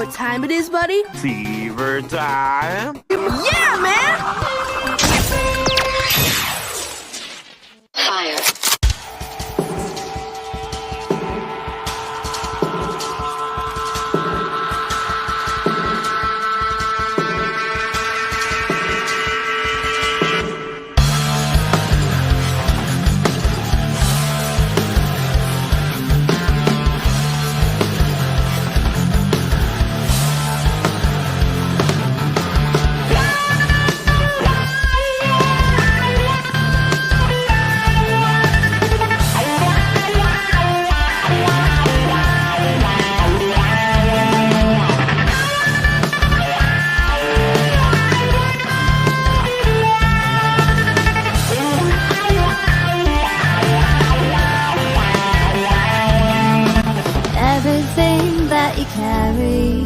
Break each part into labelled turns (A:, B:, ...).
A: what time it is, buddy?
B: Fever time.
A: Yeah, man!
C: Fire.
D: Everything that you carry,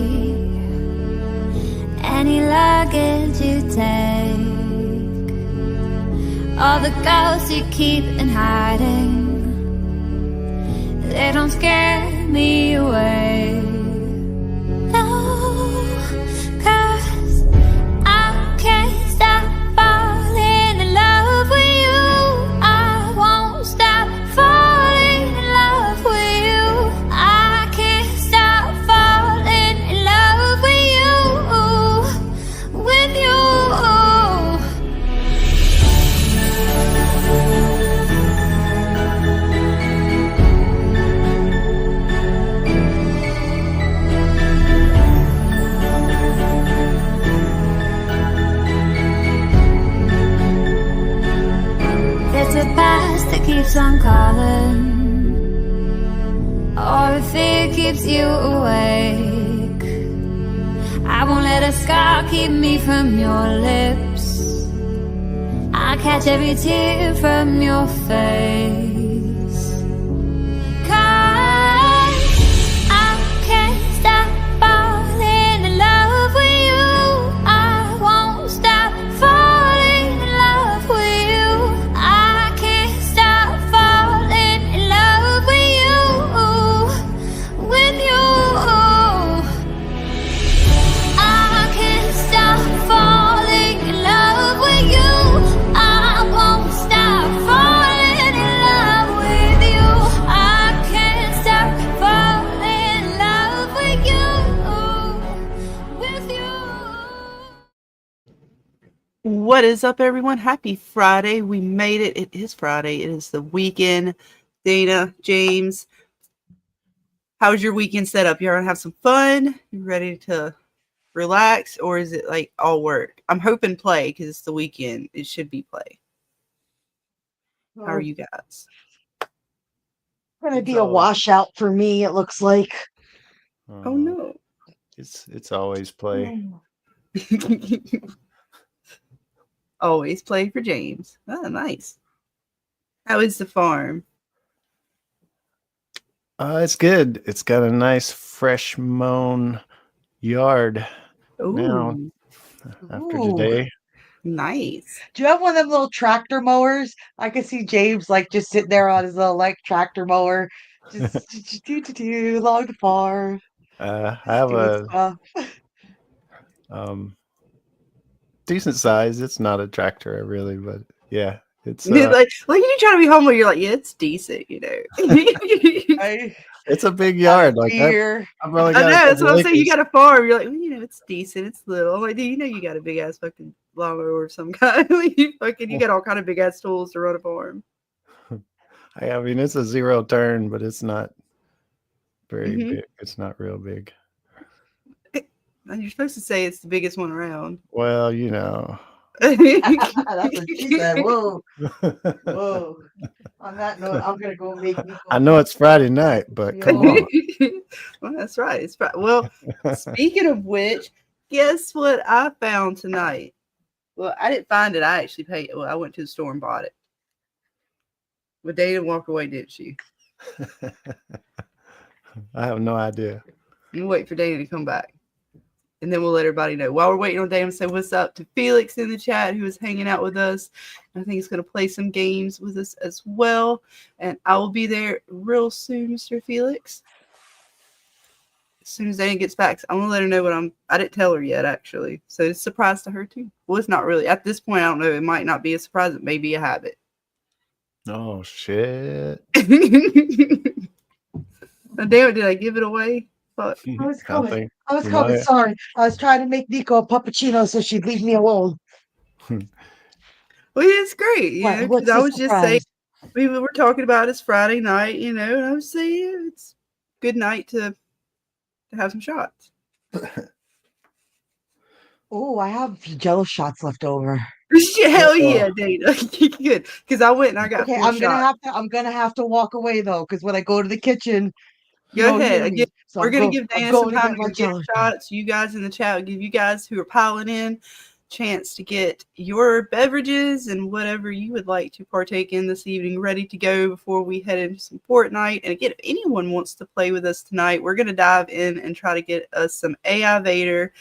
D: any luggage you take, all the ghosts you keep in hiding, they don't scare me away. No, 'cause I can't stop falling in love with you. I won't stop falling in love with you. I can't stop falling in love with you, with you. There's a past that keeps on calling, or if it keeps you awake, I won't let a scar keep me from your lips. I catch every tear from your face. 'Cause I can't stop falling in love with you. I won't stop falling in love with you. I can't stop falling in love with you, with you. I can't stop falling in love with you. I won't stop falling in love with you. I can't stop falling in love with you, with you.
E: What is up, everyone? Happy Friday. We made it. It is Friday. It is the weekend. Dana, James, how's your weekend set up? You gonna have some fun? You ready to relax? Or is it like all work? I'm hoping play because it's the weekend. It should be play. How are you guys?
F: Going to be a washout for me, it looks like.
E: Oh, no.
G: It's always play.
E: Always play for James. Oh, nice. How is the farm?
G: It's good. It's got a nice fresh mown yard now
E: Ooh,
G: after
F: Ooh.
G: today.
E: nice.
F: Do you have one of them little tractor mowers? I can see James like just sitting there on his little like tractor mower, just do along the farm,
G: I have
F: doing
G: a
F: stuff.
G: decent size. It's not a tractor, really, but yeah, it's
E: like you trying to be humble, you're like, yeah, it's decent, you know.
G: it's a big yard. Like
F: Beer.
G: I've only
E: I
G: got
E: know,
G: a
E: that's what
G: couple
E: I'm saying. You
G: acres.
E: got a farm, you're like, well, you know, it's decent, it's little. I'm like, dude, you know, you got a big ass fucking lawnmower of some kind. you got all kind of big ass tools to run a farm.
G: I mean, it's a 0 turn, but it's not very
E: Mhm.
G: big. It's not real big.
E: And you're supposed to say it's the biggest one around.
G: Well, you know.
F: That's what she said. Whoa, whoa. On that note, I'm gonna go make me.
G: I know it's Friday night, but come on.
E: Well, that's right. It's right. Well, speaking of which, guess what I found tonight? Well, I didn't find it. I actually paid. Well, I went to the store and bought it. But Dana walked away, didn't she?
G: I have no idea.
E: I'm wait for Dana to come back. And then we'll let everybody know. While we're waiting on Dana, say what's up to Felix in the chat who is hanging out with us. I think he's going to play some games with us as well. And I will be there real soon, Mr. Felix. as soon as Dana gets back. So I'm gonna let her know what I didn't tell her yet, actually. So it's a surprise to her too. Well, it's not really at this point. I don't know. It might not be a surprise. It may be a habit.
G: Oh shit!
E: Oh, damn it! Did I give it away? Fuck.
F: I was
G: I
F: coming.
G: think
F: I was
G: you
F: coming.
G: might.
F: Sorry. I was trying to make Nico a puppuccino so she'd leave me alone.
E: Well, it's great, you know, because
F: What's
E: I
F: the
E: was just saying
F: surprise?
E: we were talking about it's Friday night, you know, and I was saying it's good night to have some shots.
F: Oh, I have Jello shots left over.
E: Hell
G: Oh.
E: yeah, Dana. Good, because I went and I got
F: Okay,
E: 4 shots.
F: I'm gonna have to walk away though, because when I go to the kitchen, you
E: Go
F: don't hear
E: ahead. Again,
F: me. So
E: we're gonna give
F: I'm
E: Dana some
F: going to
E: time
F: get
E: to
F: my
E: go get
F: Jello shot.
E: shots. You guys in the chat will give you guys who are piling in chance to get your beverages and whatever you would like to partake in this evening ready to go before we head into some Fortnite. And again, if anyone wants to play with us tonight, we're gonna dive in and try to get us some AI Vader.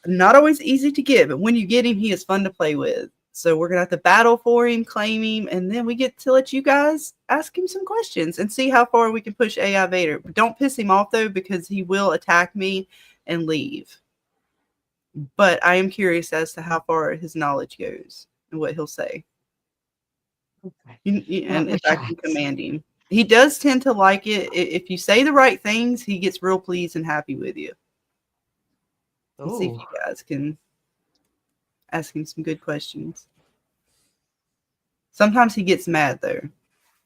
E: Not always easy to get, but when you get him, he is fun to play with. So we're gonna have to battle for him, claim him, and then we get to let you guys ask him some questions and see how far we can push AI Vader. But don't piss him off though, because he will attack me and leave. But I am curious as to how far his knowledge goes and what he'll say.
F: Okay.
E: And
F: My
E: if I can
F: shots.
E: command him. He does tend to like it. If you say the right things, he gets real pleased and happy with you. Let's see if
F: Oh,
E: you guys can ask him some good questions. Sometimes he gets mad though,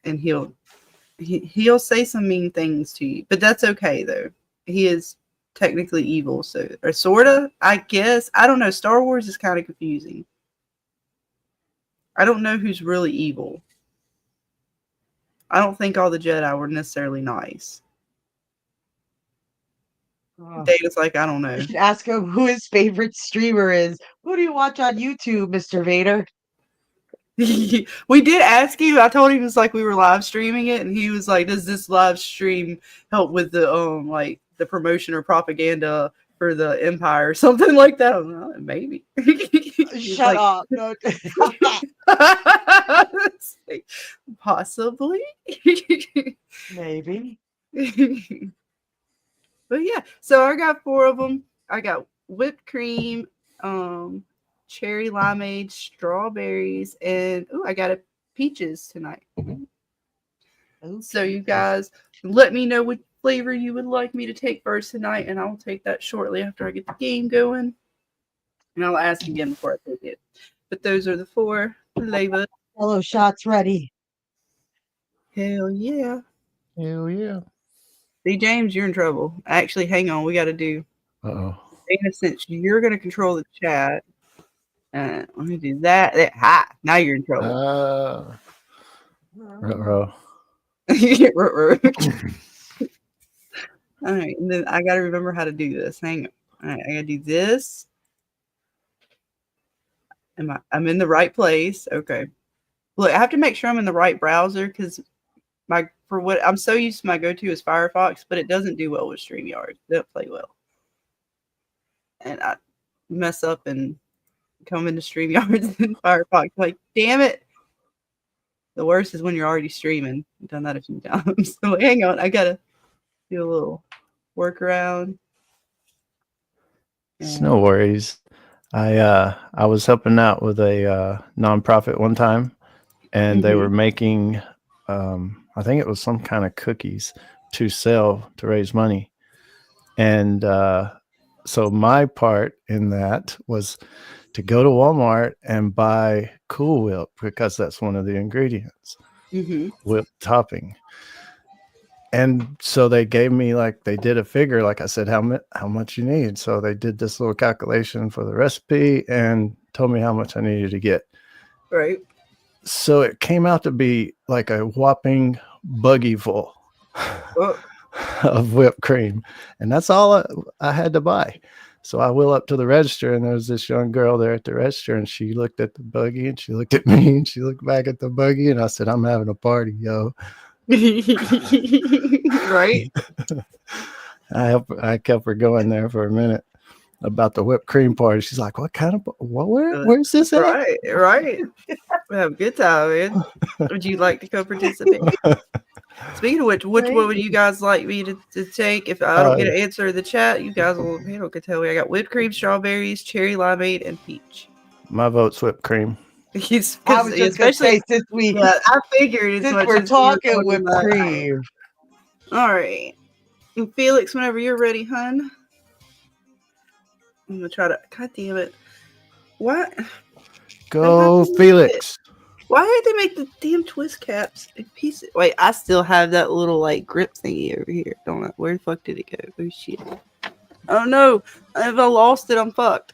E: and he'll say some mean things to you, but that's okay though. He is technically evil, so or sorta, I guess. I don't know. Star Wars is kind of confusing. I don't know who's really evil. I don't think all the Jedi were necessarily nice. Data's like, I don't
F: I
E: know.
F: should ask him who his favorite streamer is. Who do you watch on YouTube, Mr. Vader?
E: We did ask you. I told him it's like we were live streaming it, and he was like, "Does this live stream help with the like the promotion or propaganda for the Empire or something like that?" I'm like, maybe. He's
F: Shut
E: like,
F: up. No.
E: possibly.
F: Maybe.
E: But yeah, so I got 4 of them. I got whipped cream, cherry limeade, strawberries, and I got a peaches tonight. So you guys let me know what flavor you would like me to take first tonight, and I'll take that shortly after I get the game going. And I'll ask again before I take it. But those are the 4 flavors.
F: Jello shots ready.
E: Hell yeah.
G: Hell yeah!
E: See, James, you're in trouble. Actually, hang on. We got to do.
G: Uh-oh.
E: Dana, since you're going to control the chat, let me do that. Ha! Now you're in trouble.
G: Ruh-roh.
E: All right, and then I got to remember how to do this. Hang on. All right, I got to do this. I'm in the right place. Okay. Look, I have to make sure I'm in the right browser because for what I'm so used to, my go-to is Firefox, but it doesn't do well with StreamYard. It doesn't play well. And I mess up and come into StreamYard and Firefox. Like, damn it. The worst is when you're already streaming. I've done that a few times. So hang on, I gotta do a little workaround.
G: It's no worries. I was helping out with a nonprofit one time, and they were making I think it was some kind of cookies to sell to raise money. And so my part in that was to go to Walmart and buy Cool Whip because that's one of the ingredients, whipped topping. And so they gave me, like, they did a figure, like I said, how much you need. So they did this little calculation for the recipe and told me how much I needed to get.
E: Right.
G: So it came out to be like a whopping buggy full of whipped cream. And that's all I had to buy. So I wheel up to the register, and there was this young girl there at the register, and she looked at the buggy, and she looked at me, and she looked back at the buggy, and I said, I'm having a party, yo.
E: Right.
G: I kept her going there for a minute about the whipped cream party. She's like, "What kind of where's this at?"
E: Right. We have a good time, man. Would you like to co-participate? Speaking of which one would you guys like me to take? If I don't get an answer in the chat, you guys will can tell me. I got whipped cream, strawberries, cherry limeade, and peach.
G: My vote's whipped cream.
F: I was just gonna say since
E: I figured as
F: since
E: much.
F: we're talking whipped cream.
E: All right, and Felix, whenever you're ready, hun. I'm gonna try to. God damn it! What?
G: Go, Felix.
E: Why did they make the damn twist caps in pieces? Wait, I still have that little like grip thingy over here, don't I? Where the fuck did it go? Oh shit! Oh no! If I lost it, I'm fucked.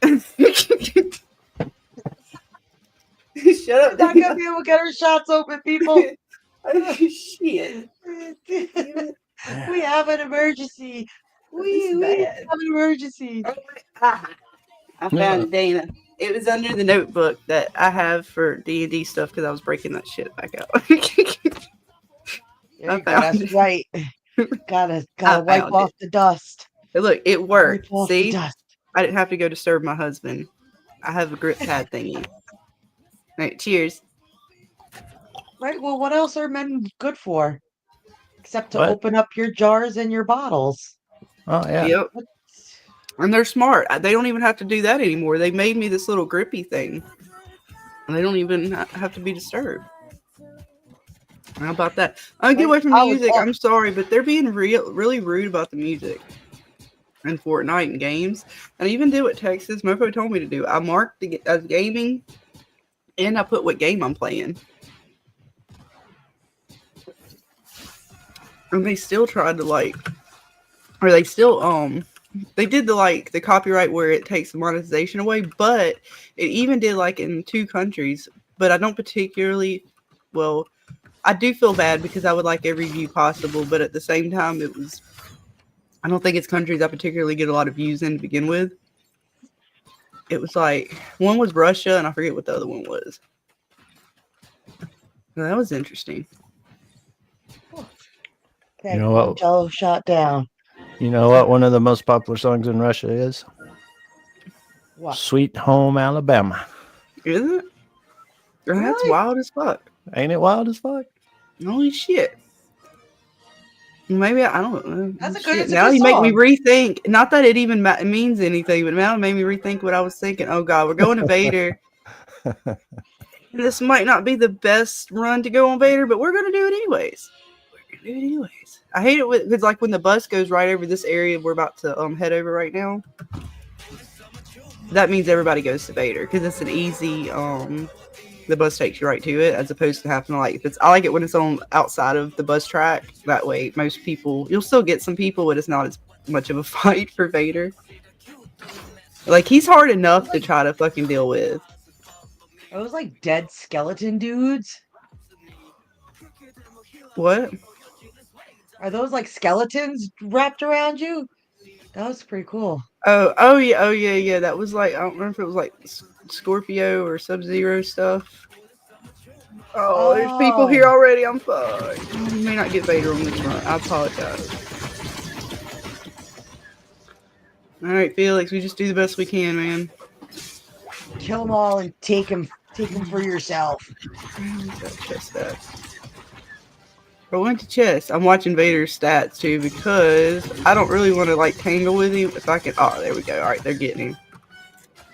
E: Shut up!
F: Not gonna be able to get our shots open, people.
E: Oh shit!
F: We have an emergency. We have an emergency.
E: I found Dana. It was under the notebook that I have for D&D stuff because I was breaking that shit back out.
F: That's right. Gotta wipe off the dust.
E: Hey, look, it worked. See,
F: I
E: didn't have to go disturb my husband. I have a grip pad thingy. All right, cheers.
F: Right. Well, what else are men good for? Except to open up your jars and your bottles.
G: Oh yeah.
E: Yep. And they're smart. They don't even have to do that anymore. They made me this little grippy thing. And they don't even have to be disturbed. How about that? I get away from the music. I'm sorry, but they're being really rude about the music in Fortnite and games. And I even did what Texas Mofo told me to do. I marked as gaming, and I put what game I'm playing. And they still tried to they did the copyright where it takes the monetization away, but it even did in 2 countries. But I don't particularly, I do feel bad because I would like every view possible, but at the same time, I don't think it's countries I particularly get a lot of views in to begin with. It was one was Russia, and I forget what the other one was. So that was interesting.
F: Okay, you know what? Jello shot down.
G: You know what one of the most popular songs in Russia is?
F: What?
G: Sweet Home Alabama.
E: Is it? Really? That's wild as fuck.
G: Ain't it wild as fuck?
E: Holy shit. Maybe I don't know.
F: That's a good.
E: Now you make me rethink. Not that it even means anything, but now it made me rethink what I was thinking. Oh god, we're going to Vader. This might not be the best run to go on Vader, but we're gonna do it anyways. I hate it because when the bus goes right over this area we're about to head over right now. That means everybody goes to Vader because it's an easy. The bus takes you right to it, as opposed to having to I like it when it's on outside of the bus track. That way, most people you'll still get some people, but it's not as much of a fight for Vader. He's hard enough to try to fucking deal with.
F: Are those dead skeleton dudes?
E: What?
F: Are those skeletons wrapped around you? That was pretty cool.
E: Oh yeah. That was I don't remember if it was Scorpio or Sub-Zero stuff. Oh, there's people here already. I'm fucked. You may not get Vader on this run. I apologize. All right, Felix, we just do the best we can, man.
F: Kill them all and take them for yourself.
E: Chest stats. I went to chest. I'm watching Vader's stats too because I don't really want to tangle with him. If I can, oh, there we go. All right, they're getting him.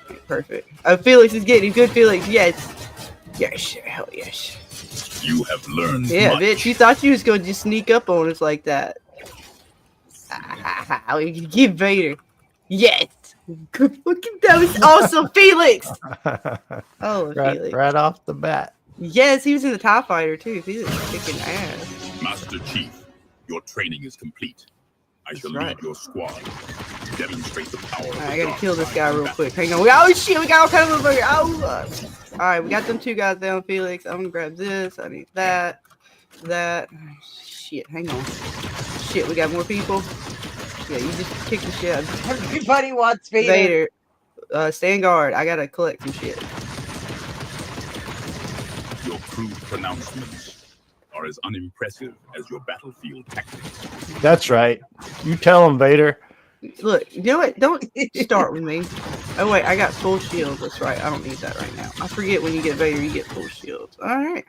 E: Okay, perfect. Oh, Felix is getting him. Good, Felix. Yes. Yes. Hell yes.
C: You have learned.
E: Yeah,
C: much.
E: bitch. You thought you was going to just sneak up on us like that. Give Vader. Yes. Look at that. Was awesome, Felix. Oh, Felix.
G: Right off the bat.
E: Yes, he was in the TIE Fighter too. He was kicking ass.
C: Master Chief, your training is complete. I shall lead your squad. Demonstrate the power. Right,
E: I gotta kill this guy real quick. Hang on. Oh shit, we got all kinds of motherfuckers. Oh, all right, we got them 2 guys down, Felix. I'm gonna grab this. I need that. Shit, hang on. Shit, we got more people. Yeah, you just kick the shit out.
F: Everybody wants Vader.
E: Stand guard. I gotta collect some shit.
C: Your crude pronouncements are as unimpressive as your battlefield tactics.
G: That's right. You tell him, Vader.
E: Look, you know what? Don't start with me. Oh, wait, I got full shields. That's right. I don't need that right now. I forget when you get Vader, you get full shields. All right.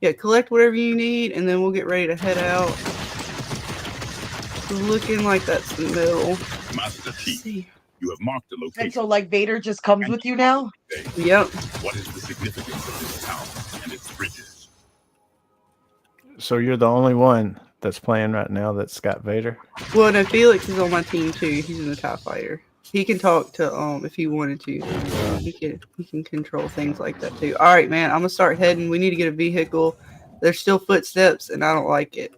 E: Yeah, collect whatever you need, and then we'll get ready to head out. It's looking like that's the middle.
C: Master
E: Let's
C: Chief,
E: see.
C: you have marked a location.
F: And so, like, Vader just comes with you now?
E: Yep.
C: What is the significance of this town and its bridges?
G: So you're the only one that's playing right now that's Scott Vader?
E: Well, no, Felix is on my team too. He's in the TIE Fighter. He can talk to if he wanted to. He can control things like that too. All right, man. I'm gonna start heading. We need to get a vehicle. There's still footsteps, and I don't like it.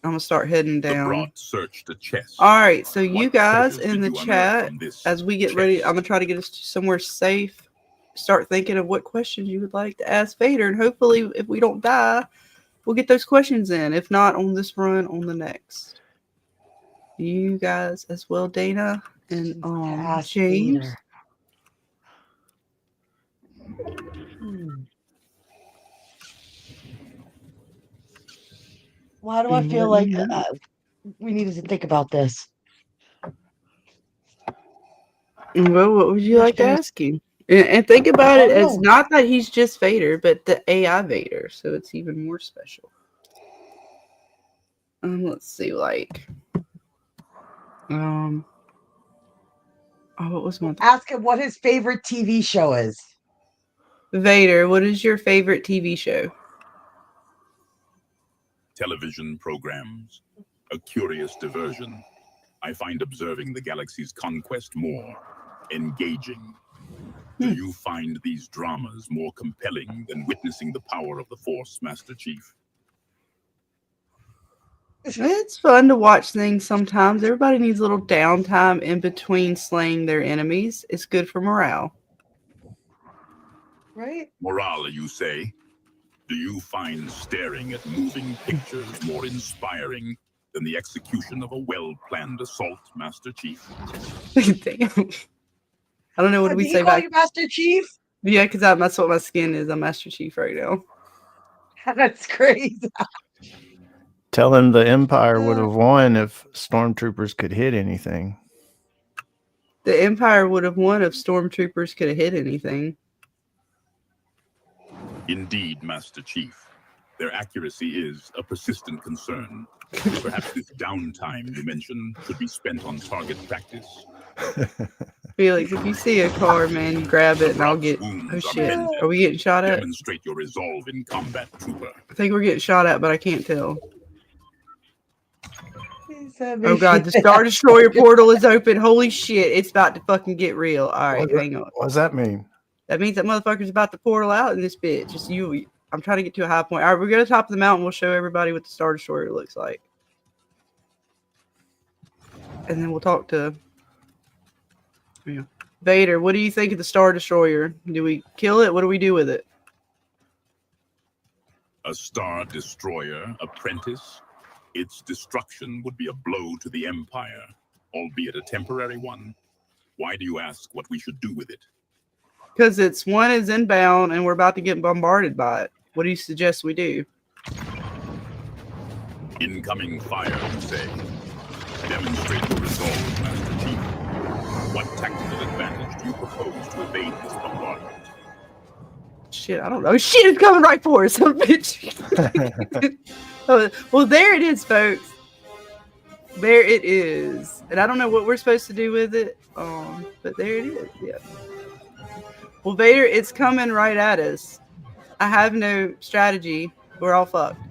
E: I'm gonna start heading
C: The
E: down.
C: broad search the chest.
E: All right, so you
C: What
E: guys
C: treasures
E: in the
C: did you unearth
E: chat,
C: from this
E: as we get
C: chest?
E: ready, I'm gonna try to get us to somewhere safe. Start thinking of what questions you would like to ask Vader, and hopefully, if we don't die, we'll get those questions in. If not on this run, on the next. You guys as well, Dana and
F: Ask
E: James.
F: Vader. Why do I feel like we needed to think about this?
E: Well, what would you
F: Which
E: like to
F: Vader-
E: ask him? And think about it as
F: Oh.
E: not that he's just Vader, but the AI Vader, so it's even more special. Let's see, like, oh, what was one?
F: Ask him what his favorite TV show is.
E: Vader, what is your favorite TV show?
C: Television programs, a curious diversion. I find observing the galaxy's conquest more engaging. Do you find these dramas more compelling than witnessing the power of the Force, Master Chief?
E: It's fun to watch things sometimes. Everybody needs a little downtime in between slaying their enemies. It's good for morale.
F: Right?
C: Morale, you say? Do you find staring at moving pictures more inspiring than the execution of a well-planned assault, Master Chief?
E: Damn. I don't know what do we
F: Did he
E: say
F: call
E: back.
F: you Master Chief?
E: Yeah, because that's what my skin is. I'm Master Chief right now.
F: That's crazy.
G: Tell him the Empire would have won if stormtroopers could hit anything.
E: The Empire would have won if stormtroopers could have hit anything.
C: Indeed, Master Chief. Their accuracy is a persistent concern. Perhaps this downtime you mentioned should be spent on target practice.
E: Felix, if you see a car, man, you grab it and I'll get... Oh, shit. Are we getting shot at?
C: Demonstrate your resolve in combat, trooper.
E: I think we're getting shot at, but I can't tell. Oh, God, the Star Destroyer portal is open. Holy shit, it's about to fucking get real. All right, hang on.
G: What does that mean?
E: That means that motherfucker's about to portal out in this bitch. Just you. I'm trying to get to a high point. All right, we're going to top of the mountain. We'll show everybody what the Star Destroyer looks like. And then we'll talk to Vader. What do you think of the Star Destroyer? Do we kill it? What do we do with it?
C: A Star Destroyer apprentice? Its destruction would be a blow to the Empire, albeit a temporary one. Why do you ask what we should do with it?
E: Because one is inbound and we're about to get bombarded by it. What do you suggest we do?
C: Incoming fire, you say. Demonstrate your resolve, Master Chief. What tactical advantage do you propose to evade this bombardment?
E: Shit, I don't know. Shit, it's coming right for us, son of a bitch. Oh, well, there it is, folks. There it is. And I don't know what we're supposed to do with it. But there it is. Yeah. Well, Vader, it's coming right at us. I have no strategy. We're all fucked.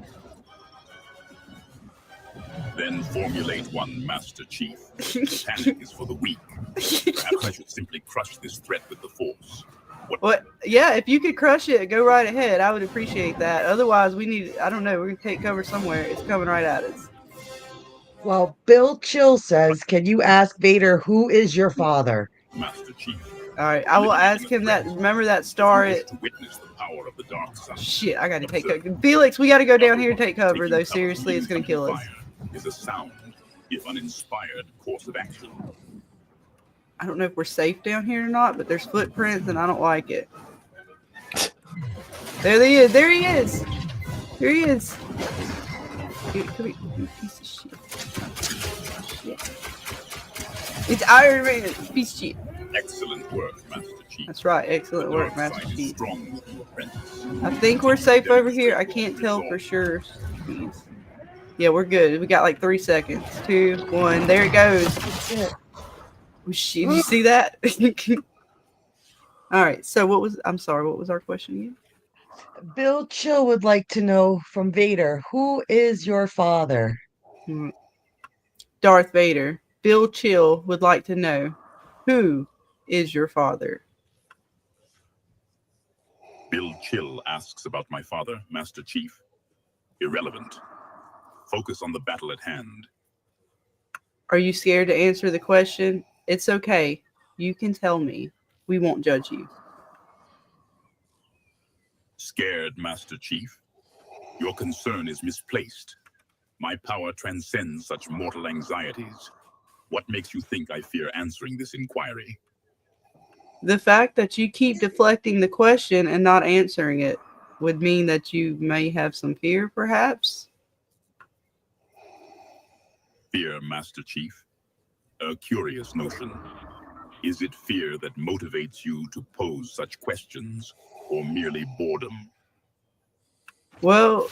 C: Then formulate one, Master Chief. Panic is for the weak. Perhaps I should simply crush this threat with the Force.
E: What? Yeah, if you could crush it, go right ahead. I would appreciate that. Otherwise, we need, I don't know, we're going to take cover somewhere. It's coming right at us.
F: Well, Bill Chill says, can you ask Vader, who is your father?
C: Master Chief.
E: All right, I will ask him that. Remember that star at...
C: To witness the power of the dark side.
E: Shit, I got to take cover. Felix, we got to go down here and take cover, though. Seriously, it's going to kill us.
C: Is a sound, if uninspired, course of action.
E: I don't know if we're safe down here or not, but there's footprints and I don't like it. There he is. There he is. Here he is. Come here, you piece of shit. It's Iron Man, piece of shit.
C: Excellent work, Master Chief.
E: That's right. Excellent
C: The
E: work,
C: dark
E: Master
C: side is
E: Chief.
C: strong with you, apprentice.
E: I think we're safe over here. I can't tell for sure. Jeez. Yeah, we're good. We got like 3 seconds. 2, 1. There it goes.
F: Yeah.
E: Oh, shit. Did you see that? All right. So I'm sorry. What was our question again?
F: Bill Chill would like to know from Vader, who is your father?
E: Darth Vader. Bill Chill would like to know, who is your father?
C: Bill Chill asks about my father, Master Chief. Irrelevant. Focus on the battle at hand.
E: Are you scared to answer the question? It's okay. You can tell me. We won't judge you.
C: Scared, Master Chief? Your concern is misplaced. My power transcends such mortal anxieties. What makes you think I fear answering this inquiry?
E: The fact that you keep deflecting the question and not answering it would mean that you may have some fear, perhaps?
C: Fear, Master Chief? A curious notion. Is it fear that motivates you to pose such questions, or merely boredom?
E: Well,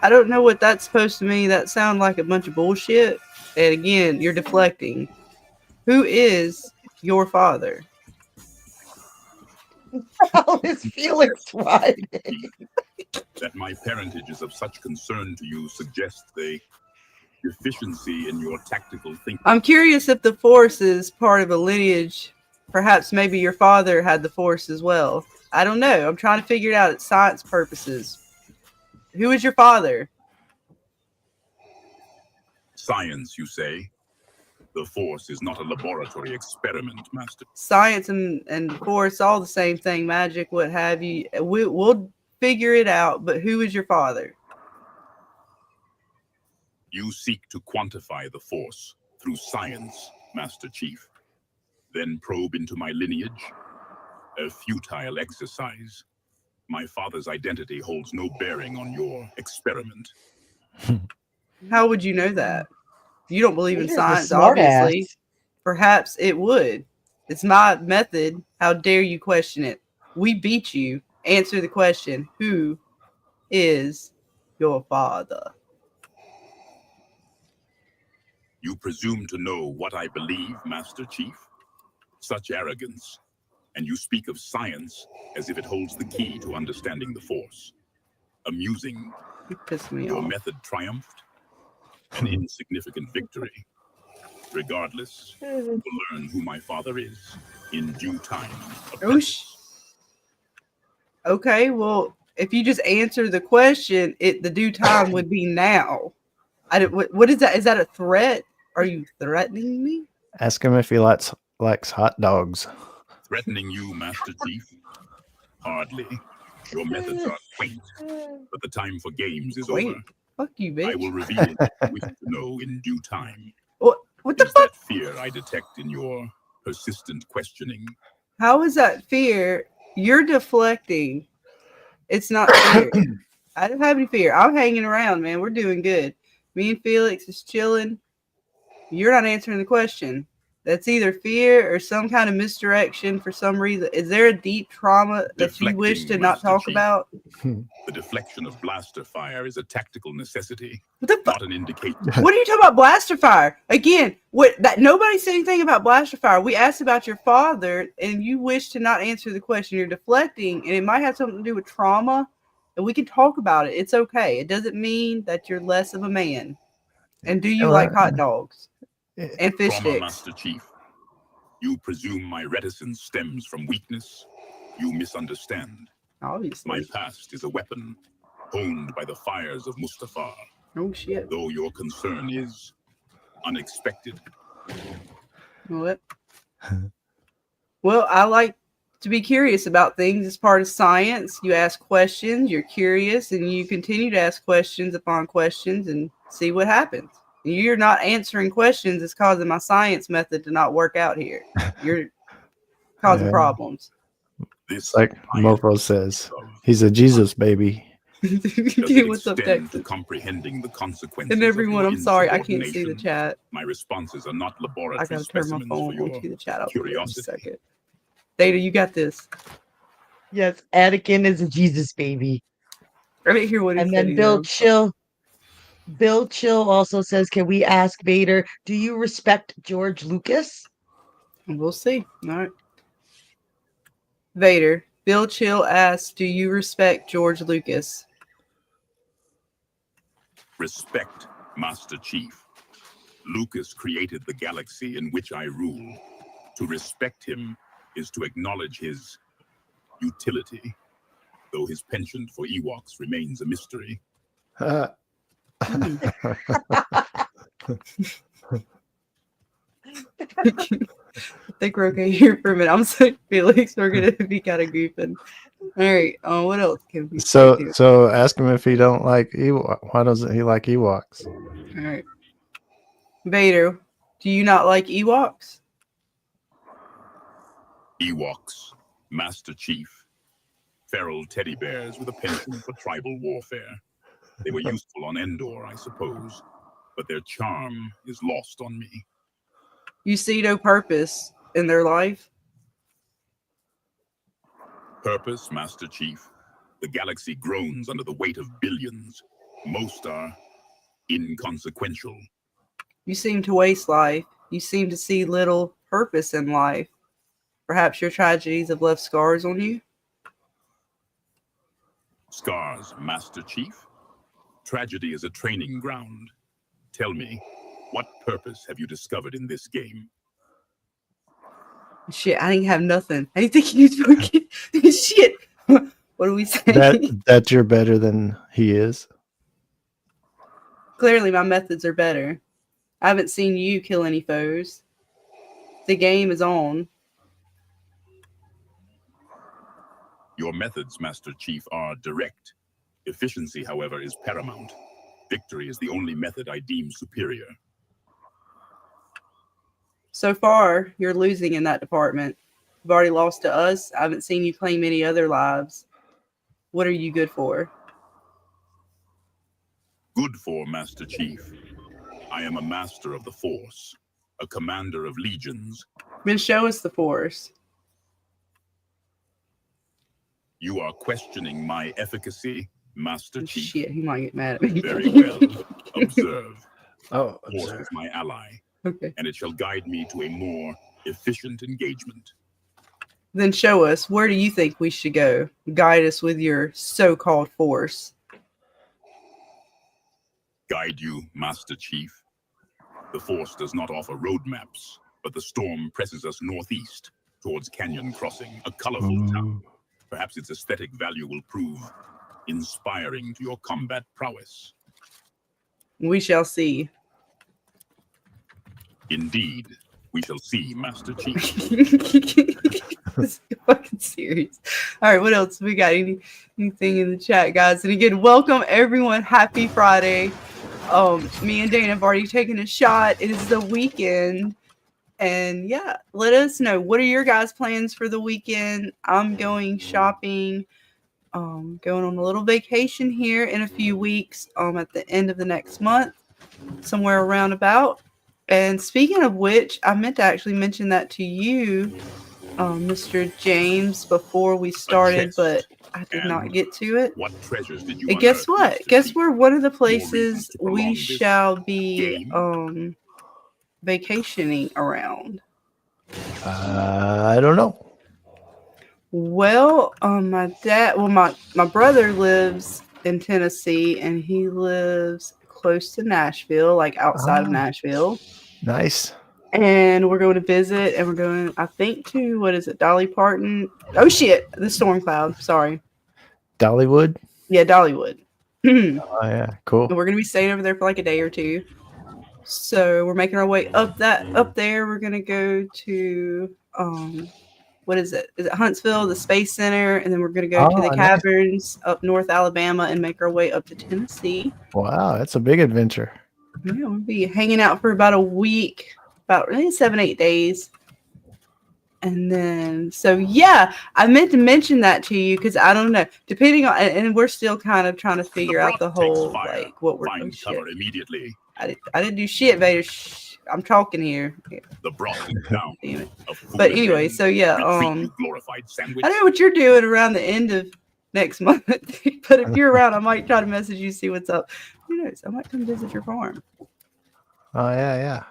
E: I don't know what that's supposed to mean. That sounds like a bunch of bullshit. And again, you're deflecting. Who is your father?
F: How is Felix Friday?
C: That my parentage is of such concern to you suggests a deficiency in your tactical thinking.
E: I'm curious if the Force is part of a lineage. Perhaps maybe your father had the Force as well. I don't know. I'm trying to figure it out at science purposes. Who is your father?
C: Science, you say? The Force is not a laboratory experiment, Master.
E: Science and Force, all the same thing. Magic, what have you. We'll figure it out. But who is your father?
C: You seek to quantify the Force through science, Master Chief. Then probe into my lineage? A futile exercise. My father's identity holds no bearing on your experiment.
E: How would you know that? You don't believe in
F: Vader's a
E: science,
F: smart
E: obviously.
F: ass.
E: Perhaps it would. It's my method. How dare you question it? We beat you. Answer the question. Who is your father?
C: You presume to know what I believe, Master Chief? Such arrogance. And you speak of science as if it holds the key to understanding the Force. Amusing.
E: You piss me
C: Your
E: off.
C: method triumphed. An insignificant victory. Regardless, we'll learn who my father is in due time.
E: Okay, well, if you just answer the question, the due time would be now. What is that? Is that a threat? Are you threatening me?
G: Ask him if he likes hot dogs.
C: Threatening you, Master Chief? Hardly. Your methods are quaint, but the time for games is
E: Wait,
C: over.
E: fuck you, bitch.
C: I will reveal what you wish to know in due time.
E: What the
C: Is
E: fuck?
C: that fear I detect in your persistent questioning?
E: How is that fear? You're deflecting. It's not fear. I don't have any fear. I'm hanging around, man. We're doing good. Me and Felix is chilling. You're not answering the question. That's either fear or some kind of misdirection for some reason. Is there a deep trauma that you wish to
C: Deflecting,
E: not
C: Master
E: talk
C: Chief.
E: about?
C: The deflection of blaster fire is a tactical necessity,
E: What the fuck?
C: not an indication.
E: What are you talking about, blaster fire? Again, nobody said anything about blaster fire. We asked about your father, and you wish to not answer the question. You're deflecting, and it might have something to do with trauma, and we can talk about it. It's okay. It doesn't mean that you're less of a man. And do you like hot dogs and fish
C: Trauma,
E: sticks?
C: Master Chief. You presume my reticence stems from weakness? You misunderstand.
E: Obviously.
C: My past is a weapon, honed by the fires of Mustafar.
E: Oh shit.
C: Though your concern is unexpected.
E: What? Well, I like to be curious about things. It's part of science. You ask questions, you're curious, and you continue to ask questions upon questions and see what happens. You're not answering questions. It's causing my science method to not work out here. You're causing problems.
C: This
G: Like Mofo says, he's a Jesus baby.
C: it
E: What's up,
C: extend to
E: Texas?
C: comprehending the consequences
E: And
C: of
E: everyone,
C: your
E: I'm sorry, I can't see the
C: insubordination?
E: chat.
C: My responses are not
E: I
C: laboratory
E: gotta turn my
C: specimens
E: phone
C: for your
E: onto the chat. I'll be there in a
C: curiosity.
E: second. Data, you got this.
F: Yes, Anakin is a Jesus baby.
E: I didn't hear what he
F: And
E: said
F: then
E: either.
F: Bill Chill also says, "Can we ask Vader, do you respect George Lucas?"
E: We'll see. All right. Vader, Bill Chill asks, do you respect George Lucas?
C: Respect, Master Chief. Lucas created the galaxy in which I rule. To respect him is to acknowledge his utility, though his penchant for Ewoks remains a mystery.
E: I think we're okay here for a minute. I'm sorry, Felix. We're gonna be kind of goofing. All right. What else can we say here?
G: So ask him if he don't like Ewok. Why doesn't he like Ewoks?
E: All right. Vader, do you not like Ewoks?
C: Ewoks, Master Chief. Feral teddy bears with a penchant for tribal warfare. They were useful on Endor, I suppose, but their charm is lost on me.
E: You see no purpose in their life?
C: Purpose, Master Chief. The galaxy groans under the weight of billions. Most are inconsequential.
E: You seem to waste life. You seem to see little purpose in life. Perhaps your tragedies have left scars on you?
C: Scars, Master Chief. Tragedy is a training ground. Tell me, what purpose have you discovered in this game?
E: Shit, I didn't have nothing. I didn't think you fucking shit. What do we say?
G: That you're better than he is.
E: Clearly, my methods are better. I haven't seen you kill any foes. The game is on.
C: Your methods, Master Chief, are direct. Efficiency, however, is paramount. Victory is the only method I deem superior.
E: So far, you're losing in that department. You've already lost to us. I haven't seen you claim any other lives. What are you good for?
C: Good for, Master Chief. I am a master of the Force, a commander of legions.
E: Then show us the Force.
C: You are questioning my efficacy, Master Chief.
E: Shit, he might get mad at me.
C: Very well. Observe.
G: Oh,
C: Force is my ally,
E: Okay.
C: and it shall guide me to a more efficient engagement.
E: Then show us, where do you think we should go? Guide us with your so-called Force.
C: Guide you, Master Chief. The Force does not offer roadmaps, but the storm presses us northeast towards Canyon Crossing, a colorful town. Perhaps its aesthetic value will prove inspiring to your combat prowess.
E: We shall see.
C: Indeed, we shall see, Master Chief.
E: This is fucking serious. All right, what else we got? Anything in the chat, guys? And again, welcome everyone. Happy Friday. Me and Dana have already taken a shot. It is the weekend. And yeah, let us know, what are your guys' plans for the weekend? I'm going shopping, going on a little vacation here in a few weeks, at the end of the next month, somewhere around about. And speaking of which, I meant to actually mention that to you, Mr. James, before we started, but I did not get to it.
C: What treasures did you
E: And guess
C: unearth,
E: what?
C: Master
E: Guess
C: Chief?
E: where one of the
C: More reasons
E: places
C: to prolong
E: we
C: this
E: shall be
C: game?
E: vacationing around.
G: I don't know.
E: Well, my brother lives in Tennessee, and he lives close to Nashville, like outside of Nashville.
G: Nice.
E: And we're going to visit, and we're going, I think, to, what is it, Dolly Parton? Oh, shit, the Storm Cloud. Sorry.
G: Dollywood?
E: Yeah, Dollywood.
G: Oh, yeah. Cool.
E: And we're going to be staying over there for like a day or two. So we're making our way up there. We're going to go to, what is it? Is it Huntsville, the Space Center? And then we're going to go to the
G: nice.
E: caverns up North Alabama and make our way up to Tennessee.
G: Wow, that's a big adventure.
E: Yeah, we'll be hanging out for about a week, about 7-8 days. And then, so yeah, I meant to mention that to you because I don't know. Depending on, and we're still kind of trying to figure out the whole like what we're.
C: Find
E: Oh shit!
C: cover immediately.
E: I didn't do shit, Vader. Shh, I'm talking here.
C: The broth is down.
E: Damn it. But anyway, so yeah,
C: Glorified sandwich.
E: I don't know what you're doing around the end of next month, but if you're around, I might try to message you, see what's up. Who knows? I might come visit your farm.
G: Oh yeah.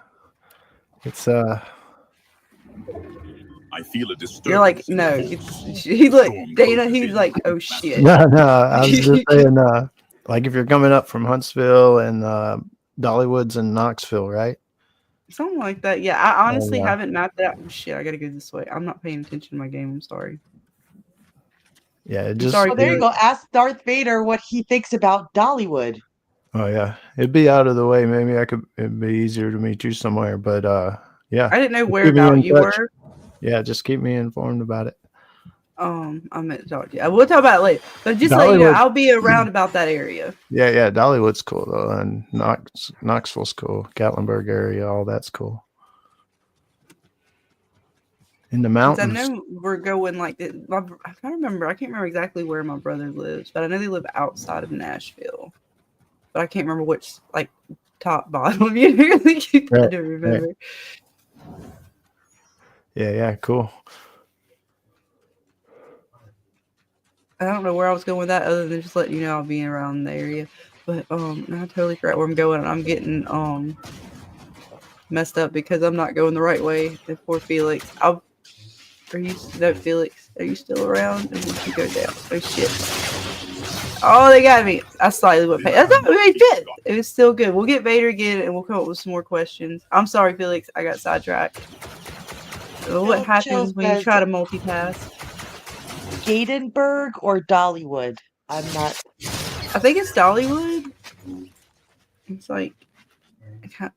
G: It's
C: I feel a disturbance.
E: You're like, no. He look, Dana. He's like, oh shit.
G: no. I was just saying, like if you're coming up from Huntsville and Dollywood's in Knoxville, right?
E: Something like that. Yeah, I honestly haven't mapped it out. Oh, shit, I gotta go this way. I'm not paying attention to my game. I'm sorry.
G: Yeah, it just.
E: Sorry,
F: Well, there you go. Ask Darth Vader what he thinks about Dollywood.
G: Oh yeah, it'd be out of the way. Maybe it'd be easier to meet you somewhere. But yeah,
E: I didn't know where about you were.
G: Yeah, just keep me informed about it.
E: I meant to talk to you. We'll talk about it later. But just let you know, I'll be around about that area.
G: Yeah. Dollywood's cool though, and Knoxville's cool. Gatlinburg area, all that's cool. In the mountains.
E: I know we're going like I can't remember exactly where my brother lives, but I know they live outside of Nashville. But I can't remember which, like, top bottom. You know, I don't remember.
G: Right. Yeah, cool.
E: I don't know where I was going with that other than just letting you know I'll be around the area. But I totally forgot where I'm going. I'm getting messed up because I'm not going the right way. And poor Felix. Felix, are you still around? And did you go down? Oh shit. Oh, they got me. I slightly went past. That's not very fit. It was still good. We'll get Vader again and we'll come up with some more questions. I'm sorry, Felix. I got sidetracked. What happens when you try to multitask?
F: Gadenburg or Dollywood? I'm not.
E: I think it's Dollywood. It's like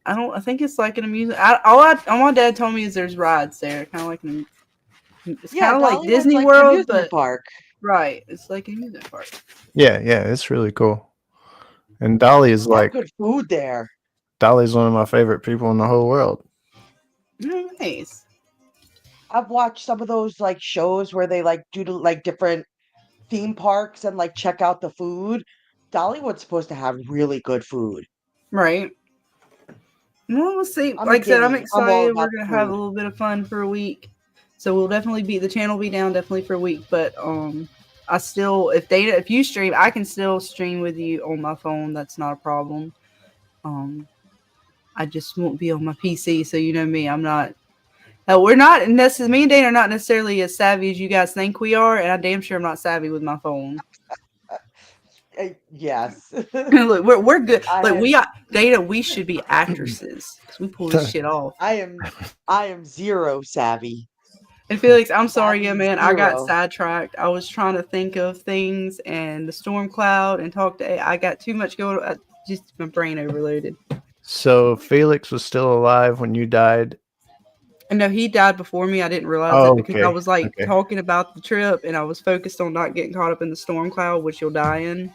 E: I think it's like an amusement. All my dad told me is there's rides there, kind of like it's kind of like Disney World, but
F: park.
E: Right, it's like an amusement park.
G: Yeah, it's really cool. And Dolly is like
F: good food there.
G: Dolly's one of my favorite people in the whole world.
E: Nice.
F: I've watched some of those like shows where they like do like different theme parks and like check out the food. Dollywood's supposed to have really good food.
E: Right. Well, we'll see. Like I said, I'm excited. We're gonna have a little bit of fun for a week. So we'll definitely the channel will be down definitely for a week. But I still if you stream, I can still stream with you on my phone. That's not a problem. I just won't be on my PC. So you know me, I'm not. We're not necessarily. Me and Dana are not necessarily as savvy as you guys think we are, and I damn sure I'm not savvy with my phone.
F: Yes.
E: Look, we're good. Like we got Dana. We should be actresses because we pull this shit off.
F: I am zero savvy.
E: And Felix, I'm sorry, man. I got sidetracked. I was trying to think of things and the storm cloud and talk to AI. I got too much going on. Just my brain overloaded.
G: So Felix was still alive when you died.
E: And no, he died before me. I didn't realize it because I was talking about the trip and I was focused on not getting caught up in the storm cloud, which you'll die in.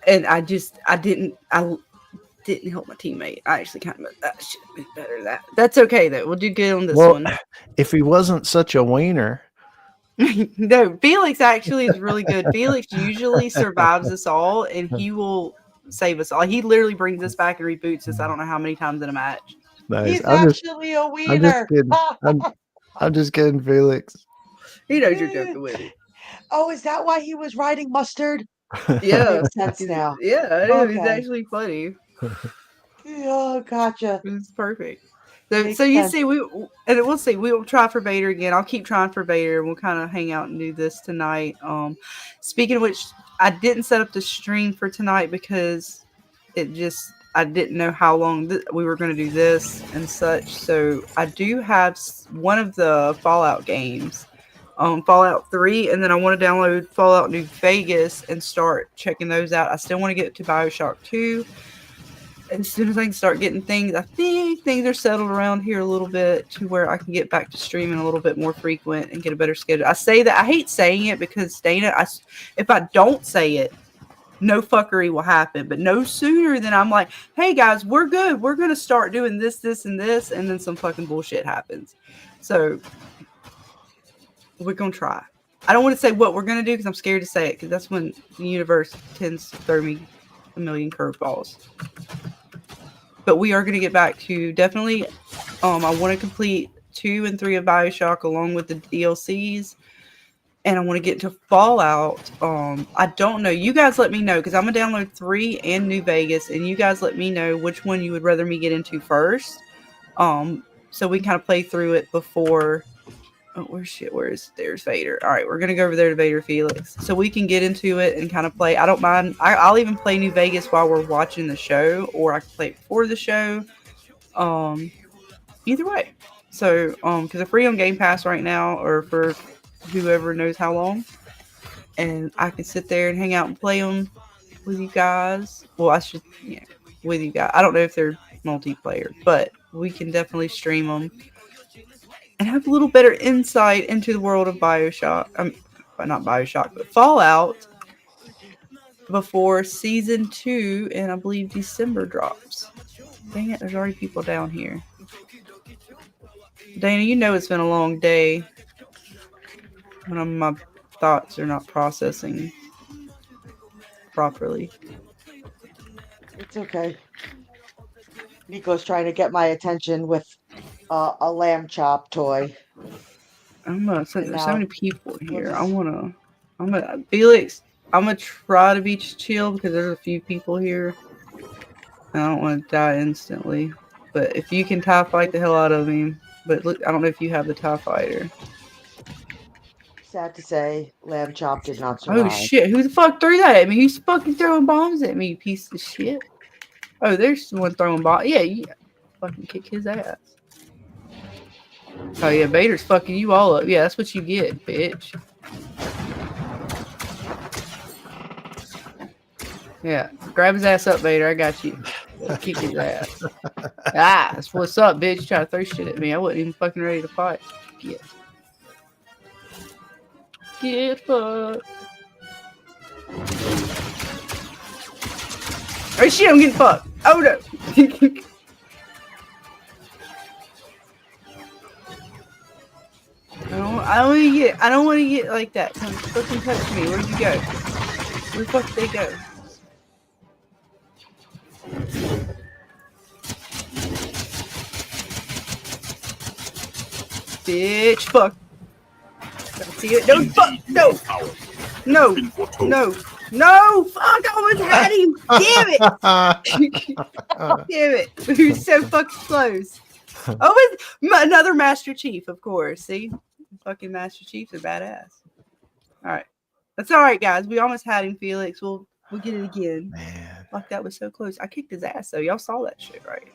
E: And I didn't help my teammate. I actually kind of that should have been better. That's okay though. We'll do good on this one.
G: If he wasn't such a wiener.
E: No, Felix actually is really good. Felix usually survives us all and he will save us all. He literally brings us back and reboots us I don't know how many times in a match.
G: Nice.
F: He's actually a wiener.
G: I'm just kidding, Felix.
E: He knows you're joking with it.
F: Oh, is that why he was riding mustard?
E: Yeah.
F: Makes sense now.
E: Yeah, okay. He's actually funny.
F: Oh, gotcha.
E: It's perfect. So you see, we'll see. We'll try for Vader again. I'll keep trying for Vader, and we'll kind of hang out and do this tonight. Speaking of which, I didn't set up the stream for tonight because I didn't know how long we were going to do this and such. So I do have one of the Fallout games, Fallout 3, and then I want to download Fallout New Vegas and start checking those out. I still want to get to BioShock 2. As soon as I can start getting things, I think things are settled around here a little bit to where I can get back to streaming a little bit more frequent and get a better schedule. I say that, I hate saying it because Dana, if I don't say it, no fuckery will happen. But no sooner than I'm like, hey guys, we're good. We're going to start doing this, and this, and then some fucking bullshit happens. So we're gonna try. I don't want to say what we're gonna do because I'm scared to say it because that's when the universe tends to throw me a million curveballs. But we are gonna get back to definitely. I want to complete 2 and 3 of BioShock along with the DLCs, and I want to get to Fallout. I don't know. You guys let me know because I'm gonna download 3 and New Vegas, and you guys let me know which one you would rather me get into first. So we can kind of play through it before. Oh, there's Vader. All right, we're gonna go over there to Vader Felix, so we can get into it and kind of play. I don't mind. I'll even play New Vegas while we're watching the show, or I can play it before the show. Either way. So, because they're free on Game Pass right now, or for whoever knows how long, and I can sit there and hang out and play them with you guys. Well, with you guys. I don't know if they're multiplayer, but we can definitely stream them and have a little better insight into the world of BioShock. Not BioShock, but Fallout before season 2, and I believe December drops. Dang it, there's already people down here. Dana, you know it's been a long day when my thoughts are not processing properly.
F: It's okay. Nico's trying to get my attention with a lamb chop toy.
E: There's so many people here.
F: Just...
E: Felix, I'm gonna try to be chill because there's a few people here. I don't want to die instantly. But if you can TIE fight the hell out of him, but look, I don't know if you have the TIE fighter.
F: Sad to say, lamb chop did not
E: Oh
F: survive.
E: shit! Who the fuck threw that at me? Who's fucking throwing bombs at me, you piece of shit? Oh, there's one throwing bombs. Yeah, you fucking kick his ass. Oh yeah, Vader's fucking you all up. Yeah, that's what you get, bitch. Yeah, grab his ass up, Vader. I got you. Kick his ass. That's what's up, bitch. You try to throw shit at me. I wasn't even fucking ready to fight. Get fucked. Oh shit, I'm getting fucked. Oh no. I don't want to get like that. Come fucking touch me. Where'd you go? Where the fuck did they go? Bitch, fuck. See it? No, fuck, no. No, no, fuck, I almost had him. Damn it. We were so fucking close. Oh, another Master Chief, of course. See? Fucking Master Chiefs are badass. Alright. That's alright, guys. We almost had him, Felix. We'll get it again.
G: Man.
E: Fuck, that was so close. I kicked his ass, though. Y'all saw that shit, right?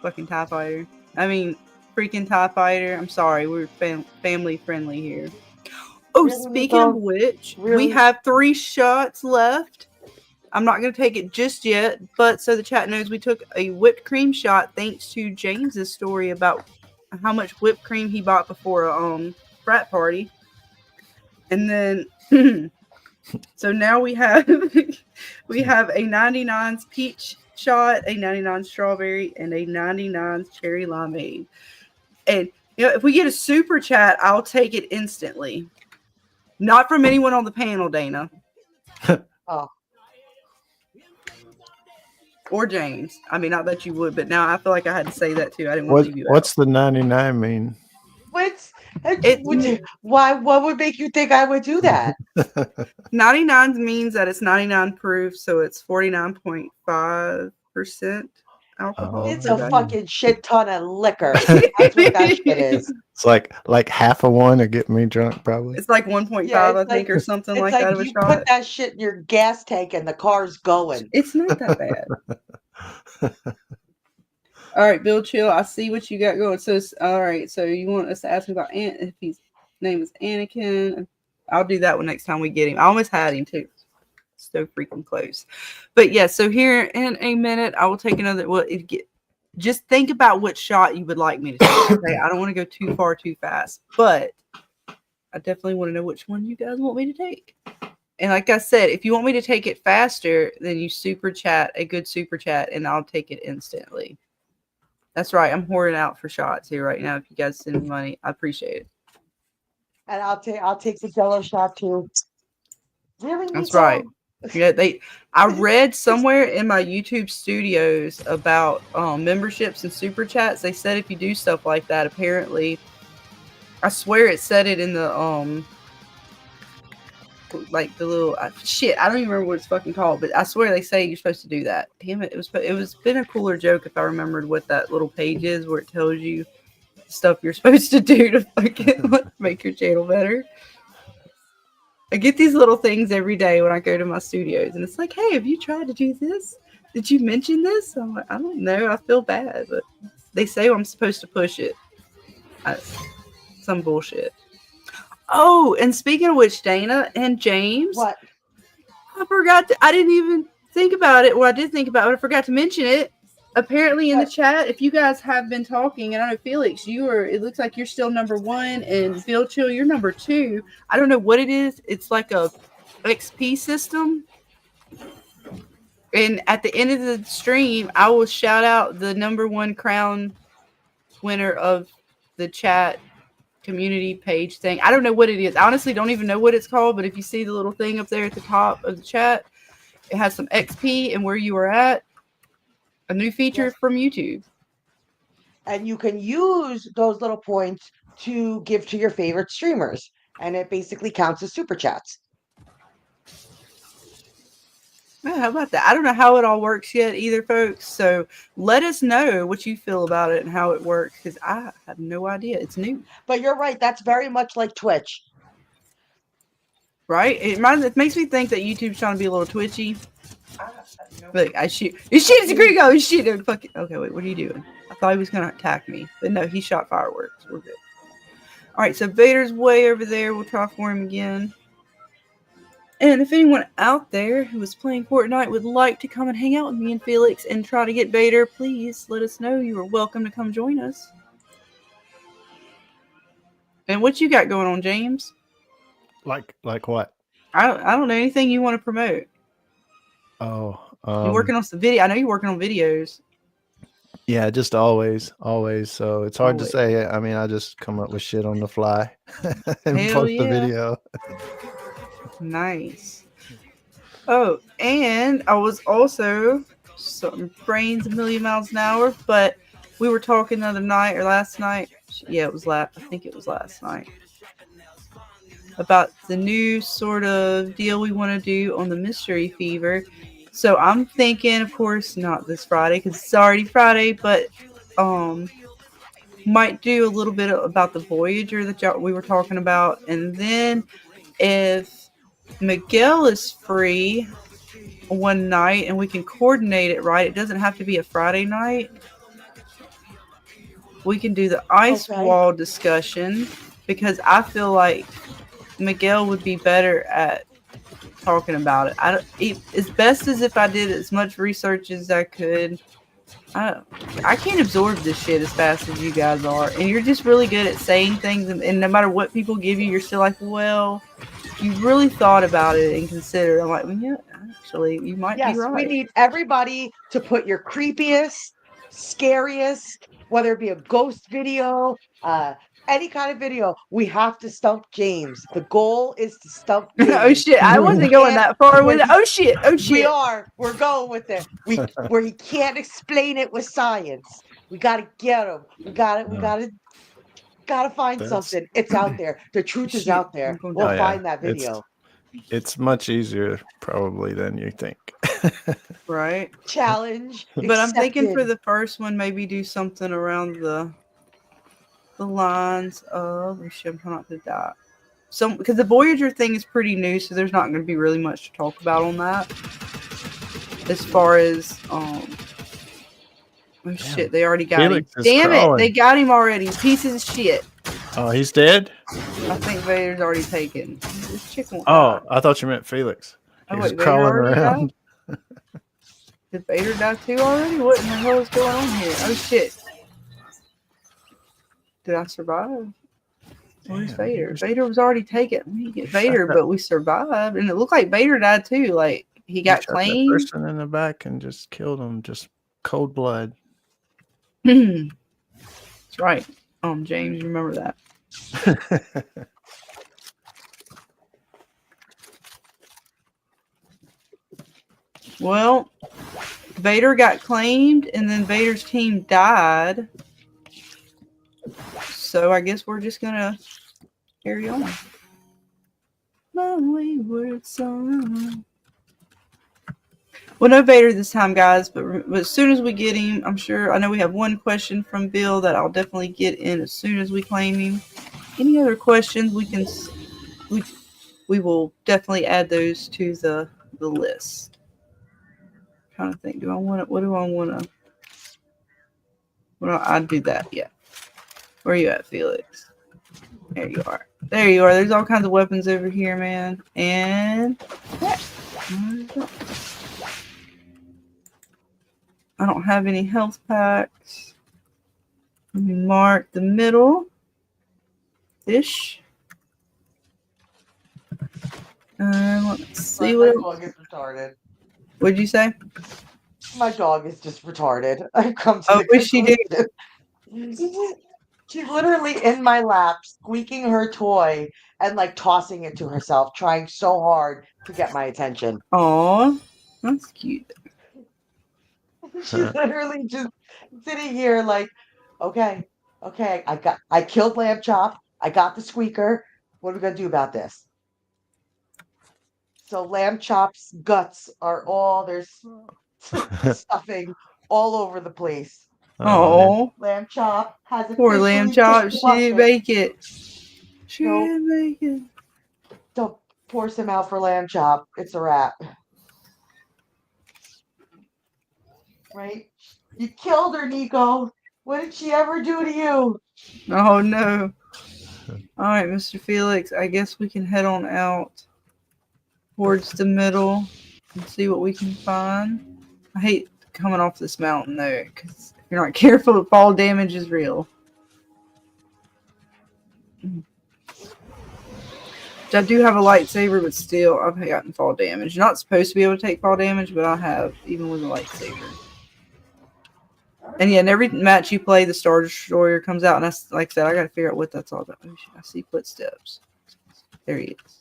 E: Fucking TIE Fighter. Freaking TIE Fighter. I'm sorry. We're family friendly here. Oh,
F: Really,
E: speaking of which, we have 3 shots left. I'm not going to take it just yet, but so the chat knows we took a whipped cream shot thanks to James's story about how much whipped cream he bought before a frat party. And then, so now we have a 99's peach shot, a 99 strawberry, and a 99 cherry limeade. And if we get a super chat, I'll take it instantly. Not from anyone on the panel, Dana.
F: Oh.
E: Or James. I mean, not that you would, but now I feel like I had to say that too. I didn't want to leave you
G: What's the 99 mean?
F: Why? What would make you think I would do that?
E: 99 means that it's 99 proof, so it's 49.5% alcohol.
F: It's a fucking shit ton of liquor. That's what that shit is.
G: It's like half a one to get me drunk, probably.
E: It's like 1.5, I think, or something like that.
F: You put that shit in your gas tank and the car's going.
E: It's not that bad. All right, Bill Chill, I see what you got going. So, all right, so you want us to ask him about if his name is Anakin? I'll do that one next time we get him. I almost had him too. So freaking close. But yeah, so here in a minute, I will take another. Just think about which shot you would like me to take. Okay? I don't want to go too far too fast, but I definitely want to know which one you guys want me to take. And like I said, if you want me to take it faster, then you super chat a good super chat, and I'll take it instantly. That's right. I'm hoarding out for shots here right now. If you guys send me money, I appreciate it.
F: And I'll take the Jello shot too. Really need
E: That's right.
F: some.
E: Yeah, I read somewhere in my YouTube studios about memberships and super chats. They said if you do stuff like that, apparently, I swear it said it in the like the little shit. I don't even remember what it's fucking called, but I swear they say you're supposed to do that. Damn it! It was been a cooler joke if I remembered what that little page is where it tells you stuff you're supposed to do to fucking make your channel better. I get these little things every day when I go to my studios, and it's like, hey, have you tried to do this? Did you mention this? I'm like, I don't know. I feel bad, but they say I'm supposed to push it. Some bullshit. Oh, and speaking of which, Dana and James,
F: What?
E: I forgot. I didn't even think about it. Well, I did think about it. I forgot to mention it. Apparently, in the chat, if you guys have been talking, and I know Felix, it looks like you're still number 1, and Bill Chill, you're number 2. I don't know what it is. It's like a XP system. And at the end of the stream, I will shout out the number 1 crown winner of the chat community page thing. I don't know what it is. I honestly don't even know what it's called, but if you see the little thing up there at the top of the chat, it has some XP and where you are at. A new feature from YouTube.
F: And you can use those little points to give to your favorite streamers. And it basically counts as super chats.
E: Oh, how about that? I don't know how it all works yet either, folks. So let us know what you feel about it and how it works, because I have no idea. It's new.
F: But you're right. That's very much like Twitch.
E: Right? It makes me think that YouTube's trying to be a little twitchy. Look, I shoot. You shoot, it's a Grego. You shoot. Okay, wait, what are you doing? I thought he was going to attack me. But no, he shot fireworks. We're good. All right, so Vader's way over there. We'll try for him again. And if anyone out there who is playing Fortnite would like to come and hang out with me and Felix and try to get Vader, please let us know. You are welcome to come join us. And what you got going on, James?
G: Like what?
E: I don't know anything you want to promote.
G: Oh,
E: You're working on some video. I know you're working on videos.
G: Yeah, just always. So it's hard to say. I mean, I just come up with shit on the fly and
E: Hell
G: post the
E: yeah.
G: video.
E: Nice. Oh, and I was also some brains a million miles an hour, but we were talking the other night or last night. Yeah, it was I think it was last night. About the new sort of deal we want to do on the Mystery Fever. So I'm thinking, of course, not this Friday because it's already Friday, but might do a little bit about the Voyager that we were talking about, and then if Miguel is free one night and we can coordinate it right, it doesn't have to be a Friday night. We can do the ice wall discussion because I feel like Miguel would be better at talking about it. As best as if I did as much research as I could. I can't absorb this shit as fast as you guys are, and you're just really good at saying things, and no matter what people give you, you're still like, well, you really thought about it and considered. I'm like, well, yeah, actually, you might be right.
F: Yes, we need everybody to put your creepiest, scariest, whether it be a ghost video, any kind of video. We have to stump James. The goal is to stump James.
E: Oh shit! I wasn't going that far with it. Oh shit! Oh shit!
F: We're going with it. Where he can't explain it with science. We gotta get him. We gotta find something. It's out there. The truth is out there. We'll find that video.
G: It's much easier probably than you think.
E: Right.
F: Challenge.
E: But I'm thinking for the first one, maybe do something around the lines of. I'm trying not to die. Because the Voyager thing is pretty new, so there's not going to be really much to talk about on that. As far as shit, they already got him. Damn it, they got him already. Pieces of shit.
G: Oh, he's dead?
E: I think Vader's already taken. This chick won't
G: die.
E: I
G: thought you meant Felix.
E: He's crawling around. Did Vader die too already? What in the hell is going on here? Oh shit. Did I survive? Where's Vader? Vader was already taken. We get Vader, but we survived. And it looked like Vader died too. Like he got claimed.
G: That person in the back and just killed him. Just cold blood.
E: That's right. James, remember that. Well, Vader got claimed, and then Vader's team died. So I guess we're just gonna carry on. My wayward son. Well, no Vader this time, guys. But as soon as we get him, I'm sure. I know we have one question from Bill that I'll definitely get in as soon as we claim him. Any other questions? We will definitely add those to the list. I'm trying to think. Do I want it? What do I want to? Well, I'd do that. Yeah. Where are you at, Felix? There you are. There you are. There's all kinds of weapons over here, man. And I don't have any health packs. Let me mark the middle. Ish. Let's see
F: My
E: what.
F: dog is retarded.
E: What'd you say?
F: My dog is just retarded. I've come to
E: Oh,
F: the
E: what'd she do?
F: conclusion. She's literally in my lap, squeaking her toy and like tossing it to herself, trying so hard to get my attention.
E: Aw, that's cute.
F: She's literally just sitting here like, okay, I killed Lamb Chop. I got the squeaker. What are we gonna do about this? So Lamb Chop's guts are all there's stuffing all over the place.
E: Oh,
F: Lamb Chop has
E: poor Lamb
F: officially
E: Chop.
F: kicked the
E: She didn't
F: bucket.
E: make it. She
F: Nope.
E: didn't make it.
F: Don't pour some out for Lamb Chop. It's a wrap. Right? You killed her, Nico. What did she ever do to you?
E: Oh no. All right, Mr. Felix. I guess we can head on out towards the middle and see what we can find. I hate coming off this mountain though, because if you're not careful, the fall damage is real. I do have a lightsaber, but still, I've gotten fall damage. You're not supposed to be able to take fall damage, but I have, even with a lightsaber. And yeah, in every match you play, the Star Destroyer comes out, and like I said, I got to figure out what that's all about. Oh, shit, I see footsteps. There he is.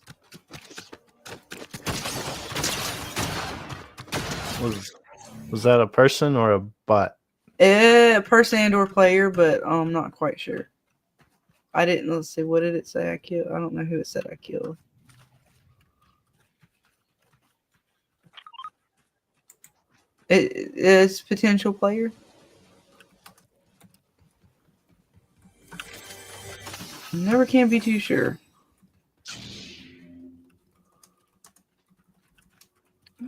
G: Was that a person or a bot?
E: A person and or player, but I'm not quite sure. I didn't. Let's see. What did it say I killed? I don't know who it said I killed. It is potential player. Never can be too sure.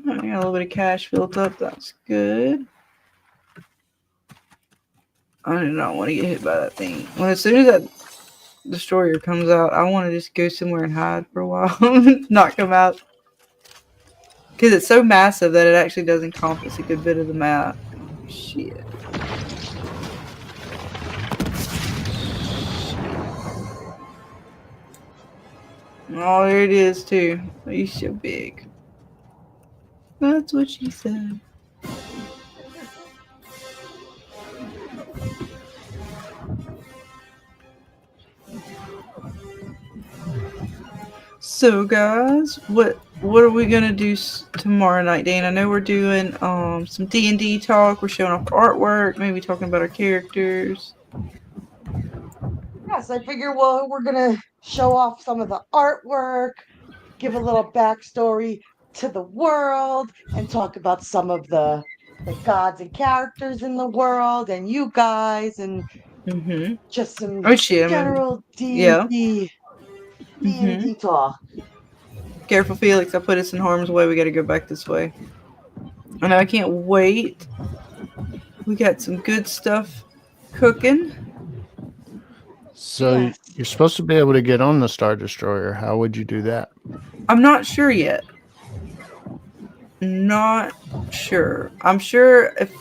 E: I got a little bit of cash built up. That's good. I do not want to get hit by that thing. As soon as that destroyer comes out, I want to just go somewhere and hide for a while. Not come out. Because it's so massive that it actually does encompass a good bit of the map. Shit. Oh, there it is, too. Oh, he's so big. That's what she said. So, guys, what are we gonna do tomorrow night, Dan? I know we're doing some D&D talk. We're showing off artwork, maybe talking about our characters.
F: Yes, I figure we're gonna show off some of the artwork, give a little backstory to the world, and talk about some of the gods and characters in the world, and you guys, and just some general D&D talk.
E: Careful, Felix. I put us in harm's way. We got to go back this way. I know. I can't wait. We got some good stuff cooking.
G: So you're supposed to be able to get on the Star Destroyer. How would you do that?
E: I'm not sure yet. Not sure. I'm sure if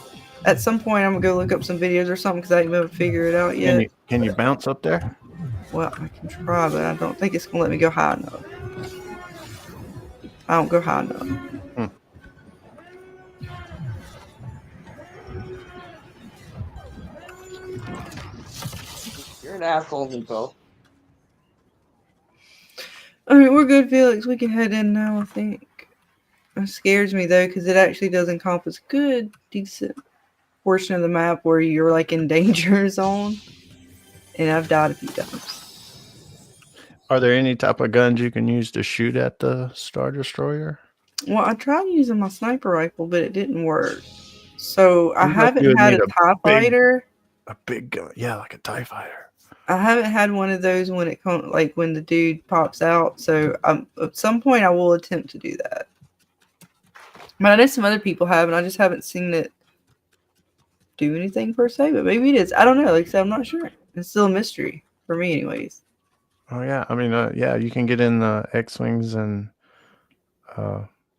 E: at some point I'm gonna go look up some videos or something because I haven't been able to figure it out yet.
G: Can you bounce up there?
E: Well, I can try, but I don't think it's gonna let me go high enough. I don't go high enough.
F: an asshole, Nico.
E: I mean, we're good, Felix. We can head in now, I think. It scares me, though, because it actually does encompass good, decent portion of the map where you're, like, in danger zone. And I've died a few times.
G: Are there any type of guns you can use to shoot at the Star Destroyer?
E: Well, I tried using my sniper rifle, but it didn't work. So I
G: Seems like you
E: haven't
G: would
E: had
G: need
E: a
G: a
E: TIE
G: big-
E: fighter.
G: A big gun. Yeah, like a TIE fighter.
E: I haven't had one of those when it comes, like when the dude pops out. So at some point, I will attempt to do that. But I know some other people have, and I just haven't seen it do anything per se. But maybe it is. I don't know. Like I said, I'm not sure. It's still a mystery for me, anyways.
G: Oh yeah, I mean, yeah, you can get in the X-wings and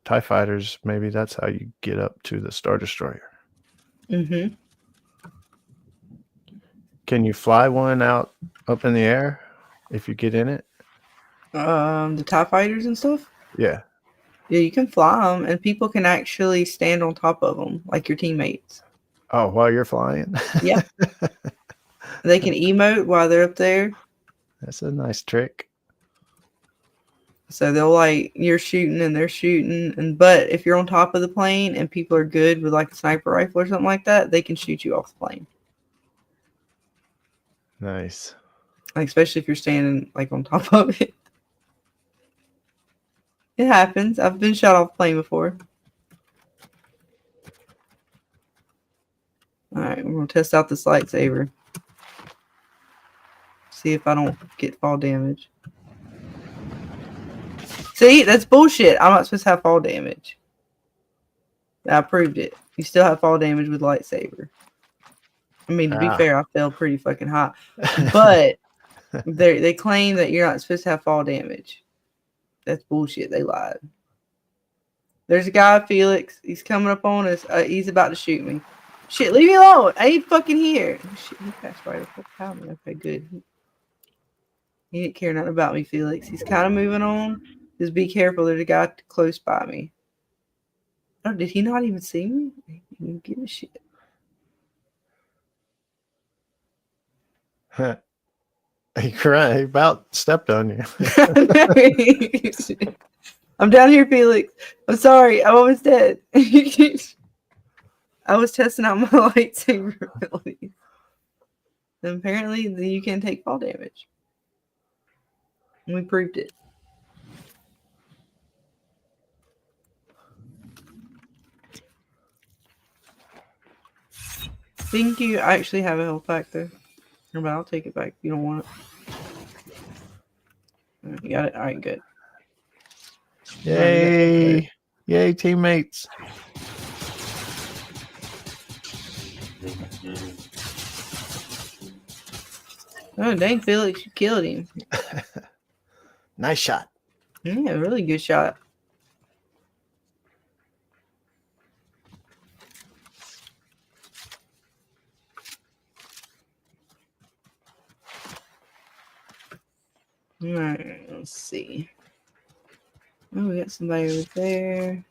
G: TIE fighters. Maybe that's how you get up to the Star Destroyer.
E: Mm-hmm.
G: Can you fly one up in the air if you get in it?
E: The TIE fighters and stuff.
G: Yeah.
E: Yeah, you can fly them, and people can actually stand on top of them, like your teammates.
G: Oh, while you're flying?
E: Yeah. They can emote while they're up there.
G: That's a nice trick.
E: So they'll like, you're shooting and they're shooting, but if you're on top of the plane and people are good with like a sniper rifle or something like that, they can shoot you off the plane.
G: Nice.
E: Like, especially if you're standing like on top of it. It happens. I've been shot off the plane before. Alright, we're gonna test out this lightsaber. See if I don't get fall damage. See, that's bullshit. I'm not supposed to have fall damage. I proved it. You still have fall damage with lightsaber. I mean, to be fair, I fell pretty fucking hot. But they claim that you're not supposed to have fall damage. That's bullshit. They lied. There's a guy, Felix. He's coming up on us. He's about to shoot me. Shit, leave me alone. I ain't fucking here. Oh, shit, he passed right up me. Okay, good. He didn't care nothing about me, Felix. He's kind of moving on. Just be careful. There's a guy close by me. Oh, did he not even see me? He didn't give a shit.
G: He cried. He about stepped on you.
E: I'm down here, Felix. I'm sorry. I'm almost dead. I was testing out my lightsaber abilities. And apparently, you can take fall damage. And we proved it. Think you actually have a health pack there? But I'll take it back if you don't want it. You got it? Alright, good.
G: Yay! Yay, teammates!
E: Oh, dang, Felix, you killed him.
G: Nice shot.
E: Yeah, really good shot. Alright, let's see. Oh, we got somebody over there.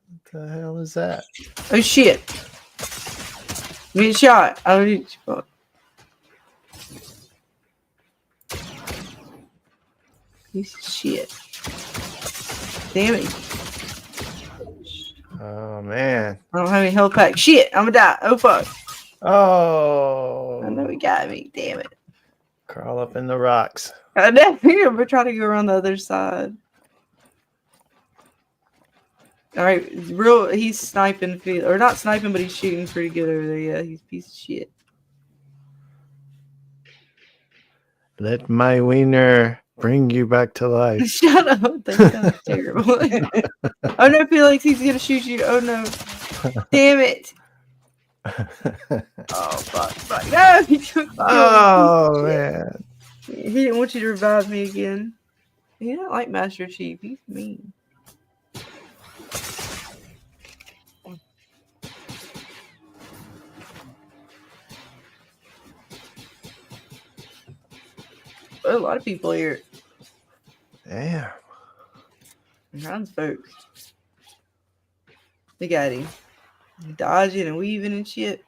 G: What the hell is that?
E: Oh, shit. We get shot. I don't need to. Piece of shit. Damn it.
G: Oh, man.
E: I don't have any health pack. Shit, I'm gonna die. Oh, fuck.
G: Oh.
E: I know he got me. Damn it.
G: Crawl up in the rocks.
E: I know. We're trying to go around the other side. Alright, he's sniping, or not sniping, but he's shooting pretty good over there. Yeah, he's a piece of shit.
G: Let my wiener bring you back to life.
E: Shut up. That's terrible. Oh no, Felix, he's gonna shoot you. Oh no. Damn it. Oh, fuck. No, he took
G: Oh, man.
E: He didn't want you to revive me again. He don't like Master Chief. He's mean. A lot of people here.
G: Damn.
E: Runs, folks. They got him. Dodging and weaving and shit.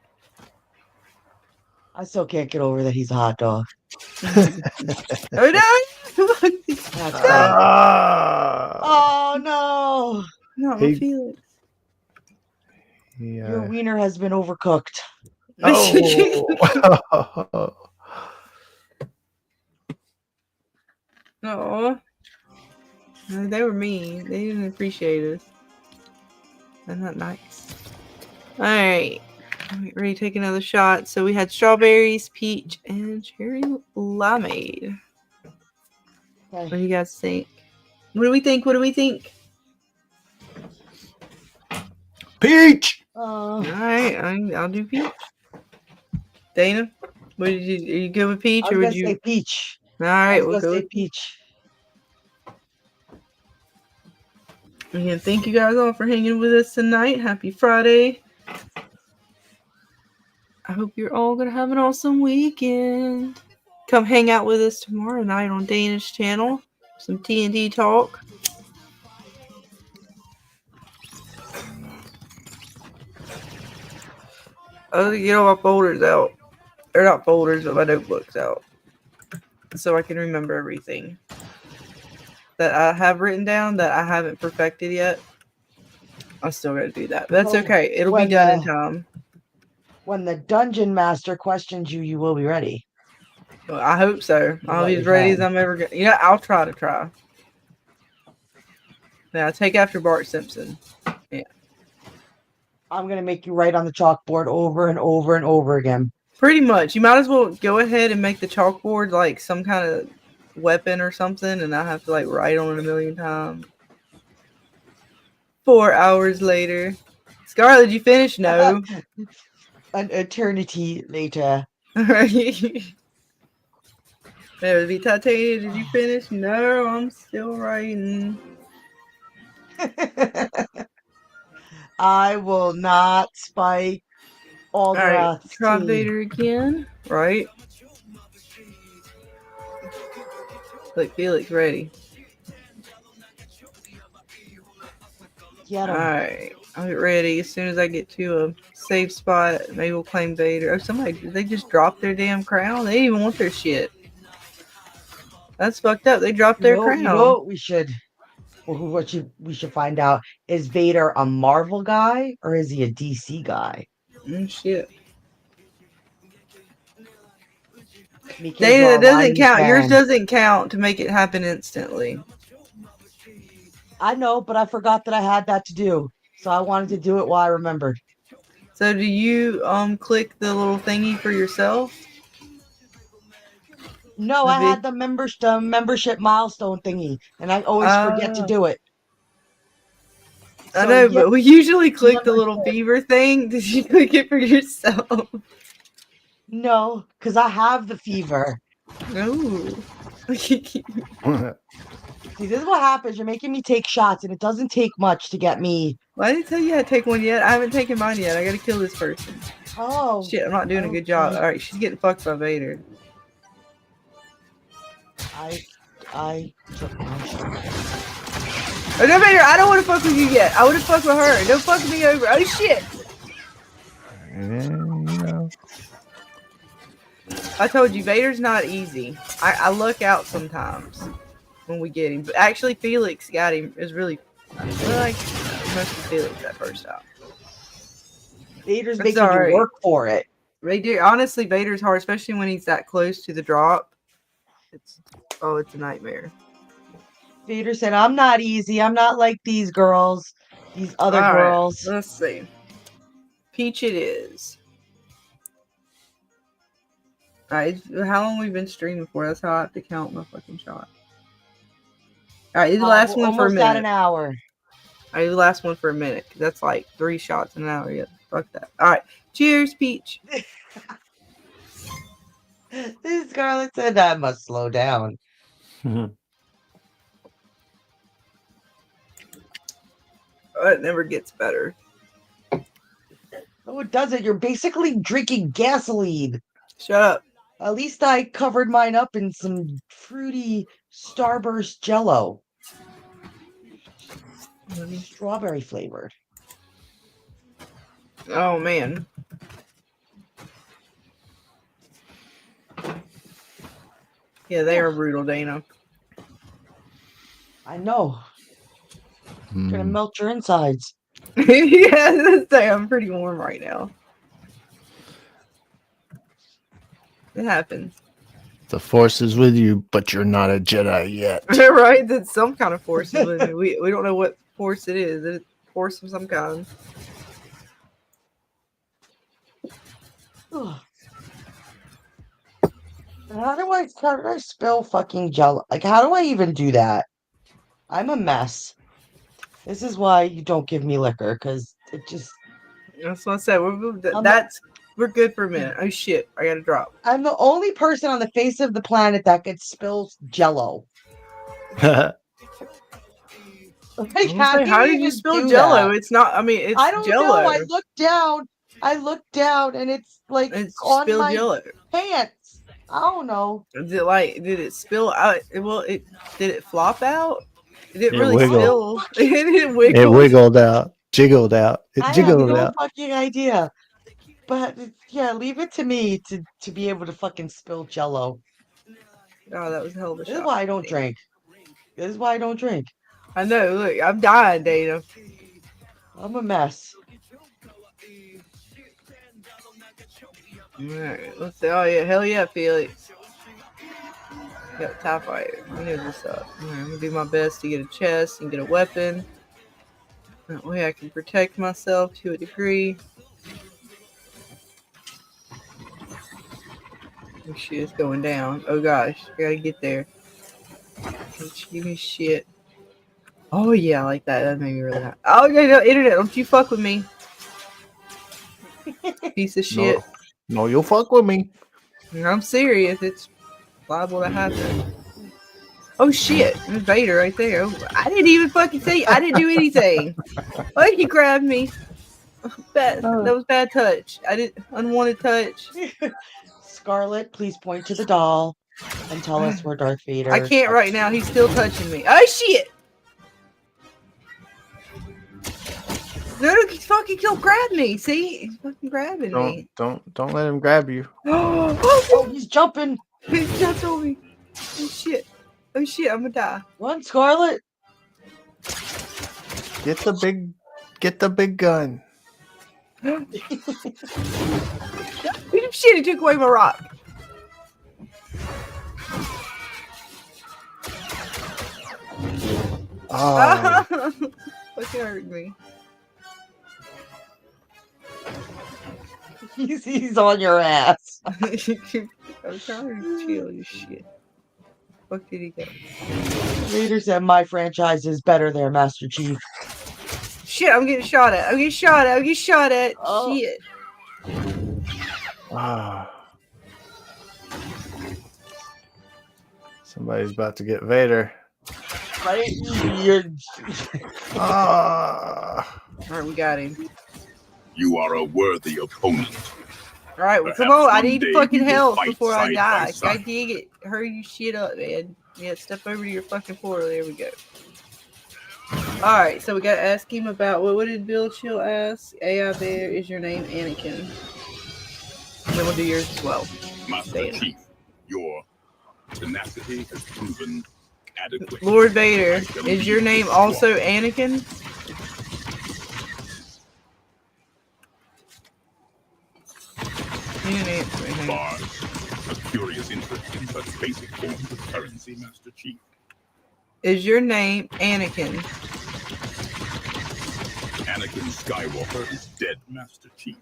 F: I still can't get over that he's a hot dog.
E: Oh no!
F: That's funny.
G: Ah,
F: Oh no!
E: Not my
G: He-
E: Felix.
F: Your
G: yeah.
F: wiener has been overcooked.
G: Oh.
E: No, they were mean. They didn't appreciate us. They're not nice. All right, ready to take another shot. So we had strawberries, peach, and cherry limeade. What do
F: Okay.
E: you guys think? What do we think? What do we think?
G: Peach.
E: All right, I'll do peach. Dana, what did you? Are you good with peach,
F: I
E: or
F: was
E: would
F: gonna
E: you?
F: say peach.
E: All
F: I
E: right,
F: was
E: we'll
F: gonna
E: go
F: say
E: with
F: peach.
E: Again, thank you guys all for hanging with us tonight. Happy Friday. I hope you're all going to have an awesome weekend. Come hang out with us tomorrow night on Dana's channel. Some T&D talk. I'll get all my folders out. Or not folders, but my notebooks out. So I can remember everything that I have written down that I haven't perfected yet. I'm still going to do that. But that's
F: So
E: okay. It'll be
F: when
E: done in time.
F: When the dungeon master questions you, you will be ready.
E: Well, I hope so.
F: You
E: I'll be
F: let
E: as
F: your
E: ready as
F: friend.
E: I'm ever going to. You know, I'll try to try. Now, take after Bart Simpson.
F: I'm gonna make you write on the chalkboard over and over and over again.
E: Pretty much. You might as well go ahead and make the chalkboard like some kind of weapon or something, and I have to like write on it a million times. 4 hours later. Scarlett, did you finish? No.
F: An eternity later.
E: Alright. Be Titania, did you finish? No, I'm still writing.
F: I will not spike
E: Alright,
F: Aldrath's
E: try
F: team.
E: Vader again. Right. Look, Felix ready.
F: Get him.
E: Alright, I'll get ready. As soon as I get to a safe spot, maybe we'll claim Vader. Oh, somebody, did they just drop their damn crown? They didn't even want their shit. That's fucked up. They dropped their crown.
F: You know what we should we should find out. Is Vader a Marvel guy or is he a DC guy?
E: Shit.
F: Because
E: Dana,
F: you're
E: that
F: a
E: doesn't
F: whiny
E: count. Yours
F: fan.
E: doesn't count to make it happen instantly.
F: I know, but I forgot that I had that to do. So I wanted to do it while I remembered.
E: So do you click the little thingy for yourself?
F: No, I had the membership milestone thingy, and I always forget to do it.
E: I
F: So
E: know,
F: yeah,
E: but we usually click the little
F: membership.
E: beaver thing. Did you click it for yourself?
F: No, because I have the fever.
E: No.
F: See, this is what happens. You're making me take shots, and it doesn't take much to get me.
E: Well, I didn't tell you how to take one yet. I haven't taken mine yet. I gotta kill this person.
F: Oh,
E: Shit, I'm not doing a good job.
F: okay.
E: Alright, she's getting fucked by Vader.
F: I took my shot.
E: Oh, no, Vader, I don't want to fuck with you yet. I want to fuck with her. Don't fuck me over. Oh, shit. I told you, Vader's not easy. I luck out sometimes when we get him. But actually, Felix got him. It was really, like, mostly Felix that first time.
F: Vader's
E: That's
F: making you
E: alright.
F: work for it.
E: Honestly, Vader's hard, especially when he's that close to the drop. It's a nightmare.
F: Vader said, "I'm not easy. I'm not like these girls, these other girls."
E: Let's see. Peach it is. Alright, how long we been streaming for? That's how I have to count my fucking shot. Alright, this is the last
F: We're
E: one for a
F: almost
E: minute.
F: at an hour.
E: Alright, the last one for a minute. That's like 3 shots in an hour. Yeah, fuck that. Alright, cheers, Peach.
F: This Scarlet said, "I must slow down."
E: It never gets better.
F: No, it doesn't. You're basically drinking gasoline.
E: Shut up.
F: At least I covered mine up in some fruity Starburst Jello. Strawberry flavored.
E: Oh, man. Yeah, they are brutal, Dana.
F: I know. It's gonna melt your insides.
E: Yeah, let's say I'm pretty warm right now. It happens.
G: The force is with you, but you're not a Jedi yet.
E: Right? That's some kind of force is with me. We don't know what force it is. It's force of some kind.
F: How do I spill fucking Jello? Like, how do I even do that? I'm a mess. This is why you don't give me liquor, because it just.
E: That's what I said. We're good for a minute. Oh shit! I gotta drop.
F: I'm the only person on the face of the planet that could spill Jello. Like, how do
E: How
F: you
E: did you
F: even
E: spill
F: do
E: Jello?
F: that?
E: It's not. I mean, it's
F: I don't
E: Jello.
F: know. I looked down, and it's like
E: It's
F: on
E: spilled
F: my
E: Jello.
F: pants. I don't know.
E: Did it spill out? Did it flop out? It didn't
G: It
E: really
G: wiggled.
E: spill. It didn't
G: It
E: wiggle.
G: wiggled out, jiggled out. It
F: I have
G: jiggled
F: no
G: out.
F: fucking idea. But yeah, leave it to me to be able to fucking spill Jello.
E: Oh, that was a hell of a
F: This is
E: shot.
F: why I don't drink. This is why I don't drink.
E: I know. Look, I'm dying, Dana.
F: I'm a mess.
E: All right, let's see. Oh yeah, hell yeah, Felix. Got TIE fighter. You know what's up. All right, I'm gonna do my best to get a chest and get a weapon. That way I can protect myself to a degree. Oh shit, it's going down. Oh gosh, I gotta get there. Give me shit. Oh yeah, I like that. That made me really hot. Oh no, internet, don't you fuck with me. Piece of shit.
G: No, you'll fuck with me.
E: I'm serious. It's liable to happen. Oh shit, there's Vader right there. Oh, I didn't even fucking say. I didn't do anything. Why did he grab me? That was bad touch. I did unwanted touch.
F: Scarlet, please point to the doll and tell us where Darth Vader.
E: I can't right now. He's still touching me. Oh shit! No, he's fucking don't grab me. See, he's fucking grabbing me.
G: Don't let him grab you.
F: Oh, he's jumping.
E: He jumped on me. Oh shit! Oh shit! I'm gonna die.
F: Run, Scarlet.
G: Get the big gun.
E: Shit! He took away my rock.
G: Oh,
E: Fucking hurt me.
F: He's on your ass.
E: I was trying to chill you shit. Fuck did he go?
F: Vader said my franchise is better there, Master Chief.
E: Shit, I'm getting shot at. I'm getting shot at.
F: Oh.
E: Shit.
G: Somebody's about to get Vader.
F: Right?
E: Alright, we got him.
C: You are a worthy opponent.
E: Alright, well, come
C: Perhaps
E: on. I
C: one
E: need
C: day
E: fucking
C: we will
E: help
C: fight
E: before I
C: side
E: die.
C: by side.
E: I dig it. Hurry your shit up, man. Yeah, step over to your fucking portal. There we go. Alright, so we gotta ask him about what did Bill Chill ask? AI Vader, is your name Anakin? And then we'll do yours as well.
C: Master Chief, your tenacity has proven adequate.
E: Lord Vader, is your name also Anakin? He didn't answer me.
C: Bars, a curious interest in such basic forms of currency, Master Chief.
E: Is your name Anakin?
C: Anakin Skywalker is dead, Master Chief.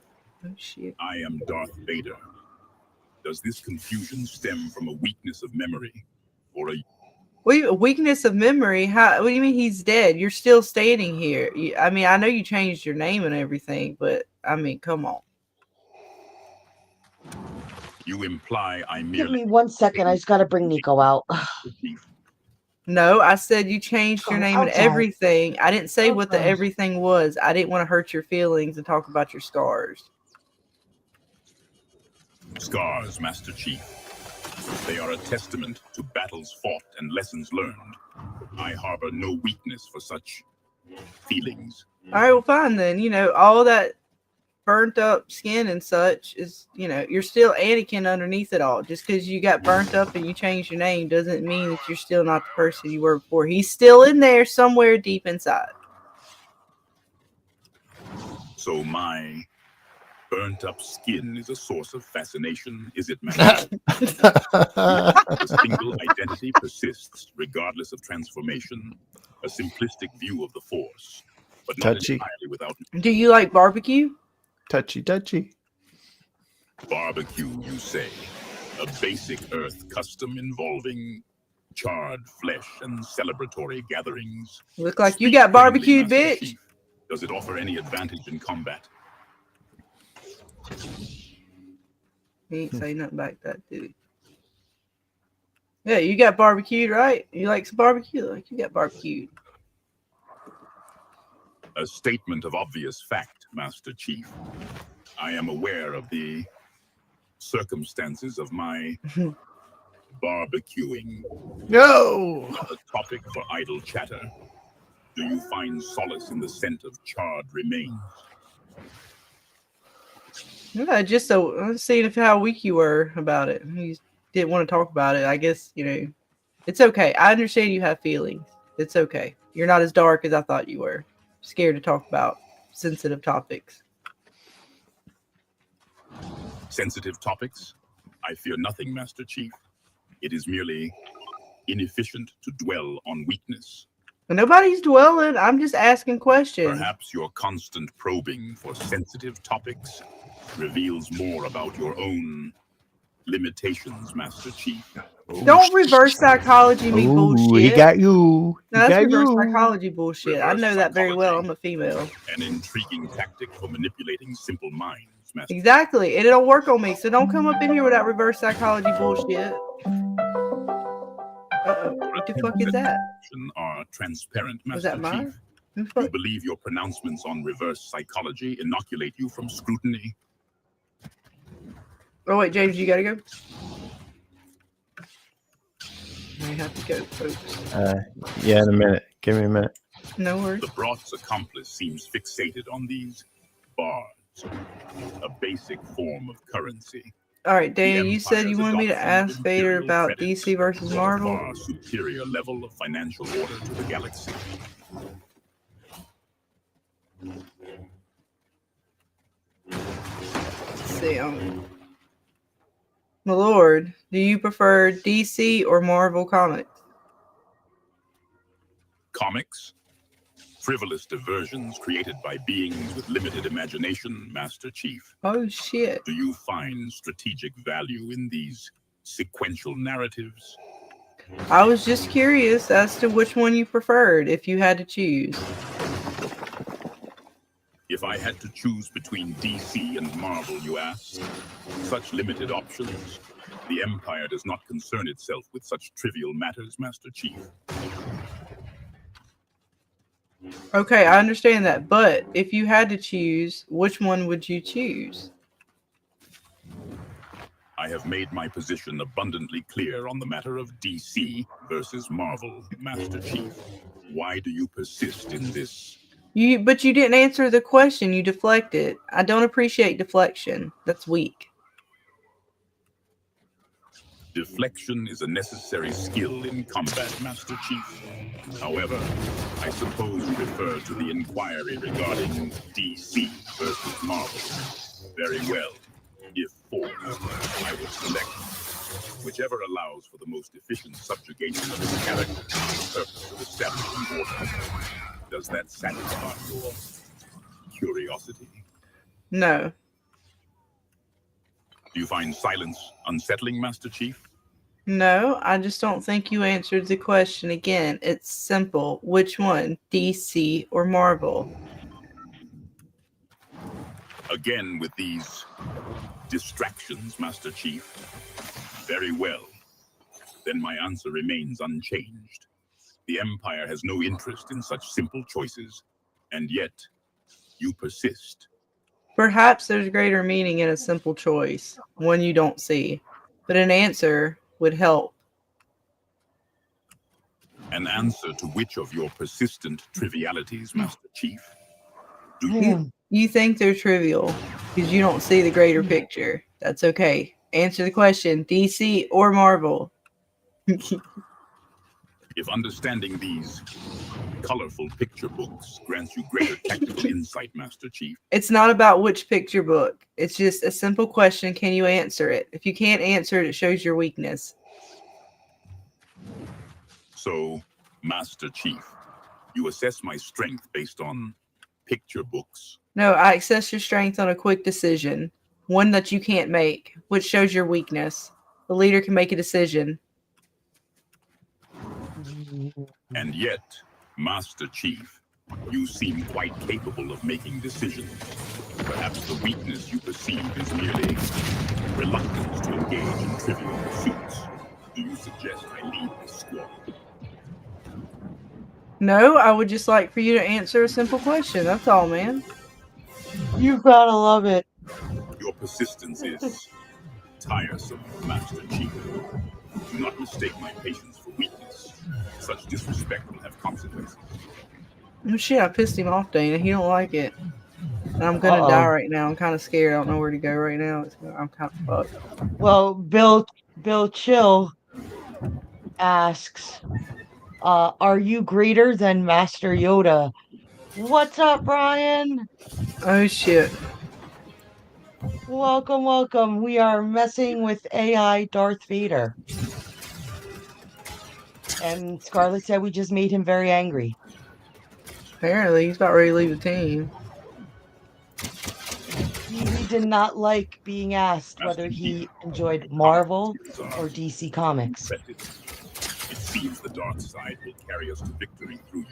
E: Oh shit.
C: I am Darth Vader. Does this confusion stem from a weakness of memory, or a
E: Wait, a weakness of memory? How? What do you mean he's dead? You're still standing here. I mean, I know you changed your name and everything, but I mean, come on.
C: you imply I
F: Give
C: merely
F: me 1 second. I just gotta bring Nico out.
C: Chief?
E: No, I said you changed your
F: Oh,
E: name and
F: outside.
E: everything. I didn't say what the
F: Outside.
E: everything was. I didn't want to hurt your feelings and talk about your scars.
C: Scars, Master Chief. They are a testament to battles fought and lessons learned. I harbor no weakness for such feelings.
E: All right, well, fine then. You know, all that burnt up skin and such is, you're still Anakin underneath it all. Just because you got burnt up and you changed your name doesn't mean that you're still not the person you were before. He's still in there somewhere deep inside.
C: So my burnt up skin is a source of fascination, is it, Master? The single identity persists regardless of transformation, a simplistic view of the Force, but not
G: Touchy.
C: entirely without
E: Do you like barbecue?
G: Touchy.
C: barbecue, you say. A basic Earth custom involving charred flesh and celebratory gatherings.
E: Look like you
C: Speak
E: got
C: plainly,
E: barbecued,
C: Master
E: bitch.
C: Chief. Does it offer any advantage in combat?
E: He ain't say nothing back to that, did he? Yeah, you got barbecued, right? You like some barbecue? Like you got barbecued.
C: A statement of obvious fact, Master Chief. I am aware of the circumstances of my barbecuing.
G: No.
C: Not a topic for idle chatter. Do you find solace in the scent of charred remains?
E: Yeah, just so I'm seeing how weak you were about it. You didn't want to talk about it. I guess, it's okay. I understand you have feelings. It's okay. You're not as dark as I thought you were. Scared to talk about sensitive topics.
C: Sensitive topics? I fear nothing, Master Chief. It is merely inefficient to dwell on weakness.
E: Nobody's dwelling. I'm just asking questions.
C: Perhaps your constant probing for sensitive topics reveals more about your own limitations, Master Chief.
E: Don't reverse psychology me bullshit.
G: He got you.
E: No, that's reverse psychology bullshit. I know that very well. I'm a female.
C: An intriguing tactic for manipulating simple minds, Master.
E: Exactly. And it'll work on me. So don't come up in here with that reverse psychology bullshit. What the fuck is that?
C: Are transparent, Master
E: Was that mine?
C: Chief. You believe your pronouncements on reverse psychology inoculate you from scrutiny?
E: Oh, wait, James, you gotta go? I have to go, folks.
G: Yeah, in a minute. Give me a minute.
E: No worries.
C: The Broth's accomplice seems fixated on these bars, a basic form of currency.
E: All right, Dana, you said you wanted me to ask Vader about DC versus Marvel.
C: A far superior level of financial order to the galaxy.
E: Let's see, my lord, do you prefer DC or Marvel comics?
C: Comics? Frivolous diversions created by beings with limited imagination, Master Chief.
E: Oh, shit.
C: Do you find strategic value in these sequential narratives?
E: I was just curious as to which one you preferred, if you had to choose.
C: If I had to choose between DC and Marvel, you ask? Such limited options. The Empire does not concern itself with such trivial matters, Master Chief.
E: Okay, I understand that, but if you had to choose, which one would you choose?
C: I have made my position abundantly clear on the matter of DC versus Marvel, Master Chief. Why do you persist in this?
E: But you didn't answer the question. You deflected. I don't appreciate deflection. That's weak.
C: Deflection is a necessary skill in combat, Master Chief. However, I suppose you refer to the inquiry regarding DC versus Marvel. Very well. If forced, I will select whichever allows for the most efficient subjugation of its character for the purpose of establishing order. Does that satisfy your curiosity?
E: No.
C: Do you find silence unsettling, Master Chief?
E: No, I just don't think you answered the question again. It's simple. Which one, DC or Marvel?
C: Again with these distractions, Master Chief. Very well. Then my answer remains unchanged. The Empire has no interest in such simple choices, and yet you persist.
E: Perhaps there's greater meaning in a simple choice, one you don't see, but an answer would help.
C: An answer to which of your persistent trivialities, Master Chief?
E: You think they're trivial. Because you don't see the greater picture. That's okay. Answer the question: DC or Marvel?
C: If understanding these colorful picture books grants you greater tactical insight, Master Chief.
E: It's not about which picture book. It's just a simple question. Can you answer it? If you can't answer it, it shows your weakness.
C: So, Master Chief, you assess my strength based on picture books.
E: No, I assess your strength on a quick decision. One that you can't make, which shows your weakness. The leader can make a decision.
C: And yet, Master Chief, you seem quite capable of making decisions. Perhaps the weakness you perceive is merely reluctance to engage in trivial pursuits. Do you suggest I lead this squad?
E: No, I would just like for you to answer a simple question. That's all, man.
F: You gotta love it.
C: Your persistence is tiresome, Master Chief. Do not mistake my patience for weakness. Such disrespect will have consequences.
E: Oh shit, I pissed him off, Dana. He don't like it. And I'm gonna die right now. I'm kind of scared. I don't know where to go right now. I'm kind of fucked.
F: Well, Bill Chill asks, are you greater than Master Yoda? What's up, Brian?
E: Oh shit.
F: Welcome, welcome. We are messing with AI Darth Vader. And Scarlett said we just made him very angry.
E: Apparently, he's about ready to leave the team.
F: He did not like being asked whether he enjoyed Marvel or DC Comics.
C: It seems the dark side will carry us to victory through you.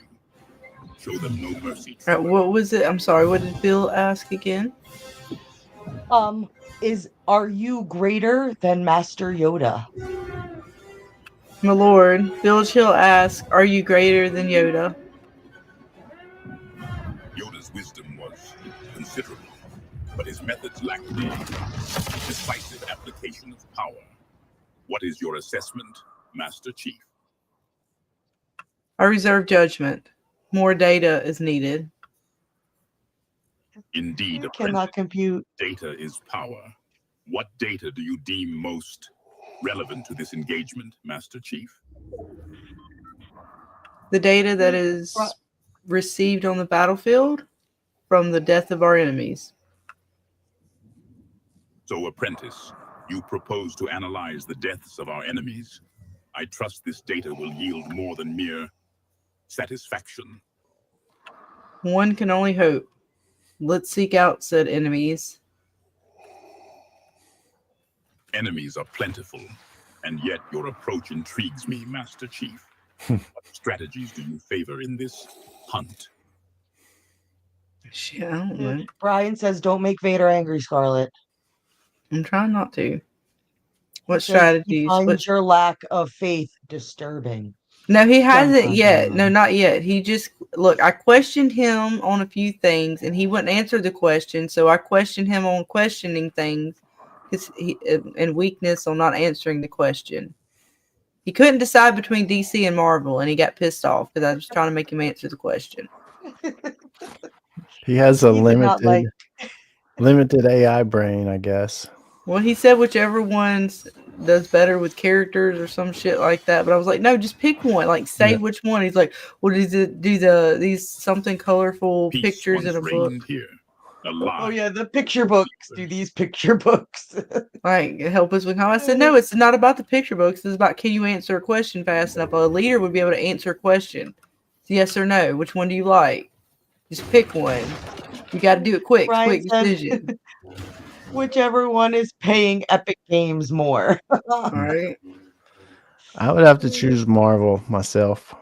C: Show them no mercy.
E: What was it? I'm sorry. What did Bill ask again?
F: Are you greater than Master Yoda?
E: My lord, Bill Chill asks, are you greater than Yoda?
C: Yoda's wisdom was considerable, but his methods lacked a decisive application of power. What is your assessment, Master Chief?
E: I reserve judgment. More data is needed.
C: Indeed,
F: cannot compute.
C: Data is power. What data do you deem most relevant to this engagement, Master Chief?
E: The data that is received on the battlefield from the death of our enemies.
C: So, Apprentice, you propose to analyze the deaths of our enemies. I trust this data will yield more than mere satisfaction.
E: One can only hope. Let's seek out said enemies.
C: Enemies are plentiful, and yet your approach intrigues me, Master Chief. What strategies do you favor in this hunt?
E: Shit, I don't know.
F: Brian says, don't make Vader angry, Scarlett.
E: I'm trying not to. What strategies?
F: He finds your lack of faith disturbing.
E: No, he hasn't yet. No, not yet. He just, look, I questioned him on a few things, and he wouldn't answer the question, so I questioned him on questioning things and weakness on not answering the question. He couldn't decide between DC and Marvel, and he got pissed off because I was trying to make him answer the question.
G: He has a limited AI brain, I guess.
E: Well, he said whichever one does better with characters or some shit like that. But I was like, no, just pick one. Like, say which one. He's like, well, does it do these something colorful pictures in a book?
C: Here.
F: Oh yeah, the picture books. Do these picture books
E: like help us with how? I said, no, it's not about the picture books. It's about can you answer a question fast enough? A leader would be able to answer a question, yes or no. Which one do you like? Just pick one. You got to do it quick. Quick decision.
F: Whichever one is paying Epic Games more.
E: All right.
G: I would have to choose Marvel myself.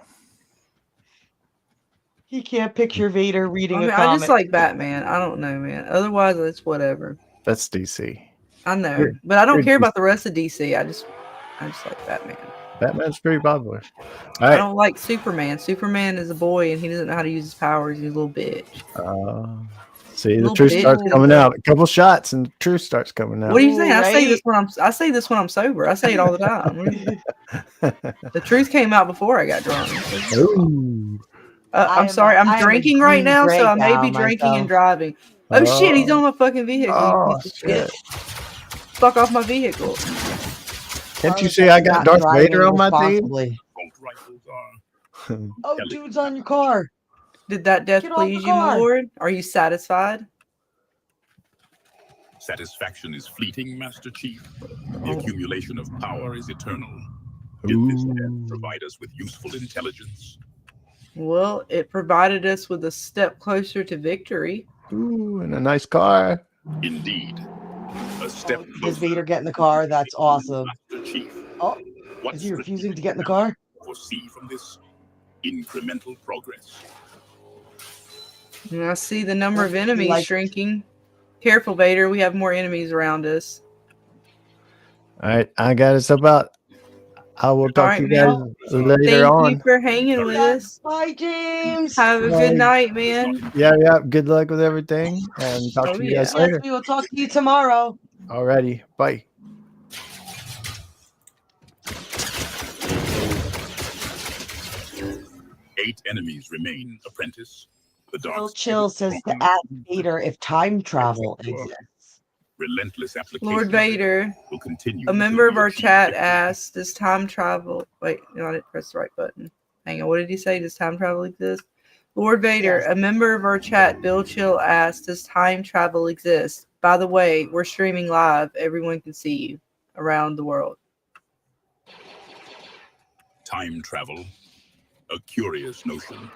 F: He can't picture Vader reading a comic.
E: I just like Batman. I don't know, man. Otherwise, it's whatever.
G: That's DC.
E: I know, but I don't care about the rest of DC. I just like Batman.
G: Batman's pretty popular.
E: I don't like Superman. Superman is a boy, and he doesn't know how to use his powers. He's a little bitch.
G: See, the truth starts coming out. A couple shots, and the truth starts coming out.
E: What are you saying? I say this when I'm sober. I say it all the time. The truth came out before I got drunk. I'm sorry. I'm drinking right now, so I may be drinking and driving. Oh shit, he's on my fucking vehicle, you
G: Oh
E: piece of shit.
G: shit!
E: Fuck off my vehicle.
G: Can't you
F: Carlos,
G: see I got
F: not
G: Darth
F: driving
G: Vader on my team?
F: responsibly.
C: Assault rifles are
F: Oh, dude's on your car.
E: Did that death
F: Get off the
E: please you, my
F: car.
E: lord? Are you satisfied?
C: Satisfaction is fleeting, Master Chief. The
E: Oh.
C: accumulation of power is eternal. Did this death provide us with useful intelligence?
E: Well, it provided us with a step closer to victory.
G: Ooh, and a nice car.
C: Indeed. A step
F: Does
C: closer.
F: Vader get in the car? That's awesome.
C: Master Chief,
F: Oh,
C: what
F: is he refusing to get in the car?
C: foresee from this incremental progress?
E: And I see the number of
F: He
E: enemies
F: likes-
E: shrinking. Careful, Vader. We have more enemies around us.
G: All right, I got us about. I will talk to you guys later
E: Thank
G: on.
E: you for hanging with us.
F: Bye, James.
E: Have a good night, man.
G: Yeah. Good luck with everything, and talk to you guys
F: Yes,
G: later.
F: we will talk to you tomorrow.
G: Alrighty, bye.
C: Eight enemies remain, apprentice. The dark
F: Bill Chill says to ask Vader if time travel exists.
C: relentless application
E: Lord Vader,
C: will continue.
E: a member of our chat asked, does time travel... Wait, no, I didn't press the right button. Hang on, what did he say? Does time travel exist? Lord Vader,
F: Yes.
E: a member of our chat, Bill Chill, asked, does time travel exist? By the way, we're streaming live. Everyone can see you around the world.
C: Time travel, a curious notion.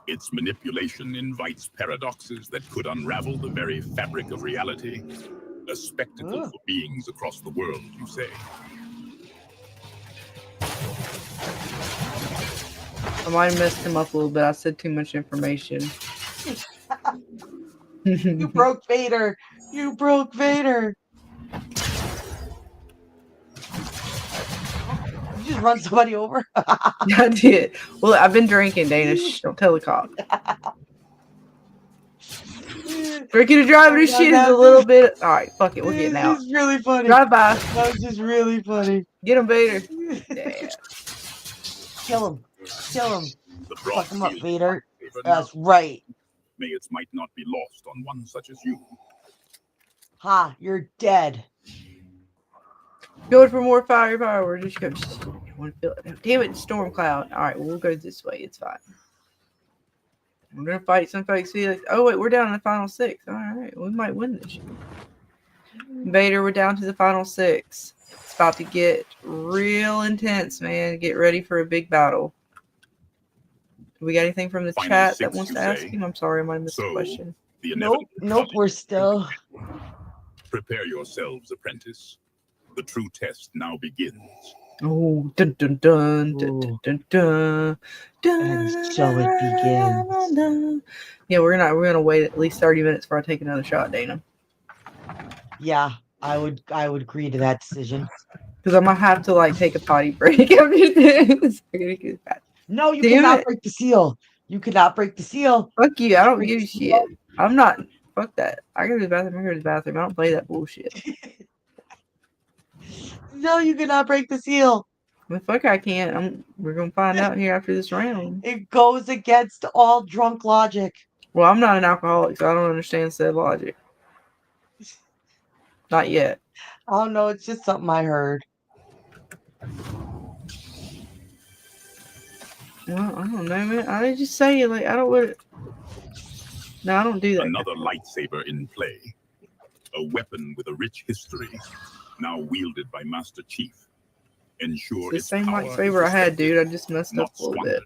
C: Its manipulation invites paradoxes that could unravel the very fabric of reality. A spectacle for beings across the world, you say?
E: I might have messed him up a little bit. I said too much information.
F: You broke Vader. You broke Vader. You just run somebody over.
E: I did. Well, I've been drinking, Dana. Shh, don't tell the cop. Drinking and driving this shit is a little bit. All right, fuck it. We're getting out.
F: This is really funny.
E: Drive by.
F: That was just really funny.
E: Get him, Vader. Yeah.
F: Kill him. Kill him.
C: The broad
F: Fuck him up,
C: field
F: Vader.
C: favor
F: That's
C: none.
F: right.
C: May its might not be lost on one such as you.
F: Ha, you're dead.
E: Going for more firepower. Just go. I want to feel it. Damn it, storm cloud. All right, we'll go this way. It's fine. We're gonna fight some folks. Oh wait, we're down in the final 6. All right, we might win this. Vader, we're down to the final 6. It's about to get real intense, man. Get ready for a big battle. Do we got anything from the
C: Final
E: chat
C: 6,
E: that wants
C: you
E: to ask
C: say?
E: him? I'm sorry, I might have missed the
C: So,
E: question.
C: the
F: Nope,
C: inevitable
F: we're still.
C: Prepare yourselves, apprentice. The true test now begins.
E: Oh, dun dun dun dun dun dun dun. Dun,
F: And so it begins.
E: dun. Yeah, we're gonna wait at least 30 minutes before I take another shot, Dana.
F: Yeah, I would agree to that decision.
E: Because I'm gonna have to like take a potty break after this.
F: No, you
E: Damn
F: cannot
E: it.
F: break the seal. You cannot break the seal.
E: Fuck you, I don't
F: Break
E: give
F: the
E: a
F: seal.
E: shit. I'm not. Fuck that. I go to the bathroom. I go to the bathroom. I don't play that bullshit.
F: No, you cannot break the seal.
E: Well, fuck, I can't. We're gonna find out here after this round.
F: It goes against all drunk logic.
E: Well, I'm not an alcoholic, so I don't understand said logic. Not yet.
F: I don't know. It's just something I heard.
E: Well, I don't know, man. I just say it like I don't want. No, I don't do that.
C: Another lightsaber in play. A weapon with a rich history, now wielded by Master Chief. Ensure
E: It's the
C: its
E: same
C: power
E: lightsaber I
C: is
E: had, dude. I just messed up a little bit.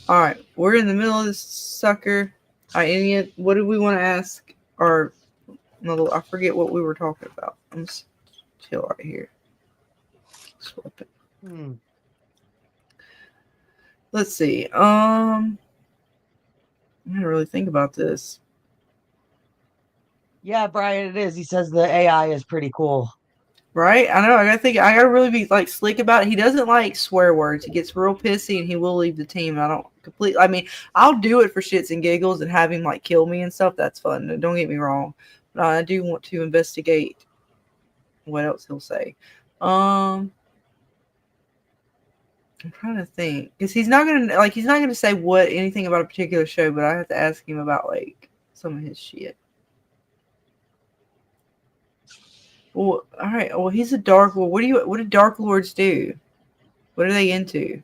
E: All right, we're in the middle of this sucker. All right, what do we want to ask? Or no, I forget what we were talking about. I'm just chill right here. Swap it. Let's see. I'm gonna really think about this.
F: Yeah, Brian, it is. He says the AI is pretty cool.
E: Right? I know. I gotta really be like slick about it. He doesn't like swear words. He gets real pissy and he will leave the team. I don't completely. I mean, I'll do it for shits and giggles and have him like kill me and stuff. That's fun. Don't get me wrong. But I do want to investigate what else he'll say. I'm trying to think because he's not gonna say anything about a particular show. But I have to ask him about like some of his shit. Well, all right. Well, he's a Dark Lord. What do Dark Lords do? What are they into?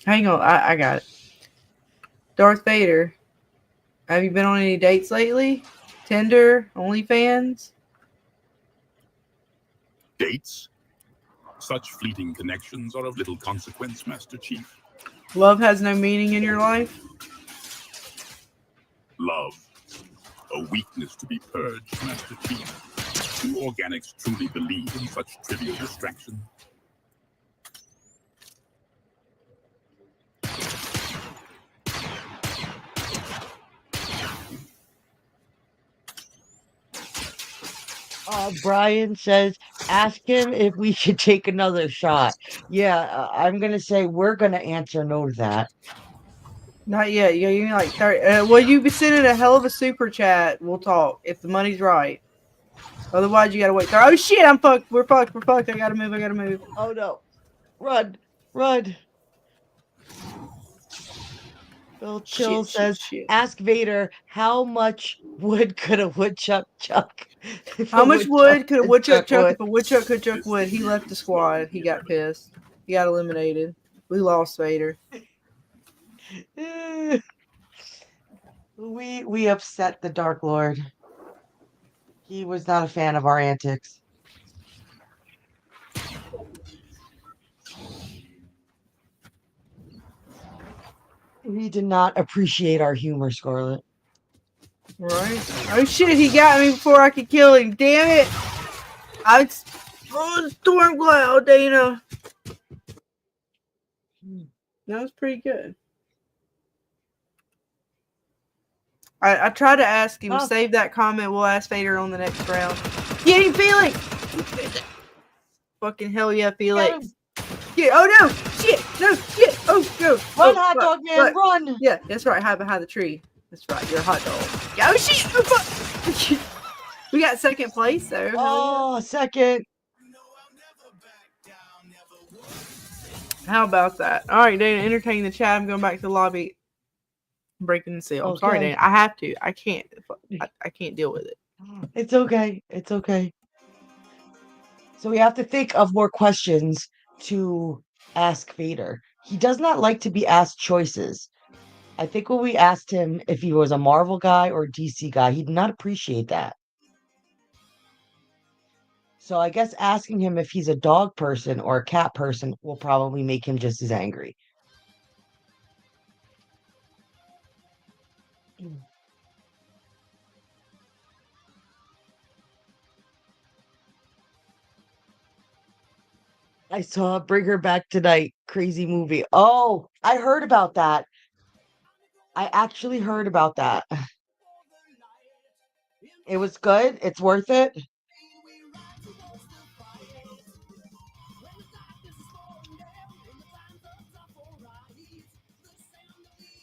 E: Hang on, I got it. Darth Vader. Have you been on any dates lately? Tinder, OnlyFans?
C: Dates? Such fleeting connections are of little consequence, Master Chief.
E: Love has no meaning in your life?
C: Love. A weakness to be purged, Master Chief. Do organics truly believe in such trivial distraction?
F: Brian says, ask him if we should take another shot. Yeah, I'm gonna say we're gonna answer no to that.
E: Not yet. You mean like 30? Well, you be sending a hell of a super chat. We'll talk if the money's right. Otherwise, you gotta wait. Oh shit! I'm fucked. We're fucked. We're fucked. I gotta move.
F: Oh no! Run! Bill Chill says,
E: Shit.
F: ask Vader how much wood could a woodchuck chuck?
E: How much wood could a woodchuck chuck if a woodchuck could chuck wood? He left the squad. He got pissed. He got eliminated. We lost Vader.
F: We upset the Dark Lord. He was not a fan of our antics. He did not appreciate our humor, Scarlet.
E: Right? Oh shit! He got me before I could kill him. Damn it! I storm cloud, Dana. That was pretty good. I tried to ask him, save that comment, we'll ask Vader on the next round. Get him, Felix! Fucking hell yeah, Felix. Yeah, oh no! Shit! No! Shit! Oh, go!
F: Run, hot dog man, run!
E: Yeah, that's right, hide behind the tree. That's right, you're a hot dog. Oh shit! Oh fuck! We got second place though.
F: Oh, second.
E: How about that? Alright, Dana, entertain the chat. I'm going back to the lobby. Breaking the seal. I'm sorry, Dana. I have to. I can't. I can't deal with it.
F: It's okay. It's okay. So we have to think of more questions to ask Vader. He does not like to be asked choices. I think when we asked him if he was a Marvel guy or a DC guy, he did not appreciate that. So I guess asking him if he's a dog person or a cat person will probably make him just as angry. I saw Bring Her Back Tonight, crazy movie. Oh, I heard about that. I actually heard about that. It was good. It's worth it.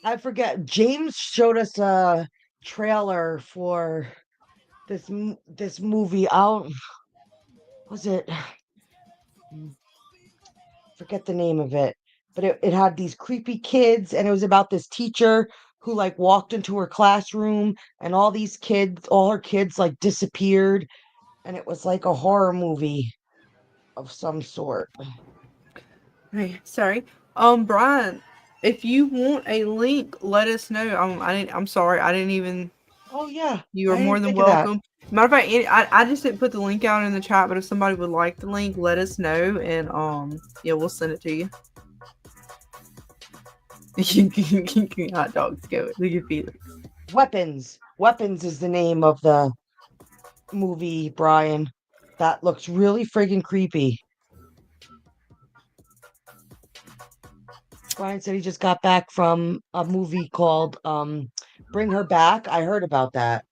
F: I forget. James showed us a trailer for this movie. Was it? Forget the name of it, but it had these creepy kids, and it was about this teacher who like walked into her classroom, and all her kids like disappeared, and it was like a horror movie of some sort.
E: Hey, sorry. Brian, if you want a link, let us know. I'm sorry, I didn't even.
F: Oh yeah,
E: you are more than welcome. Matter of fact, I just didn't put the link out in the chat, but if somebody would like the link, let us know, and yeah, we'll send it to you. Hot dogs, go. Look at Felix.
F: Weapons is the name of the movie, Brian. That looks really friggin' creepy. Brian said he just got back from a movie called Bring Her Back. I heard about that.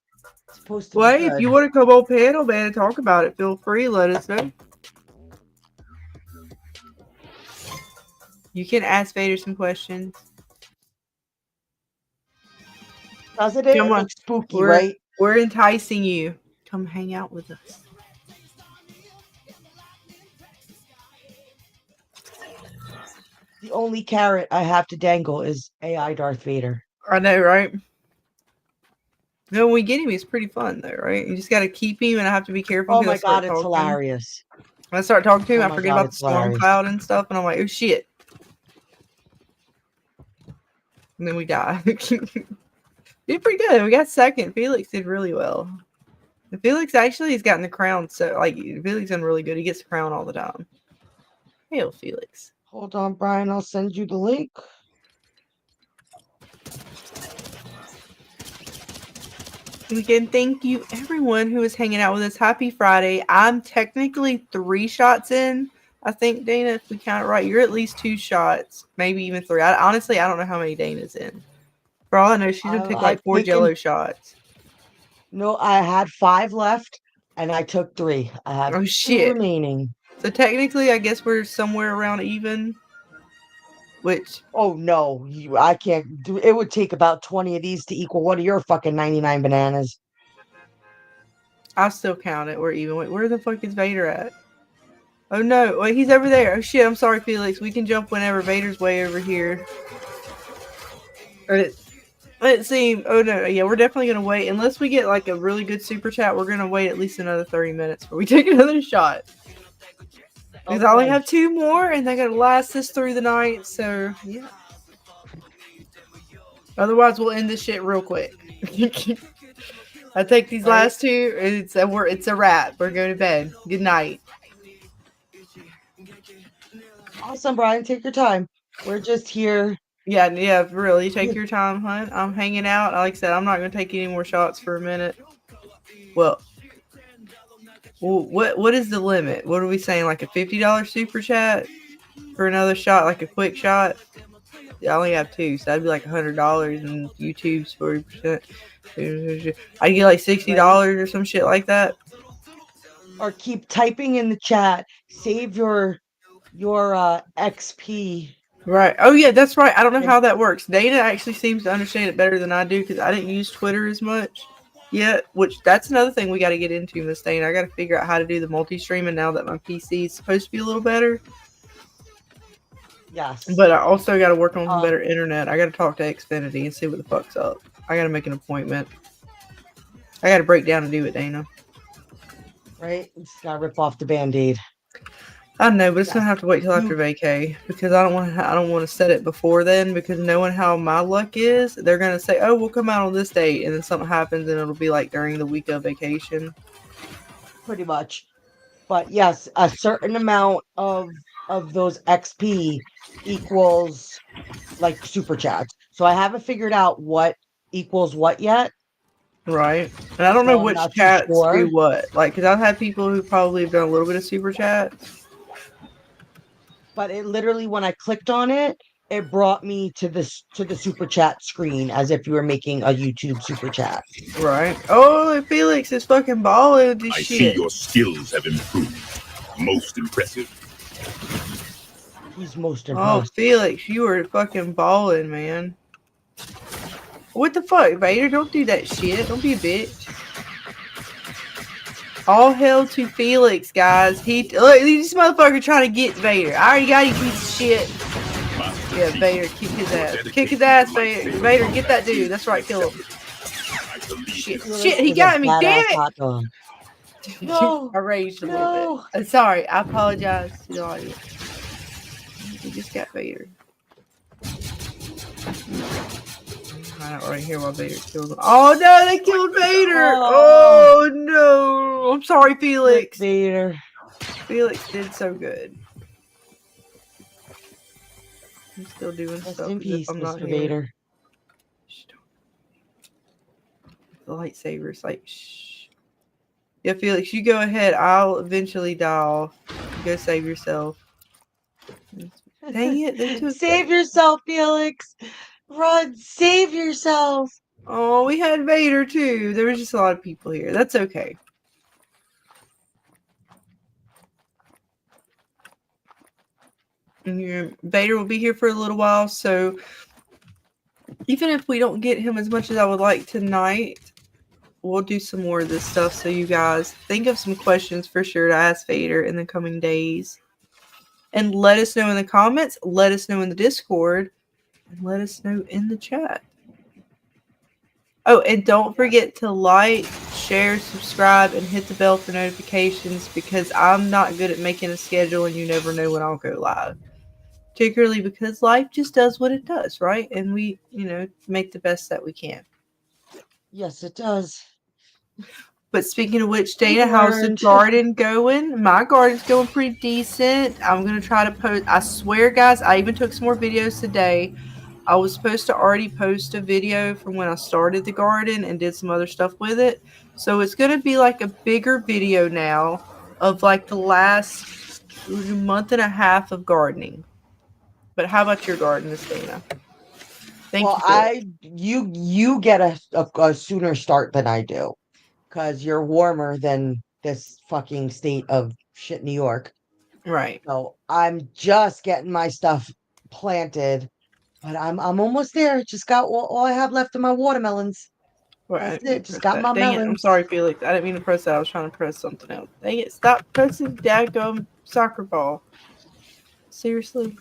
F: It's supposed to be good.
E: If you want to come on panel, man, and talk about it, feel free. Let us know. You can ask Vader some questions.
F: Doesn't it? It looks spooky, right?
E: We're enticing you. Come hang out with us.
F: The only carrot I have to dangle is AI Darth Vader.
E: I know, right? No, when we get him, he's pretty fun though, right? You just got to keep him, and I have to be careful.
F: Oh
E: because
F: my
E: I start
F: god, it's
E: talking.
F: hilarious.
E: When I start talking to him,
F: Oh
E: I
F: my
E: forget
F: God,
E: about the
F: it's
E: storm
F: hilarious.
E: cloud and stuff, and I'm like, oh shit. And then we die. Did pretty good. We got second. Felix did really well. And Felix actually has gotten the crown, so like Felix done really good. He gets the crown all the time. Hail Felix.
F: Hold on, Brian. I'll send you the link.
E: Again, thank you everyone who is hanging out with us. Happy Friday. I'm technically 3 shots in. I think, Dana, if we count it right, you're at least 2 shots, maybe even 3. Honestly, I don't know how many Dana's in. For all I know, she's gonna take like 4
F: taken-
E: jello shots.
F: No, I had 5 left, and I took 3. I have
E: Oh
F: 2
E: shit.
F: remaining.
E: So technically, I guess we're somewhere around even. Which,
F: Oh no, I can't do. It would take about 20 of these to equal one of your fucking 99 bananas.
E: I'll still count it. We're even. Wait, where the fuck is Vader at? Oh no, wait, he's over there. Oh shit, I'm sorry, Felix. We can jump whenever. Vader's way over here. Or let's see. Oh no, yeah, we're definitely gonna wait. Unless we get like a really good super chat, we're gonna wait at least another 30 minutes before we take another shot. Because I only have 2 more, and they're gonna last us through the night. So yeah. Otherwise, we'll end this shit real quick. I take these last 2. It's a wrap. We're going to bed. Good night.
F: Awesome, Brian. Take your time. We're just here.
E: Yeah, really. Take your time, hon. I'm hanging out. Like I said, I'm not going to take any more shots for a minute. Well, what is the limit? What are we saying? Like a $50 super chat for another shot? Like a quick shot? I only have 2, so that'd be like $100, and YouTube's 40%. I get like $60 or some shit like that.
F: Or keep typing in the chat. Save your XP.
E: Right. Oh yeah, that's right. I don't know how that works. Dana actually seems to understand it better than I do because I didn't use Twitter as much yet. Which that's another thing we got to get into, Miss Dana. I got to figure out how to do the multi-streaming now that my PC is supposed to be a little better.
F: Yes.
E: But I also got to work on some better internet. I got to talk to Xfinity and see what the fuck's up. I got to make an appointment. I got to break down and do it, Dana.
F: Right? Just gotta rip off the Band-Aid.
E: I know, but it's gonna have to wait till after vacay because I don't want to set it before then because knowing how my luck is, they're gonna say, "Oh, we'll come out on this date," and then something happens and it'll be like during the week of vacation.
F: Pretty much. But yes, a certain amount of those XP equals like super chats. So I haven't figured out what equals what yet.
E: Right. And I don't know which chats do what. Like, because I've had people who probably have done a little bit of super chat.
F: But it literally, when I clicked on it, it brought me to the super chat screen as if you were making a YouTube super chat.
E: Right. Oh, Felix is fucking balling with this
C: I
E: shit.
C: see your skills have improved. Most impressive.
F: He's most impressed.
E: Oh, Felix, you are fucking balling, man. What the fuck, Vader? Don't do that shit. Don't be a bitch. All hail to Felix, guys. Look, this motherfucker trying to get Vader. I already got you, piece of shit. Yeah, Vader, kick his ass. Kick his ass, Vader. Vader, get that dude. That's right, kill him. Shit, he got me. Damn it.
F: No,
E: I raged a little bit. I'm sorry. I apologize to the audience. We just got Vader. I don't right here while Vader kills him. Oh no, they killed Vader! Oh no! I'm sorry, Felix.
F: Vader.
E: Felix did so good. I'm still doing
F: Rest
E: stuff
F: in
E: as
F: peace,
E: if I'm not
F: Mr.
E: here.
F: Vader.
E: The lightsabers, like shh. Yeah, Felix, you go ahead. I'll eventually die off. Go save yourself. Dang it, they took
F: Save yourself, Felix. Run, save yourself.
E: Oh, we had Vader too. There was just a lot of people here. That's okay. And Vader will be here for a little while, so even if we don't get him as much as I would like tonight, we'll do some more of this stuff. So you guys think of some questions for sure to ask Vader in the coming days. And let us know in the comments, let us know in the Discord, and let us know in the chat. Oh, and don't forget to like, share, subscribe, and hit the bell for notifications because I'm not good at making a schedule and you never know when I'll go live. Particularly because life just does what it does, right? And we, make the best that we can.
F: Yes, it does.
E: But speaking of which,
F: We've
E: Dana, how's the
F: learned.
E: garden going? My garden's going pretty decent. I'm going to try to post. I swear, guys, I even took some more videos today. I was supposed to already post a video from when I started the garden and did some other stuff with it. So it's going to be like a bigger video now of like the last month and a half of gardening. But how about your garden, Miss Dana? Thank you for it.
F: You get a sooner start than I do, because you're warmer than this fucking state of shit, New York.
E: Right.
F: So I'm just getting my stuff planted, but I'm almost there. Just got all I have left of my watermelons.
E: Well, I
F: That's
E: didn't mean
F: it.
E: to
F: Just
E: press
F: got
E: that.
F: my
E: Dang it. I'm
F: melons.
E: sorry, Felix. I didn't mean to press that. I was trying to press something else. Dang it. Stop pressing daggum soccer ball. Seriously?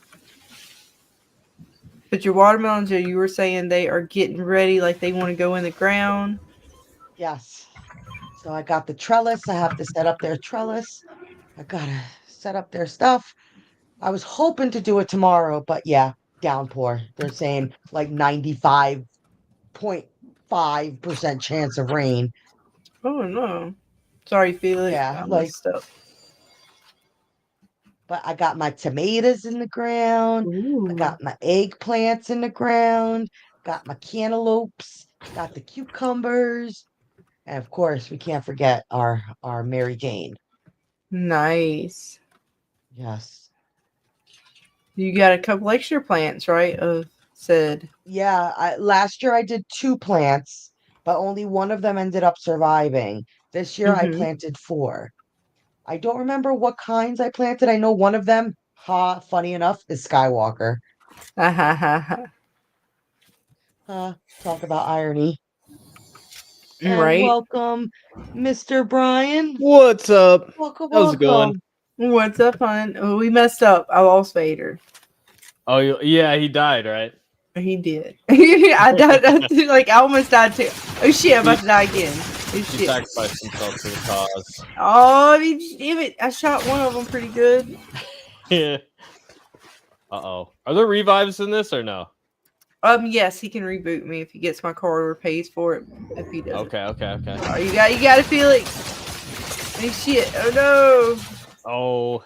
E: But your watermelons, you were saying they are getting ready, like they want to go in the ground.
F: Yes. So I got the trellis. I have to set up their trellis. I gotta set up their stuff. I was hoping to do it tomorrow, but yeah, downpour. They're saying like 95.5% chance of rain.
E: Oh, no. Sorry, Felix.
F: Yeah,
E: I
F: like,
E: messed up.
F: but I got my tomatoes in the ground. I
E: Ooh.
F: got my eggplants in the ground. Got my cantaloupes. Got the cucumbers. And of course, we can't forget our Mary Jane.
E: Nice.
F: Yes.
E: You got a couple extra plants, right? Of said.
F: Yeah, last year I did 2 plants, but only one of them ended up surviving. This year I
E: Mm-hmm.
F: planted 4. I don't remember what kinds I planted. I know one of them, funny enough, is Skywalker.
E: Ha ha ha ha.
F: Talk about irony. And
E: Right.
F: welcome, Mr. Brian.
H: What's up?
F: Welcome,
H: How's it going?
F: welcome.
E: What's up, hon? Oh, we messed up. I lost Vader.
H: Oh, yeah, he died, right?
E: He did. I died. Like, I almost died too. Oh, shit. I'm about to die again. Oh,
H: He
E: shit.
H: sacrificed himself to the cause.
E: Oh, I mean, damn it. I shot one of them pretty good.
H: Yeah. Uh-oh. Are there revives in this or no?
E: Yes, he can reboot me if he gets my card or pays for it. If he doesn't.
H: Okay.
E: Oh, you got to feel it. Oh, shit. Oh, no.
H: Oh.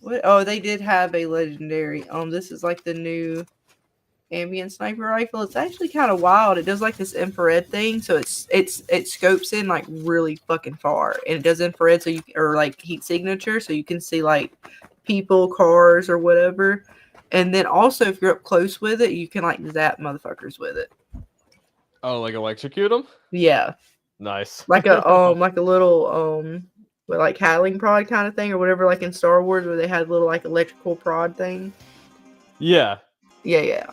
E: What? Oh, they did have a legendary. This is like the new ambient sniper rifle. It's actually kind of wild. It does like this infrared thing, so it scopes in like really fucking far, and it does infrared, so or like heat signature, so you can see like people, cars, or whatever. And then also, if you're up close with it, you can like zap motherfuckers with it.
H: Oh, like electrocute him?
E: Yeah,
H: Nice.
E: like a little with like Hattling prod kind of thing or whatever, like in Star Wars where they had little like electrical prod thing.
H: Yeah.
E: Yeah.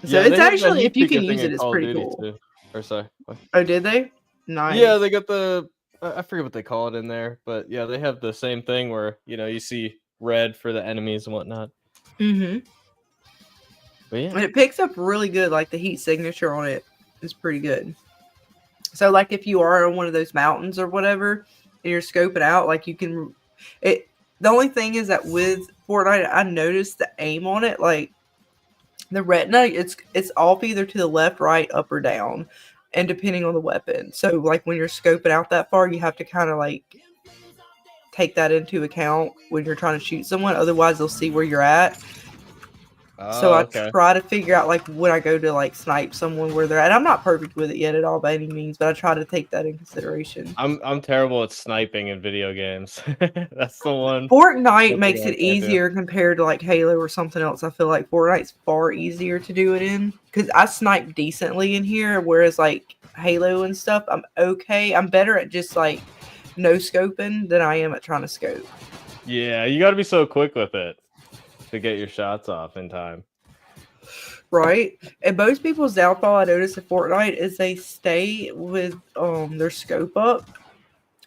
E: So
H: Yeah,
E: it's
H: they have that
E: actually,
H: heat
E: if you
H: seeker
E: can
H: thing
E: use
H: in
E: it, it's
H: Call of
E: pretty
H: Duty
E: cool.
H: too. Or sorry.
E: Oh, did they? Nice.
H: Yeah, they got the I forget what they call it in there, but yeah, they have the same thing where you see red for the enemies and whatnot.
E: Mm-hmm.
H: But yeah.
E: And it picks up really good. Like the heat signature on it is pretty good. So like if you are on one of those mountains or whatever, and you're scoping out, like you can. It. The only thing is that with Fortnite, I noticed the aim on it, like the retina, it's off either to the left, right, up, or down, and depending on the weapon. So like when you're scoping out that far, you have to kind of like take that into account when you're trying to shoot someone. Otherwise, they'll see where you're at. So I
H: Okay.
E: try to figure out like when I go to like snipe someone where they're at. I'm not perfect with it yet at all by any means, but I try to take that in consideration.
H: I'm terrible at sniping in video games. That's the one.
E: Fortnite makes
H: I
E: it
H: can't do.
E: easier compared to like Halo or something else. I feel like Fortnite's far easier to do it in because I snipe decently in here, whereas like Halo and stuff, I'm okay. I'm better at just like no scoping than I am at trying to scope.
H: Yeah, you got to be so quick with it to get your shots off in time.
E: Right. And most people's downfall I notice in Fortnite is they stay with their scope up.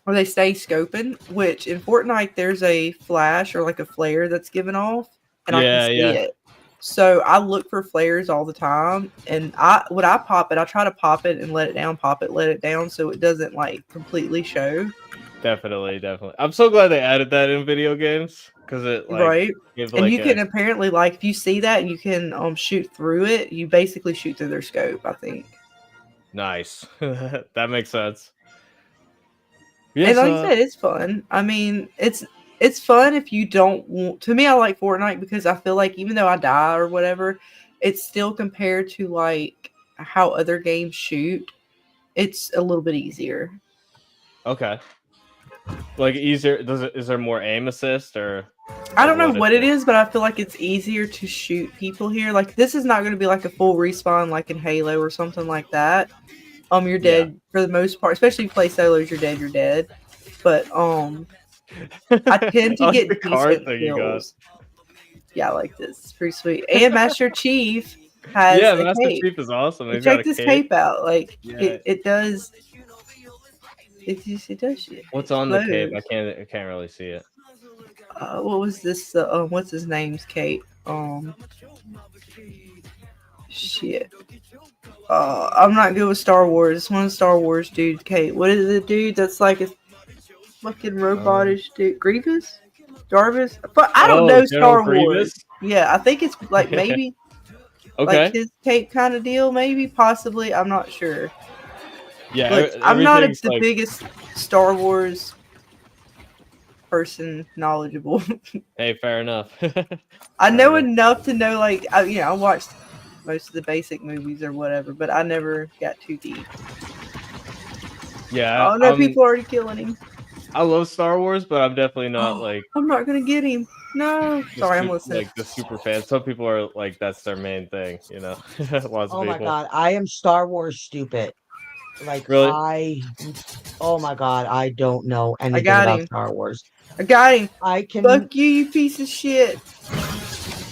E: Or they stay scoping, which in Fortnite there's a flash or like a flare that's given off, and I can see it. So I look for flares all the time, and when I pop it, I try to pop it and let it down, pop it, let it down, so it doesn't like completely show.
H: Definitely. I'm so glad they added that in video games because it like
E: Right.
H: gives
E: And
H: like
E: you can apparently like if you see that and you can shoot through it, you basically shoot through their scope, I think.
H: nice. That makes sense. Yes.
E: And like you said, it's fun. I mean, it's fun if you don't want. To me, I like Fortnite because I feel like even though I die or whatever, it's still compared to like how other games shoot. It's a little bit easier.
H: Okay. Like easier? Is there more aim assist or?
E: I
H: Like
E: don't know
H: what
E: what it is, but I feel like it's easier to shoot people here. Like this is not going to be like a full respawn like in Halo or something like that. You're
H: Yeah.
E: dead for the most part, especially if you play solos. You're dead. You're dead. But I tend to
H: I like the
E: get
H: card
E: decent
H: thing you got.
E: kills. Yeah, I like this. It's pretty sweet. And Master Chief has
H: Yeah,
E: a
H: Master
E: cape.
H: Chief is awesome. He's got
E: Check
H: a
E: this
H: cape.
E: cape out. Like
H: Yeah.
E: it does. It does shit.
H: What's
E: It
H: on the cape?
E: explodes.
H: I can't really see it.
E: What was this? What's his name's cape? Shit. I'm not good with Star Wars. It's one of the Star Wars dude cape. What is it, dude? That's like a fucking robotish dude. Grievous? Jarvis? But I don't know
H: General
E: Star
H: Grievous.
E: Wars. Yeah, I think it's like maybe like
H: Okay.
E: his cape kind of deal. Maybe, possibly. I'm not sure.
H: Yeah,
E: But I'm not
H: everything's
E: the
H: like
E: biggest Star Wars person knowledgeable.
H: hey, fair enough.
E: I know
H: Fair enough.
E: enough to know, like, I watched most of the basic movies or whatever, but I never got too deep.
H: Yeah,
E: Oh no, people are already killing him.
H: I love Star Wars, but I'm definitely not like
E: I'm not gonna get him. No, sorry, I'm listening.
H: like the super fan. Some people are like that's their main thing, you know. Lots of
F: Oh my
H: people.
F: god, I am Star Wars stupid. Like
H: Really?
F: oh my god, I don't know anything
E: got
F: about
E: him.
F: Star Wars.
E: I got him.
F: I can
E: Fuck you, you piece of shit.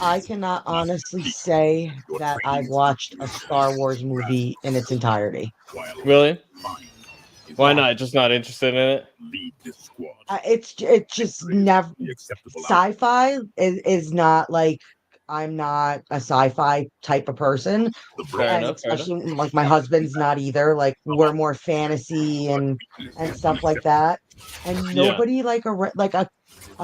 F: I cannot honestly say that I've watched a Star Wars movie in its entirety.
H: Really? Why
F: Yeah.
H: not? Just not interested in it?
F: It's just never sci-fi is not like I'm not a sci-fi type of person.
H: Fair
F: And
H: enough. Fair enough.
F: especially like my husband's not either. Like we're more fantasy and stuff like that. And
H: Yeah.
F: nobody like a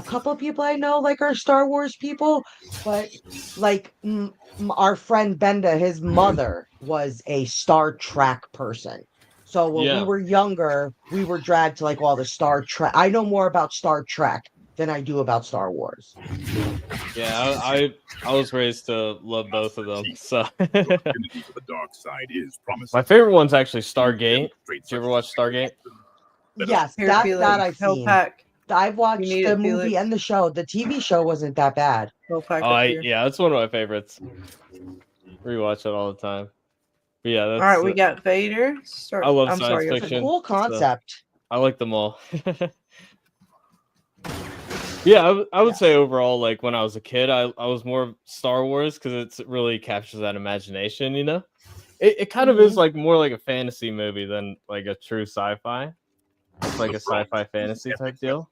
F: couple of people I know like are Star Wars people, but like our friend Benda, his mother was a Star Trek person. So when we
H: Yeah.
F: were younger, we were dragged to like all the Star Trek. I know more about Star Trek than I do about Star Wars.
H: Yeah, I was raised to love both of them. So my favorite one's actually Stargate. Did you ever watch Stargate?
F: Yes,
E: Here,
F: that
E: Felix,
F: I've
E: Hell
F: seen.
E: Pack.
F: I've watched
E: need
F: the
E: it,
F: movie
E: Felix?
F: and the show. The TV show wasn't that bad.
E: Hell Pack
H: Oh,
E: up here.
H: yeah, that's one of my favorites. Rewatch it all the time. But yeah, that's
E: All right, we got Vader.
H: I love
E: I'm
H: science
E: sorry,
F: It's
H: fiction.
F: a cool concept.
H: I like them all. Yeah, I would say overall, like when I was a kid, I was more Star Wars because it really captures that imagination, you know? It kind of is like more like a fantasy movie than like a true sci-fi. It's like a sci-fi fantasy type deal.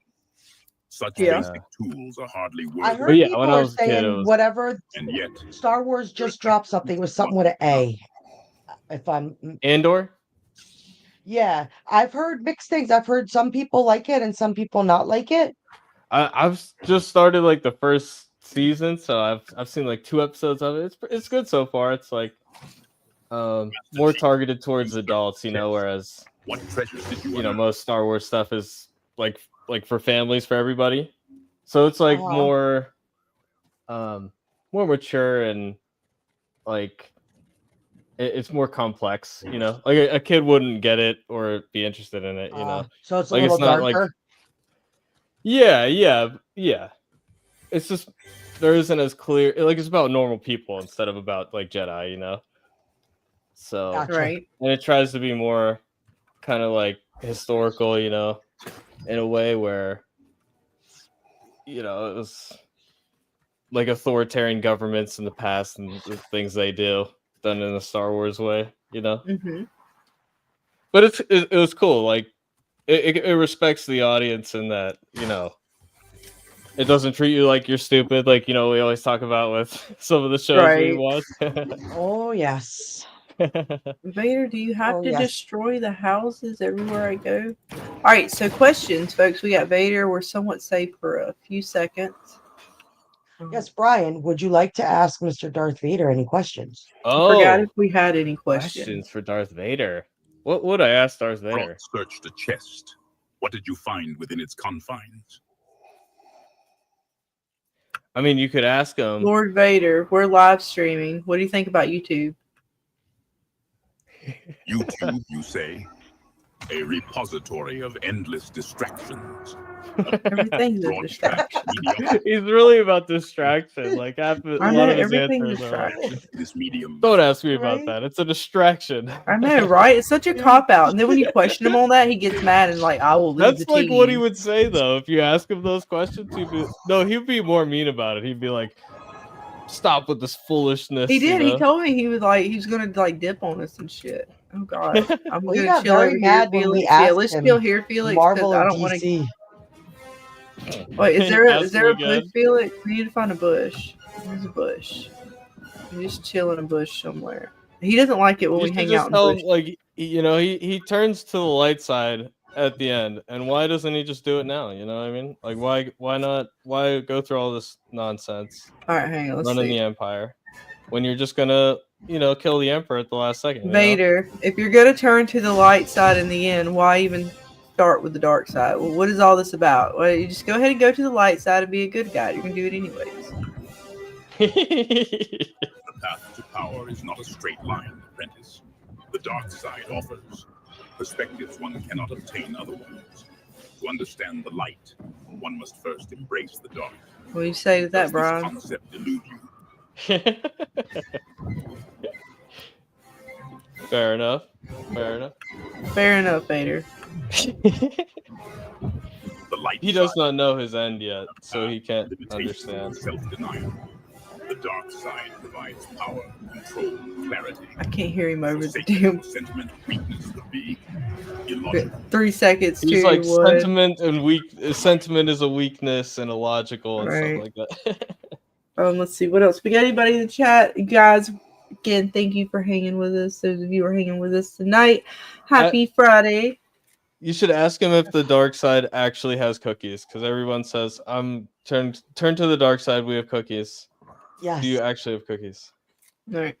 C: Such
E: Yeah.
C: basic tools are hardly worth
F: I
C: it.
F: heard
H: yeah,
F: people
H: when I
F: are
H: was a kid,
F: saying
H: it was-
F: whatever
C: And yet,
F: Star Wars just dropped something with something with an A. If I'm
H: Andor?
F: Yeah, I've heard mixed things. I've heard some people like it and some people not like it.
H: I've just started like the first season, so I've seen like 2 episodes of it. It's good so far. It's like more targeted towards adults, you know, whereas
C: what treasures did you unearth?
H: most Star Wars stuff is like for families, for everybody. So it's like more mature and like it's more complex, you know. Like a kid wouldn't get it or be interested in it, you know.
F: So it's a
H: Like,
F: little
H: it's not
F: darker.
H: like- Yeah. It's just there isn't as clear. Like it's about normal people instead of about like Jedi, you know. So
F: Gotcha.
E: Right.
H: and it tries to be more kind of like historical, you know, in a way where it was like authoritarian governments in the past and the things they do done in the Star Wars way, you know.
E: Mm-hmm.
H: But it was cool. Like it respects the audience in that, you know, It doesn't treat you like you're stupid, like we always talk about with some of the shows we
E: Right.
H: watch.
F: Oh yes.
E: Vader, do you have
F: Oh,
E: to
F: yes.
E: destroy the houses everywhere I go? All right, so questions, folks. We got Vader. We're somewhat safe for a few seconds.
F: Yes, Brian, would you like to ask Mr. Darth Vader any questions?
E: I forgot
H: Oh,
E: if we had any questions.
H: questions for Darth Vader. What would I ask Darth Vader?
C: Roth searched a chest. What did you find within its confines?
H: I mean, you could ask him.
E: Lord Vader, we're live streaming. What do you think about YouTube?
C: YouTube, you say? A repository of endless distractions.
E: Everything's a
C: Broad
E: distraction.
C: mediocre.
H: He's really about distraction. Like a
E: I
H: lot
E: know,
H: of his
E: everything's
H: answers are.
E: distraction.
C: This medium.
H: Don't ask me about
F: Right?
H: that. It's a distraction.
E: I know, right? It's such a cop out. And then when you question him on that, he gets mad and like, I will leave
H: That's
E: the
H: like
E: team.
H: what he would say though. If you ask him those questions, he'd be more mean about it. He'd be like, "Stop with this foolishness."
E: He did. He
H: know?
E: told me he was gonna like dip on us and shit. Oh god, I'm
F: Well, he
E: gonna
F: got
E: chill
F: very
E: over here,
F: mad when we
E: Felix. Yeah,
F: asked
E: let's
F: him
E: chill here, Felix,
F: Marvel
E: because I
F: or
E: don't want to.
F: DC.
E: Wait, is
H: He
E: there
H: asked him
E: a
H: again.
E: bush, Felix? We need to find a bush. There's a bush. You just chill in a bush somewhere. He doesn't like it when
H: You
E: we
H: should
E: hang
H: just
E: out in
H: tell
E: the
H: him,
E: bush.
H: like he turns to the light side at the end, and why doesn't he just do it now? You know what I mean? Like why not? Why go through all this nonsense?
E: All right, hang on. Let's
H: Running
E: see.
H: the Empire when you're just gonna kill the Emperor at the last second. You know?
E: Vader, if you're gonna turn to the light side in the end, why even start with the dark side? Well, what is all this about? Well, you just go ahead and go to the light side and be a good guy. You're gonna do it anyways.
C: The path to power is not a straight line, apprentice. The dark side offers perspectives one cannot obtain otherwise. To understand the light, one must first embrace the dark.
E: What do you say to that,
C: Does
E: Brian?
C: this concept elude you?
H: Fair enough. Fair enough.
E: Fair enough, Vader.
C: The light
H: He does
C: side
H: not know his end yet, so he can't
C: limitations
H: understand.
C: and self-denial. The dark side provides power, control, clarity.
E: I can't hear him over the
C: Forsaking
E: damn.
C: your sentiment weakness would be illogical.
E: 3 seconds.
H: He's
E: 2,
H: like
E: 1.
H: sentiment is a weakness and illogical and
E: Right.
H: stuff like that.
E: Let's see what else. We got anybody in the chat, you guys? Again, thank you for hanging with us. Those of you who are hanging with us tonight. Happy Friday.
H: You should ask him if the dark side actually has cookies, because everyone says, "I'm turn to the dark side. We have cookies."
F: Yes.
H: Do you actually have cookies?
E: All right.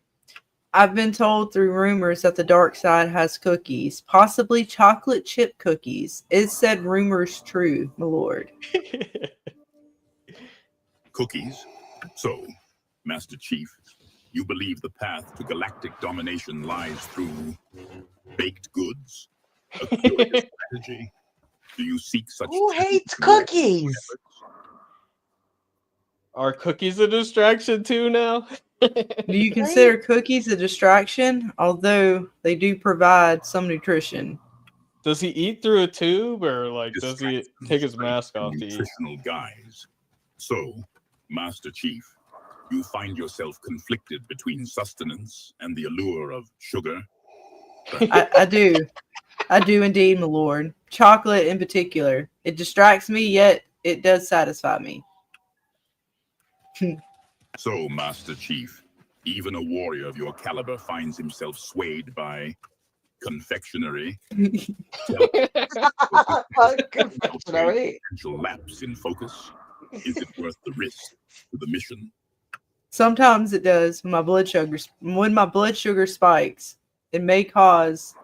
E: I've been told through rumors that the dark side has cookies, possibly chocolate chip cookies. Is said rumors true, my lord?
C: Cookies. So, Master Chief, you believe the path to galactic domination lies through baked goods? A curious strategy? Do you seek such?
F: Who hates cookies?
H: Are cookies a distraction too now?
E: Do you consider cookies a distraction? Although they do provide some nutrition.
H: Does he eat through a tube, or like does he
C: Distractions
H: take his
C: straight
H: mask
C: from
H: off to eat?
C: nutritional guise. So, Master Chief, you find yourself conflicted between sustenance and the allure of sugar.
E: I do. I do indeed, my lord. Chocolate in particular. It distracts me, yet it does satisfy me.
C: So, Master Chief, even a warrior of your caliber finds himself swayed by confectionery.
F: Confectionery.
C: Potential lapse in focus. Is it worth the risk to the mission?
E: Sometimes it does when my blood sugar spikes. It may cause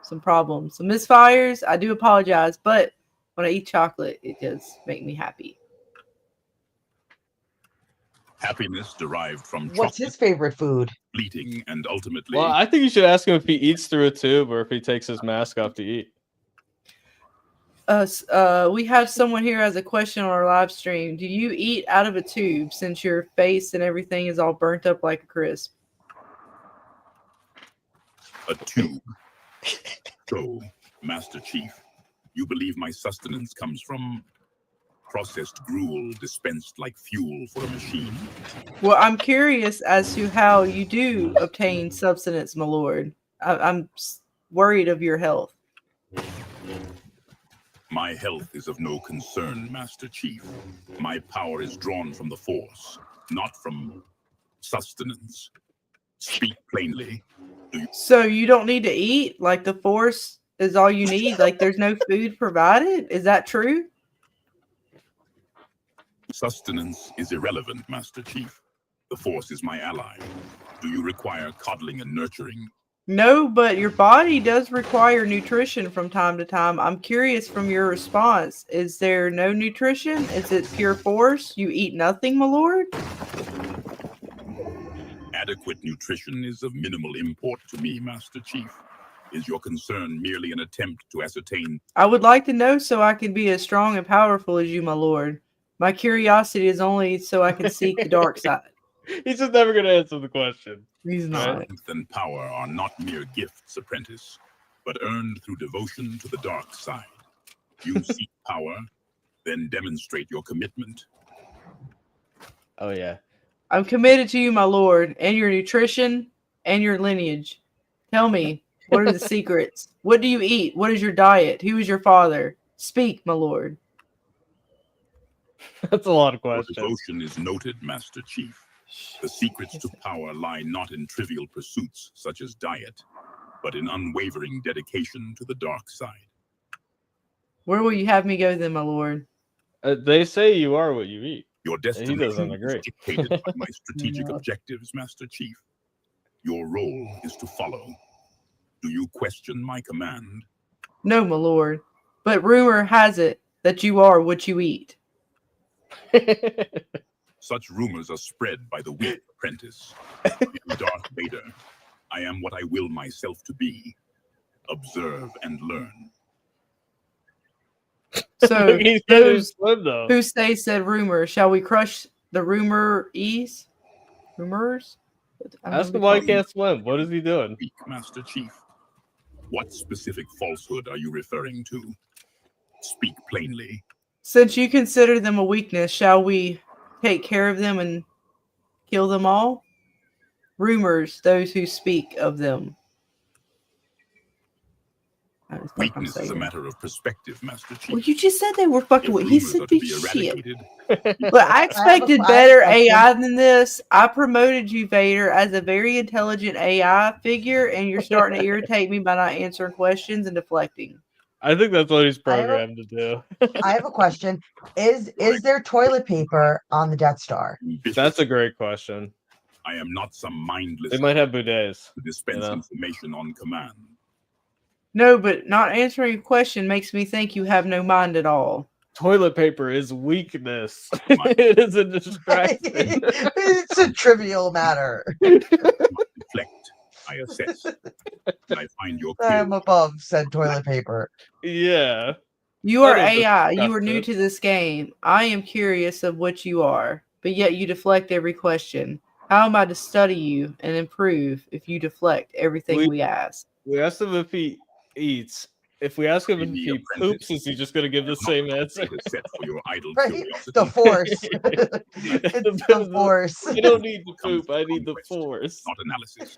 E: some problems, some misfires. I do apologize, but when I eat chocolate, it does make me happy.
C: Happiness derived from
F: What's
C: chocolate,
F: his favorite food?
C: fleeting, and ultimately
H: Well, I think you should ask him if he eats through a tube or if he takes his mask off to eat.
E: We have someone here has a question on our live stream. Do you eat out of a tube since your face and everything is all burnt up like a crisp?
C: a tube. So, Master Chief, you believe my sustenance comes from processed gruel dispensed like fuel for a machine?
E: Well, I'm curious as to how you do obtain substance, my lord. I'm worried of your health.
C: My health is of no concern, Master Chief. My power is drawn from the Force, not from sustenance. Speak plainly.
E: So you don't need to eat? Like the Force is all you need? Like there's no food provided? Is that true?
C: Sustenance is irrelevant, Master Chief. The Force is my ally. Do you require coddling and nurturing?
E: No, but your body does require nutrition from time to time. I'm curious from your response. Is there no nutrition? Is it pure force? You eat nothing, my lord?
C: Adequate nutrition is of minimal import to me, Master Chief. Is your concern merely an attempt to ascertain?
E: I would like to know so I can be as strong and powerful as you, my lord. My curiosity is only so I can seek the dark side.
H: He's just never going to answer the question.
E: He's not.
C: Strength and power are not mere gifts, apprentice, but earned through devotion to the dark side. You seek power, then demonstrate your commitment.
H: Oh, yeah.
E: I'm committed to you, my lord, and your nutrition and your lineage. Tell me, what are the secrets? What do you eat? What is your diet? Who is your father? Speak, my lord.
H: That's a lot of
C: Your
H: questions.
C: devotion is noted, Master Chief. The secrets to power lie not in trivial pursuits such as diet, but in unwavering dedication to the dark side.
E: Where will you have me go then, my lord?
H: They say you are what you eat.
C: Your
H: He doesn't
C: destination
H: agree.
C: is dictated by my strategic objectives, Master Chief. Your role is to follow. Do you question my command?
E: No, my lord. But rumor has it that you are what you eat.
C: Such rumors are spread by the weak, apprentice. I am Darth Vader. I am what I will myself to be. Observe and learn.
E: So
H: He said
E: those
H: it's slim, though.
E: who say said rumor, shall we crush the rumors? Rumors? I don't
H: Ask
E: know
H: him
E: what
H: why
E: they
H: he
E: call
H: can't swim. What is he doing?
C: Weak, Master Chief. What specific falsehood are you referring to? Speak plainly.
E: Since you consider them a weakness, shall we take care of them and kill them all? Rumors, those who speak of them.
C: Weakness is a matter of perspective, Master Chief.
E: Well, you just said they were fucking
C: If
E: weak. He
C: rumors
E: said
C: are to be
E: shit.
C: eradicated,
E: Look, I expected
F: I have a
E: better
F: question.
E: AI than this. I promoted you, Vader, as a very intelligent AI figure, and you're starting to irritate me by not answering questions and deflecting.
H: I think that's what he's
F: I have a-
H: programmed to do.
F: I have a question. Is there toilet paper on the Death Star?
H: That's a great question.
C: I am not some mindless
H: They might have bidets.
C: to dispense
H: you know?
C: information on command.
E: No, but not answering a question makes me think you have no mind at all.
H: Toilet paper is weakness. It is a distraction.
F: It's a trivial matter.
C: Reflect. I assess. I find your
F: I'm
C: kill.
F: above said toilet paper.
H: Yeah.
E: You are
H: That is
E: AI. You are
H: disgusting.
E: new to this game. I am curious of what you are, but yet you deflect every question. How am I to study you and improve if you deflect everything we ask?
H: We asked him if he eats. If we ask him if
C: Be
H: he
C: apprentice.
H: poops, is he just going to give the same answer?
C: Data set for your idle
F: Right?
C: curiosity.
F: The Force. It's the Force.
H: I don't need the
C: Comes
H: poop. I need the
C: conquest,
H: force.
C: Not analysis.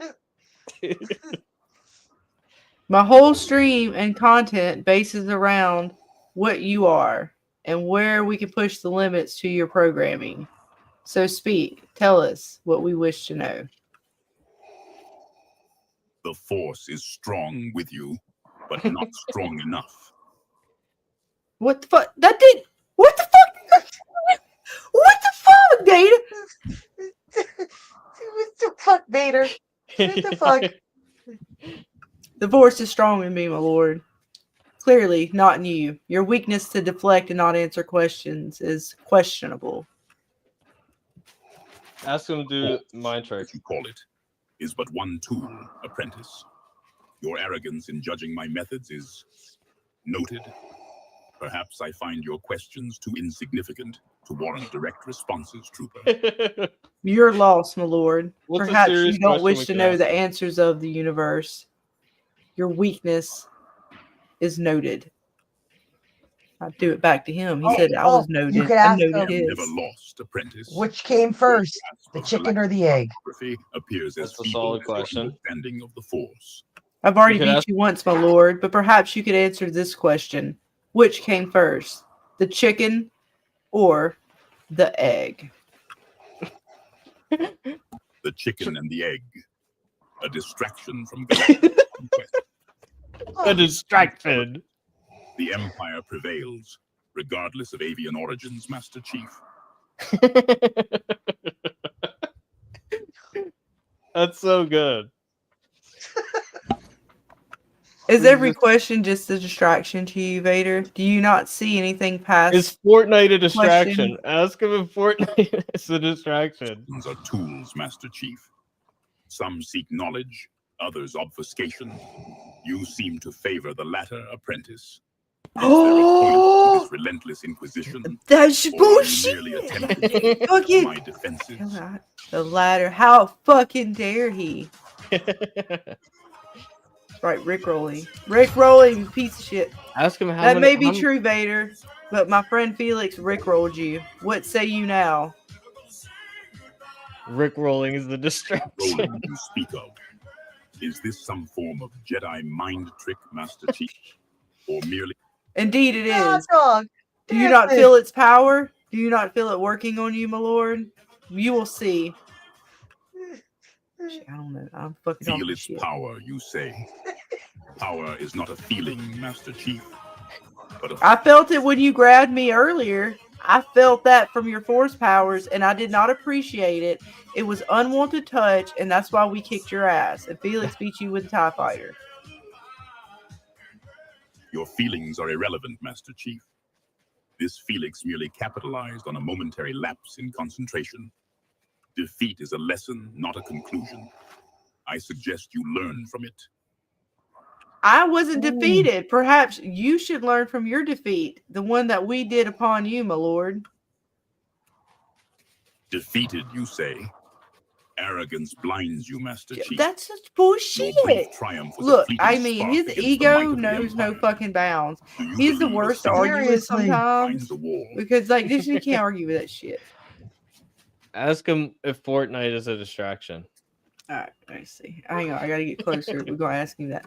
E: My whole stream and content bases around what you are and where we can push the limits to your programming. So speak, tell us what we wish to know.
C: The Force is strong with you, but not strong enough.
E: What the fuck? That did. What the fuck? What the fuck, Data?
F: What the fuck, Vader? What the fuck?
E: The Force is strong in me, my lord. Clearly, not in you. Your weakness to deflect and not answer questions is questionable.
H: Ask him to do mind trick.
C: As you call it, is but one tool, apprentice. Your arrogance in judging my methods is noted. Perhaps I find your questions too insignificant to warrant direct responses, trooper.
E: You're lost, my lord.
H: What's a
E: Perhaps
H: serious
E: you don't
H: question
E: wish
H: we
E: to
H: can
E: know
H: ask
E: the
H: him?
E: answers of the universe. Your weakness is noted. I'll do it back to him. He said I was noted.
F: You could
E: I
F: ask
E: noted
C: I am
E: his.
C: never lost, apprentice.
F: Which came first,
C: Grasp
F: the
C: of
F: chicken or the egg?
C: philosophy appears as
H: That's a
C: feeble
H: solid
C: as your
H: question.
C: understanding of the Force.
E: I've already
H: You could
E: beat
H: ask-
E: you once, my lord, but perhaps you could answer this question. Which came first, the chicken or the egg?
C: The chicken and the egg. A distraction from galactic conquest.
H: A distraction.
C: The Empire prevails, regardless of avian origins, Master Chief.
H: That's so good.
E: Is every question just a distraction to you, Vader? Do you not see anything past?
H: Is Fortnite a distraction?
E: Question.
H: Ask him if Fortnite is a distraction.
C: These are tools, Master Chief. Some seek knowledge, others obfuscation. You seem to favor the latter, apprentice. Is there a point to this relentless inquisition?
E: That's
C: Or are you
E: bullshit.
C: merely attempting to
E: Fucking
C: my defenses?
E: the latter. How fucking dare he? Right, Rickrolling. Rickrolling, you piece of shit.
H: Ask him how
E: That
H: many.
E: may be true, Vader, but my friend Felix rickrolled you. What say you now?
H: Rick rolling is the distraction.
C: Rolling you speak of. Is this some form of Jedi mind trick, Master Chief? Or merely
E: Indeed, it
F: Hot
E: is.
F: dog.
E: Do you not feel its power? Do you not feel it working on you, my lord? You will see. Shit, I don't know. I'm fucking
C: feel
E: talking
C: its
E: shit.
C: power, you say? Power is not a feeling, Master Chief, but a
E: I felt it when you grabbed me earlier. I felt that from your force powers, and I did not appreciate it. It was unwanted touch, and that's why we kicked your ass. And Felix beat you with the TIE Fighter.
C: Your feelings are irrelevant, Master Chief. This Felix merely capitalized on a momentary lapse in concentration. Defeat is a lesson, not a conclusion. I suggest you learn from it.
E: I wasn't defeated. Perhaps you should learn from your defeat, the one that we did upon you, my lord.
C: Defeated, you say? Arrogance blinds you, Master Chief.
E: That's such
C: Your
E: bullshit.
C: brief triumph was a
E: Look,
C: fleeting
E: I mean,
C: spark
E: his
C: against the
E: ego
C: might of the
E: knows no
C: Empire.
E: fucking bounds.
C: Do you
E: He's the
C: believe a
E: worst to
C: single
E: argue with
F: Seriously.
E: sometimes
C: finds a war?
E: because, like, this you can't argue with that shit.
H: Ask him if Fortnite is a distraction.
E: All right, let me see. Hang on, I gotta get closer. We're gonna ask him that.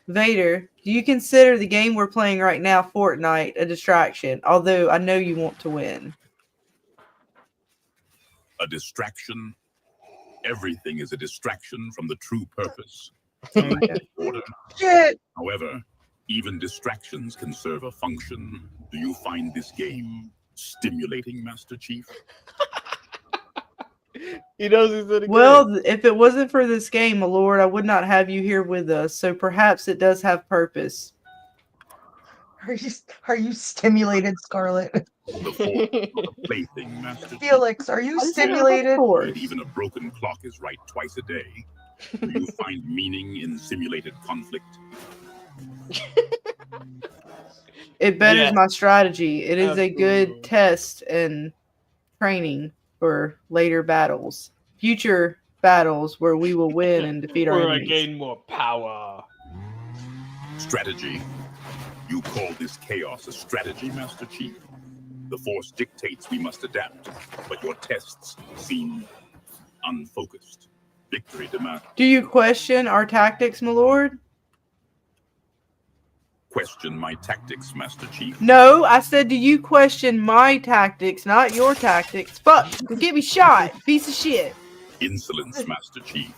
E: Vader, do you consider the game we're playing right now, Fortnite, a distraction? Although I know you want to win.
C: A distraction? Everything is a distraction from the true purpose. Order.
F: Shit.
C: However, even distractions can serve a function. Do you find this game stimulating, Master Chief?
H: He knows he's in a game.
E: Well, if it wasn't for this game, my lord, I would not have you here with us. So perhaps it does have purpose.
F: Are you stimulated, Scarlet?
C: The force, not a plaything, Master Chief.
F: Felix, are you
E: Of
F: stimulated?
E: course.
C: And even a broken clock is right twice a day. Do you find meaning in simulated conflict?
E: It betters
H: Yes.
E: my strategy. It is a good
H: Absolutely.
E: test and training for later battles, future battles where we will win and defeat our
H: Where I
E: enemies.
H: gain more power.
C: Strategy. You call this chaos a strategy, Master Chief? The Force dictates we must adapt, but your tests seem unfocused. Victory demands.
E: Do you question our tactics, my lord?
C: Question my tactics, Master Chief.
E: No, I said, do you question my tactics, not your tactics? Fuck, go get me shot, piece of shit.
C: Insolence, Master Chief.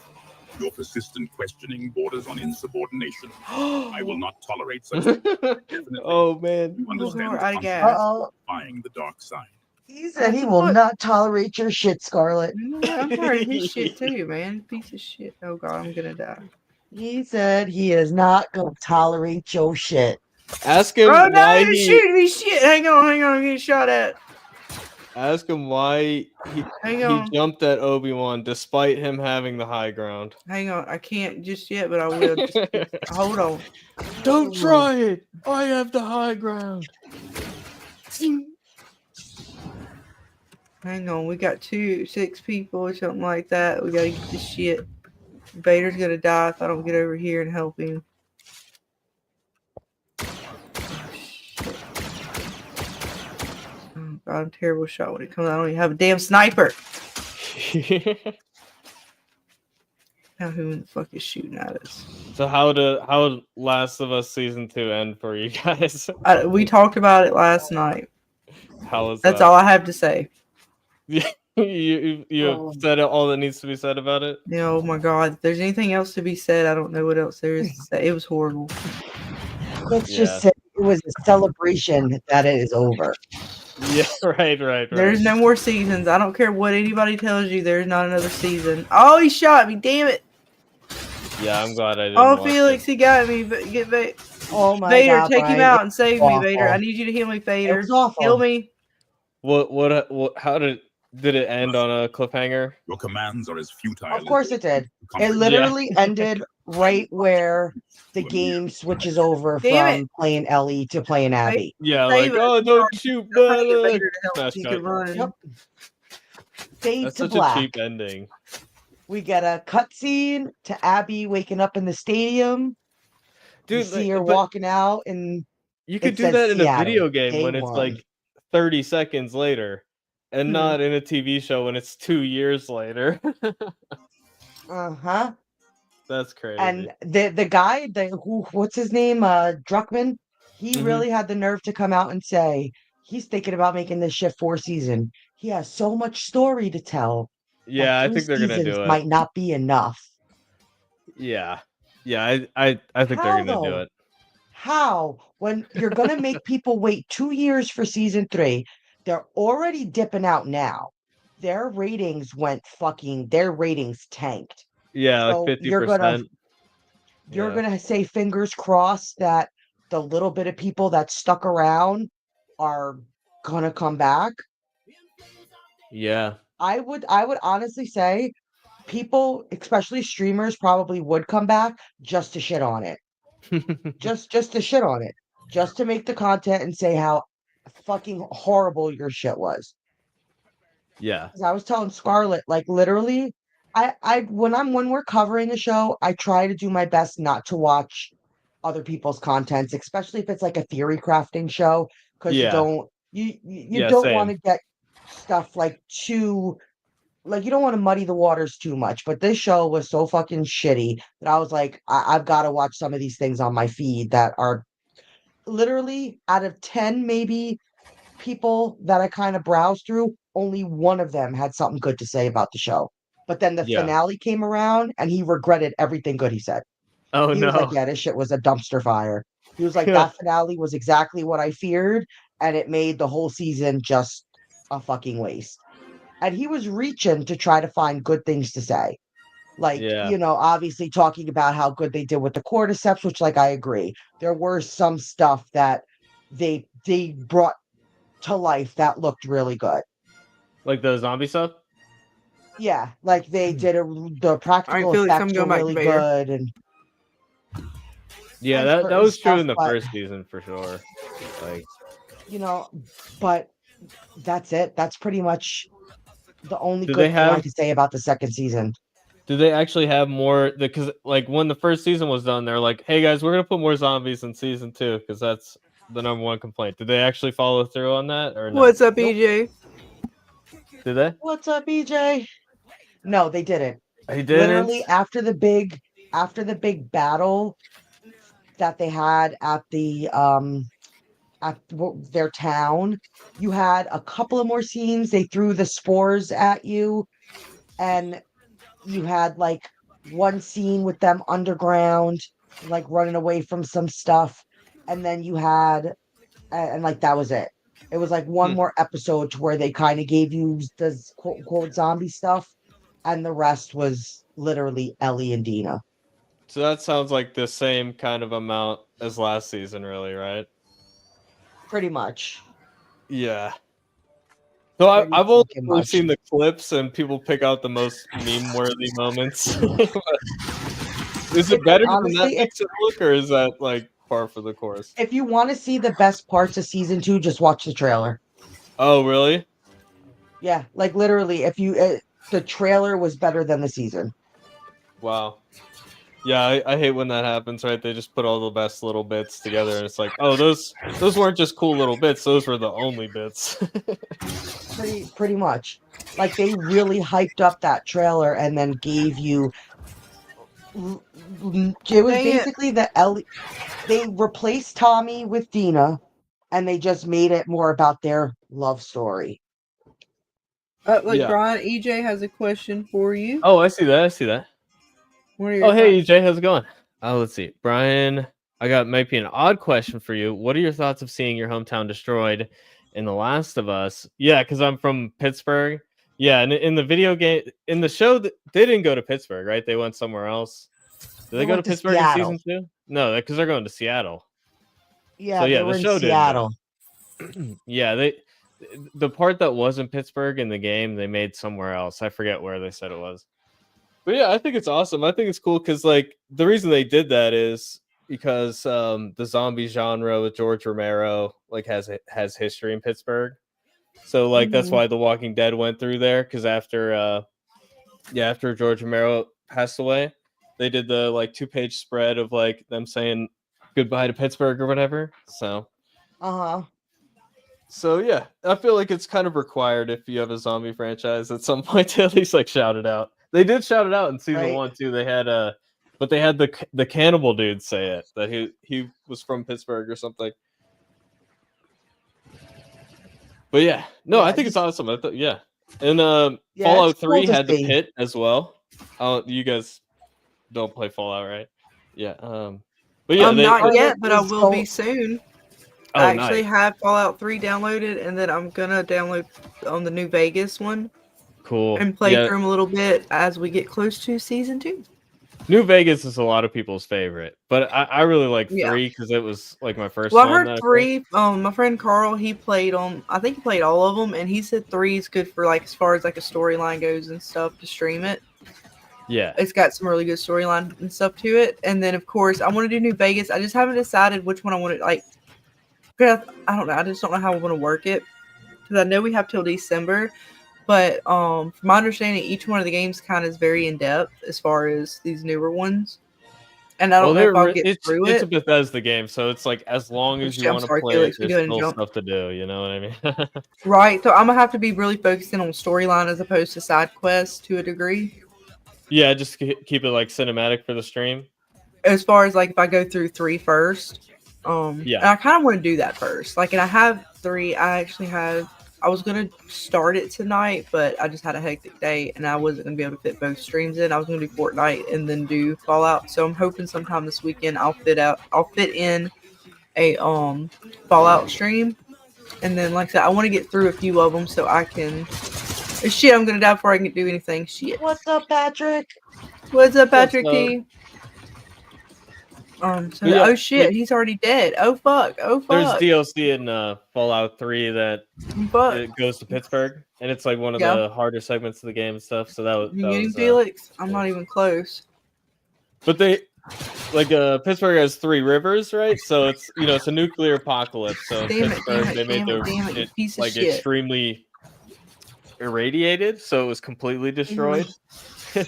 C: Your persistent questioning borders on insubordination. I will not tolerate such. Definitely.
H: Oh man.
C: You understand
E: Lord,
C: the
E: I
C: consequences
E: guess.
C: of defying the dark side.
F: He said he will not tolerate your shit, Scarlet.
E: I'm tired of his shit too, man. Piece of shit. Oh god, I'm gonna die.
F: He said he is not going to tolerate your shit.
H: Ask him
E: Oh no,
H: why
E: you're
H: he.
E: shooting me shit. Hang on, I'm getting shot at.
H: Ask him why
E: Hang
H: he
E: on.
H: jumped at Obi-Wan despite him having the high ground.
E: Hang on, I can't just yet, but I will. Just hold on.
H: Don't try it. I have the high ground.
E: Hang on, we got 6 people or something like that. We gotta get this shit. Vader's gonna die if I don't get over here and help him. Oh god, I'm a terrible shot when it comes out. I don't even have a damn sniper. Now who in the fuck is shooting at us?
H: So how Last of Us season 2 end for you guys?
E: We talked about it last night.
H: How was
E: That's
H: that?
E: all I have to say.
H: you have
F: Oh.
H: said all that needs to be said about it?
E: Oh my god. If there's anything else to be said, I don't know what else there is to say. It was horrible.
F: Let's
H: Yeah.
F: just say it was a celebration that it is over.
H: Yeah, right.
E: There's no more seasons. I don't care what anybody tells you. There's not another season. Oh, he shot me. Damn it.
H: Yeah, I'm glad I didn't
E: Oh,
H: watch
E: Felix,
H: it.
E: he got me. Get back.
F: Oh my
E: Vader,
F: God,
E: take him
F: Brian,
E: out
F: it
E: and save
F: was
E: me, Vader. I
F: awful.
E: need you to heal me,
F: It
E: Vader.
F: was awful.
E: Heal me.
H: What how did it end on a cliffhanger?
C: Your commands are as futile.
F: Of course it did. It
C: comprehend.
F: literally ended right where the game switches over
E: Damn it.
F: from playing Ellie to playing Abby.
H: Yeah,
E: Save
H: like,
E: us.
H: oh, don't shoot
E: I'm trying to get
H: Bella.
E: Vader to help
H: Smash
E: so you
H: cut.
E: can run.
F: Yep. Fade
H: That's
F: to
H: such
F: black.
H: a cheap ending.
F: We get a cutscene to Abby waking up in the stadium.
H: Dude,
F: you see her
H: but
F: walking out, and
H: you could
F: it
H: do
F: says
H: that in a
F: Seattle,
H: video game
F: day
H: when it's
F: one.
H: like 30 seconds later, and not in a TV show when it's 2 years later.
F: Uh-huh.
H: That's crazy.
F: And the guy, what's his name? Druckmann, he really had the nerve to come out and say he's thinking about making this shit 4 season. He has so much story to tell.
H: Yeah, I
F: 3
H: think they're gonna
F: seasons
H: do it.
F: might not be enough.
H: Yeah, I think they're
F: How
H: gonna do
F: though?
H: it.
F: How? When you're gonna make people wait 2 years for season 3, they're already dipping out now. Their ratings tanked.
H: Yeah, like
F: So you're gonna
H: 50%.
F: say fingers crossed that the little bit of people that stuck around are gonna come back.
H: Yeah.
F: I would honestly say people, especially streamers, probably would come back just to shit on it. Just to shit on it. Just to make the content and say how fucking horrible your shit was.
H: Yeah.
F: 'Cause I was telling Scarlett, like literally, when we're covering a show, I try to do my best not to watch other people's contents, especially if it's like a theory crafting show, because
H: Yeah.
F: you
H: Yeah,
F: don't want to
H: same.
F: get stuff like too, like you don't want to muddy the waters too much. But this show was so fucking shitty that I was like, I've got to watch some of these things on my feed that are literally out of 10 maybe people that I kind of browsed through, only one of them had something good to say about the show. But then the
H: Yeah.
F: finale came around and he regretted everything good he said.
H: Oh
F: He was like,
H: no.
F: yeah, this shit was a dumpster fire. He was like, that finale was exactly what I feared, and it made the whole season just a fucking waste. And he was reaching to try to find good things to say. Like,
H: Yeah.
F: obviously talking about how good they did with the cordyceps, which, like, I agree. There were some stuff that they brought to life that looked really good.
H: Like the zombie stuff?
F: Yeah, like they did the practical
E: Felix, I'm
F: effects
E: going
F: were
E: back to
F: really
E: Vader.
F: good, and
H: Yeah,
F: and
H: that
F: certain
H: was true
F: stuff,
H: in the
F: but
H: first season for sure. Like,
F: but that's it. That's pretty much the only
H: do
F: good
H: they
F: thing I
H: have
F: could say about the second season.
H: do they actually have more because like when the first season was done, they're like, hey guys, we're gonna put more zombies in season 2 because that's the number one complaint. Did they actually follow through on that or no?
E: What's up,
F: Nope.
E: EJ?
H: Did they?
F: What's up, EJ? No, they didn't.
H: He didn't.
F: Literally after the big battle that they had at their town, you had a couple of more scenes. They threw the spores at you, and you had like one scene with them underground, like running away from some stuff, and then you had and like that was it. It was like one more episode to where they kind of gave you the quote unquote zombie stuff, and the rest was literally Ellie and Dina.
H: So that sounds like the same kind of amount as last season, really, right?
F: Pretty much.
H: Yeah. So
F: Pretty
H: I've only
F: fucking
H: really
F: much.
H: seen the clips and people pick out the most meme-worthy moments. Is it better than that
F: Honestly,
H: makes it look, or is that like par for the course?
F: if you want to see the best parts of season 2, just watch the trailer.
H: Oh, really?
F: Yeah, like literally, if you the trailer was better than the season.
H: Wow. Yeah, I hate when that happens, right? They just put all the best little bits together, and it's like, oh, those weren't just cool little bits; those were the only bits.
F: Pretty much. Like they really hyped up that trailer and then gave you It was
E: Dang it.
F: basically they replaced Tommy with Dina, and they just made it more about their love story.
E: Like
H: Yeah.
E: Brian, EJ has a question for you.
H: Oh, I see that. I see that.
E: What are your
H: Oh, hey,
E: thoughts?
H: EJ, how's it going? Let's see. Brian, I got might be an odd question for you. What are your thoughts of seeing your hometown destroyed in The Last of Us? Yeah, because I'm from Pittsburgh. Yeah, and in the video game, in the show, they didn't go to Pittsburgh, right? They went somewhere else. Did
F: They
H: they go to
F: went to
H: Pittsburgh in
F: Seattle.
H: season 2? No, because they're going to Seattle. So
F: Yeah, they
H: yeah, the
F: were in
H: show didn't
F: Seattle.
H: though. Yeah, the part that wasn't Pittsburgh in the game, they made somewhere else. I forget where they said it was. But yeah, I think it's awesome. I think it's cool because like the reason they did that is because the zombie genre with George Romero like has history in Pittsburgh. So like that's
F: Mhm.
H: why The Walking Dead went through there because after George Romero passed away, they did the like 2-page spread of like them saying goodbye to Pittsburgh or whatever.
F: Uh-huh.
H: So yeah, I feel like it's kind of required if you have a zombie franchise at some point to at least like shout it out. They did shout it out in season
F: Right.
H: 1 too. They had but they had the cannibal dude say it that he was from Pittsburgh or something. But yeah, no, I
F: Yeah,
H: think it's
F: just
H: awesome. I thought yeah, and
F: yeah, it's
H: Fallout
F: cool
H: 3
F: to
H: had the
F: see.
H: pit as well. You guys don't play Fallout, right? Yeah. But yeah,
E: Not
F: Part of it
E: yet, but I
F: is
E: will be
F: go
E: soon. I
H: oh
E: actually
H: nice,
E: have Fallout 3 downloaded, and then I'm gonna download on the New Vegas one
H: cool.
E: and play
H: Yeah,
E: through them a little bit as we get close to season 2.
H: New Vegas is a lot of people's favorite, but I really like
E: Yeah.
H: 3 because it was like my first
E: Well, I
H: one
E: heard
H: that I played.
E: 3. My friend Carl, he played on. I think he played all of them, and he said 3 is good for like as far as like a storyline goes and stuff to stream it.
H: Yeah.
E: It's got some really good storyline and stuff to it. And then of course I want to do New Vegas. I just haven't decided which one I want to like. 'Cause I don't know. I just don't know how I want to work it because I know we have till December. But from my understanding, each one of the games kind of is very in depth as far as these newer ones. And I
H: Well,
E: don't know if I'll get through
H: it's a
E: it.
H: Bethesda game, so it's like as long
E: Oh,
H: as you
E: shit, I'm
H: want to
E: sorry,
H: play it,
E: Felix. We
H: there's
E: go ahead and
H: still
E: jump.
H: stuff to do. You know what I mean?
E: Right. So I'm gonna have to be really focusing on storyline as opposed to side quests to a degree.
H: Yeah, just keep it like cinematic for the stream.
E: As far as like if I go through 3 first,
H: Yeah.
E: and I kind of want to do that first. Like, and I have 3. I actually have. I was gonna start it tonight, but I just had a hectic day, and I wasn't gonna be able to fit both streams in. I was gonna do Fortnite and then do Fallout. So I'm hoping sometime this weekend I'll fit in a Fallout stream, and then like I said, I want to get through a few of them so I can. Shit, I'm gonna die before I can do anything. Shit.
F: What's up, Patrick?
E: What's up,
H: What's
E: Patrick
H: up?
E: T?
H: But yeah,
E: Oh shit, he's already dead. Oh fuck. Oh
H: there's
E: fuck.
H: DLC in Fallout 3 that
E: Fuck.
H: it goes to Pittsburgh, and it's like one of
E: Yeah.
H: the harder segments of the game and stuff. So
E: You
H: that
E: getting
H: was
E: Felix? I'm
H: cool.
E: not even close.
H: But they like Pittsburgh has 3 rivers, right? So it's it's a nuclear apocalypse. So in
E: Damn it,
H: Pittsburgh,
E: damn it,
H: they made
E: damn it, damn it, you piece of
H: like
E: shit.
H: extremely irradiated, so it was completely destroyed.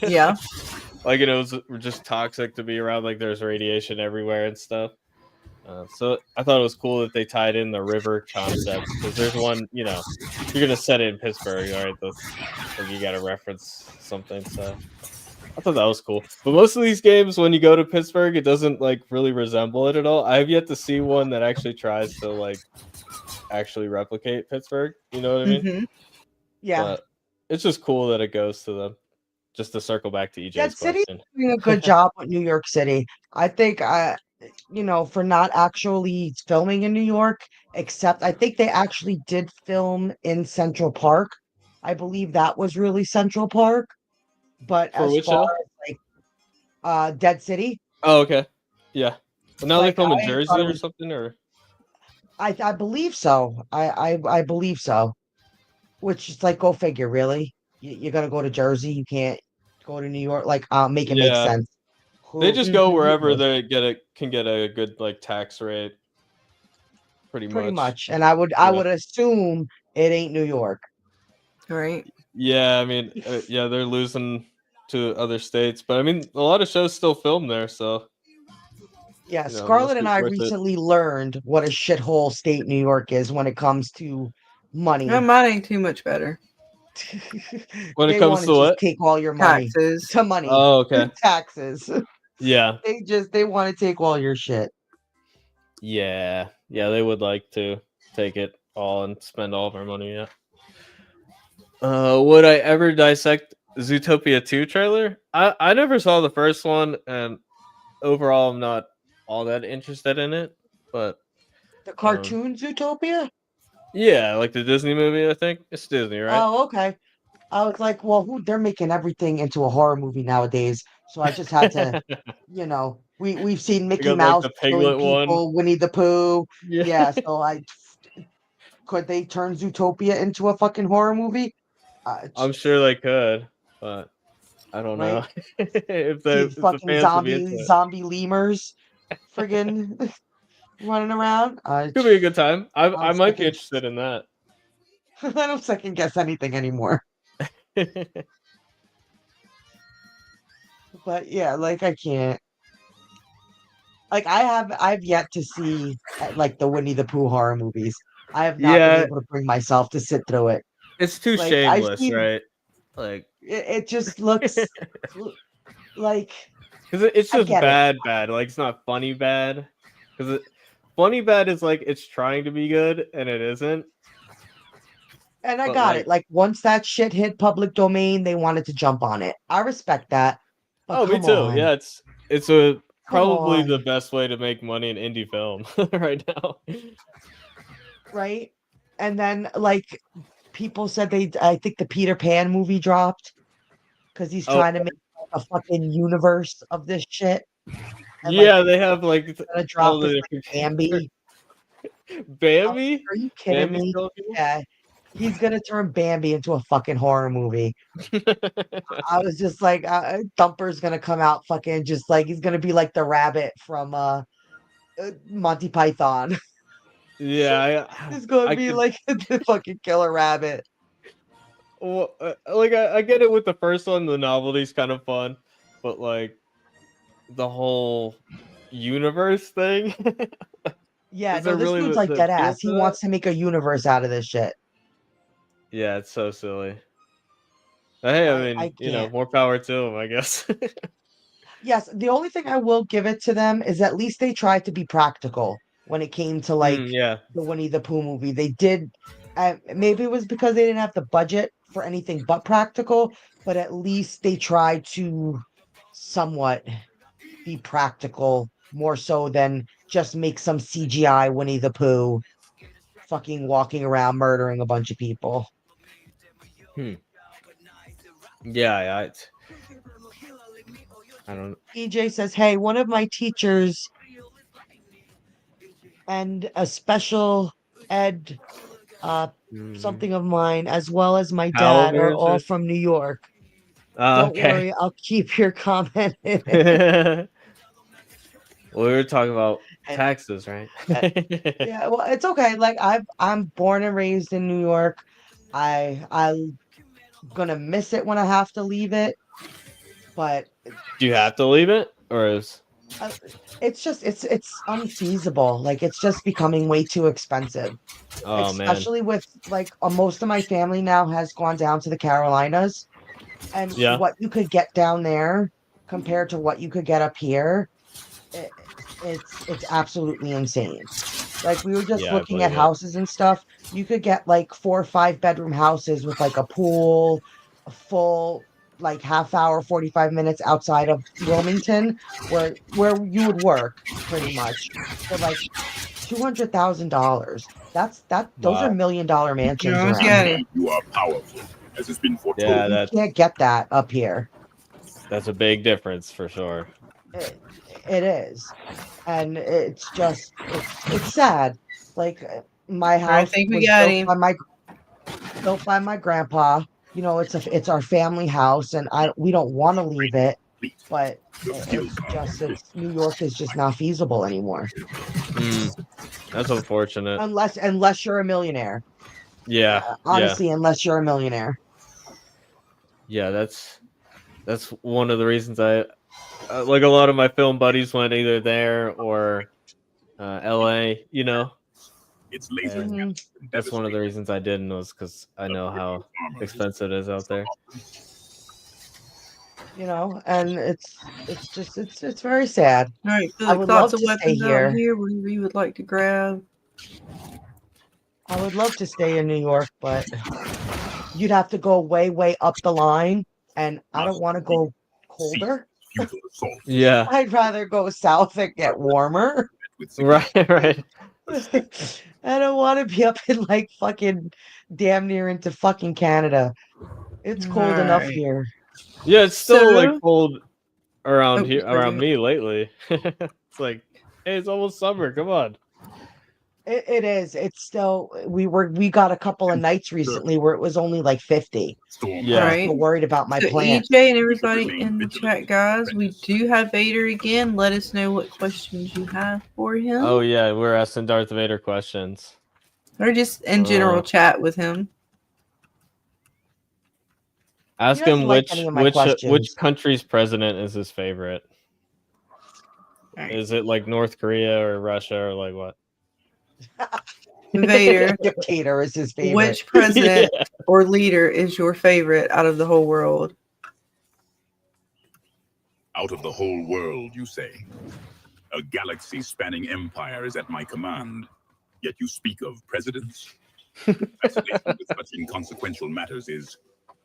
E: Yeah.
H: Like it was just toxic to be around. Like there's radiation everywhere and stuff. So I thought it was cool that they tied in the river concepts because there's one, you're gonna set it in Pittsburgh, all right? That's like you got to reference something. So I thought that was cool. But most of these games, when you go to Pittsburgh, it doesn't like really resemble it at all. I have yet to see one that actually tries to like actually replicate Pittsburgh. You know what I mean?
E: Mm-hmm.
F: Yeah.
H: But it's just cool that it goes to them. Just to circle back to EJ's
F: Dead City's
H: question.
F: doing a good job with New York City. I think for not actually filming in New York, except I think they actually did film in Central Park. I believe that was really Central Park. But
H: For
F: as
H: which
F: far
H: show?
F: as like Dead City,
H: Oh, okay. Yeah. But now they
F: like
H: film in
F: I thought
H: Jersey
F: it
H: or
F: was
H: something, or
F: I believe so. I believe so. Which is like, go figure, really. You're gonna go to Jersey, you can't go to New York. Like, make it make
H: yeah.
F: sense.
H: They
F: Who
H: just go
F: who
H: wherever
F: knows?
H: they can get a good like tax rate, pretty
F: Pretty
H: much.
F: much. And I
H: Yeah.
F: would assume it ain't New York.
E: Right.
H: Yeah, I mean, yeah, they're losing to other states, but I mean, a lot of shows still film there, so
F: Yeah,
H: it
F: Scarlett
H: must
F: and
H: be
F: I
H: worth it.
F: recently learned what a shithole state New York is when it comes to money.
E: Mine ain't too much better.
H: When it
F: They
H: comes
F: want to
H: to
F: just
H: what?
F: take all your money.
E: Taxes.
F: To money.
H: Oh, okay.
F: Taxes.
H: Yeah.
F: They want to take all your shit.
H: Yeah. They would like to take it all and spend all of our money. Yeah. Would I ever dissect Zootopia 2 trailer? I never saw the first one, and overall, I'm not all that interested in it. But
F: The cartoon Zootopia?
H: yeah, like the Disney movie. I think it's Disney, right?
F: Oh, okay. I was like, well, they're making everything into a horror movie nowadays. So I just had to, we've seen
H: I
F: Mickey
H: got like
F: Mouse
H: the
F: killing
H: Piglet one.
F: people, Winnie the Pooh.
H: Yeah.
F: Yeah, so could they turn Zootopia into a fucking horror movie?
H: I'm sure they could, but I don't know
F: Right?
H: if
F: See
H: the
F: fucking
H: fans will be into it.
F: zombie lemurs friggin' running around.
H: Could be a good time.
F: I
H: I
F: don't
H: might be
F: second
H: interested in that.
F: I don't second guess anything anymore. But yeah, like I can't. Like I've yet to see like the Winnie the Pooh horror movies. I have not been
H: Yeah,
F: able to bring myself to sit through it.
H: it's too
F: Like I've
H: shameless,
F: seen
H: right? Like,
F: it just looks like
H: because it's
F: I
H: just
F: get it.
H: bad. Like, it's not funny bad. Because funny bad is like it's trying to be good and it isn't.
F: And I
H: But
F: got it.
H: like,
F: Like once that shit hit public domain, they wanted to jump on it. I respect that. But
H: oh, me
F: come
H: too.
F: on.
H: Yeah, it's a
F: Come
H: probably the
F: on.
H: best way to make money in indie film right now.
F: Right? And then like people said I think the Peter Pan movie dropped because he's
H: Oh,
F: trying to make a fucking universe of this shit. And like
H: yeah, they have like
F: gonna
H: all
F: drop this
H: the
F: like
H: different
F: Bambi.
H: Bambi.
F: Are you kidding
H: Bambi's
F: me?
H: killing people.
F: Yeah. He's gonna turn Bambi into a fucking horror movie. I was just like, Thumper's gonna come out fucking just like he's gonna be like the rabbit from Monty Python.
H: Yeah,
F: He's gonna
H: I
F: be
H: could.
F: like the fucking killer rabbit.
H: Well, like I get it with the first one. The novelty's kind of fun, but like the whole universe thing.
F: Yeah,
H: Is
F: no,
H: there
F: this
H: really
F: dude's like
H: the
F: dead
H: appeal
F: ass. He
H: to that?
F: wants to make a universe out of this shit.
H: Yeah, it's so silly. But hey, I
F: I
H: mean,
F: can't.
H: more power to them, I guess.
F: Yes, the only thing I will give it to them is at least they tried to be practical when it came to like
H: Yeah,
F: the Winnie the Pooh movie. They did. Maybe it was because they didn't have the budget for anything but practical, but at least they tried to somewhat be practical more so than just make some CGI Winnie the Pooh fucking walking around murdering a bunch of people.
H: hmm. Yeah, I don't.
F: EJ says, "Hey, one of my teachers and a special ed
H: Mm,
F: something of mine, as well as my dad, are
H: Calibers
F: all
H: or
F: from New York. Don't
H: okay.
F: worry, I'll keep your comment in it."
H: Well, we were talking about
F: And
H: taxes, right?
F: yeah, well, it's okay. Like I'm born and raised in New York. I'm gonna miss it when I have to leave it, but
H: Do you have to leave it, or is?
F: uh, it's just it's unfeasible. Like it's just becoming way too expensive,
H: Oh man,
F: especially with like most of my family now has gone down to the Carolinas, and
H: yeah,
F: what you could get down there compared to what you could get up here, i- it's absolutely insane. Like we were just
H: yeah, I
F: looking at
H: believe it.
F: houses and stuff. You could get like 4 or 5 bedroom houses with like a pool, a full like half hour, 45 minutes outside of Wilmington, where you would work pretty much for like $200,000. Those are
H: Wow.
F: $1 million mansions
E: Jones
F: around
E: got
F: here.
E: it.
C: You are powerful, as has been
H: Yeah,
C: foretold.
F: You can't get that up here.
H: that's a big difference for sure.
F: It, it is. And it's just it's sad. Like my
E: I
F: house
E: think we
F: was
E: got him.
F: built by my grandpa. It's our family house, and I we don't want to leave it, but
C: Your skills are
F: it's New York is just not feasible anymore.
H: Mm, that's unfortunate.
F: Unless you're a millionaire.
H: Yeah, yeah,
F: Honestly, unless you're a millionaire.
H: yeah. That's one of the reasons I like a lot of my film buddies went either there or L.A.
C: It's laser
H: And
F: Hmm.
C: and
H: that's one of the
C: devastating.
H: reasons I didn't was because I know how
C: Armor
H: expensive it is out there.
F: You know, and it's very sad.
E: All right,
F: I
E: Philip,
F: would
E: thoughts
F: love
E: of
F: to stay
E: weapons out
F: here.
E: here. Whatever you would like to grab.
F: I would love to stay in New York, but you'd have to go way, way up the line, and I don't want to go colder.
C: Futile assault.
H: Yeah.
F: I'd rather go south and get warmer.
C: With
H: Right. Right.
F: I don't want to be up in like fucking damn near into fucking Canada. It's cold enough
E: Alright.
F: here.
H: Yeah, it's still like
E: So-
H: cold around
E: Oh,
H: here,
E: sorry,
H: around
E: go
H: me lately. It's like, hey, it's almost summer. Come on.
F: It is. It's still we got a couple of nights recently where it was only like 50.
C: storm.
H: Yeah.
F: I'm
E: Alright.
F: still worried about my
E: So
F: plant.
E: EJ and everybody
C: remain
E: in the
C: vigilant,
E: chat, guys, we
C: apprentice.
E: do have Vader again. Let us know what questions you have for him.
H: Oh yeah, we're asking Darth Vader questions.
E: Or just in general chat with him.
H: Ask
F: doesn't
H: him
F: like
H: which
F: any of my questions.
H: country's president is his favorite.
E: Alright.
H: Is it like North Korea or Russia or like what?
E: Vader,
F: Dictator is his favorite.
E: which president or leader is your favorite out of the whole world?
C: Out of the whole world, you say. A galaxy-spanning empire is at my command, yet you speak of presidents? Fascination with such inconsequential matters is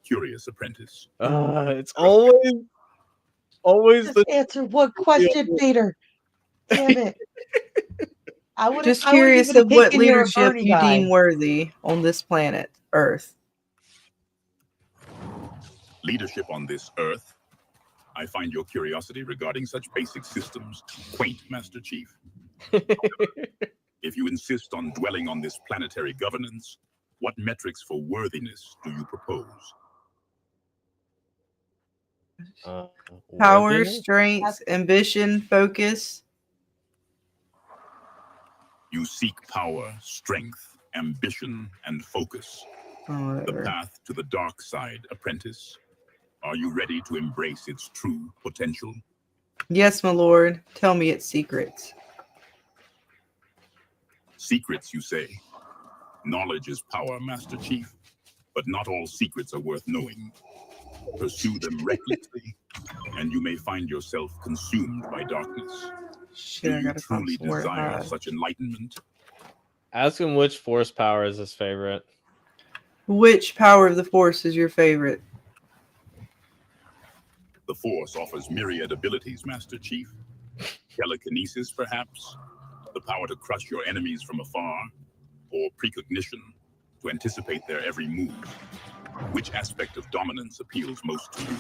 C: curious, apprentice.
H: It's always
F: Just
H: the
F: answer one question, Vader. Damn it. I would
E: Just
F: have
E: curious
F: even
E: of what
F: taken your
E: leadership
F: Bernie
E: you
F: guy.
E: deem worthy on this planet, Earth.
C: Leadership on this Earth? I find your curiosity regarding such basic systems quaint, Master Chief. If you insist on dwelling on this planetary governance, what metrics for worthiness do you propose?
E: Power,
H: worthiness?
E: strength, ambition, focus.
C: You seek power, strength, ambition, and focus.
E: Oh,
C: The
E: whatever.
C: path to the dark side, apprentice. Are you ready to embrace its true potential?
E: Yes, my lord. Tell me its secrets.
C: Secrets, you say. Knowledge is power, Master Chief, but not all secrets are worth knowing. Pursue them recklessly, and you may find yourself consumed by darkness.
E: Shit,
C: Do
E: I
C: you
E: gotta find
C: truly
E: somewhere to
C: desire
E: hide.
C: such enlightenment?
H: Ask him which force power is his favorite.
E: Which power of the Force is your favorite?
C: The Force offers myriad abilities, Master Chief. Telekinesis, perhaps? The power to crush your enemies from afar? Or precognition, to anticipate their every move? Which aspect of dominance appeals most to you?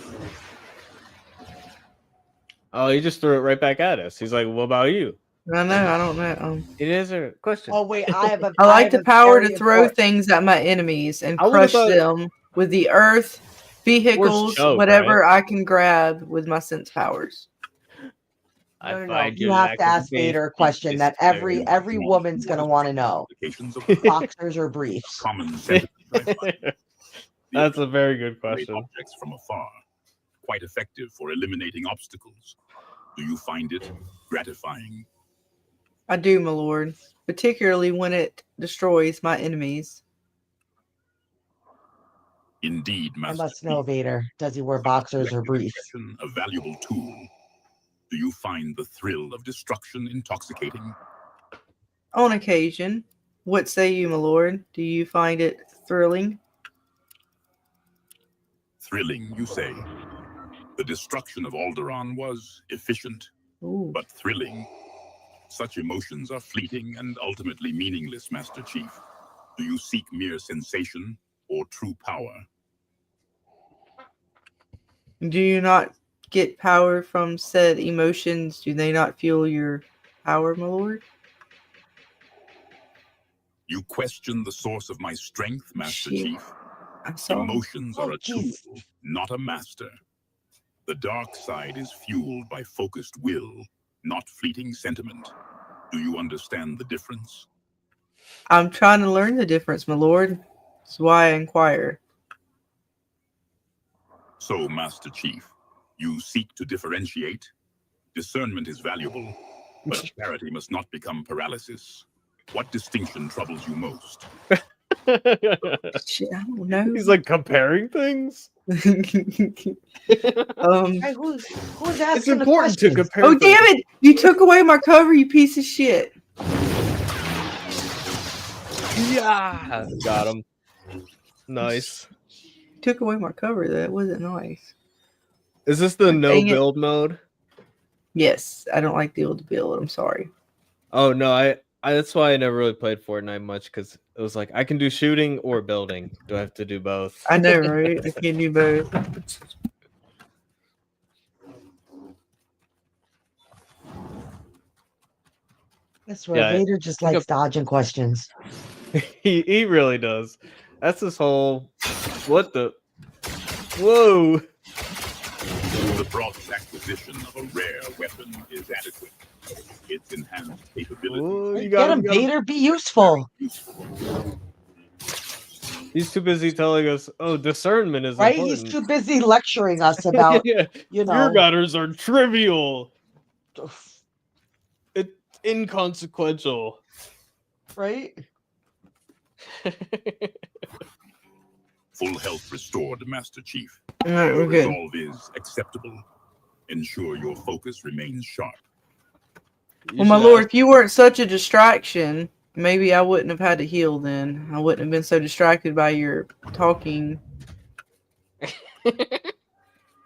H: Oh, he just threw it right back at us. He's like, "What about you?"
E: I know, I don't know.
H: It is a question.
F: Oh wait, I have a.
E: I like the
F: have a
E: power
F: very
E: to throw
F: important-
E: things at my enemies and
H: I would've
E: crush
H: thought-
E: them with the earth, vehicles,
H: choke,
E: whatever I can grab with my sense powers.
F: No. You have to ask Vader a question that every woman's gonna want to know.
C: Applications of
F: Boxers or briefs?
C: common sentiment, I find.
H: That's a very good
C: Manipulate
H: question.
C: objects from afar, quite effective for eliminating obstacles. Do you find it gratifying?
E: I do, my lord. Particularly when it destroys my enemies.
C: Indeed,
F: I
C: Master
F: must know,
C: Chief,
F: Vader. Does he wear boxers or
C: collective
F: briefs?
C: aggression a valuable tool. Do you find the thrill of destruction intoxicating?
E: On occasion. What say you, my lord? Do you find it thrilling?
C: Thrilling, you say. The destruction of Alderaan was efficient,
E: Ooh.
C: but thrilling. Such emotions are fleeting and ultimately meaningless, Master Chief. Do you seek mere sensation or true power?
E: Do you not get power from said emotions? Do they not fuel your power, my lord?
C: You question the source of my strength, Master
E: Shit.
C: Chief.
E: I'm sorry.
C: Emotions are
F: Oh,
C: a tool,
F: jeez.
C: not a master. The dark side is fueled by focused will, not fleeting sentiment. Do you understand the difference?
E: I'm trying to learn the difference, my lord. That's why I inquire.
C: So, Master Chief, you seek to differentiate. Discernment is valuable, but clarity must not become paralysis. What distinction troubles you most?
E: Shit, I don't know.
H: He's like comparing things.
F: Hey, who's
H: It's
F: asking the
H: important to
F: questions?
H: compare.
E: Oh damn it! You took away my cover, you piece of shit.
H: Yeah, got him. Nice.
E: Took away my cover. That wasn't nice.
H: Is this the no
E: Dang it.
H: build mode?
E: Yes, I don't like the old build. I'm sorry.
H: Oh no, I that's why I never really played Fortnite much, because it was like I can do shooting or building. Do I have to do both?
E: I know, right? I can't do both.
F: I swear,
H: Yeah,
F: Vader just
H: I think
F: likes dodging questions.
H: he really does. That's his whole. What the? Whoa!
C: The broad's acquisition of a rare weapon is adequate. Its enhanced capabilities.
H: Whoa, you
F: Get
H: got
F: him,
H: him.
F: Vader. Be useful,
H: He's too busy telling us, "Oh, discernment is
F: right?
H: important."
F: He's too busy lecturing us about,
H: Yeah,
F: you
H: your
F: know.
H: matters are trivial. It's inconsequential.
F: Right?
C: Full health restored, Master Chief.
E: All right,
C: Your
E: we're good.
C: resolve is acceptable. Ensure your focus remains sharp.
E: Well, my lord, if you weren't such a distraction, maybe I wouldn't have had to heal then. I wouldn't have been so distracted by your talking.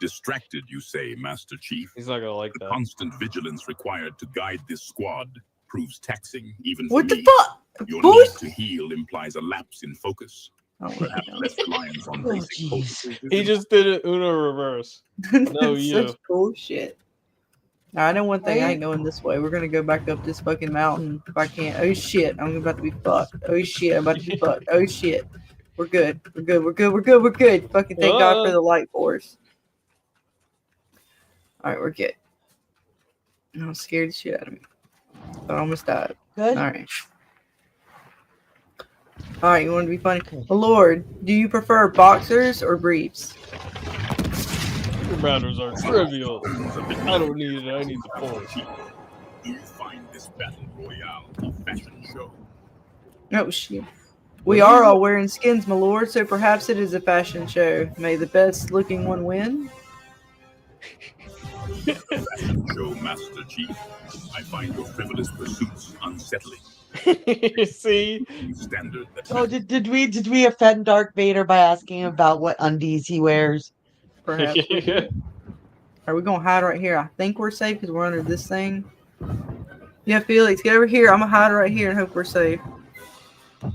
C: Distracted, you say, Master Chief.
H: He's not gonna like
C: The
H: that.
C: constant vigilance required to guide this squad proves taxing, even for
E: What
C: me.
E: the fuck?
C: Your
E: Bull-
C: need to heal implies a lapse in focus.
E: Oh,
C: Perhaps less reliance on
F: Oh,
C: basic
F: jeez.
C: potency.
H: He just did it Uno reverse. No,
E: That's
H: you.
E: such bullshit. I know one thing. I
F: Right?
E: ain't going this way. We're gonna go back up this fucking mountain if I can't. Oh shit! I'm about to be fucked. Oh shit! I'm about to be fucked. Oh shit! We're good. We're good. We're good. We're good. We're good. Fucking thank God for the light force. All right, we're good. I'm scared the shit out of me. I almost died.
F: Good.
E: All right. All right. You want to be funny? Well, Lord, do you prefer boxers or briefs?
H: Your matters are trivial. I don't need it. I need the force.
C: Do you find this battle royale a fashion show?
E: Oh shit. We are all wearing skins, my lord, so perhaps it is a fashion show. May the best looking one win.
C: Fashion show, Master Chief. I find your frivolous pursuits unsettling.
H: See?
C: Standard that
F: Oh, did we offend Darth Vader by asking him about what undies he wears?
E: Perhaps we did. Are we gonna hide right here? I think we're safe because we're under this thing. Yeah, Felix, get over here. I'm gonna hide right here and hope we're safe.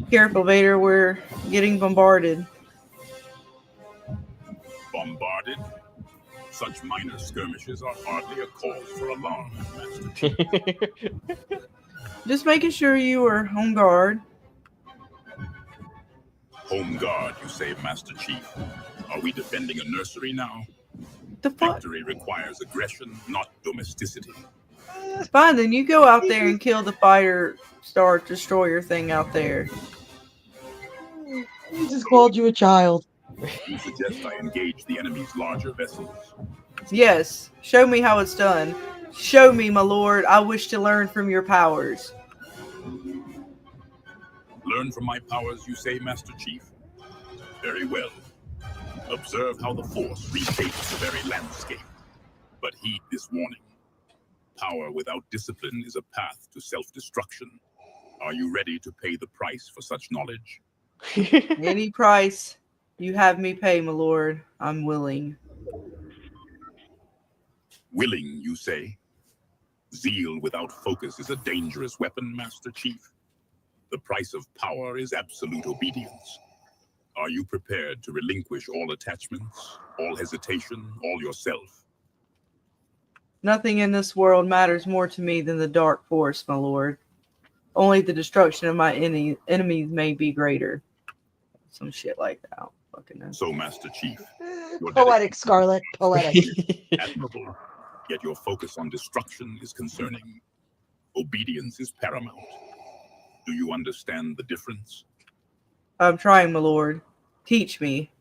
E: Careful, Vader. We're getting bombarded.
C: Bombarded? Such minor skirmishes are hardly a cause for alarm, Master Chief.
E: Just making sure you are on guard.
C: Home guard, you say, Master Chief. Are we defending a nursery now?
E: The fuck?
C: Victory requires aggression, not domesticity.
E: Fine, then you go out there and kill the fighter star destroyer thing out there.
F: He just called you a child.
C: You suggest I engage the enemy's larger vessels.
E: Yes, show me how it's done. Show me, my lord. I wish to learn from your powers.
C: Learn from my powers, you say, Master Chief? Very well. Observe how the Force reshapes the very landscape. But heed this warning. Power without discipline is a path to self-destruction. Are you ready to pay the price for such knowledge?
E: Any price you have me pay, my lord, I'm willing.
C: Willing, you say? Zeal without focus is a dangerous weapon, Master Chief. The price of power is absolute obedience. Are you prepared to relinquish all attachments, all hesitation, all yourself?
E: Nothing in this world matters more to me than the dark force, my lord. Only the destruction of my enemies may be greater. Some shit like that. I don't fucking know.
C: So, Master Chief,
F: Poetic, Scarlet. Poetic.
C: admirable, yet your focus on destruction is concerning. Obedience is paramount. Do you understand the difference?
E: I'm trying, my lord. Teach me.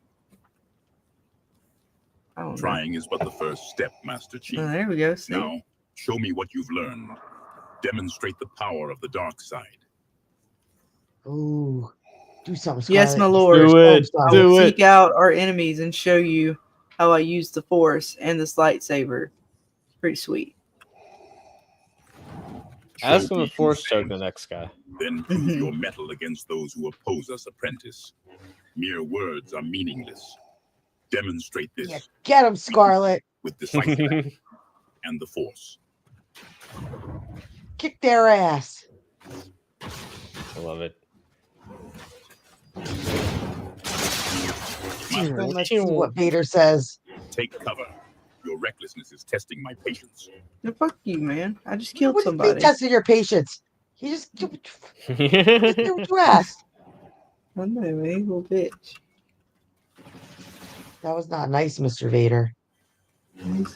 E: I don't know.
C: Trying is but the first step, Master Chief.
E: Oh, there we go. See?
C: Now, show me what you've learned. Demonstrate the power of the dark side.
F: Ooh. Do something, Scarlet.
E: Yes, my lord.
H: Do it.
E: I
H: Do
E: will
H: it.
E: seek out our enemies and show you how I use the Force and this lightsaber. Pretty sweet.
H: Ask
C: Show
H: him
C: me
H: a force
C: you
H: choke the
C: stand,
H: next guy.
C: then prove your mettle against those who oppose us, apprentice. Mere words are meaningless. Demonstrate this
F: Yeah, get him, Scarlet.
C: with decisive action and the Force.
F: Kick their ass.
H: I love it.
F: And let's see what Vader says.
C: Take cover. Your recklessness is testing my patience.
E: No, fuck you, man. I just killed
F: What do you mean
E: somebody.
F: testing your patience? You just do what you asked.
E: I know, man. Little bitch.
F: That was not nice, Mr. Vader.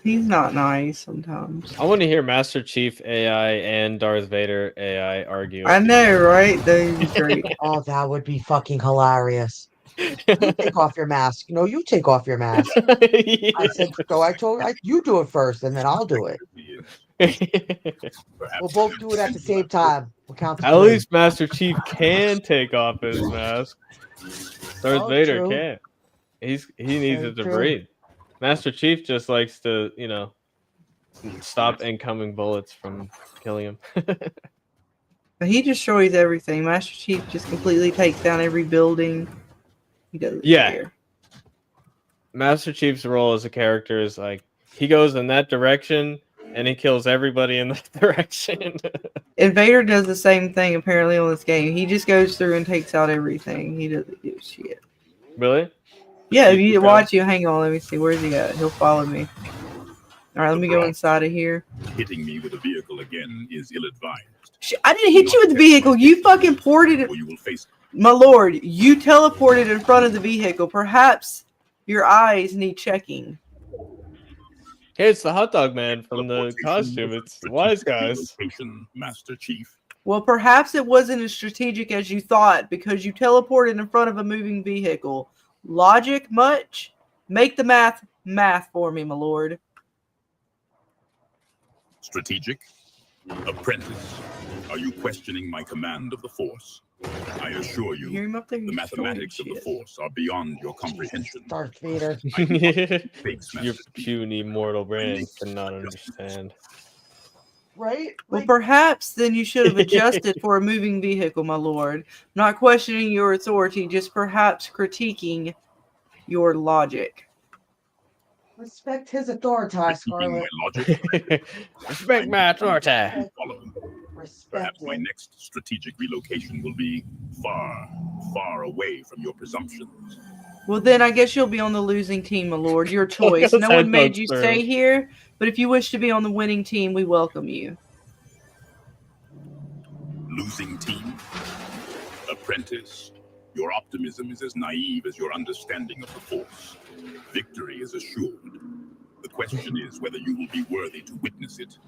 E: He's not nice sometimes.
H: I want to hear Master Chief AI and Darth Vader AI argue.
E: I know, right? That would be great.
F: Oh, that would be fucking hilarious. You take off your mask. No, you take off your mask. I said, so you do it first, and then I'll do it. We'll both do it at the same time. We'll count to
H: At
F: three.
H: least Master Chief can take off his mask. Darth Vader
F: true.
H: can't. He needs
F: Very
H: it to
F: true.
H: breathe. Master Chief just likes to, stop incoming bullets from killing him.
E: But he destroys everything. Master Chief just completely takes down every building. He doesn't
H: Yeah.
E: care.
H: Master Chief's role as a character is like he goes in that direction and he kills everybody in that direction.
E: And Vader does the same thing apparently on this game. He just goes through and takes out everything. He doesn't give a shit.
H: Really?
E: Yeah, if
H: Sneaky
E: you
H: code?
E: watch you, hang on, let me see. Where's he at? He'll follow me. Alright, let me go inside of here.
C: Hitting me with a vehicle again is ill-advised,
E: I didn't hit you with the vehicle. You fucking ported it.
C: or you will face
E: My lord, you teleported in front of the vehicle. Perhaps your eyes need checking.
H: Hey, it's the hot dog man from the costume. It's Wise Guys.
C: Location, Master Chief.
E: Well, perhaps it wasn't as strategic as you thought because you teleported in front of a moving vehicle. Logic much? Make the math for me, my lord.
C: Strategic? Apprentice, are you questioning my command of the Force? I assure
E: You
C: you,
E: hear him up there?
C: the
E: He's
C: mathematics of
E: destroying
C: the
E: shit.
C: Force are beyond your comprehension.
F: Darth Vader.
C: Fakes,
H: Your
C: Master Chief.
H: puny mortal brain cannot understand.
F: Right?
E: Well,
F: Like,
E: perhaps then you should have adjusted for a moving vehicle, my lord. Not questioning your authority, just perhaps critiquing your logic.
F: respect his authority,
C: Critiquing
F: Scarlet.
C: my logic,
H: Respect my authority.
C: follow.
F: Respect
C: Perhaps my
F: it.
C: next strategic relocation will be far, far away from your presumptions.
E: Well, then I guess you'll be on the losing team, my lord. Your choice.
H: those
E: No one made
H: headphones
E: you
H: through.
E: stay here, but if you wish to be on the winning team, we welcome you.
C: Losing team? Apprentice, your optimism is as naive as your understanding of the Force. Victory is assured. The question is whether you will be worthy to witness it.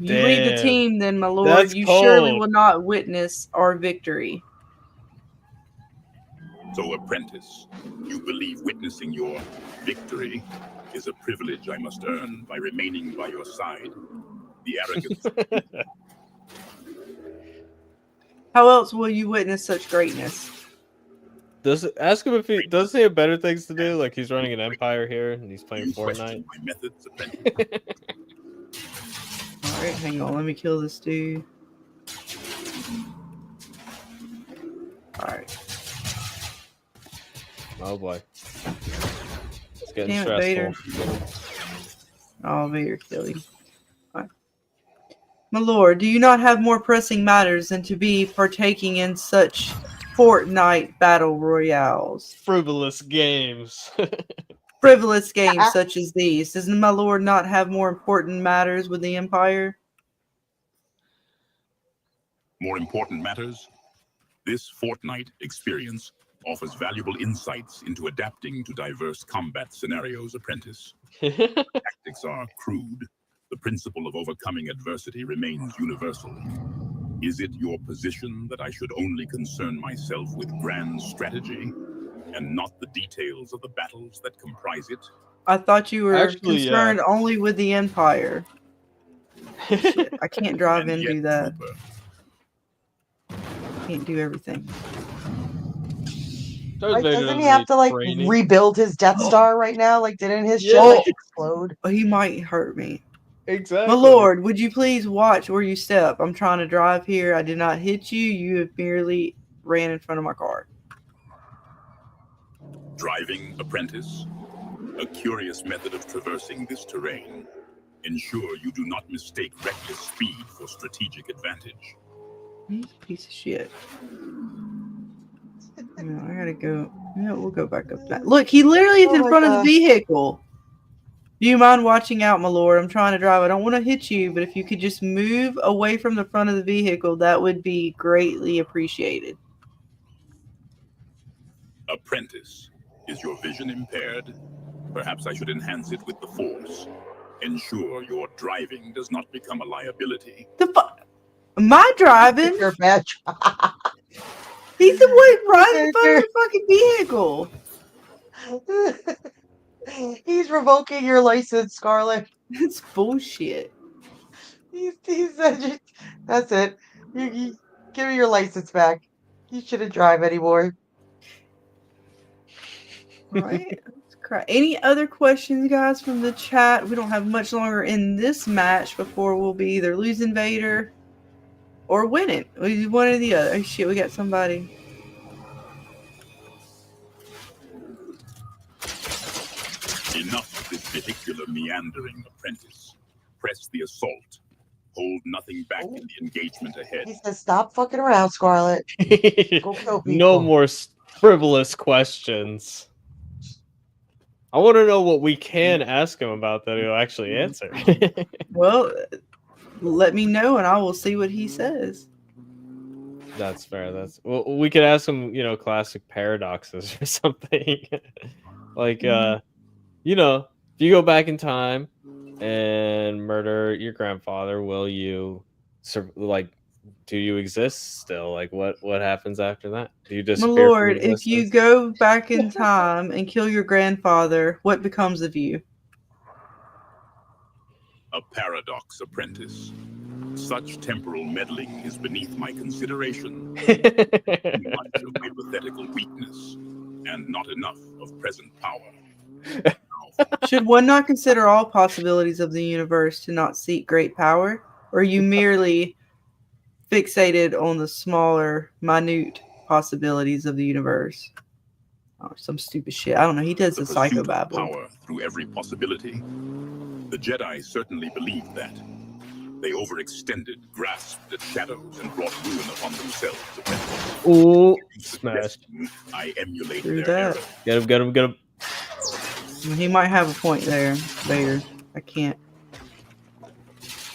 E: You lead the
H: Damn.
E: team, then, my lord.
H: That's
E: You surely
H: cold.
E: will not witness our victory.
C: So, Apprentice, you believe witnessing your victory is a privilege I must earn by remaining by your side. The arrogance.
E: How else will you witness such greatness?
H: Ask him if he doesn't he have better things to do? Like he's running an empire here and he's playing
C: You
H: Fortnite.
C: question my methods, Apprentice.
E: Alright, hang on. Let me kill this dude. Alright.
H: Oh boy. It's getting
E: Damn it,
H: stressful.
E: Vader. Oh, Vader killed him. Alright. My lord, do you not have more pressing matters than to be partaking in such Fortnite battle royales?
H: Frivolous games.
E: Frivolous games such as these. Does my lord not have more important matters with the Empire?
C: More important matters? This Fortnite experience offers valuable insights into adapting to diverse combat scenarios, Apprentice. Tactics are crude. The principle of overcoming adversity remains universal. Is it your position that I should only concern myself with grand strategy and not the details of the battles that comprise it?
E: I thought you were
H: Actually,
E: concerned only with the Empire. Shit, I can't drive
C: And
E: and
C: yet,
E: do that.
C: Trooper,
E: can't do everything.
H: Darth
F: Like,
H: Vader
F: doesn't he
H: doesn't
F: have
H: need
F: to like
H: training.
F: rebuild his Death Star right now? Like, didn't his shit
H: Yeah.
F: like explode?
E: He might hurt me.
H: Exactly.
E: My lord, would you please watch where you step? I'm trying to drive here. I did not hit you. You have merely ran in front of my car.
C: Driving apprentice. A curious method of traversing this terrain. Ensure you do not mistake reckless speed for strategic advantage.
E: He's a piece of shit. No, I gotta go. Yeah, we'll go back up that. Look, he literally is
F: Oh
E: in
F: my
E: front of the
F: gosh.
E: vehicle. Do you mind watching out, my lord? I'm trying to drive. I don't want to hit you, but if you could just move away from the front of the vehicle, that would be greatly appreciated.
C: Apprentice. Is your vision impaired? Perhaps I should enhance it with the Force. Ensure your driving does not become a liability.
E: The fuck? Am I driving?
F: Your badge.
E: He's the one right in front of the fucking vehicle.
F: He's revoking your license, Scarlet.
E: That's bullshit.
F: He said, that's it. You give me your license back. You shouldn't drive anymore.
E: All right. Any other questions, guys, from the chat? We don't have much longer in this match before we'll be either losing Vader or winning. We one or the other. Oh shit, we got somebody.
C: Enough of this vehicular meandering, apprentice. Press the assault. Hold nothing back in the engagement ahead.
F: He says, stop fucking around, Scarlet. Go kill people.
H: No more frivolous questions. I want to know what we can ask him about that he'll actually answer.
E: Well, let me know and I will see what he says.
H: That's fair. Well, we could ask him, classic paradoxes or something. Like, if you go back in time and murder your grandfather, will you, do you exist still? Like, what happens after that? Do you
E: My
H: disappear?
E: lord, if you go back in time and kill your grandfather, what becomes of you?
C: A paradox, apprentice. Such temporal meddling is beneath my consideration. Too much of hypothetical weakness, and not enough of present power.
E: Should one not consider all possibilities of the universe to not seek great power? Or are you merely fixated on the smaller, minute possibilities of the universe? Oh, some stupid shit. I don't know. He does the psychobabble.
C: Power through every possibility. The Jedi certainly believed that. They overextended, grasped at shadows, and brought ruin upon themselves.
H: Ooh, smash.
C: I emulate
E: Through
C: their
E: that.
C: error.
H: Get him.
E: He might have a point there, Vader. I can't.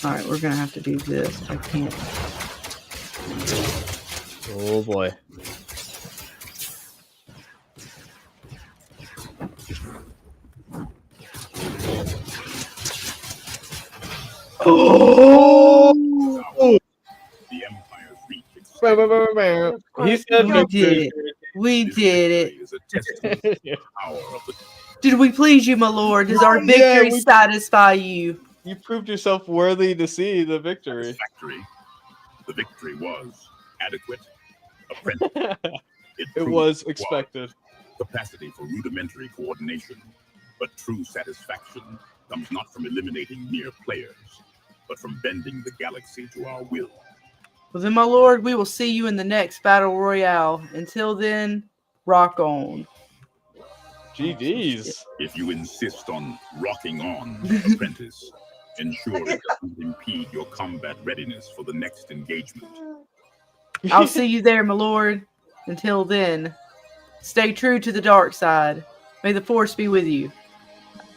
E: Alright, we're gonna have to do this. I can't.
H: Oh boy.
E: Oh!
C: The Empire's reach.
H: He said
E: We did it. We did it.
C: Is a testament to the power of the
E: Did we please you, my lord? Does our victory satisfy you?
H: You proved yourself worthy to see the victory.
C: factory. The victory was adequate. Apprentice.
H: It was expected.
C: Capacity for rudimentary coordination, but true satisfaction comes not from eliminating mere players, but from bending the galaxy to our will.
E: Well then, my lord, we will see you in the next battle royale. Until then, rock on.
H: GG's.
C: If you insist on rocking on, apprentice, ensure it doesn't impede your combat readiness for the next engagement.
E: I'll see you there, my lord. Until then, stay true to the dark side. May the force be with you.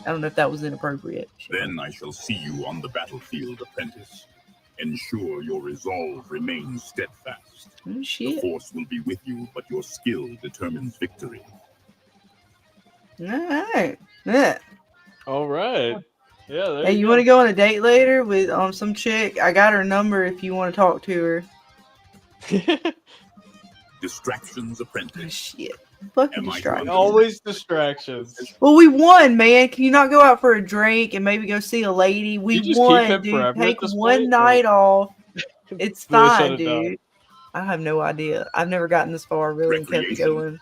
E: I don't know if that was inappropriate.
C: Then I shall see you on the battlefield, apprentice. Ensure your resolve remains steadfast.
E: Oh,
C: The
E: shit.
C: force will be with you, but your skill determines victory.
E: Alright. Yeah.
H: All right. Yeah. There
E: Hey, you want to go on a date later with some chick? I got her number if you want to talk to her.
H: to?
C: Distractions,
E: Oh,
C: apprentice.
E: shit. Fucking
C: Am I
E: distracted.
H: Always distractions.
E: Well, we won, man. Can you not go out for a drink and maybe go see a lady? We
H: You just keep
E: won,
H: him
E: dude.
H: forever at
E: Take
H: this
E: one
H: point, or-
E: night off. It's
H: Do they shut
E: fine,
H: it down?
E: dude. I have no idea. I've never gotten this far really and kept
C: Recreation.
E: going.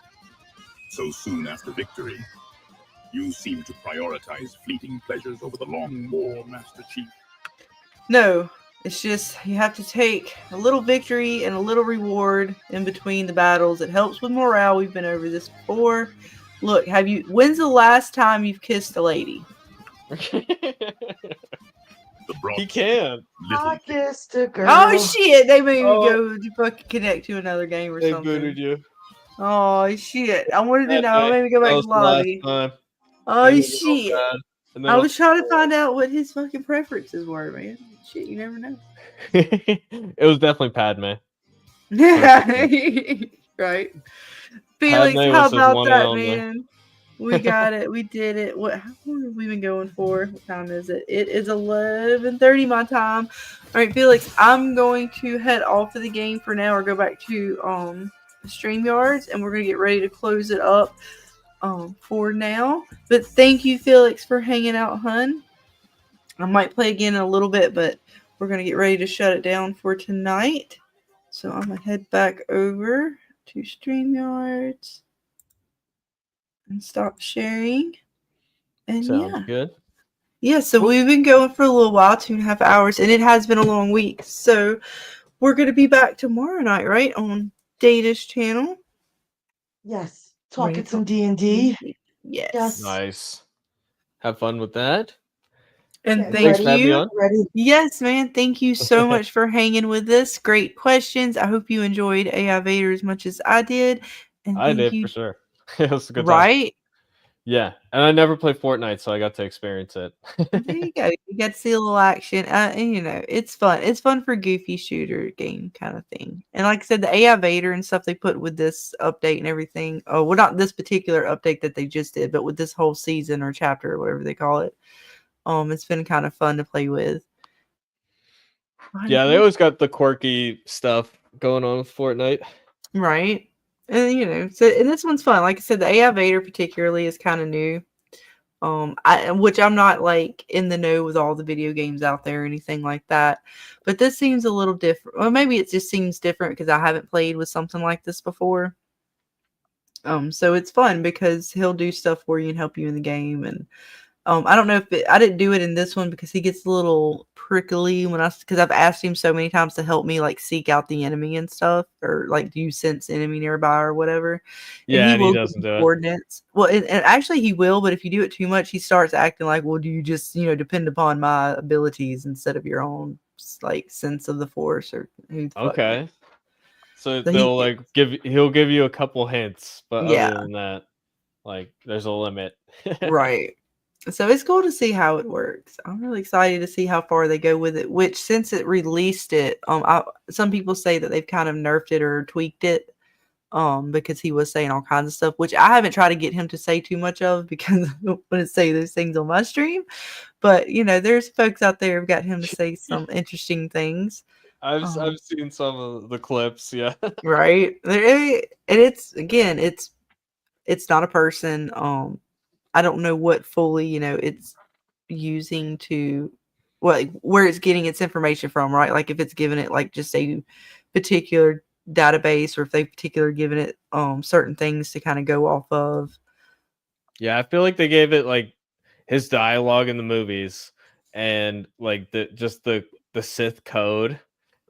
C: So soon after victory, you seem to prioritize fleeting pleasures over the long war, Master Chief.
E: No, it's just you have to take a little victory and a little reward in between the battles. It helps with morale. We've been over this before. Look, when's the last time you've kissed a lady?
H: He can.
F: I kissed a girl.
E: Oh shit! They made me
H: Oh.
E: go to fucking connect to another game or
H: They
E: something.
H: booted you.
E: Oh shit! I wanted to
H: That
E: know.
H: day,
E: Made me go
H: that
E: back to
H: was
E: the
H: the last
E: lobby.
H: time.
E: Oh
H: Made me feel
E: shit!
H: bad. And then
E: I was trying to find out what his fucking preferences were, man. Shit, you never know.
H: It was definitely Padme.
E: Yeah, right. Felix,
H: Padme
E: how
H: was his
E: about
H: one and
E: that,
H: only.
E: man? We got it. We did it. How long have we been going for? What time is it? It is 11:30 my time. All right, Felix, I'm going to head off of the game for now or go back to StreamYards, and we're going to get ready to close it up for now. But thank you, Felix, for hanging out, hun. I might play again in a little bit, but we're going to get ready to shut it down for tonight. So I'm going to head back over to StreamYards and stop sharing. And
H: Sounds good.
E: Yeah, so
H: Cool.
E: we've been going for a little while, 2.5 hours, and it has been a long week. So we're going to be back tomorrow night, right, on Data's channel.
F: Yes, talking
E: Ready to
F: some
E: talk
F: D&D.
E: Yes.
F: Yes.
H: Nice. Have fun with that.
E: And
F: Yeah,
E: thank
H: Thanks for having me
E: you.
H: on.
F: Ready?
E: Yes, man. Thank you so much for hanging with us. Great questions. I hope you enjoyed AI Vader as much as I did. And
H: I
E: thank
H: did
E: you.
H: for sure. It was a good time.
E: Right?
H: Yeah, and I never played Fortnite, so I got to experience it.
E: There you go. You get to see a little action. And it's fun. It's fun for goofy shooter game kind of thing. And like I said, the AI Vader and stuff they put with this update and everything. Oh, well, not this particular update that they just did, but with this whole season or chapter or whatever they call it. It's been kind of fun to play with.
H: Yeah, they always got the quirky stuff going on with Fortnite.
E: Right. And and this one's fun. Like I said, the AI Vader particularly is kind of new. Which I'm not like in the know with all the video games out there or anything like that. But this seems a little different. Or maybe it just seems different because I haven't played with something like this before. So it's fun because he'll do stuff for you and help you in the game. And I don't know if I didn't do it in this one because he gets a little prickly because I've asked him so many times to help me like seek out the enemy and stuff, or like do you sense enemy nearby or whatever.
H: Yeah,
E: and
H: and he
E: will
H: doesn't do it.
E: coordinates. Well, and actually he will, but if you do it too much, he starts acting like, well, do you just depend upon my abilities instead of your own like sense of the force or who the fuck
H: Okay. So
E: So
H: they'll he'll give you a couple hints, but
E: Yeah.
H: other than that, like there's a limit.
E: Right. So it's cool to see how it works. I'm really excited to see how far they go with it. Which since it released it, some people say that they've kind of nerfed it or tweaked it, because he was saying all kinds of stuff, which I haven't tried to get him to say too much of because I don't want to say those things on my stream. But there's folks out there who've got him to say some interesting things.
H: I've seen some of the clips. Yeah.
E: Right. And it's not a person. I don't know what fully, it's using to where it's getting its information from, right? Like if it's giving it like just a particular database or if they particularly given it certain things to kind of go off of.
H: Yeah, I feel like they gave it like his dialogue in the movies and like the Sith code.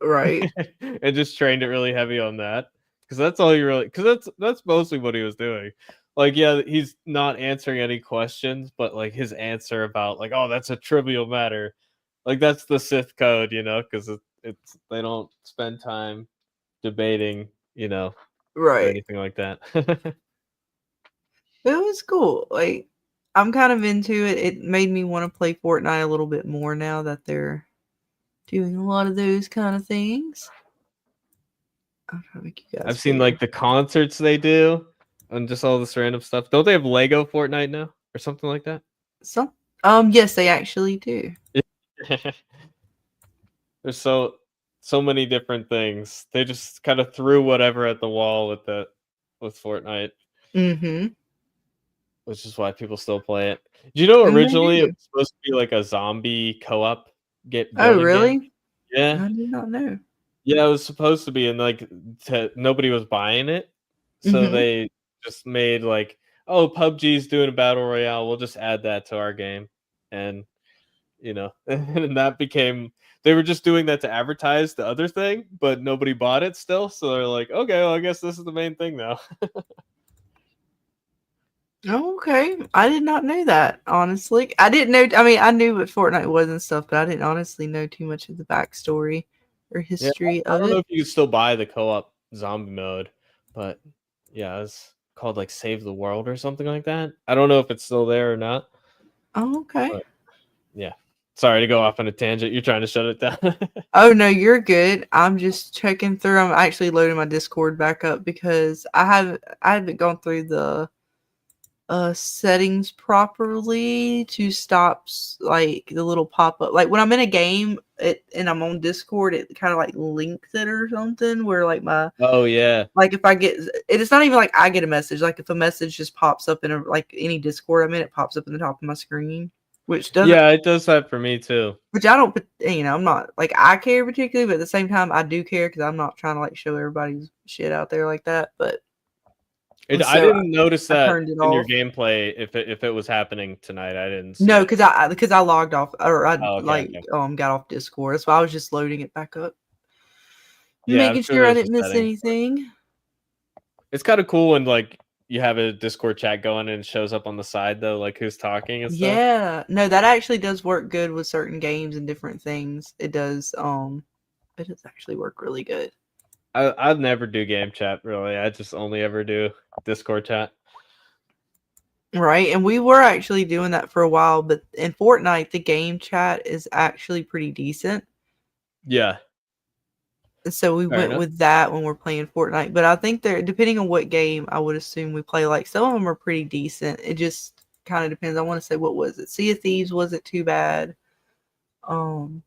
E: Right.
H: And just trained it really heavy on that. Because that's all you really because that's mostly what he was doing. Like, yeah, he's not answering any questions, but like his answer about like, oh, that's a trivial matter. Like that's the Sith code, because it's they don't spend time debating, or
E: Right.
H: anything like that.
E: It was cool. Like I'm kind of into it. It made me want to play Fortnite a little bit more now that they're doing a lot of those kind of things. I'll try to make you guys
H: I've seen
E: bigger.
H: like the concerts they do and just all this random stuff. Don't they have Lego Fortnite now or something like that?
E: Yes, they actually do.
H: There's so many different things. They just kind of threw whatever at the wall with Fortnite.
E: Mm-hmm.
H: Which is why people still play it. Do you know
E: And they
H: originally
E: do.
H: it was supposed to be like a zombie co-op
E: Oh,
H: building
E: really?
H: game? Yeah.
E: I did not know.
H: Yeah, it was supposed to be, and like nobody was buying it, so
E: Mhm.
H: they just made like, oh, PUBG's doing a battle royale. We'll just add that to our game, and and that became. They were just doing that to advertise the other thing, but nobody bought it still. So they're like, okay, well, I guess this is the main thing now.
E: Okay, I did not know that, honestly. I didn't know. I mean, I knew what Fortnite was and stuff, but I didn't honestly know too much of the backstory or
H: Yeah,
E: history
H: I
E: of
H: don't know
E: it.
H: if you can still buy the co-op zombie mode, but yeah, it's called like Save the World or something like that. I don't know if it's still there or not.
E: Oh, okay.
H: But yeah. Sorry to go off on a tangent. You're trying to shut it down.
E: Oh no, you're good. I'm just checking through. I'm actually loading my Discord back up because I haven't gone through the settings properly to stop like the little pop-up. Like when I'm in a game and I'm on Discord, it kind of like links it or something where like my
H: Oh yeah.
E: like if I get it's not even like I get a message. Like if a message just pops up in a like any Discord I'm in, it pops up in the top of my screen, which doesn't
H: Yeah, it does that for me too.
E: which I don't, I'm not like I care particularly, but at the same time I do care because I'm not trying to like show everybody's shit out there like that. But
H: I
E: so
H: didn't notice
E: I
H: that
E: turned it
H: in your
E: off.
H: gameplay if it was happening tonight. I didn't see
E: No,
H: it.
E: because I logged off or I
H: Oh, okay,
E: like
H: okay.
E: got off Discord. That's why I was just loading it back up,
H: Yeah, I'm
E: making
H: sure
E: sure I
H: there's a
E: didn't miss
H: setting for it.
E: anything.
H: It's kind of cool when like you have a Discord chat going and it shows up on the side though, like who's talking and stuff.
E: Yeah, no, that actually does work good with certain games and different things. It does. It does actually work really good.
H: I'd never do game chat really. I just only ever do Discord chat.
E: Right, and we were actually doing that for a while, but in Fortnite, the game chat is actually pretty decent.
H: Yeah.
E: And so we
H: Fair
E: went
H: enough.
E: with that when we're playing Fortnite. But I think they're depending on what game, I would assume we play. Like some of them are pretty decent. It just kind of depends. I want to say what was it? Sea of Thieves wasn't too bad. Um,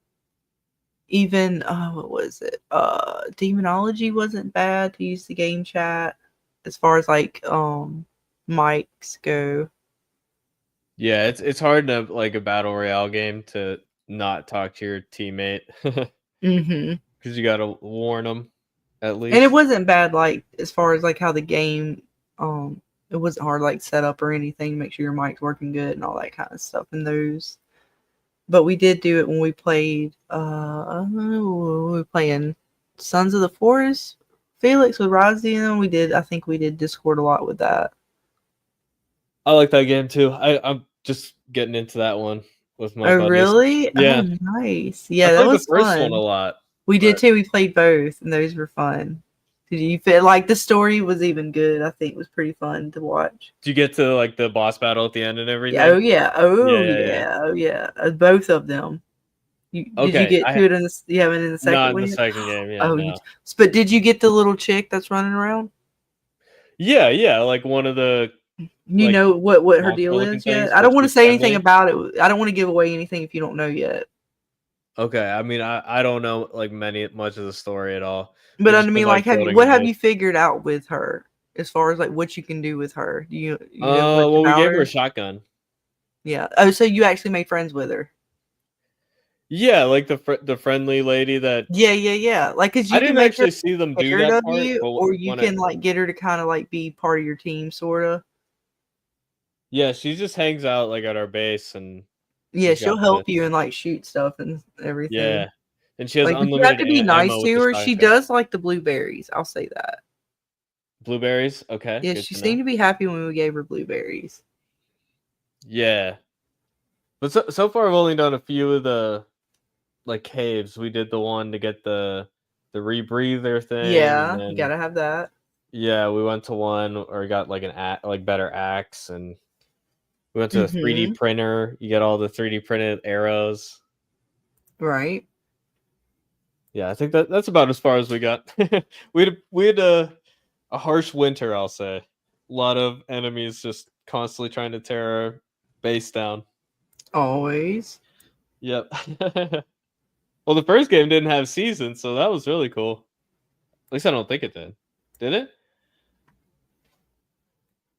E: even what was it? Demonology wasn't bad to use the game chat as far as like mics go.
H: Yeah, it's hard to like a battle royale game to not talk to your teammate
E: Mm-hmm.
H: because you got to warn them at
E: And it
H: least.
E: wasn't bad, like as far as like how the game, it wasn't hard like set up or anything. Make sure your mic's working good and all that kind of stuff in those. But we did do it when we played. We were playing Sons of the Forest. Felix with Rozzy and them. We did. I think we did Discord a lot with that.
H: I like that game too. I'm just getting into that one with my
E: Oh
H: buddies.
E: really? Oh
H: Yeah,
E: nice.
H: I
E: Yeah, that
H: played the
E: was
H: first one a
E: fun.
H: lot,
E: We did
H: but
E: too. We played both, and those were fun. Did you feel like the story was even good? I think it was pretty fun to watch.
H: did you get to like the boss battle at the end and
E: Yeah, oh
H: everything?
E: yeah,
H: Yeah,
E: oh
H: yeah, yeah.
E: yeah, oh yeah. Both of them. Did you
H: Okay,
E: get to it in the? You haven't in the second
H: not in
E: one
H: the
E: yet?
H: second game. Yeah,
E: Oh,
H: no.
E: but did you get the little chick that's running around?
H: Yeah, yeah, like one of the
E: You
H: like
E: know what her
H: monster
E: deal
H: looking
E: is yet?
H: things,
E: I
H: but
E: don't want to
H: she's
E: say anything
H: friendly.
E: about it. I don't want to give away anything if you don't know yet.
H: Okay, I mean, I don't know like much of the story at all.
E: But
H: We've
E: I
H: just been
E: mean,
H: like
E: like,
H: building a
E: what have
H: base.
E: you figured out with her as far as like what you can do with her? Do you know much
H: Well, we
E: about
H: gave her a
E: her?
H: shotgun.
E: Yeah. Oh, so you actually made friends with her?
H: Yeah, like the friendly lady that
E: Yeah, yeah, yeah. Like, cause
H: I
E: you can
H: didn't
E: make her
H: actually see them do
E: scared
H: that
E: of
H: part,
E: you,
H: but
E: or you
H: when I
E: can like get her to kind of like be part of your team, sort of.
H: yeah, she just hangs out like at our base, and
E: Yeah,
H: she's
E: she'll
H: got the
E: help you and like shoot stuff and
H: yeah,
E: everything.
H: and she has
E: Like, but you have
H: unlimited
E: to be nice
H: ammo with
E: to
H: the
E: her. She
H: shotgun.
E: does like the blueberries. I'll say that.
H: Blueberries, okay,
E: Yeah,
H: good
E: she
H: to know.
E: seemed to be happy when we gave her blueberries.
H: Yeah, but so far I've only done a few of the like caves. We did the one to get the rebreather thing, and
E: Yeah, you
H: then
E: gotta have that.
H: yeah, we went to one or got like like better axe, and we went to a 3D
E: Mm-hmm.
H: printer. You get all the 3D printed arrows.
E: Right.
H: Yeah, I think that's about as far as we got. We had a harsh winter, I'll say. A lot of enemies just constantly trying to tear our base down.
E: Always.
H: Yep. Well, the first game didn't have seasons, so that was really cool. At least I don't think it did. Did it?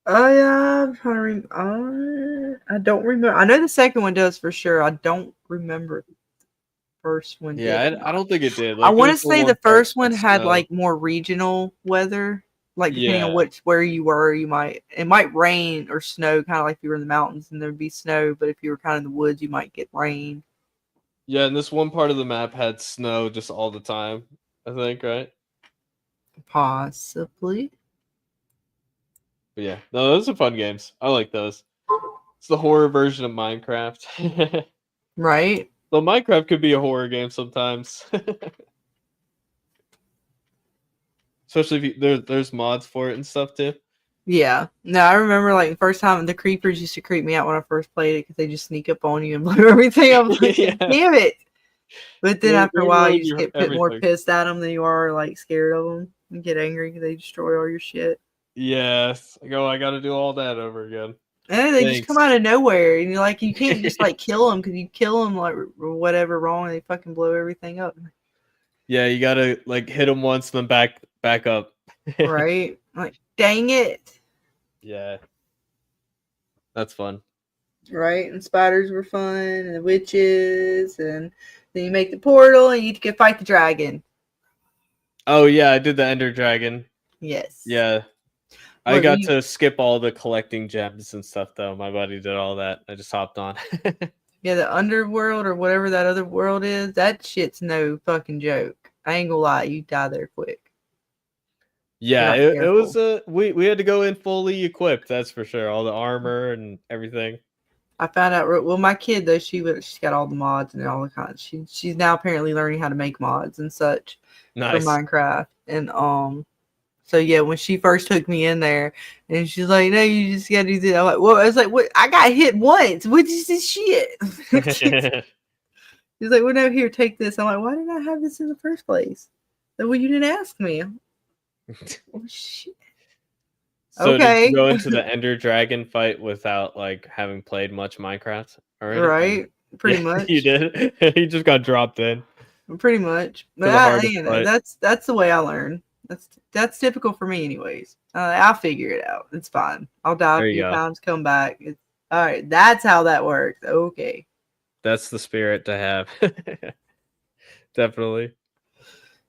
E: Oh yeah, I'm trying to I don't remember. I know the second one does for sure. I don't remember first one did.
H: Yeah, I don't think it did.
E: I
H: Like,
E: want to
H: there's
E: say the
H: one part
E: first one
H: that's
E: had
H: snow.
E: like more regional weather. Like depending on
H: Yeah.
E: where you were, it might rain or snow, kind of like if you were in the mountains and there'd be snow. But if you were kind of in the woods, you might get rain.
H: Yeah, and this one part of the map had snow just all the time. I think, right?
E: Possibly.
H: But yeah, no, those are fun games. I like those. It's the horror version of Minecraft.
E: Right.
H: Well, Minecraft could be a horror game sometimes. Especially if there's mods for it and stuff too.
E: Yeah. No, I remember like the first time the creepers used to creep me out when I first played it because they just sneak up on you and blow everything. I was like,
H: Yeah.
E: damn it. But then after a while, you just
H: ruin
E: get more
H: everything.
E: pissed at them than you are like scared of them. You get angry because they destroy all your shit.
H: Yes. I got to do all that over again.
E: And they just come out of nowhere, and you're like, you can't just like kill them because you kill them like or whatever wrong, and they fucking blow everything up.
H: Yeah, you gotta like hit them once, then back up.
E: Right? Like, dang it.
H: Yeah, that's fun.
E: Right? And spiders were fun, and the witches, and then you make the portal, and you can fight the dragon.
H: Oh yeah, I did the Ender Dragon.
E: Yes.
H: Yeah. I got to skip all the collecting gems and stuff though. My buddy did all that. I just hopped on.
E: Yeah, the underworld or whatever that other world is, that shit's no fucking joke. I ain't gonna lie, you die there quick.
H: Yeah, it was we had to go in fully equipped, that's for sure. All the armor and everything.
E: I found out. Well, my kid though, she's got all the mods and all the kinds. She's now apparently learning how to make mods and such for Minecraft. And so yeah, when she first took me in there, and she's like, "No, you just gotta do this." I'm like, "Well," I was like, "What? I got hit once. What is this shit?" She's like, "Well, no, here, take this." I'm like, "Why didn't I have this in the first place?" Well, you didn't ask me. Oh shit.
H: So
E: Okay.
H: did you go into the Ender Dragon fight without like having played much Minecraft already?
E: Right, pretty much.
H: You did. You just got dropped in.
E: Pretty much, but that's the way I learn. That's typical for me, anyways. I'll figure it out. It's fine. I'll die a few times, come back. All right. That's how that works. Okay.
H: That's the spirit to have. Definitely.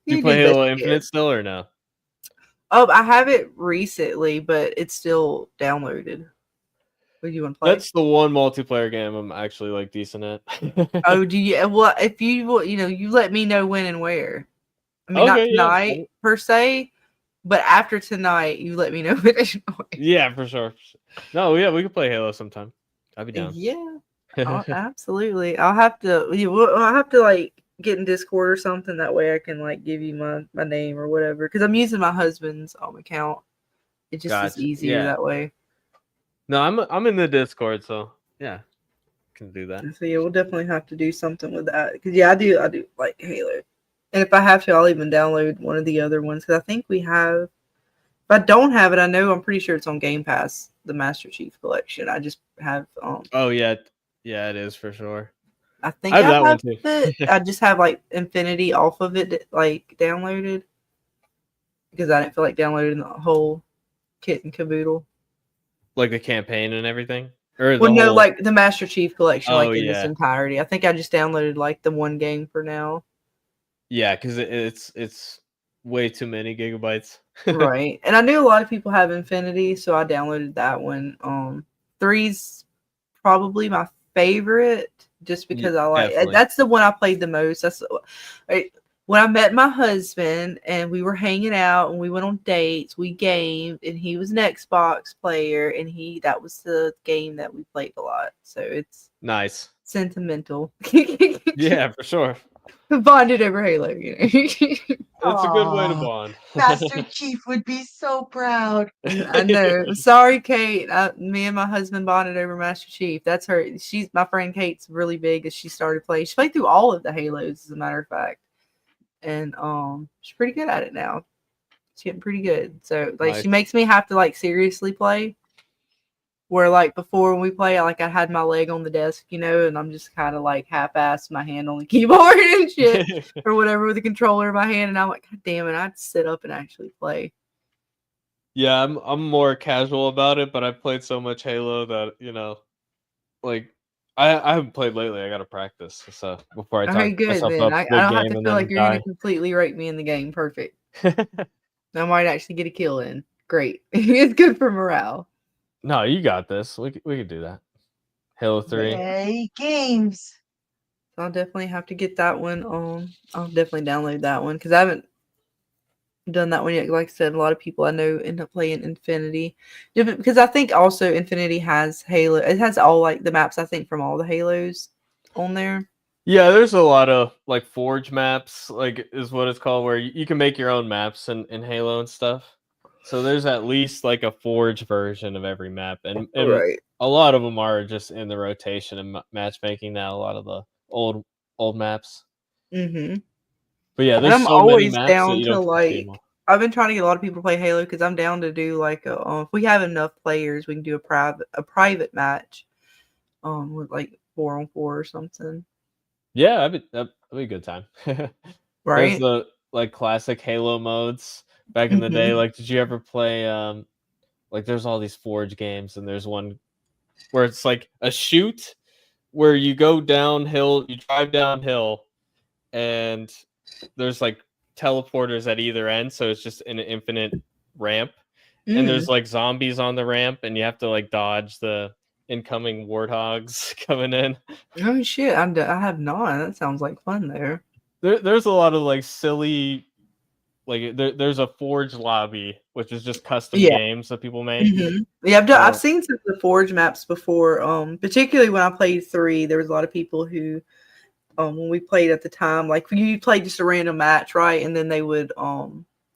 E: You
H: you play Halo Infinite still or no?
E: Oh, I have it recently, but it's still downloaded. What do you want to play?
H: That's the one multiplayer game I'm actually like decent at.
E: Oh, do you? Well, if you let me know when and where. I mean, not tonight per se, but after tonight, you let me know when and where.
H: Yeah, for sure. No, yeah, we could play Halo sometime. I'd be down.
E: Yeah, absolutely. I'll have to. I'll have to like get in Discord or something. That way, I can like give you my name or whatever. Because I'm using my husband's account. It just is easier that way.
H: No, I'm in the Discord, so yeah, can do that.
E: So yeah, we'll definitely have to do something with that. Because yeah, I do like Halo, and if I have to, I'll even download one of the other ones. Because I think we have. If I don't have it, I'm pretty sure it's on Game Pass. The Master Chief Collection. I just have.
H: Oh yeah, it is for sure.
E: I think I have that one too. I just have like Infinity off of it, like downloaded, because I didn't feel like downloading the whole kit and caboodle.
H: Like the campaign and everything? Or
E: like the Master Chief Collection, like in its entirety. I think I just downloaded like the one game for now. Yeah,
H: because it's way too many gigabytes.
E: Right. And I knew a lot of people have Infinity, so I downloaded that one. 3's probably my favorite, just because I like definitely. That's the one I played the most. That's when I met my husband and we were hanging out and we went on dates, we gamed, and he was an Xbox player, and that was the game that we played a lot. So it's
H: nice,
E: sentimental.
H: Yeah, for sure.
E: Bonded over Halo,
H: It's a good way to bond.
F: Master Chief would be so proud.
E: I know. Sorry, Kate. Me and my husband bonded over Master Chief. That's her. She's my friend Kate's really big as she started playing. She played through all of the Halos, as a matter of fact. And she's pretty good at it now. She's getting pretty good. So like she makes me have to like seriously play. Where like before when we play, I had my leg on the desk, and I'm just kind of like half-assed my hand on the keyboard and shit or whatever with the controller in my hand, and I'm like, God damn it, I'd sit up and actually play.
H: Yeah, I'm more casual about it, but I've played so much Halo that like I haven't played lately. I gotta practice. So before I
E: All
H: talk
E: right, good
H: myself
E: then.
H: up
E: I
H: big
E: don't have
H: game
E: to
H: and
E: feel like
H: then
E: you're gonna
H: die.
E: completely rape me in the game. Perfect. I might actually get a kill in. Great. It's good for morale.
H: No, you got this. We could do that. Halo 3.
F: Yay, games.
E: So I'll definitely have to get that one on. I'll definitely download that one because I haven't done that one yet. Like I said, a lot of people I know end up playing Infinity because I think also Infinity has Halo. It has all like the maps I think from all the Halos on there.
H: Yeah, there's a lot of like forge maps, like is what it's called, where you can make your own maps in Halo and stuff. So there's at least like a forge version of every map, and
E: Right.
H: a lot of them are just in the rotation and matchmaking now. A lot of the old maps,
E: Mm-hmm.
H: but yeah,
E: And
H: there's
E: I'm
H: so many
E: always
H: maps that
E: down
H: you
E: to
H: don't get to see them
E: like.
H: all.
E: I've been trying to get a lot of people to play Halo because I'm down to do like if we have enough players, we can do a private match, with like 4-on-4 or something.
H: Yeah, that'd be a good time. There's
E: Right.
H: the like classic Halo modes back in the day.
E: Mm-hmm.
H: Like, did you ever play like there's all these Forge games, and there's one where it's like a shoot where you go downhill, you drive downhill, and there's like teleporters at either end, so it's just an infinite ramp. And
E: Mm.
H: there's like zombies on the ramp, and you have to like dodge the incoming warthogs coming in.
E: Oh shit! I have not. That sounds like fun there.
H: There's a lot of like silly, like there's a Forge lobby, which is just custom
E: Yeah.
H: games that people make.
E: Mm-hmm. Yeah, I've
H: So
E: seen some of the Forge maps before. Particularly when I played 3, there was a lot of people who, when we played at the time, like you played just a random match, right? And then they would,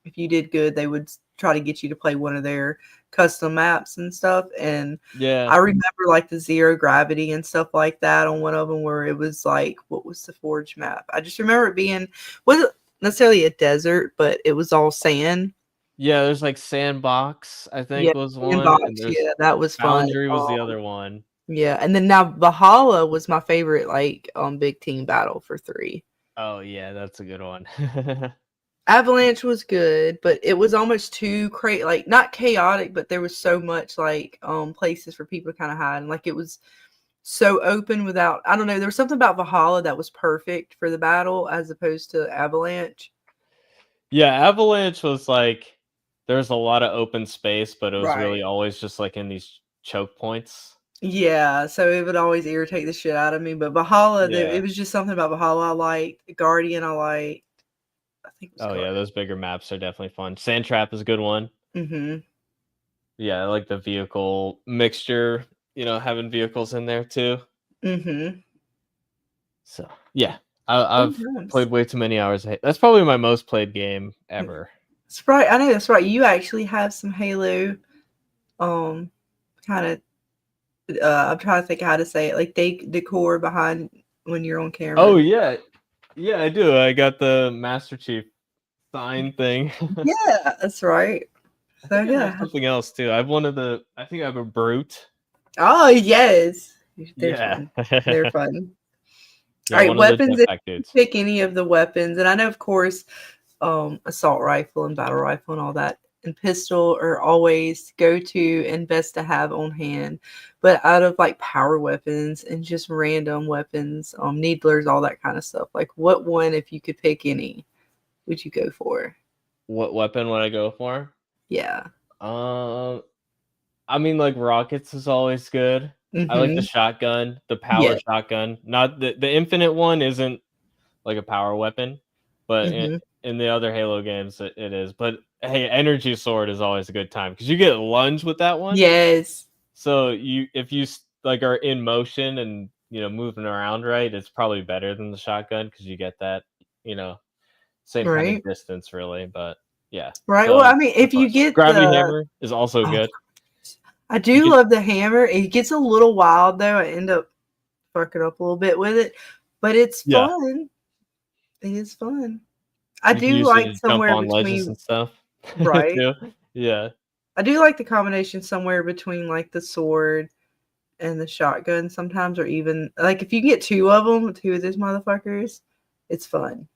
E: if you did good, they would try to get you to play one of their custom maps and stuff. And
H: yeah,
E: I remember like the zero gravity and stuff like that on one of them where it was like, what was the Forge map? I just remember it being, wasn't necessarily a desert, but it was all sand.
H: yeah. There's like Sandbox, I
E: Yeah,
H: think was one,
E: inbox.
H: and there's
E: Yeah, that was fun.
H: Foundry was the other one.
E: Yeah, and then now Valhalla was my favorite, like big team battle for 3.
H: Oh yeah, that's a good one.
E: Avalanche was good, but it was almost too crazy, like not chaotic, but there was so much like places for people to kind of hide, and like it was so open without. I don't know. There was something about Valhalla that was perfect for the battle as opposed to Avalanche.
H: Yeah, Avalanche was like there's a lot of open space, but it was
E: Right.
H: really always just like in these choke points.
E: Yeah, so it would always irritate the shit out of me. But Valhalla,
H: Yeah.
E: it was just something about Valhalla I liked. Guardian, I liked. I think it was
H: Oh yeah,
E: Guardian.
H: those bigger maps are definitely fun. Sand Trap is a good one.
E: Mm-hmm.
H: Yeah, I like the vehicle mixture, having vehicles in there too.
E: Mm-hmm.
H: So yeah, I've
E: Sometimes.
H: played way too many hours. That's probably my most played game ever.
E: That's right. I know that's right. You actually have some Halo, kind of. I'm trying to think how to say it, like decor behind when you're on camera.
H: Oh yeah, yeah, I do. I got the Master Chief sign thing.
E: Yeah, that's right.
H: I
E: So
H: think I have
E: yeah.
H: something else too. I have one of the. I think I have a Brute.
E: Oh yes, they're
H: Yeah.
E: fun. They're fun.
H: Yeah,
E: All right,
H: one of the
E: weapons. If
H: jetpack
E: you
H: dudes.
E: pick any of the weapons, and I know, of course, assault rifle and battle rifle and all that, and pistol are always go to and best to have on hand. But out of like power weapons and just random weapons, needlers, all that kind of stuff, like what one, if you could pick any, would you go for?
H: What weapon would I go for?
E: Yeah.
H: I mean, like rockets is always good. I like the
E: Mm-hmm.
H: shotgun, the power
E: Yeah.
H: shotgun. Not the infinite one isn't like a power weapon, but
E: Mm-hmm.
H: in the other Halo games it is. But hey, energy sword is always a good time because you get lunge with that one.
E: Yes.
H: So if you like are in motion and moving around right, it's probably better than the shotgun because you get that same kind
E: Right.
H: of distance really. But yeah,
E: Right. Well,
H: so
E: I mean, if you get
H: gravity
E: the,
H: hammer is also
E: oh,
H: good.
E: I
H: You
E: do
H: can
E: love the hammer. It gets a little wild though. I end up fucking up a little bit with it, but it's
H: yeah.
E: fun. It is fun. I
H: You can
E: do
H: use it
E: like
H: to jump
E: somewhere
H: on ledges
E: between,
H: and stuff
E: right?
H: too. Yeah.
E: I do like the combination somewhere between like the sword and the shotgun sometimes, or even like if you get two of them, two of these motherfuckers, it's fun.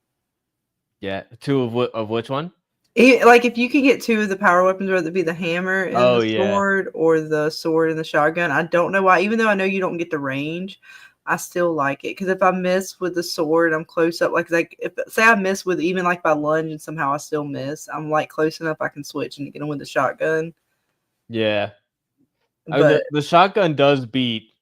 H: Yeah. Two of which one?
E: Like if you could get two of the power weapons, whether it be the hammer and
H: Oh
E: the
H: yeah.
E: sword or the sword and the shotgun, I don't know why. Even though I know you don't get the range, I still like it because if I miss with the sword, I'm close up. Like if say I miss with even like by lunge and somehow I still miss, I'm like close enough I can switch and get them with the shotgun.
H: Yeah.
E: But
H: The shotgun does beat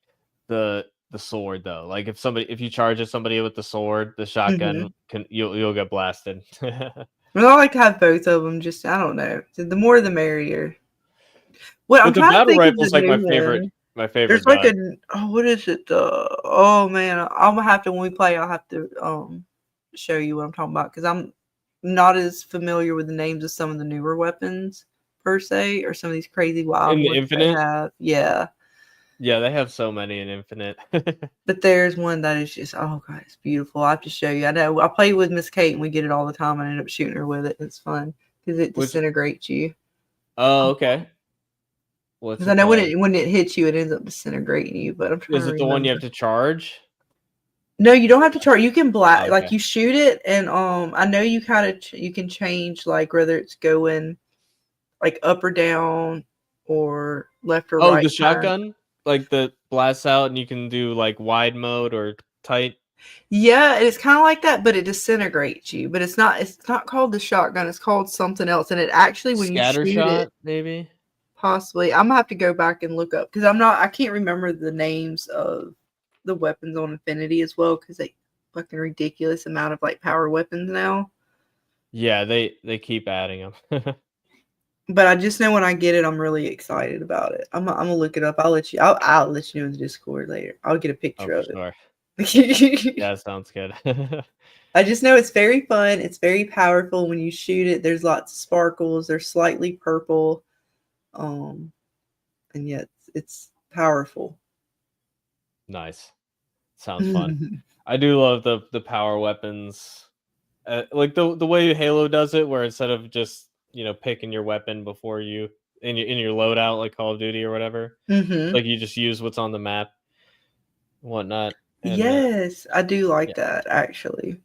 H: the sword though. Like if you charge at somebody with the sword, the shotgun you'll get blasted.
E: I like to have both of them. Just I don't know. The more the merrier. What I'm
H: But the
E: trying to
H: battle
E: think of the
H: rifle's like
E: new one.
H: my
E: There's
H: favorite
E: like
H: gun.
E: what is it? Oh man, I'm gonna have to when we play. I'll have to show you what I'm talking about because I'm not as familiar with the names of some of the newer weapons per se, or some of these crazy wild
H: In the
E: ones they
H: Infinite?
E: have. Yeah,
H: Yeah, they have so many in Infinite.
E: but there's one that is just oh god, it's beautiful. I have to show you. I know I play with Miss Kate and we get it all the time. I end up shooting her with it. It's fun because it
H: Which
E: disintegrates you.
H: Oh, okay. What's
E: Because I
H: it
E: know
H: called?
E: when it hits you, it ends up disintegrating you. But I'm trying
H: Is
E: to
H: it the one you
E: remember.
H: have to charge?
E: No, you don't have to charge. You can like
H: Okay.
E: you shoot it, and I know you kind of you can change like whether it's going like up or down or left or
H: Oh,
E: right
H: the
E: turn.
H: shotgun? Like the blasts out and you can do like wide mode or tight
E: Yeah, it's kind of like that, but it disintegrates you. But it's not. It's not called the shotgun. It's called something else. And it actually, when you
H: scatter
E: shoot it,
H: shot, maybe?
E: possibly, I'm gonna have to go back and look up because I'm not. I can't remember the names of the weapons on Infinity as well because they fucking ridiculous amount of like power weapons now.
H: Yeah, they keep adding them.
E: But I just know when I get it, I'm really excited about it. I'm gonna look it up. I'll let you know in the Discord later. I'll get a
H: Oh,
E: picture
H: for
E: of
H: sure.
E: it.
H: Yeah, sounds good.
E: I just know it's very fun. It's very powerful when you shoot it. There's lots of sparkles. They're slightly purple, and yet it's powerful.
H: Nice. Sounds fun. I do love the power weapons. Like the way Halo does it, where instead of just picking your weapon before you in your loadout, like Call of Duty or whatever, like you just use what's on the map, and whatnot, and
E: Yes, I do like
H: yeah,
E: that actually.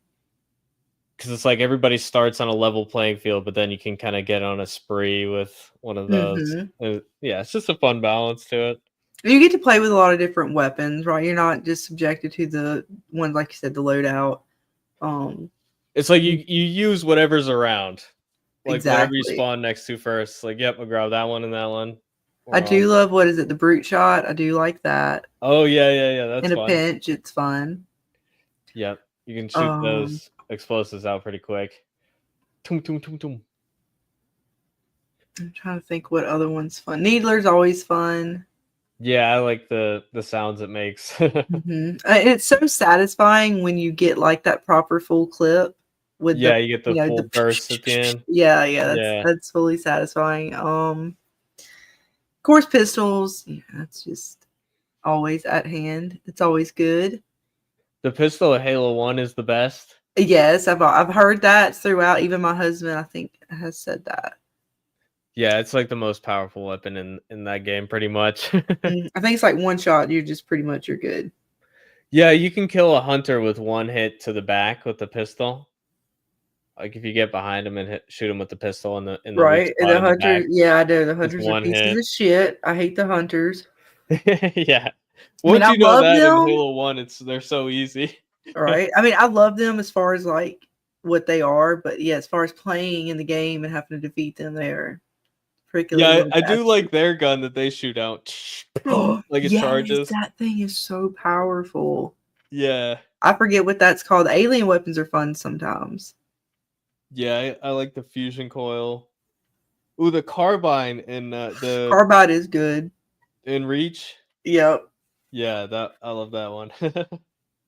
H: because it's like everybody starts on a level playing field, but then you can kind of get on a spree with one of those. Yeah, it's just a fun balance to it.
E: You get to play with a lot of different weapons, right? You're not just subjected to the one, like you said, the loadout.
H: It's like you use whatever's around, like whatever you
E: Exactly.
H: spawn next to first. Like, yep, I'll grab that one and that one.
E: I
H: Or
E: do love what is it, the brute shot? I do like that.
H: Oh yeah, that's
E: In a
H: fun.
E: pinch, it's fun.
H: Yep, you can shoot
E: Um,
H: those explosives out pretty quick. Tum tum tum tum.
E: I'm trying to think what other one's fun. Needler's always fun.
H: Yeah, I like the sounds it makes.
E: It's so satisfying when you get like that proper full clip with
H: Yeah, you get the
E: the
H: full burst at the end.
E: yeah,
H: Yeah,
E: that's fully satisfying. Of course, pistols. Yeah, that's just always at hand. It's always good.
H: the pistol at Halo 1 is the best.
E: Yes, I've heard that throughout. Even my husband, I think, has said that.
H: Yeah, it's like the most powerful weapon in that game, pretty much.
E: I think it's like one shot. You're just pretty much you're good.
H: Yeah, you can kill a hunter with one hit to the back with the pistol. Like if you get behind him and shoot him with the pistol in the weak
E: Right. And
H: spot
E: the
H: in the
E: hunter,
H: back,
E: yeah, I know. The
H: it's
E: hunters are
H: one
E: pieces
H: hit.
E: of shit. I hate the hunters.
H: Yeah.
E: I mean,
H: Once
E: I
H: you know
E: love
H: that in
E: them.
H: Halo 1, they're so easy.
E: Right. I mean, I love them as far as like what they are, but yeah, as far as playing in the game and having to defeat them, they're prickly
H: Yeah,
E: little
H: I do like
E: bastards.
H: their gun that they shoot out.
E: Oh,
H: Like it
E: yes,
H: charges.
E: that thing is so powerful.
H: Yeah.
E: I forget what that's called. Alien weapons are fun sometimes.
H: Yeah, I like the fusion coil. Ooh, the carbine
E: Carbide is good.
H: in Reach.
E: Yep,
H: Yeah, that I love that one.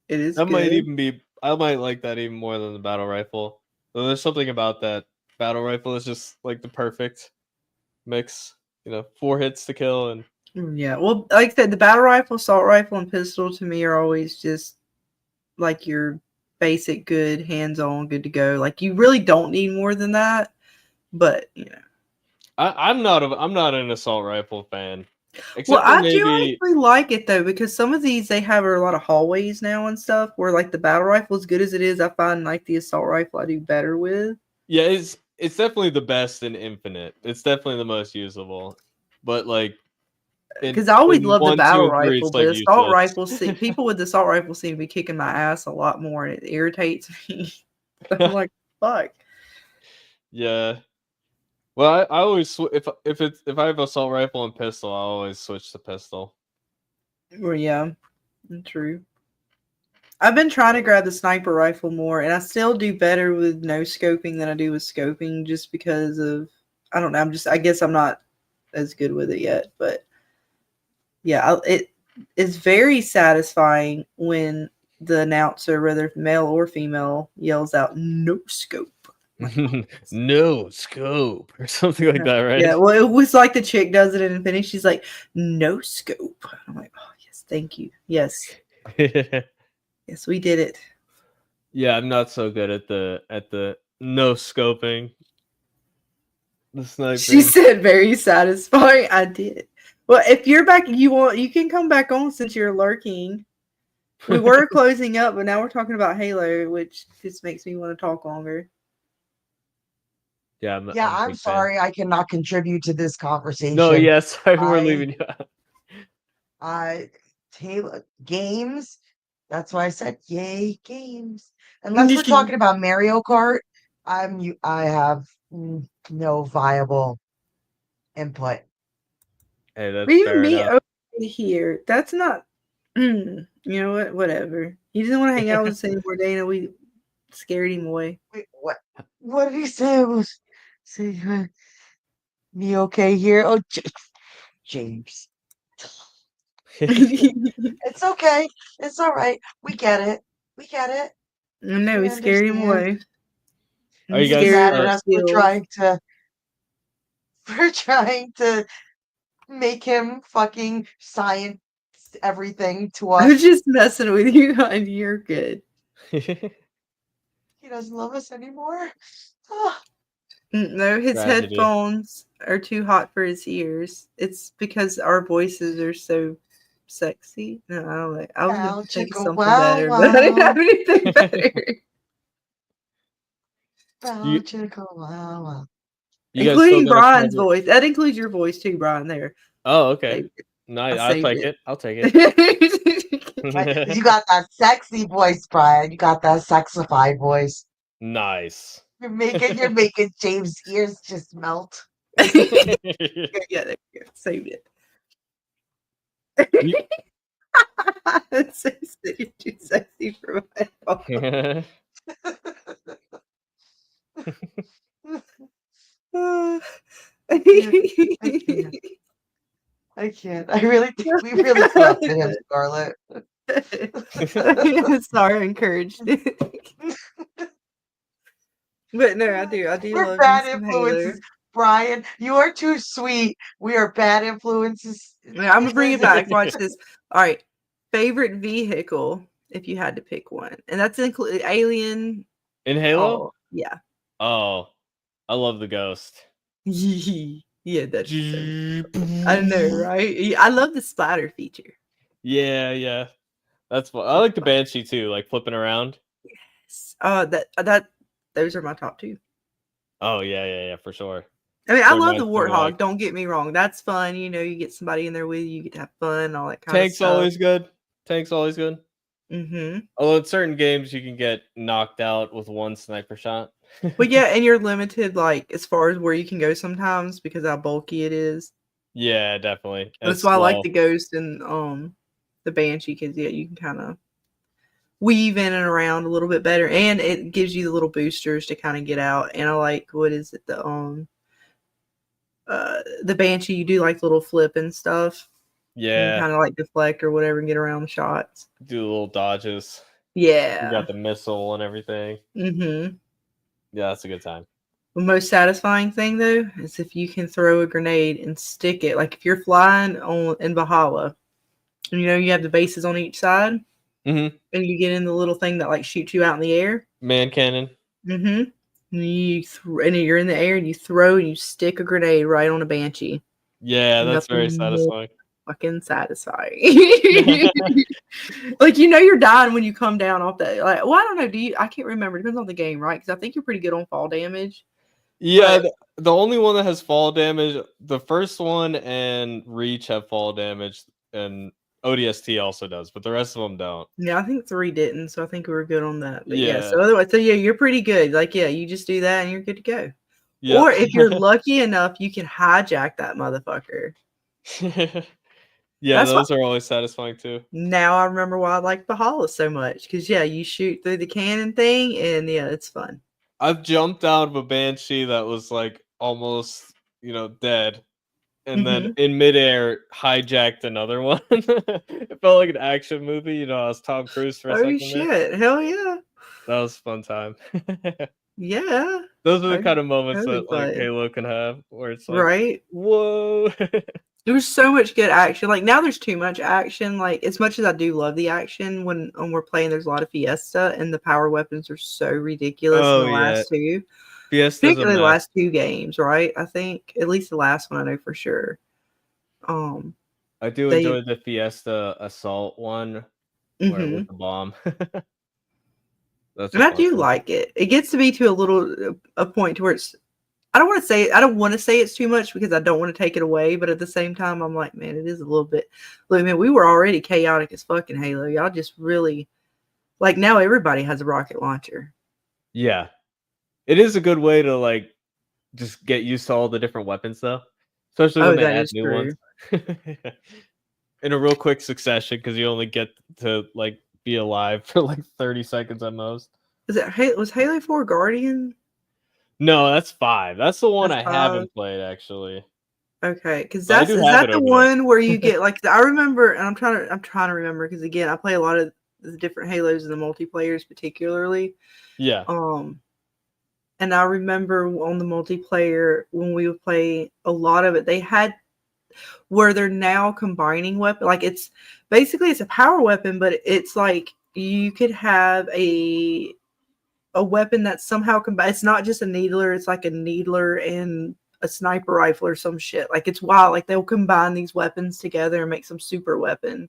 E: it is
H: That might
E: good.
H: even be I might like that even more than the battle rifle. Though there's something about that battle rifle is just like the perfect mix. 4 hits to kill and
E: Yeah, well, like I said, the battle rifle, assault rifle, and pistol to me are always just like your basic good, hands-on, good to go. Like you really don't need more than that, but
H: I'm not an assault rifle fan.
E: Well,
H: Except for
E: I do
H: maybe
E: actually like it though because some of these they have a lot of hallways now and stuff. Where like the battle rifle, as good as it is, I find like the assault rifle I do better with.
H: yeah, it's definitely the best in Infinite. It's definitely the most usable. But like
E: because I always
H: in
E: love the
H: 1, 2,
E: battle
H: and 3,
E: rifle,
H: it's
E: but
H: like
E: assault
H: useless.
E: rifles, people with assault rifles seem to be kicking my ass a lot more, and it irritates me. I'm like, fuck.
H: Yeah. Well, I always if I have assault rifle and pistol, I always switch to pistol.
E: Well, yeah, true. I've been trying to grab the sniper rifle more, and I still do better with no scoping than I do with scoping, just because of I don't know. I guess I'm not as good with it yet, but yeah, it is very satisfying when the announcer, whether male or female, yells out "no scope."
H: No scope or something like that, right?
E: Yeah, well, it was like the chick does it in Infinity. She's like, "No scope." I'm like, "Oh yes, thank you. Yes, yes, we did it."
H: Yeah, I'm not so good at the no scoping. The sniping.
E: She said, "Very satisfying." I did. Well, if you're back, you can come back on since you're lurking. We were closing up, but now we're talking about Halo, which just makes me want to talk longer.
H: Yeah,
F: I'm
H: a big fan.
F: sorry I cannot contribute to this conversation.
H: No, yes, we're leaving you out.
F: Games. That's why I said yay games. Unless we're talking about Mario Kart, I have no viable input.
H: Hey, that's
E: Leaving
H: fair
E: me
H: enough.
E: over here. That's not. You know what? Whatever. He doesn't want to hang out with us anymore, Dana. We scared him away.
F: Wait, what? What did he say? Say me okay here? Oh, James. It's okay. It's all right. We get it. We get it.
E: No, we scared him away.
H: Are you
F: He's
H: guys
F: mad at us for trying to make him fucking science everything to us.
E: I was just messing with you, and you're good.
F: He doesn't love us anymore. Ah.
E: No, his
H: Tragedy.
E: headphones are too hot for his ears. It's because our voices are so sexy. No, I don't like. I was gonna think of something better, but I didn't have anything better. Including Brian's voice. That includes your voice too, Brian. There.
H: Oh, okay. Nice. I'll take it. I'll take it.
F: You got that sexy voice, Brian. You got that sexified voice.
H: Nice.
F: You're making James' ears just melt.
E: Yeah, there you go. Saved it. It's so too sexy for my phone.
F: I can't. I really think we really corrupted him, Scarlett.
E: Sorry, I encouraged it. But no, I do. We're love
F: bad
E: some
F: influences.
E: Halo.
F: Brian, you are too sweet. We are bad influences.
E: Yeah, I'm gonna bring it back. Watch this. All right. Favorite vehicle, if you had to pick one. And that's include Alien.
H: In Halo?
E: Oh, yeah.
H: Oh, I love the Ghost.
E: Yeah, that's I know, right? I love the splatter feature.
H: Yeah. That's fun. I like the Banshee too, like flipping around.
E: Yes. Those are my top two.
H: Oh yeah, for sure.
E: I mean, I love the Warthog. Don't get me wrong. That's fun. You know, you get somebody in there with you. You get to have fun, all that kind of stuff.
H: Tank's always good.
E: Mm-hmm.
H: Although in certain games you can get knocked out with one sniper shot.
E: But yeah, and you're limited, like as far as where you can go sometimes because how bulky it is.
H: Yeah, definitely.
E: That's why I like the Ghost and the Banshee, because yeah, you can kind of weave in and around a little bit better, and it gives you the little boosters to kind of get out. And I like the Banshee, you do like little flip and stuff.
H: Yeah.
E: Kind of like deflect or whatever and get around the shots.
H: Do the little dodges.
E: Yeah.
H: You got the missile and everything.
E: Mm-hmm.
H: Yeah, that's a good time.
E: The most satisfying thing though is if you can throw a grenade and stick it. Like if you're flying in Valhalla, and you know you have the bases on each side,
H: and
E: you get in the little thing that like shoots you out in the air.
H: Man cannon.
E: Mm-hmm. And you're in the air and you throw and you stick a grenade right on a Banshee.
H: Yeah, that's very satisfying.
E: Fucking satisfying. Like you're dying when you come down off that. Like, well, I don't know. I can't remember. It depends on the game, right? Because I think you're pretty good on fall damage.
H: Yeah, the only one that has fall damage, the first one and Reach have fall damage, and ODST also does, but the rest of them don't.
E: Yeah, I think 3 didn't, so I think we were good on that. But yeah,
H: Yeah.
E: so otherwise, so yeah, you're pretty good. Like, yeah, you just do that and you're good to go.
H: Yep.
E: Or if you're lucky enough, you can hijack that motherfucker.
H: Yeah,
E: That's
H: those are always satisfying too.
E: Now I remember why I like Valhalla so much. Because, yeah, you shoot through the cannon thing, and yeah, it's fun.
H: I've jumped out of a Banshee that was like almost, dead. And then in midair hijacked another one. It felt like an action movie, I was Tom Cruise for a
E: Oh,
H: second there.
E: shit. Hell yeah.
H: That was a fun time.
E: Yeah.
H: Those are the kind of moments
E: Totally
H: that like
E: fun.
H: Halo can have where it's like,
E: Right?
H: whoa.
E: There was so much good action. Like, now there's too much action. Like, as much as I do love the action when we're playing, there's a lot of Fiesta, and the power weapons are so ridiculous in
H: Oh
E: the
H: yeah.
E: last 2.
H: Fiesta's a
E: Particularly the
H: mess.
E: last 2 games, right? I think. At least the last one I know for sure.
H: I do enjoy the Fiesta assault one where with the bomb. That's
E: And I
H: fun
E: do
H: one.
E: like it. It gets to be to a point to where it's I don't want to say it's too much because I don't want to take it away, but at the same time I'm like, man, it is a little bit. Look, man, we were already chaotic as fucking Halo. Y'all just really like now everybody has a rocket launcher.
H: Yeah. It is a good way to like just get used to all the different weapons though. Especially when they
E: that
H: add
E: is
H: new
E: true.
H: ones. In a real quick succession, because you only get to like be alive for like 30 seconds at most.
E: Was Halo 4 Guardian?
H: No, that's 5. That's the one
E: That's
H: I
E: 5?
H: haven't played actually.
E: Okay, because
H: But I do
E: is
H: have
E: that
H: it
E: the
H: over there.
E: one where you get like I remember, and I'm trying to remember because again I play a lot of the different Halos and the multiplayers particularly.
H: Yeah.
E: And I remember on the multiplayer when we would play a lot of it, they had where they're now combining weapon. Like it's basically it's a power weapon, but it's like you could have a weapon that's somehow combined. It's not just a needler; it's like a needler and a sniper rifle or some shit. Like it's wild. Like they'll combine these weapons together and make some super weapon.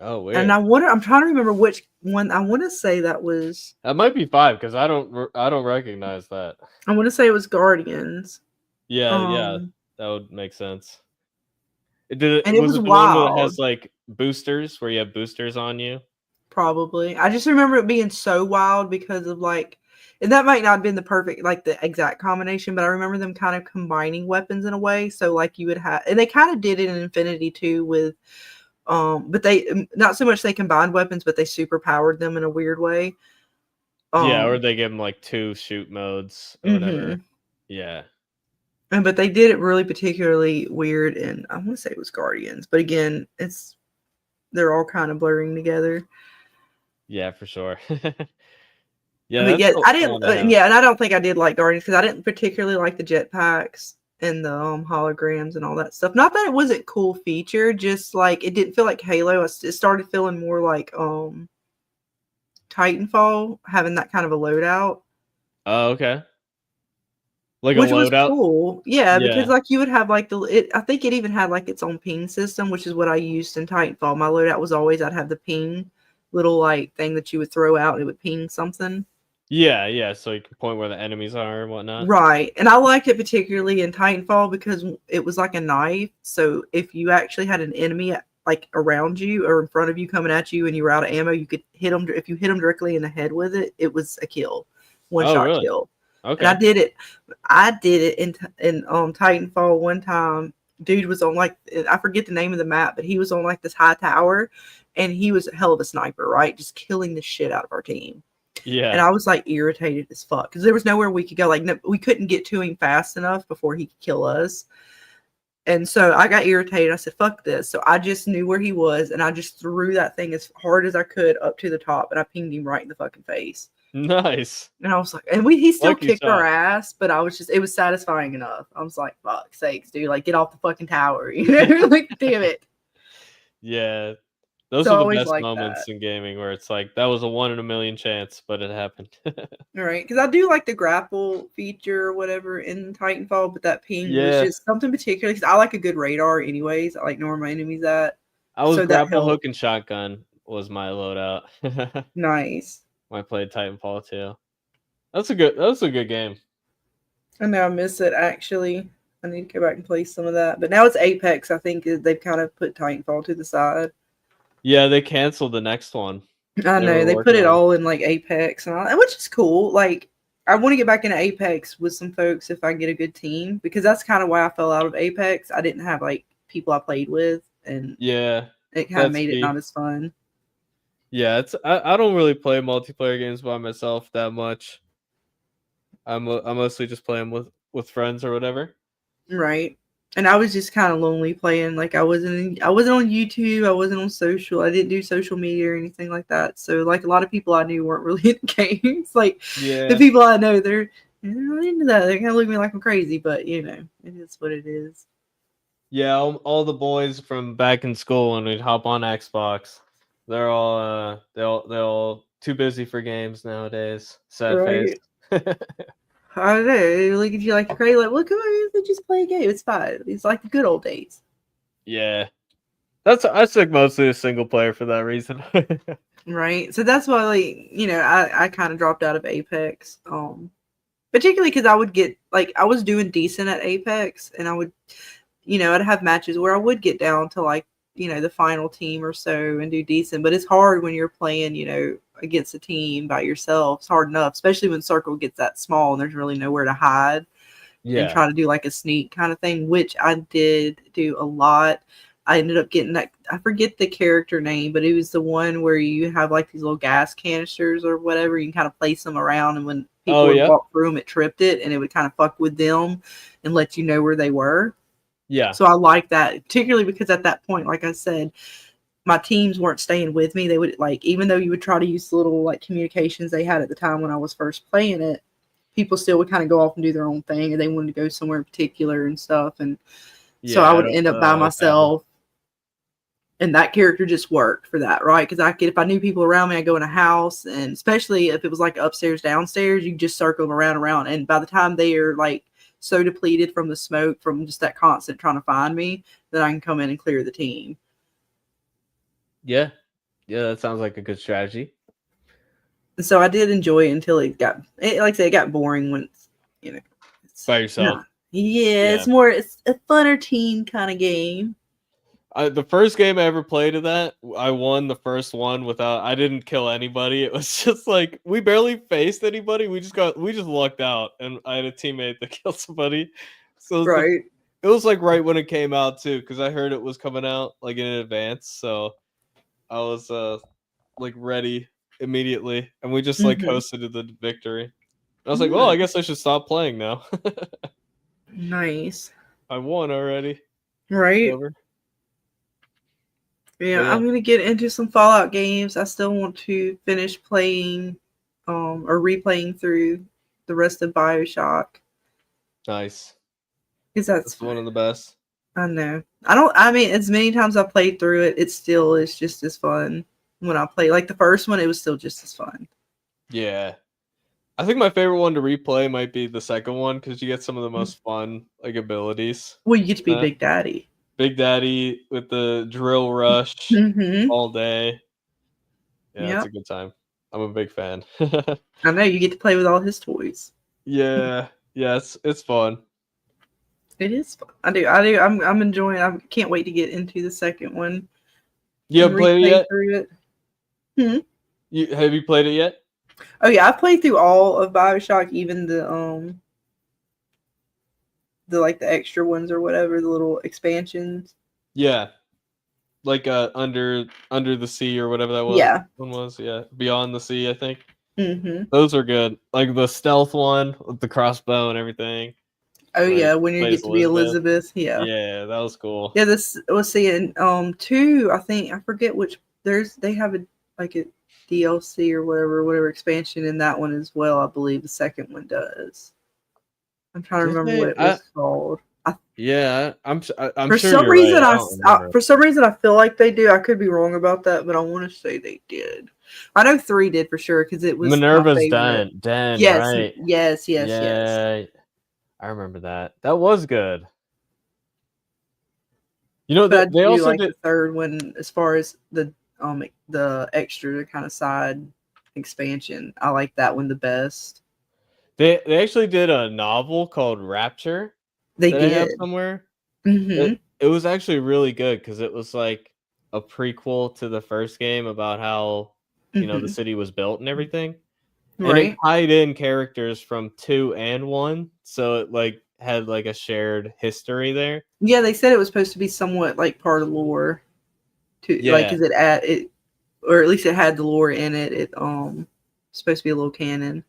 H: Oh, weird.
E: And I'm trying to remember which one. I want to say that
H: might be 5 because I don't recognize that.
E: I want to say it was Guardians.
H: Yeah, that would make sense.
E: And it was
H: the
E: wild.
H: one that has like boosters where you have boosters on you?
E: Probably. I just remember it being so wild because of like, and that might not have been the perfect, like the exact combination, but I remember them kind of combining weapons in a way. So like you would have, and they kind of did it in Infinity too with, but they not so much they combined weapons, but they super powered them in a weird way.
H: Yeah, or they give them like 2 shoot modes or whatever. Yeah.
E: But they did it really particularly weird, and I want to say it was Guardians, but again, they're all kind of blurring together.
H: Yeah, for sure.
E: Yeah, I didn't. And I don't think I did like Guardians because I didn't particularly like the jetpacks and the holograms and all that stuff. Not that it wasn't cool feature, just like it didn't feel like Halo. It started feeling more like Titanfall, having that kind of a loadout.
H: Oh, okay. Like
E: which
H: a loadout?
E: Was cool. Yeah, because like you would have like I think it even had like its own ping system, which is what I used in Titanfall. My loadout was always I'd have the ping little like thing that you would throw out and it would ping something.
H: Yeah, so you can point where the enemies are and whatnot.
E: Right. And I liked it particularly in Titanfall because it was like a knife. So if you actually had an enemy like around you or in front of you coming at you and you were out of ammo, you could hit them. If you hit them directly in the head with it, it was a kill. One shot
H: really?
E: kill.
H: Okay.
E: And I did it in Titanfall one time. Dude was on like, I forget the name of the map, but he was on like this high tower and he was a hell of a sniper, right? Just killing the shit out of our team.
H: Yeah.
E: And I was like irritated as fuck because there was nowhere we could go. Like we couldn't get to him fast enough before he could kill us. And so I got irritated. I said, fuck this. So I just knew where he was and I just threw that thing as hard as I could up to the top and I pinged him right in the fucking face.
H: Nice.
E: And I was like, and he still kicked our ass, but it was satisfying enough. I was like, fuck sakes, dude, like get off the fucking tower. You know, like damn it.
H: Yeah. Those are the best moments in gaming where it's like that was a 1 in a million chance, but it happened.
E: All right, because I do like the grapple feature or whatever in Titanfall, but that ping was just something particular. Because I like a good radar, anyways. I like know where my enemies at.
H: I was grapple hook and shotgun was my loadout.
E: Nice.
H: When I played Titanfall 2. That was a good game.
E: I know I miss it actually. I need to go back and play some of that. But now it's Apex. I think they've kind of put Titanfall to the side.
H: Yeah, they canceled the next one.
E: I know
H: were
E: they put
H: working
E: it
H: on.
E: all in like Apex and all, and which is cool. Like I want to get back into Apex with some folks if I get a good team because that's kind of why I fell out of Apex. I didn't have like people I played with, and
H: Yeah,
E: it kind of
H: that's
E: made it
H: key.
E: not as fun.
H: Yeah, I don't really play multiplayer games by myself that much. I mostly just play them with friends or whatever.
E: Right. And I was just kind of lonely playing. Like I wasn't on YouTube. I wasn't on social. I didn't do social media or anything like that. So like a lot of people I knew weren't really in games. Like the
H: Yeah,
E: people I know, they're not into that. They're gonna look at me like I'm crazy, but you know, it is what it is.
H: yeah. All the boys from back in school when we'd hop on Xbox, they're all too busy for games nowadays. Sad face.
E: Right. I don't know. They look at you like you're crazy. Like, well, come on, let's just play a game. It's fine. It's like the good old days.
H: Yeah, I stick mostly a single player for that reason.
E: Right. So that's why, like, you know, I kind of dropped out of Apex. Particularly because I would get like I was doing decent at Apex, and I would, you know, I'd have matches where I would get down to like, you know, the final team or so and do decent. But it's hard when you're playing, you know, against a team by yourself. It's hard enough, especially when circle gets that small and there's really nowhere to hide and
H: Yeah.
E: try to do like a sneak kind of thing, which I did do a lot. I ended up getting that. I forget the character name, but it was the one where you have like these little gas canisters or whatever. You can kind of place them around, and when people
H: Oh
E: would
H: yeah.
E: walk through them, it tripped it, and it would kind of fuck with them and let you know where they were.
H: Yeah.
E: So I like that, particularly because at that point, like I said, my teams weren't staying with me. They would like, even though you would try to use the little like communications they had at the time when I was first playing it, people still would kind of go off and do their own thing, and they wanted to go somewhere in particular and stuff. And so I
H: Yeah.
E: would end up by
H: That's happened.
E: myself. And that character just worked for that, right? Because if I knew people around me, I'd go in a house, and especially if it was like upstairs, downstairs, you just circle them around. And by the time they are like so depleted from the smoke, from just that constant trying to find me, then I can come in and clear the team.
H: Yeah. Yeah, that sounds like a good strategy.
E: And so I did enjoy it until like I said, it got boring when it's, you know, it's
H: By yourself.
E: Yeah, it's a funner team kind of game.
H: The first game I ever played of that, I won the first one without. I didn't kill anybody. It was just like we barely faced anybody. We just lucked out, and I had a teammate that killed somebody. So
E: Right.
H: it was like right when it came out too, because I heard it was coming out like in advance. So I was like ready immediately, and we just like hosted the victory. I was like, well, I guess I should stop playing now.
E: Nice.
H: I won already.
E: Right.
H: Over.
E: Yeah, I'm gonna get into some Fallout games. I still want to finish playing, or replaying through the rest of BioShock.
H: Nice.
E: Because that's
H: one of the best.
E: I know. I mean, as many times I played through it, it still is just as fun when I play. Like the first one, it was still just as fun.
H: Yeah. I think my favorite one to replay might be the second one because you get some of the most fun like abilities.
E: Well, you get to be Big Daddy.
H: Big Daddy with the drill rush all day. Yeah, it's a good time. I'm a big fan.
E: I know you get to play with all his toys.
H: Yeah, it's fun.
E: It is fun. I do. I'm enjoying. I can't wait to get into the second one.
H: You haven't played it yet?
E: Through it.
H: Have you played it yet?
E: Oh yeah, I played through all of BioShock, even the like the extra ones or whatever, the little expansions.
H: Yeah. Like under the sea or whatever that was.
E: Yeah.
H: One was, yeah. Beyond the Sea, I think.
E: Mm-hmm.
H: Those are good. Like the stealth one with the crossbow and everything.
E: Oh yeah, when you get to be Elizabeth. Yeah.
H: Yeah, that was cool.
E: Yeah, this was seeing 2, I think, I forget which they have a DLC or whatever expansion in that one as well. I believe the second one does. I'm trying to remember what it was called.
H: I'm
E: for
H: sure
E: some
H: you're
E: reason
H: right.
E: For some reason I feel like they do. I could be wrong about that, but I want to say they did. I know 3 did for sure because it was
H: Minerva's Den.
E: Yes,
H: right?
E: yes.
H: I remember that. That was good. You know that they also did
E: the third one as far as the extra kind of side expansion. I like that one the best.
H: They actually did a novel called Rapture
E: They
H: that I have
E: did.
H: somewhere.
E: Mm-hmm.
H: It was actually really good because it was like a prequel to the first game about how the
E: Mm-hmm.
H: city was built and everything. And it
E: Right.
H: tied in characters from 2 and 1, so it like had like a shared history there.
E: Yeah, they said it was supposed to be somewhat like part of lore. To like,
H: Yeah.
E: is it at it, or at least it had the lore in it. It supposed to be a little canon.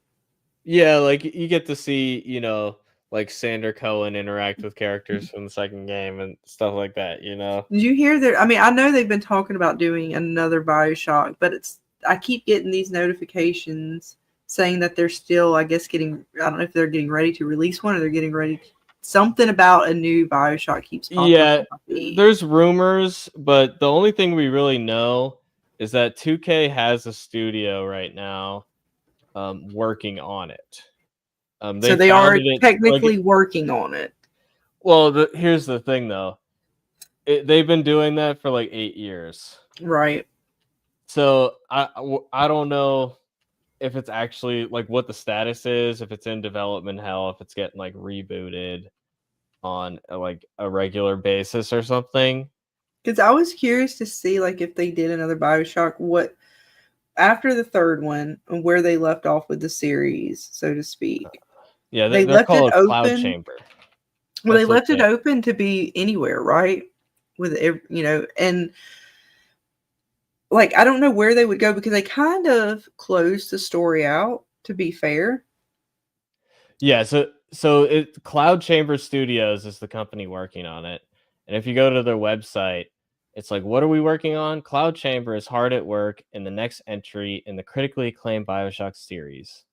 H: Yeah, like you get to see, like Sander Cohen interact with characters from the second game and stuff like that.
E: Did you hear that? I mean, I know they've been talking about doing another Bioshock, but I keep getting these notifications saying that they're still, I guess, getting. I don't know if they're getting ready to release one or they're getting ready. Something about a new Bioshock keeps popping up
H: Yeah,
E: on my feed.
H: there's rumors, but the only thing we really know is that 2K has a studio right now working on it.
E: So
H: They
E: they are
H: founded it
E: technically working on it,
H: well, here's the thing though. They've been doing that for like 8 years.
E: right?
H: So I don't know if it's actually like what the status is, if it's in development hell, if it's getting like rebooted on like a regular basis or something.
E: Because I was curious to see like if they did another Bioshock, what after the third one and where they left off with the series, so to speak.
H: Yeah,
E: They
H: they're
E: left it
H: called Cloud
E: open.
H: Chamber.
E: Well, they
H: That's what
E: left it open to be anywhere, right? With and like I don't know where they would go because they kind of closed the story out. To be fair,
H: Yeah, so Cloud Chamber Studios is the company working on it. And if you go to their website, it's like, what are we working on? Cloud Chamber is hard at work in the next entry in the critically acclaimed BioShock series.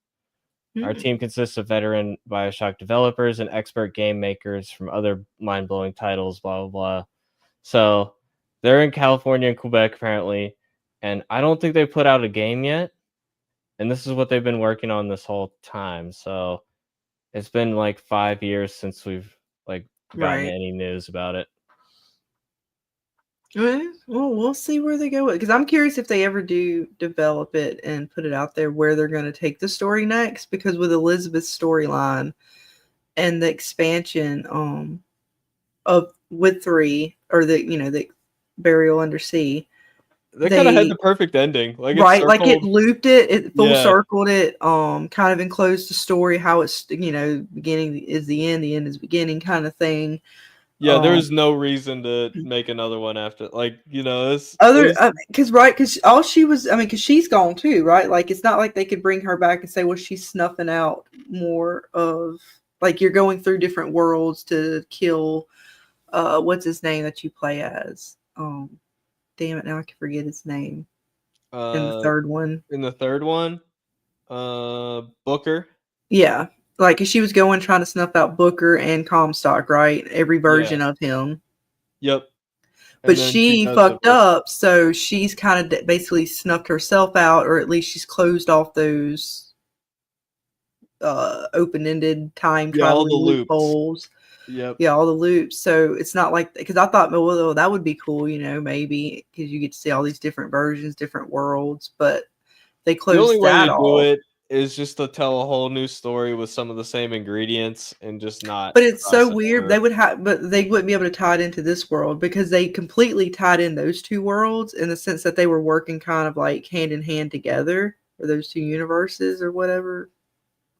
H: Our
E: hmm.
H: team consists of veteran BioShock developers and expert game makers from other mind-blowing titles, blah blah blah. So they're in California and Quebec apparently, and I don't think they put out a game yet. And this is what they've been working on this whole time. So it's been like 5 years since we've like gotten
E: Right.
H: any news about it.
E: Well, we'll see where they go with it because I'm curious if they ever do develop it and put it out there where they're going to take the story next. Because with Elizabeth's storyline and the expansion, of with 3 or the Burial Under Sea,
H: They kind of had
E: they
H: the perfect ending. Like it
E: right like it
H: circled.
E: looped it full
H: Yeah.
E: circled it, kind of enclosed the story how it's beginning is the end is beginning kind of thing.
H: Yeah, there was no reason to make another one after. Like, it
E: Other
H: was
E: because all she was, I mean, because she's gone too, right? Like it's not like they could bring her back and say, well, she's snuffing out more of like you're going through different worlds to kill what's his name that you play as. Damn it, now I can forget his name in the third one.
H: in the third one, Booker.
E: Yeah, like she was going trying to snuff out Booker and Comstock, right? Every
H: Yeah.
E: version of him.
H: Yep.
E: But
H: And then she
E: she
H: does the
E: fucked up, so she's kind of basically snuffed herself out, or at least she's closed off those open-ended time
H: Yeah, all
E: traveling
H: the loops.
E: loopholes.
H: Yep.
E: Yeah, all the loops. So it's not like because I thought, well, that would be cool, maybe because you get to see all these different versions, different worlds. But they
H: The only
E: closed
H: way
E: that
H: to do
E: off.
H: it is just to tell a whole new story with some of the same ingredients and just not.
E: But it's so
H: process
E: weird.
H: her.
E: They would have, but they wouldn't be able to tie it into this world because they completely tied in those two worlds in the sense that they were working kind of like hand in hand together, or those two universes or whatever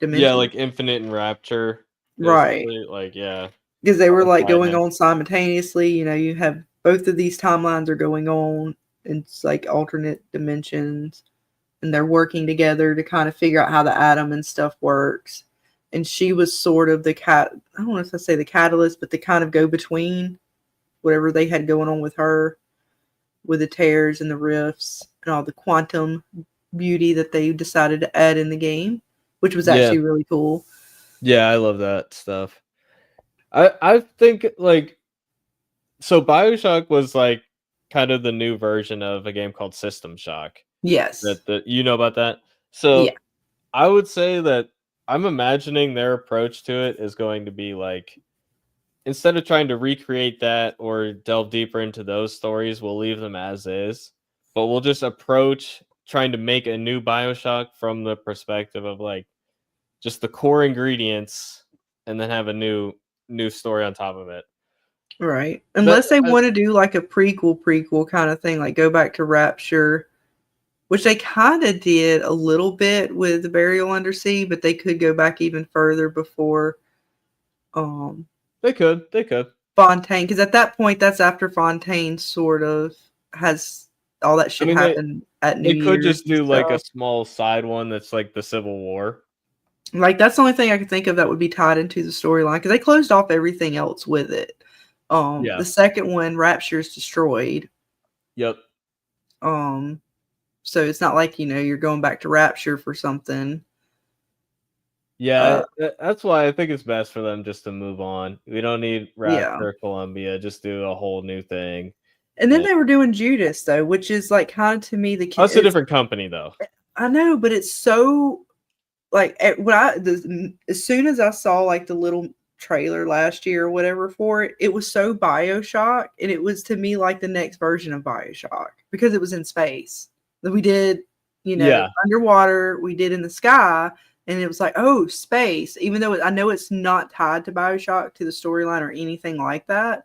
E: dimensions.
H: Yeah, like Infinite and Rapture.
E: Right.
H: Basically. Like, yeah.
E: Because they were like
H: tied
E: going
H: in.
E: on simultaneously. You have both of these timelines are going on. It's like alternate dimensions, and they're working together to kind of figure out how the atom and stuff works. And she was sort of the I don't know if I say the catalyst, but the kind of go between whatever they had going on with her, with the tears and the rifts and all the quantum beauty that they decided to add in the game, which was actually really cool.
H: Yeah, I love that stuff. I think like so BioShock was like kind of the new version of a game called System Shock.
E: Yes.
H: That you know about that? So
E: Yeah.
H: I would say that I'm imagining their approach to it is going to be like instead of trying to recreate that or delve deeper into those stories, we'll leave them as is. But we'll just approach trying to make a new BioShock from the perspective of like just the core ingredients, and then have a new story on top of it.
E: Right. Unless they want to do like a prequel kind of thing, like go back to Rapture, which they kind of did a little bit with the Burial Under Sea, but they could go back even further before
H: They could.
E: Fontaine, because at that point that's after Fontaine sort of has all that shit happen at New Year's.
H: They could just do like a small side one that's like the Civil War.
E: Like that's the only thing I could think of that would be tied into the storyline, because they closed off everything else with it. The second one, Rapture's destroyed.
H: Yep.
E: So it's not like, you're going back to Rapture for something.
H: Yeah, that's why I think it's best for them just to move on. We don't need Rapture Columbia. Just do a whole new thing.
E: And then they were doing Judas, though, which is like kind of to me the
H: that's a different company, though.
E: I know, but it's so like as soon as I saw like the little trailer last year or whatever for it, it was so BioShock, and it was to me like the next version of BioShock because it was in space. We did, underwater, we did in the sky, and it was like, oh, space. Even though I know it's not tied to BioShock, to the storyline or anything like that.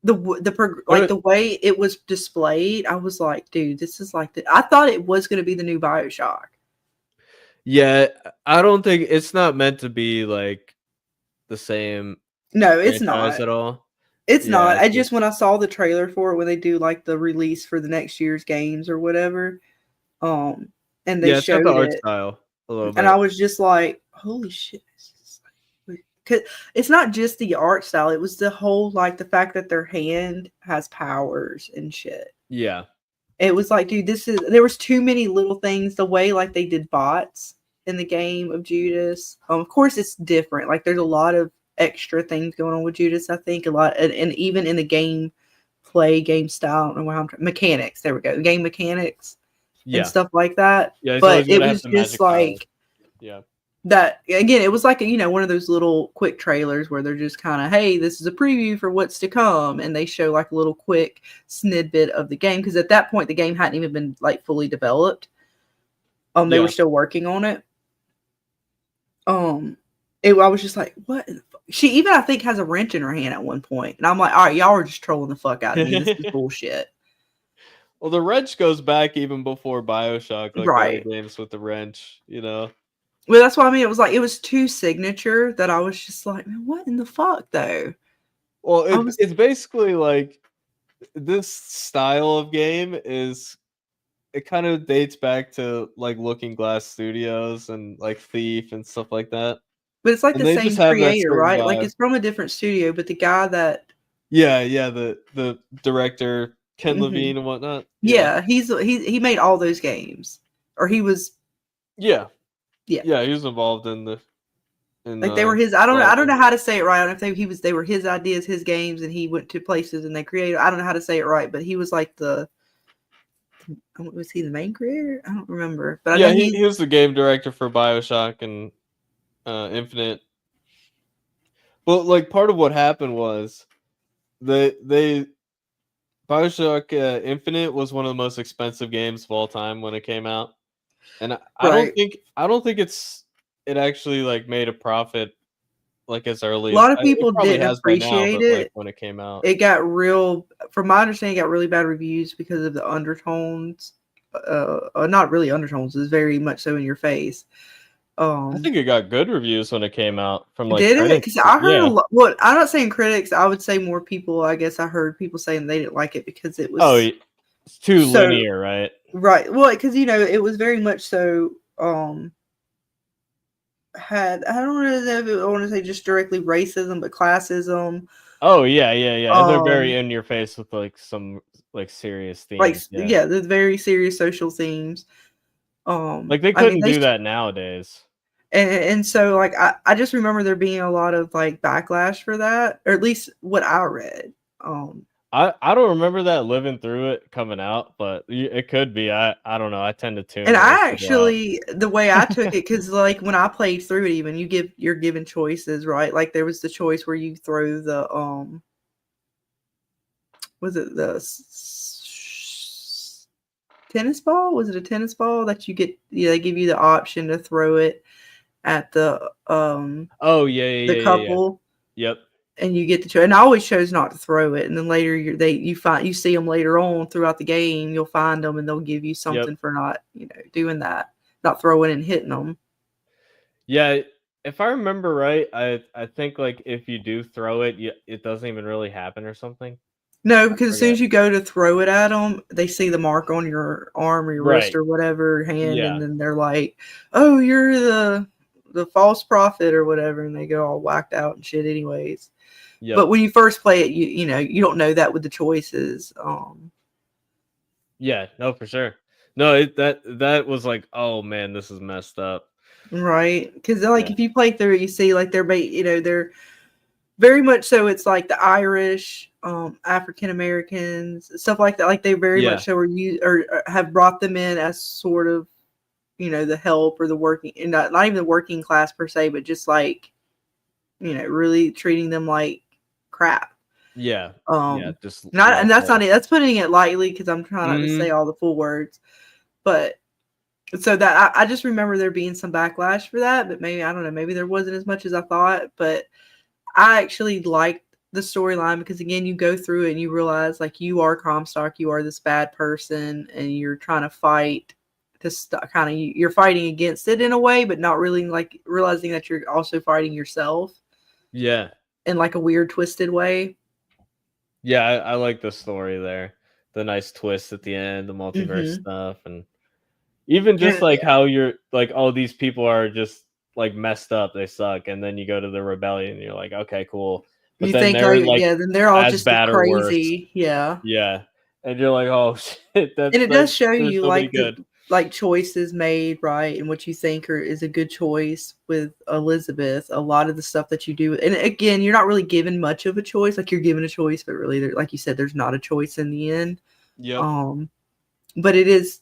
E: The way it was displayed, I was like, dude, this is like I thought it was going to be the new BioShock.
H: Yeah, I don't think it's not meant to be like the same.
E: No, it's not
H: at all.
E: It's not. I just when I saw the trailer for it, when they do like the release for the next year's games or whatever, and they showed
H: the art
E: it,
H: style a little bit,
E: and I was just like, holy shit. Cause it's not just the art style, it was the whole like the fact that their hand has powers and shit.
H: Yeah.
E: It was like, dude, there was too many little things, the way like they did bots in the game of Judas. Of course it's different. Like there's a lot of extra things going on with Judas, I think a lot, and even in the game style, I don't know how mechanics. There we go. Game mechanics and stuff like that.
H: Yeah,
E: but it was just like
H: powers.
E: That again, it was like one of those little quick trailers where they're just kind of, hey, this is a preview for what's to come, and they show like a little quick snippet of the game, because at that point the game hadn't even been like fully developed. They were still working on it. I was just like, what? She even, I think, has a wrench in her hand at one point, and I'm like, all right, y'all are just trolling the fuck out of me. This is bullshit.
H: Well, the wrench goes back even before BioShock, like
E: right?
H: The games with the wrench,
E: Well, that's what I mean. It was too signature that I was just like, man, what in the fuck, though?
H: Well, it's basically like this style of game it kind of dates back to like Looking Glass Studios and like Thief and stuff like that.
E: But it's like the same creator, right? Like it's from a different studio, but the guy that
H: the director Ken Levine and whatnot.
E: Yeah, he made all those games, or he was.
H: Yeah, he was involved in the.
E: Like they were his. I don't know how to say it right. I don't know if they were his ideas, his games, and he went to places and they created. I don't know how to say it right, but he was like was he the main creator? I don't remember. But
H: he was the game director for BioShock and Infinite. But like part of what happened was BioShock Infinite was one of the most expensive games of all time when it came out, and I don't think it actually like made a profit like as early.
E: A lot of people didn't
H: appreciate
E: it
H: like, when it came out.
E: It got from my understanding, it got really bad reviews because of the undertones. Not really undertones. It's very much so in your face.
H: I think it got good reviews when it came out from like.
E: Did it? Because I heard a lot. Well, I'm not saying critics. I would say more people. I guess I heard people saying they didn't like it because it was.
H: Oh, it's too linear, right?
E: Right. Well, because it was very much so. I don't know if I want to say just directly racism, but classism.
H: Oh yeah. They're very in your face with like some like serious themes.
E: The very serious social themes.
H: Like they couldn't do that nowadays.
E: And so like I just remember there being a lot of like backlash for that, or at least what I read.
H: I don't remember that living through it coming out, but it could be. I don't know. I tend to tune.
E: And I actually, the way I took it, because like when I played through it, even you're given choices, right? Like there was the choice where you throw the was it the tennis ball. Was it a tennis ball that you get? Yeah, they give you the option to throw it at the
H: Oh yeah.
E: couple,
H: Yep.
E: and you get to choose. And I always chose not to throw it. And then later you see them later on throughout the game. You'll find them, and they'll give you something for not doing that, not throwing and hitting them.
H: Yeah, if I remember right, I think like if you do throw it, it doesn't even really happen or something.
E: No, because as soon as you go to throw it at them, they see the mark on your arm or your wrist
H: Right.
E: or whatever hand,
H: Yeah.
E: and then they're like, "Oh, you're the false prophet or whatever," and they get all whacked out and shit. Anyways,
H: Yep.
E: but when you first play it, you don't know that with the choices.
H: Yeah, no, for sure. No, that was like, oh man, this is messed up.
E: Right, because like if you play through it, you see like they're they're very much so. It's like the Irish, African Americans, stuff like that. Like they very much so or have brought them in as sort of the help or the working, and not even the working class per se, but just like really treating them like crap.
H: Yeah. Just
E: not, and that's not it. That's putting it lightly because I'm trying not to say all the full words, but. So that I just remember there being some backlash for that, but maybe I don't know, maybe there wasn't as much as I thought. But I actually liked the storyline because again, you go through it and you realize like you are Comstock, you are this bad person, and you're trying to fight this kind of you're fighting against it in a way, but not really like realizing that you're also fighting yourself.
H: Yeah.
E: In like a weird, twisted way.
H: Yeah, I like the story there. The nice twist at the end, the multiverse stuff, and even just like how you're like, oh, these people are just like messed up, they suck, and then you go to the rebellion, and you're like, okay, cool. But
E: you
H: then
E: think,
H: they're like,
E: then they're all
H: as
E: just
H: bad or worse.
E: crazy, yeah,
H: and you're like, oh shit,
E: and it does show you like
H: good.
E: Like choices made, right, and what you think is a good choice with Elizabeth. A lot of the stuff that you do, and again, you're not really given much of a choice. Like you're given a choice, but really, like you said, there's not a choice in the end.
H: Yep.
E: But it is.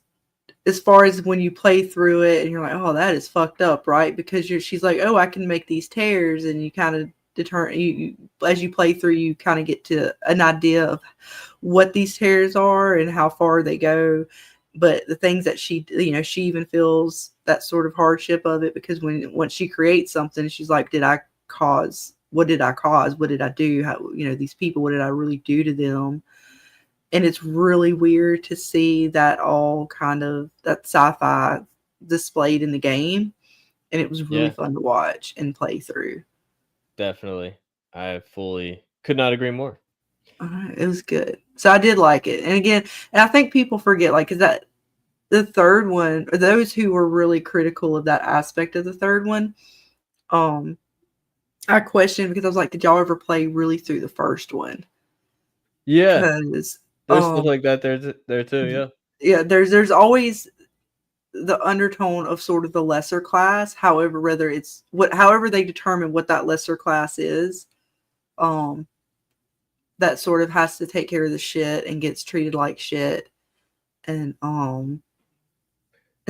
E: As far as when you play through it and you're like, oh, that is fucked up, right? Because she's like, oh, I can make these tears, and you kind of determine you as you play through, you kind of get to an idea of what these tears are and how far they go. But the things that she even feels that sort of hardship of it because once she creates something, she's like, what did I cause? What did I do? How, these people, what did I really do to them? And it's really weird to see that all kind of that sci-fi displayed in the game. And it was really fun to watch and play through.
H: Definitely. I fully could not agree more.
E: It was good. So I did like it. And again, and I think people forget, like, is that the third one, or those who were really critical of that aspect of the third one, I questioned because I was like, did y'all ever play really through the first one?
H: Yeah.
E: Because
H: there's stuff like that there too, yeah.
E: Yeah, there's always the undertone of sort of the lesser class. However, however they determine what that lesser class is, that sort of has to take care of the shit and gets treated like shit, and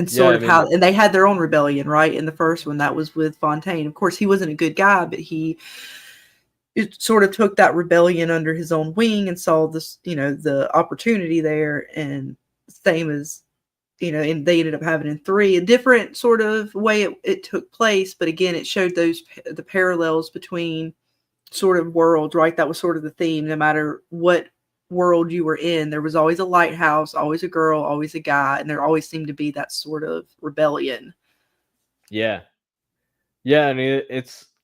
E: sort of how, and they had their own rebellion, right? In the first one, that was with Fontaine. Of course, he wasn't a good guy, but it sort of took that rebellion under his own wing and saw this, the opportunity there, and same as, and they ended up having in 3 a different sort of way it took place. But again, it showed the parallels between sort of worlds, right? That was sort of the theme. No matter what world you were in, there was always a lighthouse, always a girl, always a guy, and there always seemed to be that sort of rebellion.
H: Yeah, I mean,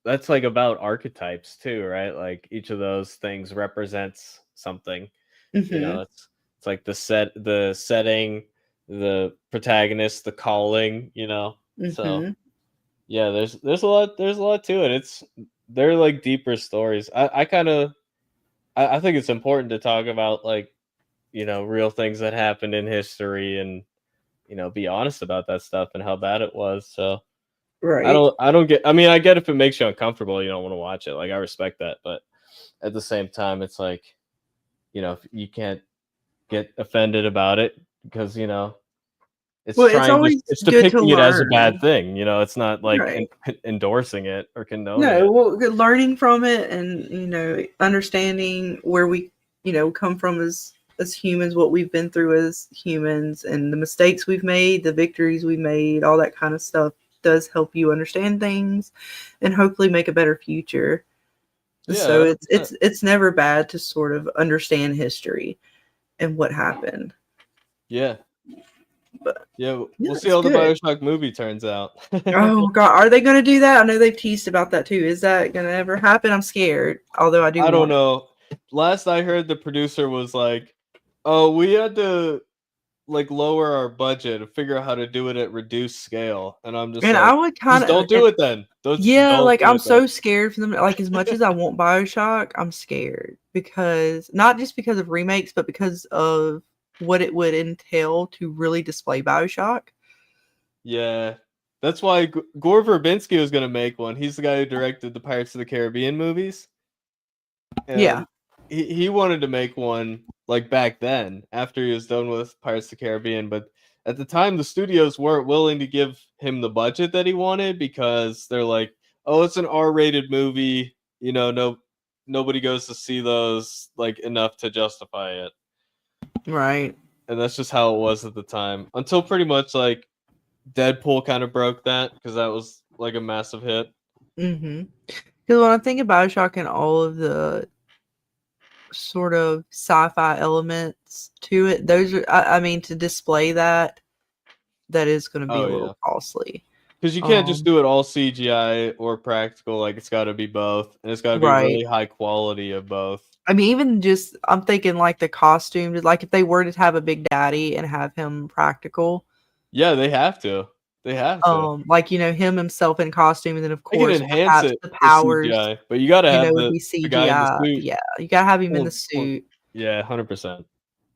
H: that's like about archetypes too, right? Like each of those things represents something. It's like the setting, the protagonist, the calling, so yeah, there's a lot to it. They're like deeper stories. I think it's important to talk about, like, real things that happened in history, and be honest about that stuff and how bad it was. So
E: right,
H: I don't get, I mean, I get if it makes you uncomfortable, you don't want to watch it, like, I respect that, but at the same time, it's like, if you can't get offended about it because it's depicting it as a bad thing. It's not like endorsing it or condoning it.
E: Well, learning from it and understanding where we come from as as humans, what we've been through as humans, and the mistakes we've made, the victories we made, all that kind of stuff does help you understand things and hopefully make a better future.
H: Yeah,
E: So
H: 100%.
E: it's never bad to sort of understand history and what happened.
H: Yeah.
E: But
H: Yeah,
E: yeah,
H: we'll see
E: it's
H: how the
E: good.
H: Bioshock movie turns out.
E: Oh God, are they going to do that? I know they've teased about that too. Is that going to ever happen? I'm scared. Although I do
H: I don't
E: want it.
H: know. Last I heard, the producer was like, "Oh, we had to like lower our budget and figure out how to do it at reduced scale." And I'm just
E: And
H: like,
E: I would kind
H: "Just
E: of,
H: don't do it then. Just
E: yeah,
H: don't
E: like
H: do
E: I'm
H: it then."
E: so scared for them. Like as much as I want Bioshock, I'm scared because not just because of remakes, but because of what it would entail to really display Bioshock.
H: Yeah, that's why Gore Verbinski was gonna make one. He's the guy who directed the Pirates of the Caribbean movies,
E: Yeah,
H: and he wanted to make one like back then after he was done with Pirates of the Caribbean, but at the time the studios weren't willing to give him the budget that he wanted because they're like, "Oh, it's an R-rated movie, you know, nobody goes to see those like enough to justify it."
E: right.
H: And that's just how it was at the time. Until pretty much like Deadpool kind of broke that because that was like a massive hit.
E: Mm-hmm. Because when I think of Bioshock and all of the sort of sci-fi elements to it, those are, I mean, to display that, that is going to be
H: Oh
E: a
H: yeah.
E: little costly.
H: Because you can't just do it all CGI or practical. Like it's got to be both, and it's got to be
E: Right.
H: really high quality of both.
E: I mean, even just I'm thinking like the costumes, like if they were to have a Big Daddy and have him practical,
H: Yeah, they have to. They have to.
E: like him himself in costume, and then of
H: They can
E: course
H: enhance
E: perhaps
H: it
E: the
H: with
E: powers,
H: CGI, but you got to have
E: would be
H: the guy in the
E: CGI.
H: suit.
E: Yeah, you gotta have him in the
H: Well,
E: suit,
H: yeah, 100%.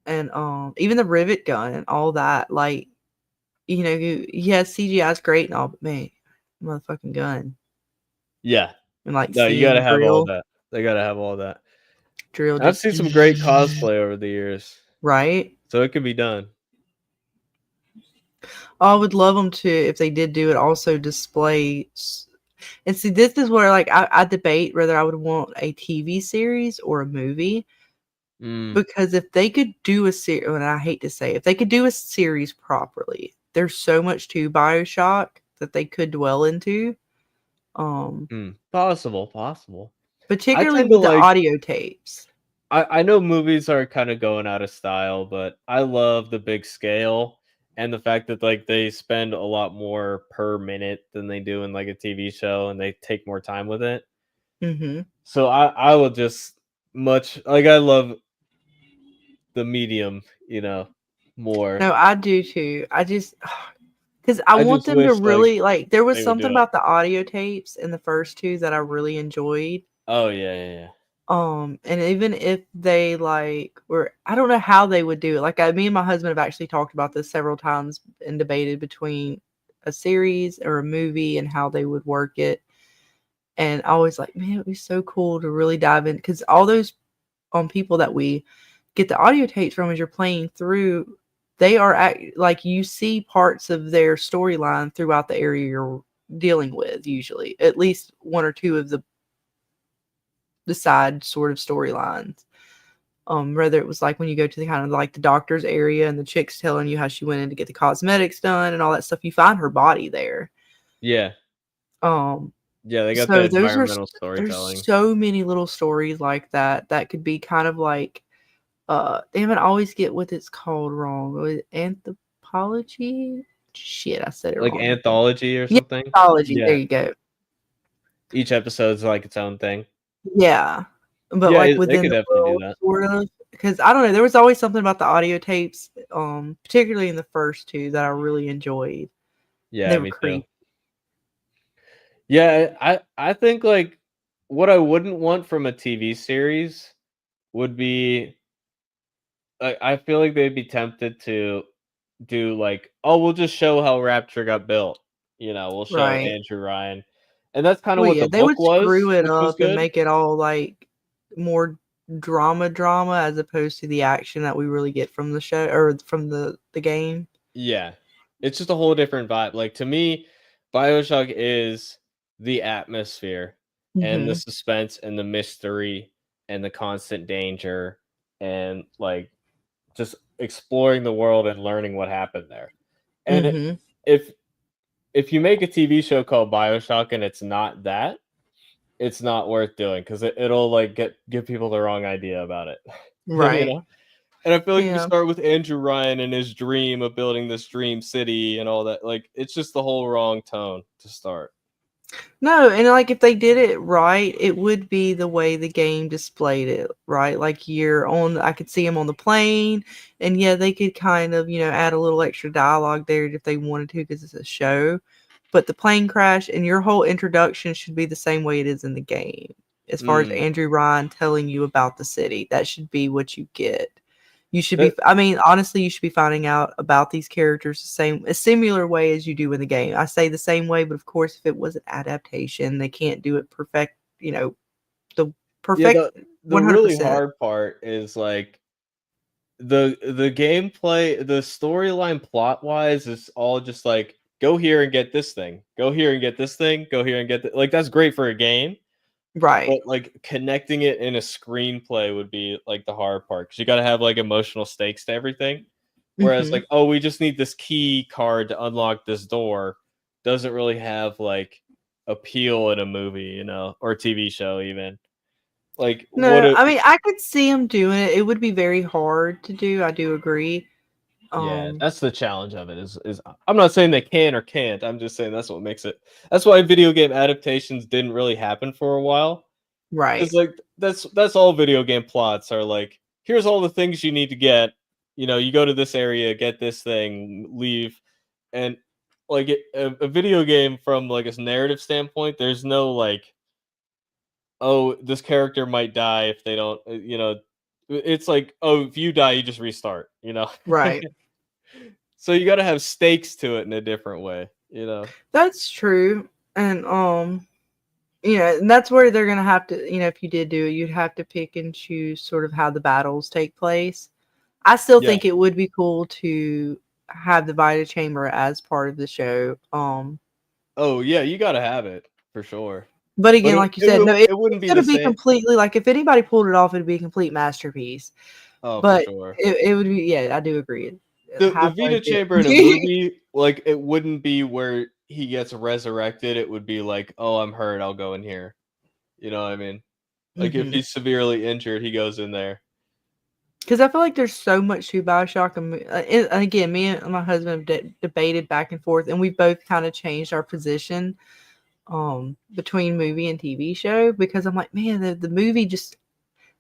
E: and even the rivet gun and all that. Like yes, CGI is great and all, but man, motherfucking gun
H: Yeah.
E: and like
H: No, you got to
E: seeing
H: have all that. They got to have all that.
E: drill
H: I've
E: just
H: seen some great cosplay over the years,
E: right.
H: so it can be done.
E: I would love them to, if they did do it, also display. And see, this is where like I debate whether I would want a TV series or a movie. Because if they could do a series, and I hate to say, if they could do a series properly, there's so much to Bioshock that they could dwell into.
H: Possible. I
E: Particularly
H: tend to
E: with the
H: like.
E: audio tapes.
H: I know movies are kind of going out of style, but I love the big scale and the fact that like they spend a lot more per minute than they do in like a TV show, and they take more time with it.
E: Mm-hmm.
H: So I will just much like I love the medium, more.
E: No, I do too. I just because I
H: I
E: want
H: just
E: them to
H: wish like
E: really like. There was
H: they would
E: something
H: do it.
E: about the audio tapes in the first two that I really enjoyed.
H: Oh yeah.
E: And even if they like were, I don't know how they would do it. Like me and my husband have actually talked about this several times and debated between a series or a movie and how they would work it. And I was like, man, it'd be so cool to really dive in because all those people that we get the audio tapes from as you're playing through, they are like you see parts of their storyline throughout the area you're dealing with. Usually, at least one or two of the side sort of storylines. Whether it was like when you go to the kind of like the doctor's area and the chick's telling you how she went in to get the cosmetics done and all that stuff, you find her body there.
H: Yeah. Yeah, they got
E: So
H: that environmental storytelling.
E: there's so many little stories like that could be kind of like damn it, I always get what it's called wrong. Was it anthropology? Shit, I said it
H: Like
E: wrong.
H: anthology or
E: Yeah,
H: something.
E: anthology.
H: Yeah.
E: There you go.
H: Each episode's like its own thing.
E: Yeah. But
H: Yeah,
E: like
H: they
E: within
H: could
E: the
H: definitely do
E: world,
H: that.
E: sort of, because I don't know, there was always something about the audio tapes, particularly in the first two, that I really enjoyed.
H: Yeah,
E: They were
H: me too.
E: creepy.
H: Yeah, I think like what I wouldn't want from a TV series would be I feel like they'd be tempted to do like, oh, we'll just show how Rapture got built. We'll show
E: Right.
H: Andrew Ryan. And that's kind of
E: Well,
H: what
E: yeah,
H: the
E: they
H: book
E: would screw
H: was,
E: it
H: which was
E: up and
H: good.
E: make it all like more drama as opposed to the action that we really get from the show or from the game.
H: Yeah. It's just a whole different vibe. Like to me, BioShock is the atmosphere and the
E: Mm-hmm.
H: suspense and the mystery and the constant danger and like just exploring the world and learning what happened there. And
E: Mm-hmm.
H: if you make a TV show called BioShock and it's not that, it's not worth doing because it'll like give people the wrong idea about it. You
E: Right.
H: know? And I feel like if you
E: Yeah.
H: start with Andrew Ryan and his dream of building this dream city and all that, like it's just the whole wrong tone to start.
E: No, and like if they did it right, it would be the way the game displayed it, right? Like I could see him on the plane, and yeah, they could kind of, add a little extra dialogue there if they wanted to because it's a show. But the plane crash and your whole introduction should be the same way it is in the game. As far as
H: Mm.
E: Andrew Ryan telling you about the city, that should be what you get. You should
H: That-
E: be, I mean, honestly, you should be finding out about these characters a similar way as you do in the game. I say the same way, but of course, if it was an adaptation, they can't do it perfect, the
H: yeah,
E: perfect
H: the really
E: 100%.
H: hard part is like the gameplay, the storyline plot wise is all just like go here and get this thing, go here and get this thing, go here and get like that's great for a game.
E: Right.
H: But like connecting it in a screenplay would be like the hard part because you got to have like emotional stakes to everything. Whereas
E: Mhm.
H: like, oh, we just need this key card to unlock this door doesn't really have like appeal in a movie, or TV show even. Like what
E: No,
H: it
E: I mean, I could see him doing it. It would be very hard to do. I do agree.
H: Yeah, that's the challenge of it is I'm not saying they can or can't. I'm just saying that's what makes it. That's why video game adaptations didn't really happen for a while.
E: Right.
H: It's like that's all video game plots are like. Here's all the things you need to get. You go to this area, get this thing, leave, and like a video game from like a narrative standpoint. There's no like, oh, this character might die if they don't. It's like, oh, if you die, you just restart.
E: Right.
H: So you got to have stakes to it in a different way.
E: That's true. And and that's where they're gonna have to, if you did do it, you'd have to pick and choose sort of how the battles take place. I still
H: Yeah.
E: think it would be cool to have the Vita Chamber as part of the show.
H: Oh yeah, you got to have it for sure.
E: But
H: But
E: again, like you said, no,
H: it wouldn't
E: it's
H: be
E: gonna
H: the
E: be
H: same.
E: completely like if anybody pulled it off, it'd be a complete masterpiece.
H: Oh, for
E: But
H: sure.
E: it would be, yeah, I do agree.
H: The
E: Halfway
H: Vita
E: there.
H: Chamber in a movie, like it wouldn't be where he gets resurrected. It would be like, oh, I'm hurt. I'll go in here. You know what I mean? Like if
E: Mhm.
H: he's severely injured, he goes in there.
E: Because I feel like there's so much to Bioshock, and again, me and my husband have debated back and forth, and we both kind of changed our position between movie and TV show because I'm like, man, the movie just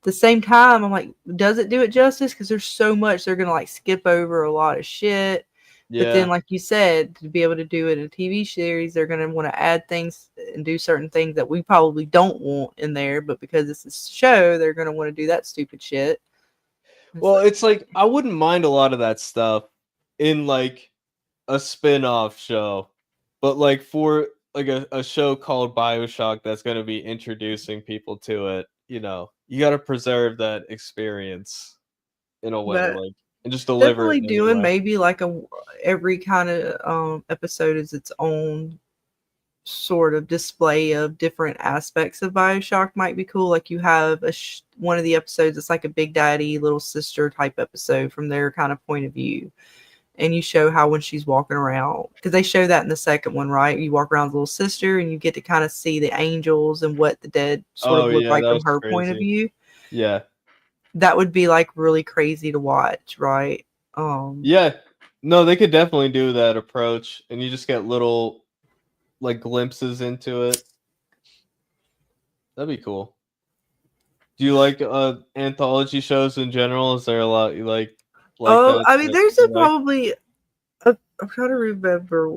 E: the same time I'm like, does it do it justice? Because there's so much they're gonna like skip over a lot of shit. But then,
H: Yeah.
E: like you said, to be able to do it in a TV series, they're gonna want to add things and do certain things that we probably don't want in there, but because it's a show, they're gonna want to do that stupid shit.
H: Well, it's like I wouldn't mind a lot of that stuff in like a spin-off show. But like for like a show called BioShock that's going to be introducing people to it, you got to preserve that experience in a way,
E: But
H: like and just deliver it
E: definitely
H: in a good
E: doing
H: way.
E: maybe like every kind of episode is its own sort of display of different aspects of Bioshock might be cool. Like you have one of the episodes it's like a Big Daddy little sister type episode from their kind of point of view, and you show how when she's walking around, because they show that in the second one, right? You walk around with little sister and you get to kind of see the angels and what the dead sort of
H: Oh
E: look
H: yeah,
E: like
H: that
E: from
H: was
E: her point of
H: crazy.
E: view.
H: Yeah.
E: That would be like really crazy to watch, right?
H: Yeah. No, they could definitely do that approach and you just get little like glimpses into it. That'd be cool. Do you like anthology shows in general? Is there a lot you like
E: Oh,
H: that?
E: I mean,
H: that
E: there's
H: you like?
E: probably I'm trying to remember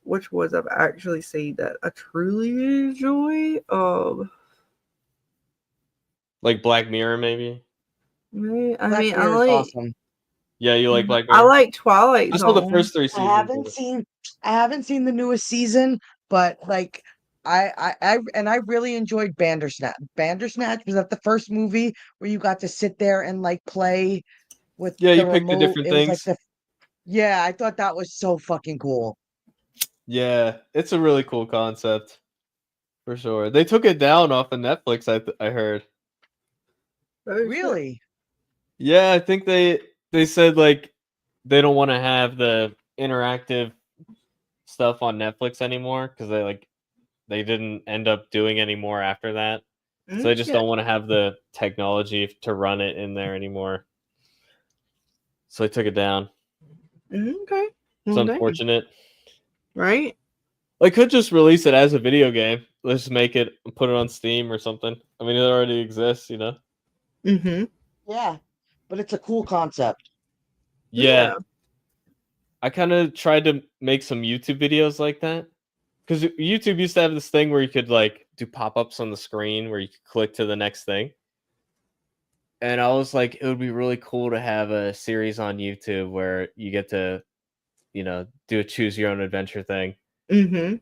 E: which ones I've actually seen that I truly enjoy.
H: Like Black Mirror, maybe?
E: I
F: Black
E: mean,
F: Mirror is awesome.
H: Yeah, you like Black
E: I
H: Mirror?
E: like Twilight
H: I saw the
E: Zone.
H: first 3
F: I
H: seasons of
F: haven't
H: it.
F: seen I haven't seen the newest season, but like I really enjoyed Bandersnatch. Bandersnatch was that the first movie where you got to sit there and like play with
H: Yeah,
F: the
H: you pick the
F: remote.
H: different
F: It was like
H: things.
F: the yeah, I thought that was so fucking cool.
H: Yeah, it's a really cool concept for sure. They took it down off of Netflix, I heard.
E: Oh, shit.
F: Really?
H: Yeah, I think they they said like they don't want to have the interactive stuff on Netflix anymore because they didn't end up doing any more after that. So they just don't want to have the technology to run it in there anymore. So they took it down.
E: Okay.
H: It's
E: Well, dang.
H: unfortunate.
E: Right?
H: I could just release it as a video game. Let's just make it, put it on Steam or something. I mean, it already exists, you know?
E: Mm-hmm.
F: Yeah, but it's a cool concept.
H: Yeah. I kind of tried to make some YouTube videos like that. Because YouTube used to have this thing where you could like do pop-ups on the screen where you could click to the next thing. And I was like, it would be really cool to have a series on YouTube where you get to, you know, do a choose your own adventure thing.
E: Mm-hmm.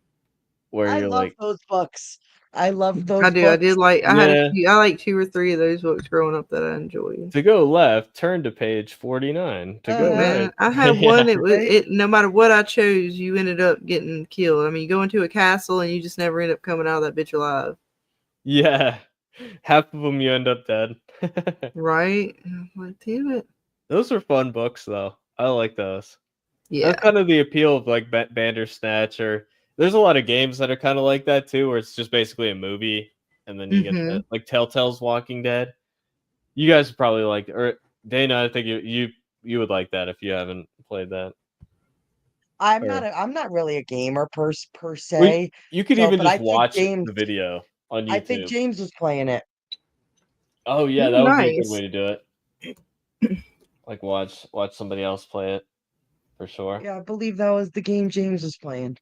H: Where
F: I
H: you're
F: love
H: like,
F: those books. I love those
E: I
F: books.
E: do. I did like. I had.
H: Yeah.
E: I like 2 or 3 of those books growing up that I enjoyed.
H: To go left, turn to page 49. To go
E: Man,
H: right.
E: I had
H: Yeah.
E: one. It was
F: Right?
E: it. No matter what I chose, you ended up getting killed. I mean, you go into a castle and you just never end up coming out of that bitch alive.
H: Yeah. Half of them you end up dead.
E: Right? And I'm like, damn it.
H: Those are fun books, though. I like those.
E: Yeah.
H: That's kind of the appeal of like Bandersnatch, or there's a lot of games that are kind of like that too, where it's just basically a movie, and then you get
E: Mm-hmm.
H: the, like Telltale's Walking Dead. You guys probably like, or Dana, I think you would like that if you haven't played that.
F: I'm
H: Or
F: not really a gamer per
H: well,
F: se.
H: you could
F: So,
H: even
F: but
H: just watch the
F: I
H: video on
F: think
H: YouTube.
F: James was playing it.
H: Oh yeah,
E: Ooh,
H: that would be a good
E: nice.
H: way to do it. Like watch somebody else play it for sure.
F: Yeah, I believe that was the game James was playing.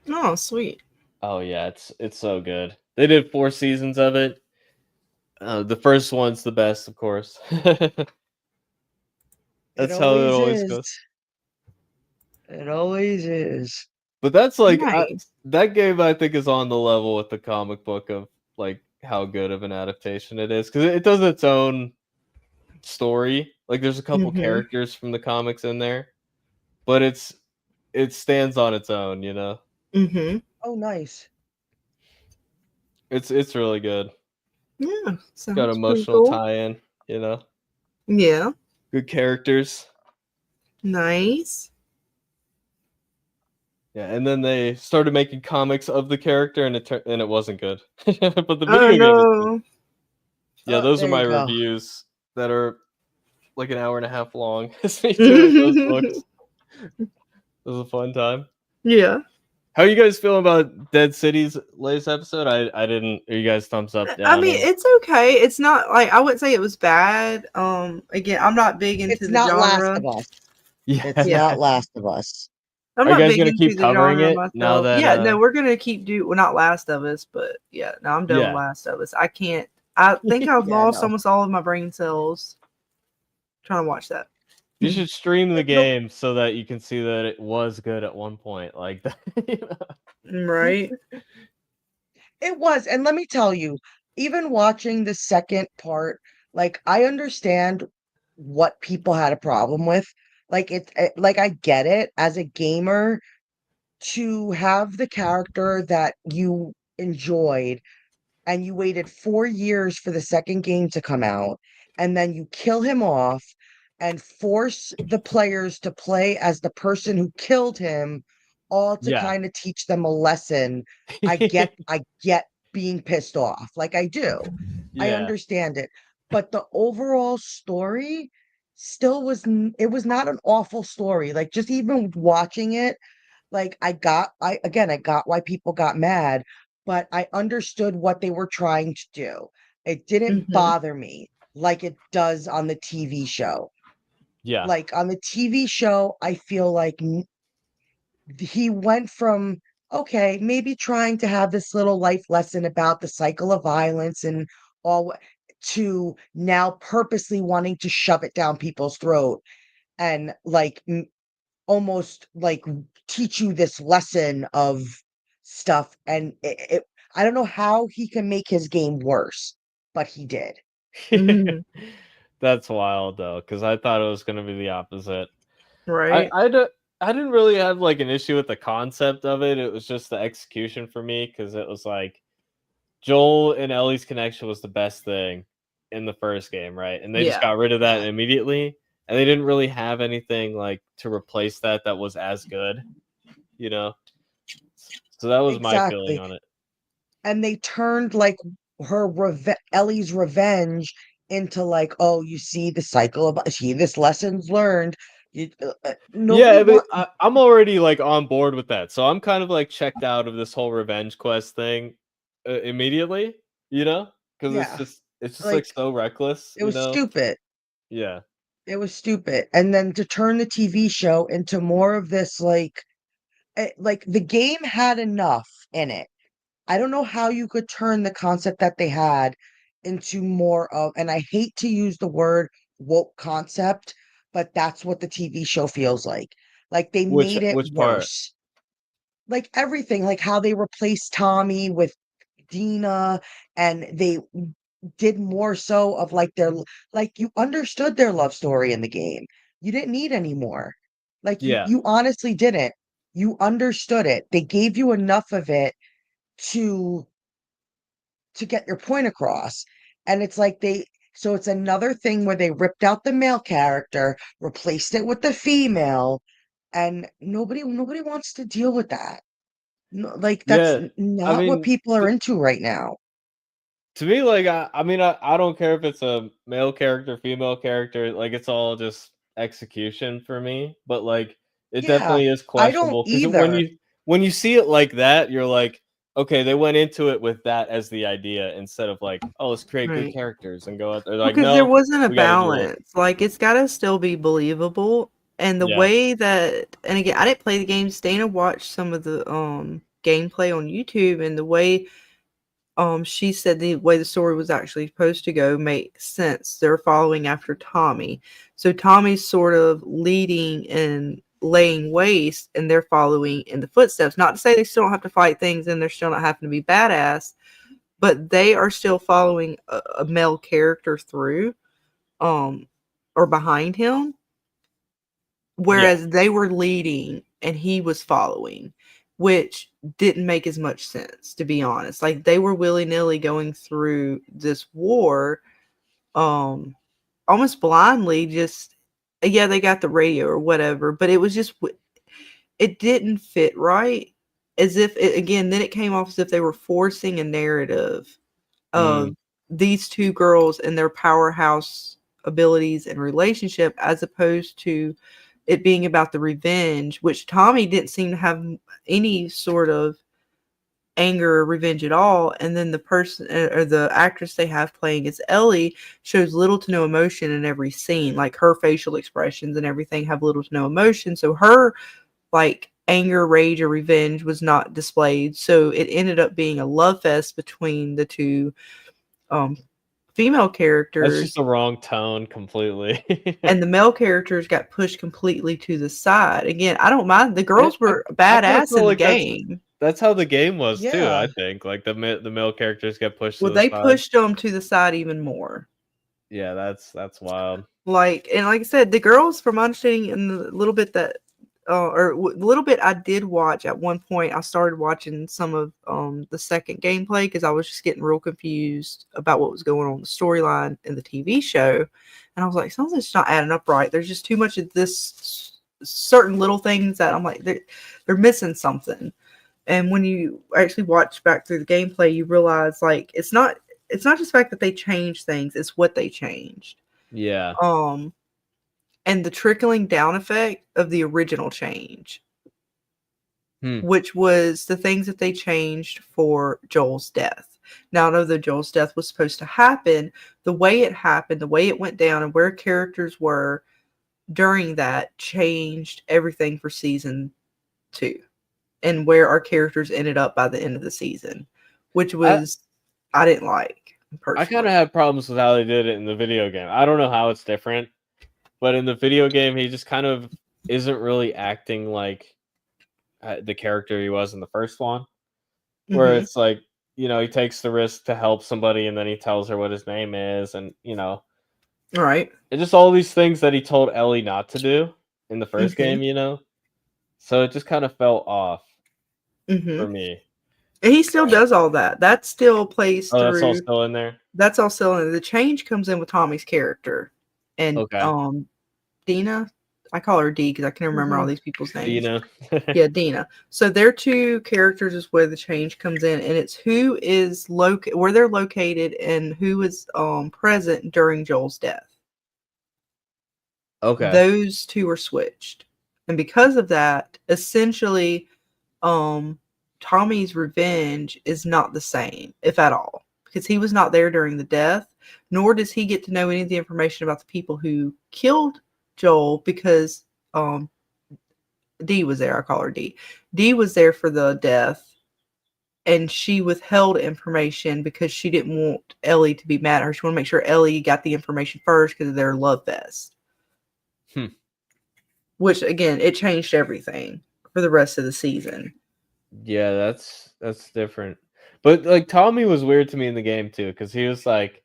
E: Oh, sweet.
H: Oh yeah, it's so good. They did 4 seasons of it. The first one's the best, of course.
F: It
H: That's how it
F: always
H: always
F: is.
H: goes.
F: It always is.
H: But that's like
E: Nice.
H: that game I think is on the level with the comic book of like how good of an adaptation it is, because it does its own story. Like there's a couple
E: Mm-hmm.
H: characters from the comics in there, but it stands on its own, you know.
E: Mm-hmm.
F: Oh, nice.
H: It's really good.
E: Yeah.
H: It's got
E: Sounds pretty
H: emotional
E: cool.
H: tie-in, you know.
E: Yeah.
H: Good characters.
E: Nice.
H: Yeah, and then they started making comics of the character, and it wasn't good. But the
E: Oh
H: video game is good.
E: no.
H: Yeah, those are
F: There
H: my
F: you go.
H: reviews that are like an hour and a half long. It's me doing those books. It was a fun time.
E: Yeah.
H: How you guys feeling about Dead City's latest episode? I didn't. Are you guys thumbs up, down?
E: I mean, it's okay. It's not like I wouldn't say it was bad. Again, I'm not big into
F: It's
E: the
F: not Last
E: genre.
F: of Us.
H: yeah.
F: It's
E: Yeah.
F: not Last of Us.
E: I'm
H: Are you
E: not
H: guys
E: big
H: gonna
E: into
H: keep
E: the
H: covering
E: genre
H: it now
E: myself.
H: that?
E: Yeah, no, we're gonna keep well, not Last of Us, but yeah, no, I'm done with
H: Yeah.
E: Last of Us. I can't. I think I've
F: Yeah,
E: lost
F: no.
E: almost all of my brain cells trying to watch that.
H: You should stream the
F: No.
H: game so that you can see that it was good at one point, like that. You know?
E: Right.
F: It was, and let me tell you, even watching the second part, like I understand what people had a problem with. Like I get it as a gamer to have the character that you enjoyed and you waited 4 years for the second game to come out, and then you kill him off and force the players to play as the person who killed him, all to
H: Yeah.
F: kind of teach them a lesson. I get being pissed off. Like I do. I
H: Yeah.
F: understand it. But the overall story still it was not an awful story. Like just even watching it, like I got why people got mad, but I understood what they were trying to do. It didn't
E: Mm-hmm.
F: bother me like it does on the TV show.
H: Yeah.
F: Like on the TV show, I feel like he went from okay, maybe trying to have this little life lesson about the cycle of violence and all to now purposely wanting to shove it down people's throat and like almost like teach you this lesson of stuff, and I don't know how he can make his game worse, but he did.
E: Mm-hmm.
H: That's wild though, because I thought it was gonna be the opposite.
E: Right.
H: I didn't really have like an issue with the concept of it. It was just the execution for me, because it was like Joel and Ellie's connection was the best thing in the first game, right? And they just
E: Yeah.
H: got rid of that
F: Yeah.
H: immediately. and they didn't really have anything like to replace that was as good, you know. So that was my feeling
F: Exactly.
H: on it.
F: And they turned like Ellie's revenge into like, oh, you see the cycle of see this lessons learned. Nobody
H: Yeah, but
F: want
H: I'm already like on board with that, so I'm kind of like checked out of this whole revenge quest thing immediately, you know, because
F: yeah,
H: it's just like
F: like
H: so reckless,
F: it
H: you
F: was
H: know.
F: stupid.
H: Yeah,
F: It was stupid. And then to turn the TV show into more of this like the game had enough in it. I don't know how you could turn the concept that they had into more of, and I hate to use the word woke concept, but that's what the TV show feels like. Like they made it
H: which part?
F: worse. Like everything, like how they replaced Tommy with Dina, and they did more so of like like you understood their love story in the game. You didn't need any more. Like
H: Yeah,
F: you honestly didn't. You understood it. They gave you enough of it to get your point across. And it's like so it's another thing where they ripped out the male character, replaced it with the female, and nobody wants to deal with that. No, like that's
H: yeah. I
F: not what
H: mean,
F: people are into right now.
H: to me, like I mean, I don't care if it's a male character, female character. Like it's all just execution for me. But like, it
F: Yeah,
H: definitely is
F: I don't
H: questionable because
F: either.
H: when you see it like that, you're like, okay, they went into it with that as the idea instead of like, oh, let's create good
E: Right.
H: characters and go out there. Like,
E: Because there
H: no,
E: wasn't a
H: we got to do it.
E: balance. Like it's got to still be believable. And the
H: Yeah,
E: way that, and again, I didn't play the games. Dana watched some of the gameplay on YouTube, and the way she said the way the story was actually supposed to go makes sense. They're following after Tommy. So Tommy's sort of leading and laying waste, and they're following in the footsteps. Not to say they still don't have to fight things and they're still not having to be badass, but they are still following a male character through um or behind him,
H: yeah,
E: whereas they were leading and he was following, which didn't make as much sense, to be honest. Like they were willy-nilly going through this war um almost blindly, just yeah, they got the radio or whatever, but it was just it didn't fit right. As if it, again, then it came off as if they were forcing a narrative
H: mm,
E: of these two girls and their powerhouse abilities and relationship, as opposed to it being about the revenge, which Tommy didn't seem to have any sort of anger or revenge at all. And then the person or the actress they have playing as Ellie shows little to no emotion in every scene. Like her facial expressions and everything have little to no emotion. So her like anger, rage, or revenge was not displayed. So it ended up being a love fest between the two um, female
H: that's just
E: characters,
H: the wrong tone completely.
E: and the male characters got pushed completely to the side. Again, I don't mind. The
H: And
E: girls were
H: I kind of
E: badass
H: feel
E: in the
H: like
E: game.
H: that's how the game was too.
F: Yeah.
H: I think like the male characters get pushed to
E: Well,
H: the
E: they
H: side.
E: pushed them to the side even more.
H: Yeah, that's wild.
E: Like, and like I said, the girls, from my understanding, and the little bit that, the little bit I did watch at one point, I started watching some of the second gameplay because I was just getting real confused about what was going on in the storyline in the TV show, and I was like, something's not adding up right. There's just too much of this certain little things that I'm like, they're missing something. And when you actually watch back through the gameplay, you realize like it's not just the fact that they changed things; it's what they changed.
H: Yeah.
E: Um, and the trickling down effect of the original change,
H: Hmm.
E: which was the things that they changed for Joel's death. Now, I know that Joel's death was supposed to happen, the way it happened, the way it went down, and where characters were during that changed everything for season 2 and where our characters ended up by the end of the season, which
H: I
E: was I didn't like
H: I kind
E: personally.
H: of have problems with how they did it in the video game. I don't know how it's different, but in the video game, he just kind of isn't really acting like the character he was in the first one, where
E: Mhm.
H: it's like, he takes the risk to help somebody and then he tells her what his name is, and
E: Right.
H: it's just all these things that he told Ellie not to do in the first
E: Mhm.
H: game. So it just kind of fell off for
E: Mhm.
H: me.
E: And he still does all that. That still plays
H: Oh, that's all
E: through.
H: still in there.
E: That's all still in. The change comes in with Tommy's character, and
H: Okay.
E: Dina. I call her D because I can't remember all
F: Mhm.
E: these people's names.
H: Dina.
E: Yeah, Dina. So their two characters is where the change comes in, and it's who is where they're located and who is present during Joel's death.
H: Okay.
E: Those two are switched, and because of that, essentially, Tommy's revenge is not the same, if at all, because he was not there during the death, nor does he get to know any of the information about the people who killed Joel because D was there. I call her D. D was there for the death, and she withheld information because she didn't want Ellie to be mad at her. She wanted to make sure Ellie got the information first because of their love fest. Which again, it changed everything for the rest of the season.
H: Yeah, that's different. But like Tommy was weird to me in the game too, because he was like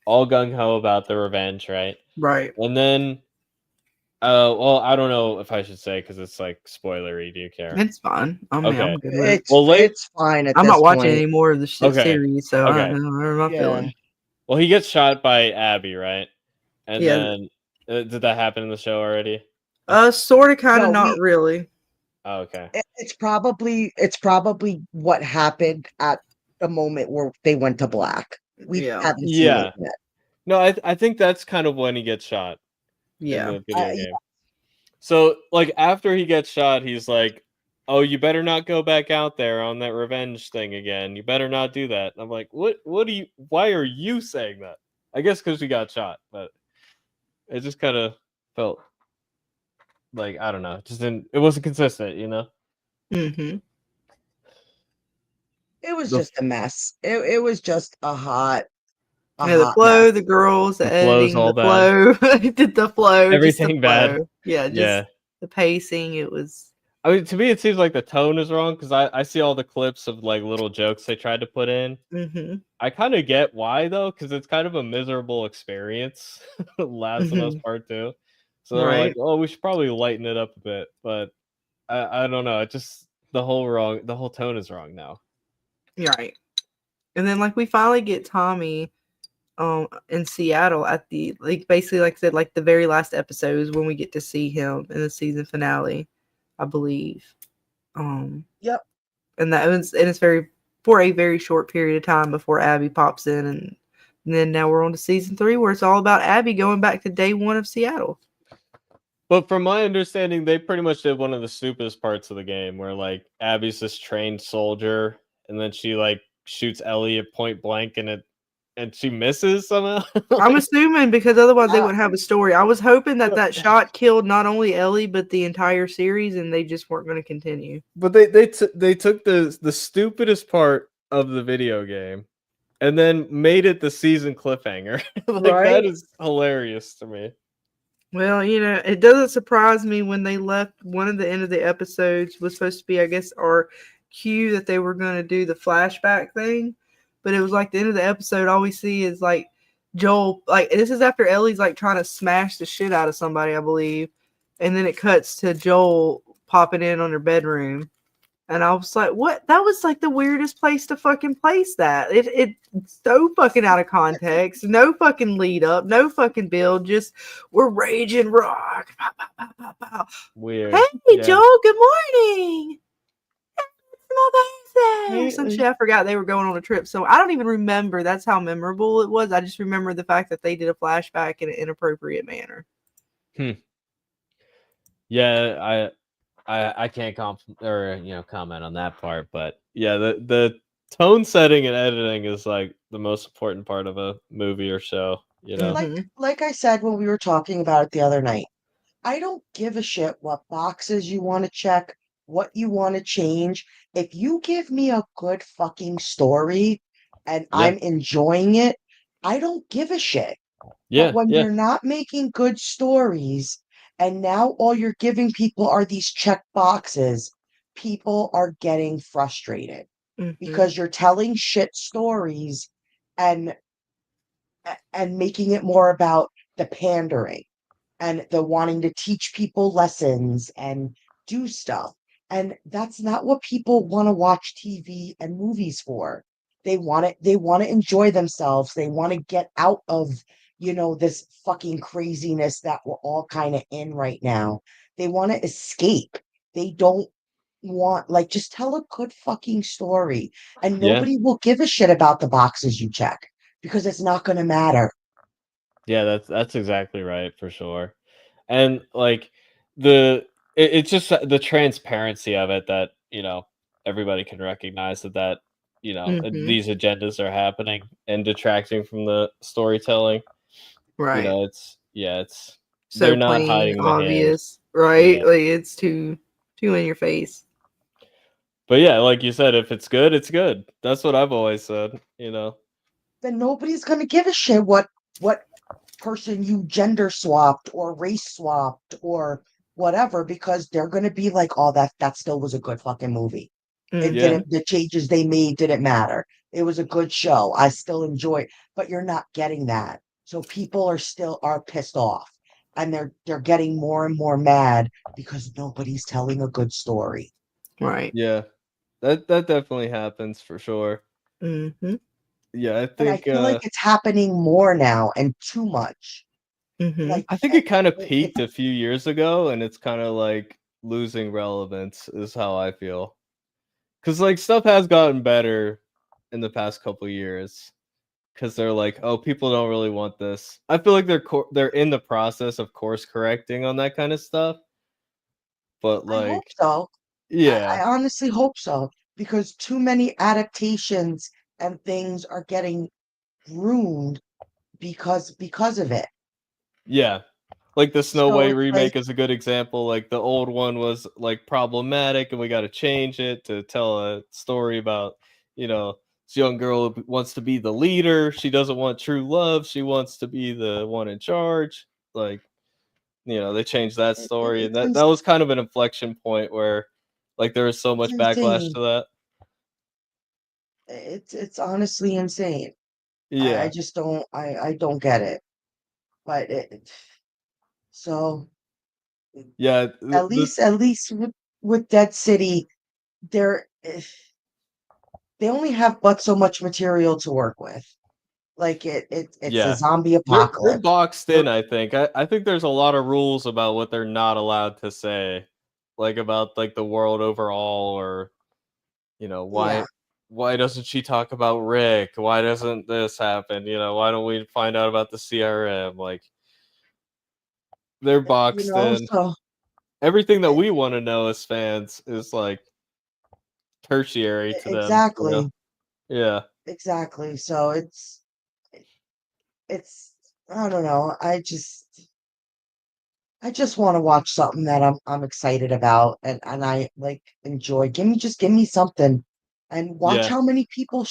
H: all gung ho about the revenge, right?
E: Right.
H: And then, well, I don't know if I should say because it's like spoilery. Do you care?
E: It's fine. I mean,
H: Okay.
E: I'm good with it.
F: It's fine at
E: I'm
F: this
E: not watching
F: point.
E: any more of the
H: Okay.
E: series, so I
H: Okay.
E: don't know. I'm not
F: Yeah.
E: feeling.
H: Well, he gets shot by Abby, right? And
E: Yeah.
H: then did that happen in the show already?
E: Sort of, kind of,
F: No,
E: not really.
H: Oh, okay.
F: It's probably what happened at the moment where they went to black. We
E: Yeah.
F: haven't seen it yet.
H: No, I think that's kind of when he gets shot in
E: Yeah.
H: the video game.
F: Yeah.
H: So, like, after he gets shot, he's like, "Oh, you better not go back out there on that revenge thing again. You better not do that." And I'm like, "What? Why are you saying that?" I guess because we got shot, but it just kind of felt like I don't know. It just didn't. It wasn't consistent, you know.
E: Mm-hmm.
F: It was
H: The-
F: just a mess. It was just a hot
E: Yeah, the flow,
F: mess.
E: the girls, the
H: flow's
E: editing,
H: all
E: the
H: bad.
E: flow, did the flow, just the
H: Everything bad.
E: flow. Yeah, just
H: Yeah.
E: the pacing. It was.
H: I mean, to me, it seems like the tone is wrong because I see all the clips of like little jokes they tried to put in.
E: Mm-hmm.
H: I kind of get why though, because it's kind of a miserable experience. Last of Us
E: Mm-hmm.
H: Part Two, so they're like,
E: Right.
H: "Oh, we should probably lighten it up a bit," but I don't know. It just the whole tone is wrong now.
E: Right. And then like we finally get Tommy in Seattle at the basically like I said, like the very last episodes when we get to see him in the season finale, I believe.
F: Yep.
E: And it's very for a very short period of time before Abby pops in and then now we're on to season 3 where it's all about Abby going back to day 1 of Seattle.
H: But from my understanding, they pretty much did one of the stupidest parts of the game where like Abby's this trained soldier and then she like shoots Ellie at point blank and she misses somehow.
E: I'm assuming because otherwise they wouldn't have a story. I was hoping that
H: Yeah.
E: that shot killed not only Ellie but the entire series and they just weren't going to continue.
H: But they took the stupidest part of the video game and then made it the season cliffhanger. Like
E: Right?
H: that is hilarious to me.
E: Well, it doesn't surprise me when they left one of the end of the episodes was supposed to be, I guess, our cue that they were going to do the flashback thing. But it was like the end of the episode, all we see is like Joel, like this is after Ellie's like trying to smash the shit out of somebody, I believe. And then it cuts to Joel popping in on her bedroom. And I was like, what? That was like the weirdest place to fucking place that. It's so fucking out of context. No fucking lead up. No fucking build. Just we're raging rock. Pow, pow, pow, pow, pow.
H: Weird.
E: Hey,
H: Yeah.
E: Joel. Good morning. It's my birthday. Or some shit. I forgot they were going on a trip. So I don't even remember. That's how memorable it was. I just remember the fact that they did a flashback in an inappropriate manner.
H: Yeah, I can't comment on that part, but yeah, the tone setting and editing is like the most important part of a movie or show, you know.
F: Like I said when we were talking about it the other night, I don't give a shit what boxes you want to check, what you want to change. If you give me a good fucking story and
H: Yeah.
F: I'm enjoying it, I don't give a shit.
H: Yeah,
F: But when
H: yeah.
F: you're not making good stories and now all you're giving people are these check boxes, people are getting frustrated because you're telling shit stories and making it more about the pandering and the wanting to teach people lessons and do stuff. And that's not what people want to watch TV and movies for. They want to enjoy themselves. They want to get out of, this fucking craziness that we're all kind of in right now. They want to escape. They don't want, like, just tell a good fucking story, and
H: Yeah.
F: nobody will give a shit about the boxes you check because it's not going to matter.
H: Yeah, that's exactly right for sure. And like the it's just the transparency of it that, everybody can recognize that,
E: Hmm.
H: these agendas are happening and detracting from the storytelling.
E: Right.
H: It's
E: So
H: they're not
E: plain
H: hiding the hand.
E: obvious, right?
H: Yeah.
E: Like it's too in your face.
H: But yeah, like you said, if it's good, it's good. That's what I've always said.
F: Then nobody's going to give a shit what person you gender swapped or race swapped or whatever, because they're going to be like, oh, that still was a good fucking movie. It
H: Yeah.
E: Hmm.
F: didn't, the changes they made didn't matter. It was a good show. I still enjoy it, but you're not getting that. So people are pissed off, and they're getting more and more mad because nobody's telling a good story.
E: Right.
H: Yeah. That definitely happens for sure.
E: Hmm.
H: Yeah, I
F: And I
H: think
F: feel like it's happening more now and too much.
E: Hmm.
F: Like
H: I think it kind of
F: it's
H: peaked a few years ago and it's kind of like losing relevance is how I feel. Cuz like stuff has gotten better in the past couple years cuz they're like, "Oh, people don't really want this." I feel like they're in the process of course correcting on that kind of stuff, but
F: I hope
H: like
F: so. I
H: yeah.
F: honestly hope so, because too many adaptations and things are getting ruined because of it.
H: Yeah. Like the Snow
F: So
H: White
F: it's like,
H: remake is a good example. Like the old one was like problematic, and we got to change it to tell a story about, this young girl who wants to be the leader. She doesn't want true love. She wants to be the one in charge. Like, they changed that story, and that was kind of an inflection point where, like, there was so
F: it's
H: much backlash
F: insane.
H: to that.
F: It's honestly insane. I
H: Yeah,
F: just I don't get it. But so
H: yeah.
F: at least with Dead City, they're they only have but so much material to work with. Like it's a
H: Yeah.
F: zombie
H: They're
F: apocalypse.
H: boxed
F: They're
H: in, I think. I think there's a lot of rules about what they're not allowed to say, like about like the world overall, or
F: Yeah,
H: why doesn't she talk about Rick? Why doesn't this happen? Why don't we find out about the CRM? Like they're boxed in.
F: so
H: Everything that we want to know as fans is like tertiary to them.
F: exactly,
H: Yeah.
F: exactly. So it's I don't know. I just want to watch something that I'm excited about, and I like enjoy. Give me something, and watch
H: Yeah.
F: how many people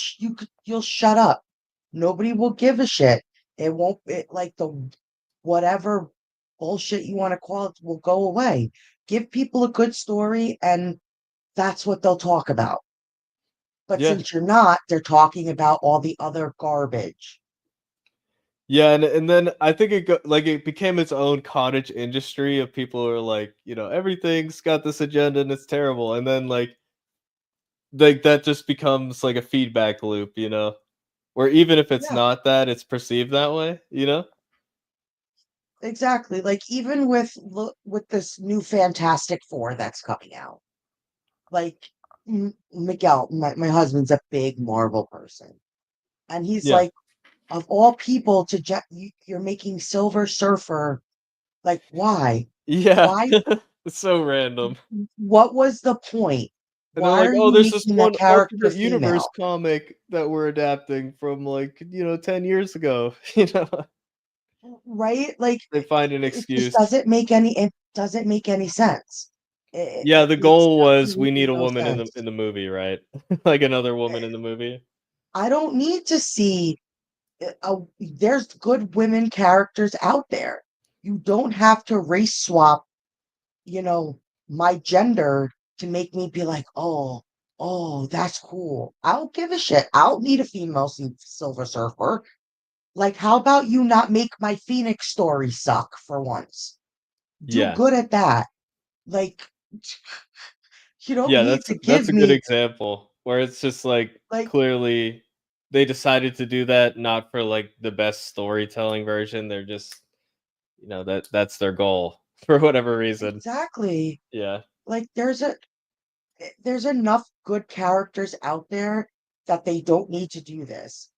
F: you'll shut up. Nobody will give a shit. It won't like the whatever bullshit you want to call it will go away. Give people a good story, and that's what they'll talk about. But
H: Yeah.
F: since you're not, they're talking about all the other garbage.
H: Yeah, and then I think it became its own cottage industry of people who are like, everything's got this agenda and it's terrible. And then like that just becomes like a feedback loop, where even if it's
F: Yeah,
H: not that, it's perceived that way.
F: exactly. Like even with this new Fantastic Four that's coming out. Like Miguel, my husband's a big Marvel person, and he's
H: Yeah.
F: like, of all people to you're making Silver Surfer. Like, why?
H: Yeah.
F: Why?
H: It's so random.
F: What was the point?
H: And they're
F: Why
H: like,
F: are
H: "Oh,
F: you
H: there's this
F: making that
H: one
F: character
H: alternate universe
F: female?
H: comic that we're adapting from like, 10 years ago."
F: Right? Like,
H: They find an
F: it just
H: excuse.
F: doesn't make any sense.
H: Yeah,
F: It
H: the
F: makes
H: goal was we
F: absolutely
H: need a
F: no
H: woman in the
F: sense.
H: movie, right? Like another
F: Eh,
H: woman in the movie.
F: I don't need to see. There's good women characters out there. You don't have to race swap, you know, my gender to make me be like, oh, that's cool. I don't give a shit. I don't need a female Silver Surfer. Like, how about you not make my Phoenix story suck for once? Do
H: Yeah.
F: good at that. Like, you don't
H: Yeah,
F: need
H: that's
F: to
H: that's
F: give
H: a good
F: me
H: example where it's just like
F: like
H: clearly they decided to do that not for like the best storytelling version. They're just, that's their goal for whatever reason.
F: Exactly.
H: Yeah.
F: Like there's enough good characters out there that they don't need to do this.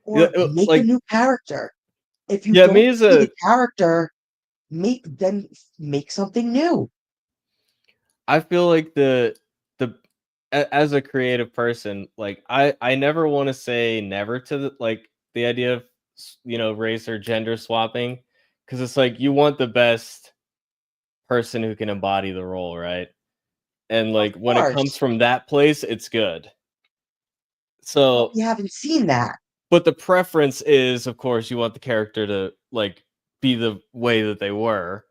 H: Yeah,
F: Or make a
H: like,
F: new character. If you
H: yeah,
F: don't
H: me as
F: see the
H: a
F: character, make something new.
H: I feel like as a creative person, like I never want to say never to the idea of race or gender swapping, because it's like you want the best person who can embody the role, right? And
F: Of
H: like when it comes
F: course.
H: from that place, it's good.
F: But
H: So,
F: we haven't seen that.
H: but the preference is, of course, you want the character to like be the way that they were.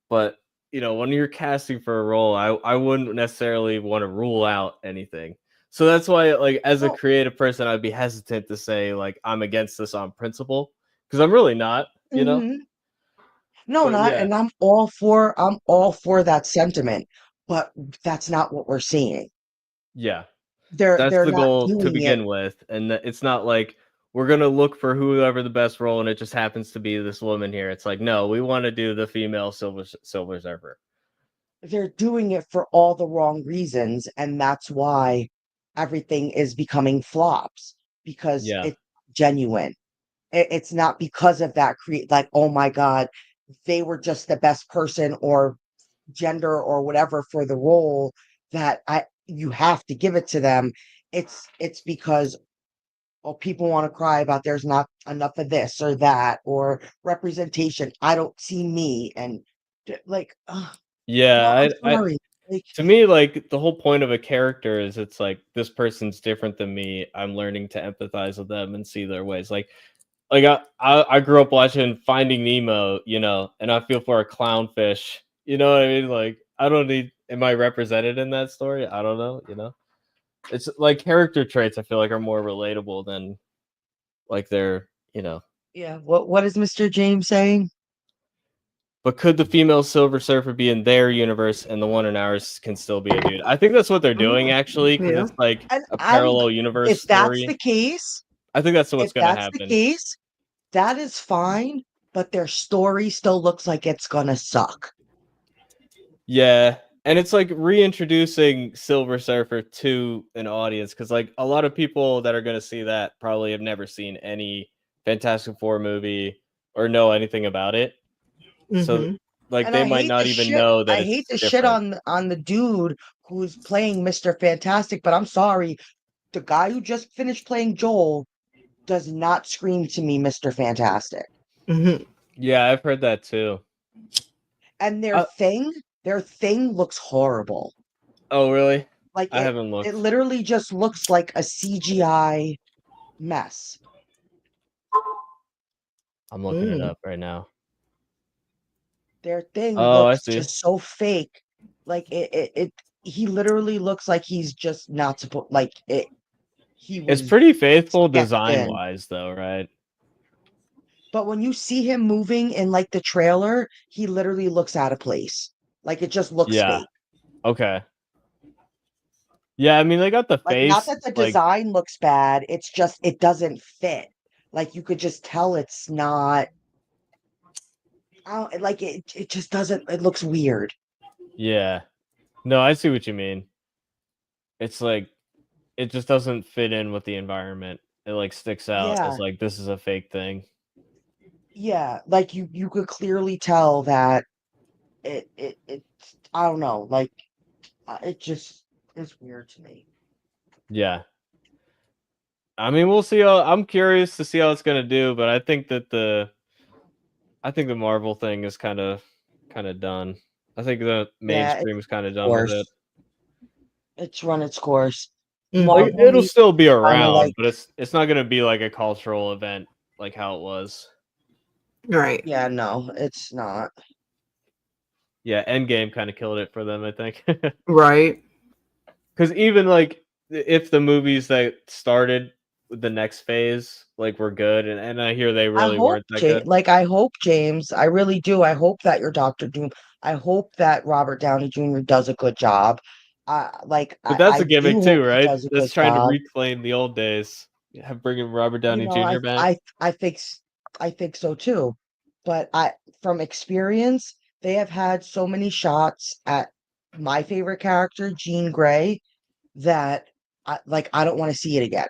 H: But when you're casting for a role, I wouldn't necessarily want to rule out anything. So that's why, like, as a
F: No.
H: creative person, I'd be hesitant to say like I'm against this on principle, because I'm really not.
F: Mhm. No,
H: But
F: not
H: yeah,
F: and I'm all for that sentiment, but that's not what we're seeing.
H: yeah, that's
F: They're
H: the
F: not
H: goal to
F: doing it.
H: begin with, and it's not like we're gonna look for whoever the best role, and it just happens to be this woman here. It's like, no, we want to do the female Silver Surfer.
F: They're doing it for all the wrong reasons, and that's why everything is becoming flops because
H: Yeah,
F: it's genuine. It's not because of that create like, oh my God, they were just the best person or gender or whatever for the role that I you have to give it to them. It's because people want to cry about there's not enough of this or that or representation. I don't see me and like no, I'm
H: yeah. I
F: sorry. Like
H: To me, like, the whole point of a character is it's like this person's different than me. I'm learning to empathize with them and see their ways. Like I grew up watching Finding Nemo, and I feel for a clownfish. You know what I mean? Like, I don't need. Am I represented in that story? I don't know. It's like character traits I feel like are more relatable than like they're.
F: yeah, what is Mr. James saying?
H: But could the female Silver Surfer be in their universe and the one in ours can still be a dude? I think that's what they're doing actually, because
E: Yeah.
H: it's like
F: And
H: a
F: I'm
H: parallel universe
F: if that's the
H: story.
F: case,
H: I think that's
F: if
H: what's gonna
F: that's the
H: happen.
F: case, that is fine, but their story still looks like it's gonna suck.
H: Yeah, and it's like reintroducing Silver Surfer to an audience, because like a lot of people that are gonna see that probably have never seen any Fantastic Four movie or know anything about it. So
E: Mm-hmm.
H: like
F: And
H: they might not even know that
F: I hate
H: it's
F: to shit
H: different.
F: on the dude who's playing Mr. Fantastic, but I'm sorry, the guy who just finished playing Joel does not scream to me Mr. Fantastic.
E: Mm-hmm.
H: Yeah, I've heard that too.
F: And
H: Uh,
F: their thing looks horrible.
H: oh really?
F: Like
H: I haven't
F: it
H: looked.
F: literally just looks like a CGI mess.
H: I'm looking it
E: Mm.
H: up right now.
F: Their thing
H: Oh, I
F: looks
H: see.
F: just so fake. Like he literally looks like he's just not supposed like it he
H: It's
F: was
H: pretty faithful
F: sketched
H: design
F: in.
H: wise though, right?
F: But when you see him moving in like the trailer, he literally looks out of place. Like it just looks
H: Yeah.
F: fake.
H: Okay. Yeah, I mean they got the
F: Like not
H: face
F: that the
H: like
F: design looks bad, it's just it doesn't fit. Like you could just tell it's not I don't like it just doesn't it looks weird.
H: yeah. No, I see what you mean. It's like it just doesn't fit in with the environment. It like sticks out as
F: Yeah.
H: like this is a fake thing.
F: Yeah, like you could clearly tell that it I don't know, like it just is weird to me.
H: Yeah. I mean, we'll see how I'm curious to see how it's going to do, but I think the Marvel thing is kind of done. I think the
F: Yeah,
H: mainstream is kind of
F: of
H: done with it.
F: course. It's run its course.
E: Mm-hmm.
H: Like
F: Marvel
H: it'll
F: needs
H: still be
F: kind of
H: around,
F: like
H: but it's not going to be like a cultural event like how it was.
E: Right.
F: yeah, no, it's not.
H: Yeah, Endgame kind of killed it for them, I think.
E: Right.
H: Because even like if the movies that started the next phase like were good, and I hear they
F: I
H: really
F: hope
H: weren't that good.
F: I hope James, I really do. I hope that you're Doctor Doom. I hope that Robert Downey Jr. does a good job.
H: But that's
F: I
H: a gimmick
F: do hope
H: too,
F: he
H: right?
F: does a
H: That's
F: good
H: trying to
F: job.
H: reclaim the old days. have bringing Robert Downey Jr. back.
F: I think so too. But from experience, they have had so many shots at my favorite character, Jean Grey, that I don't want to see it again.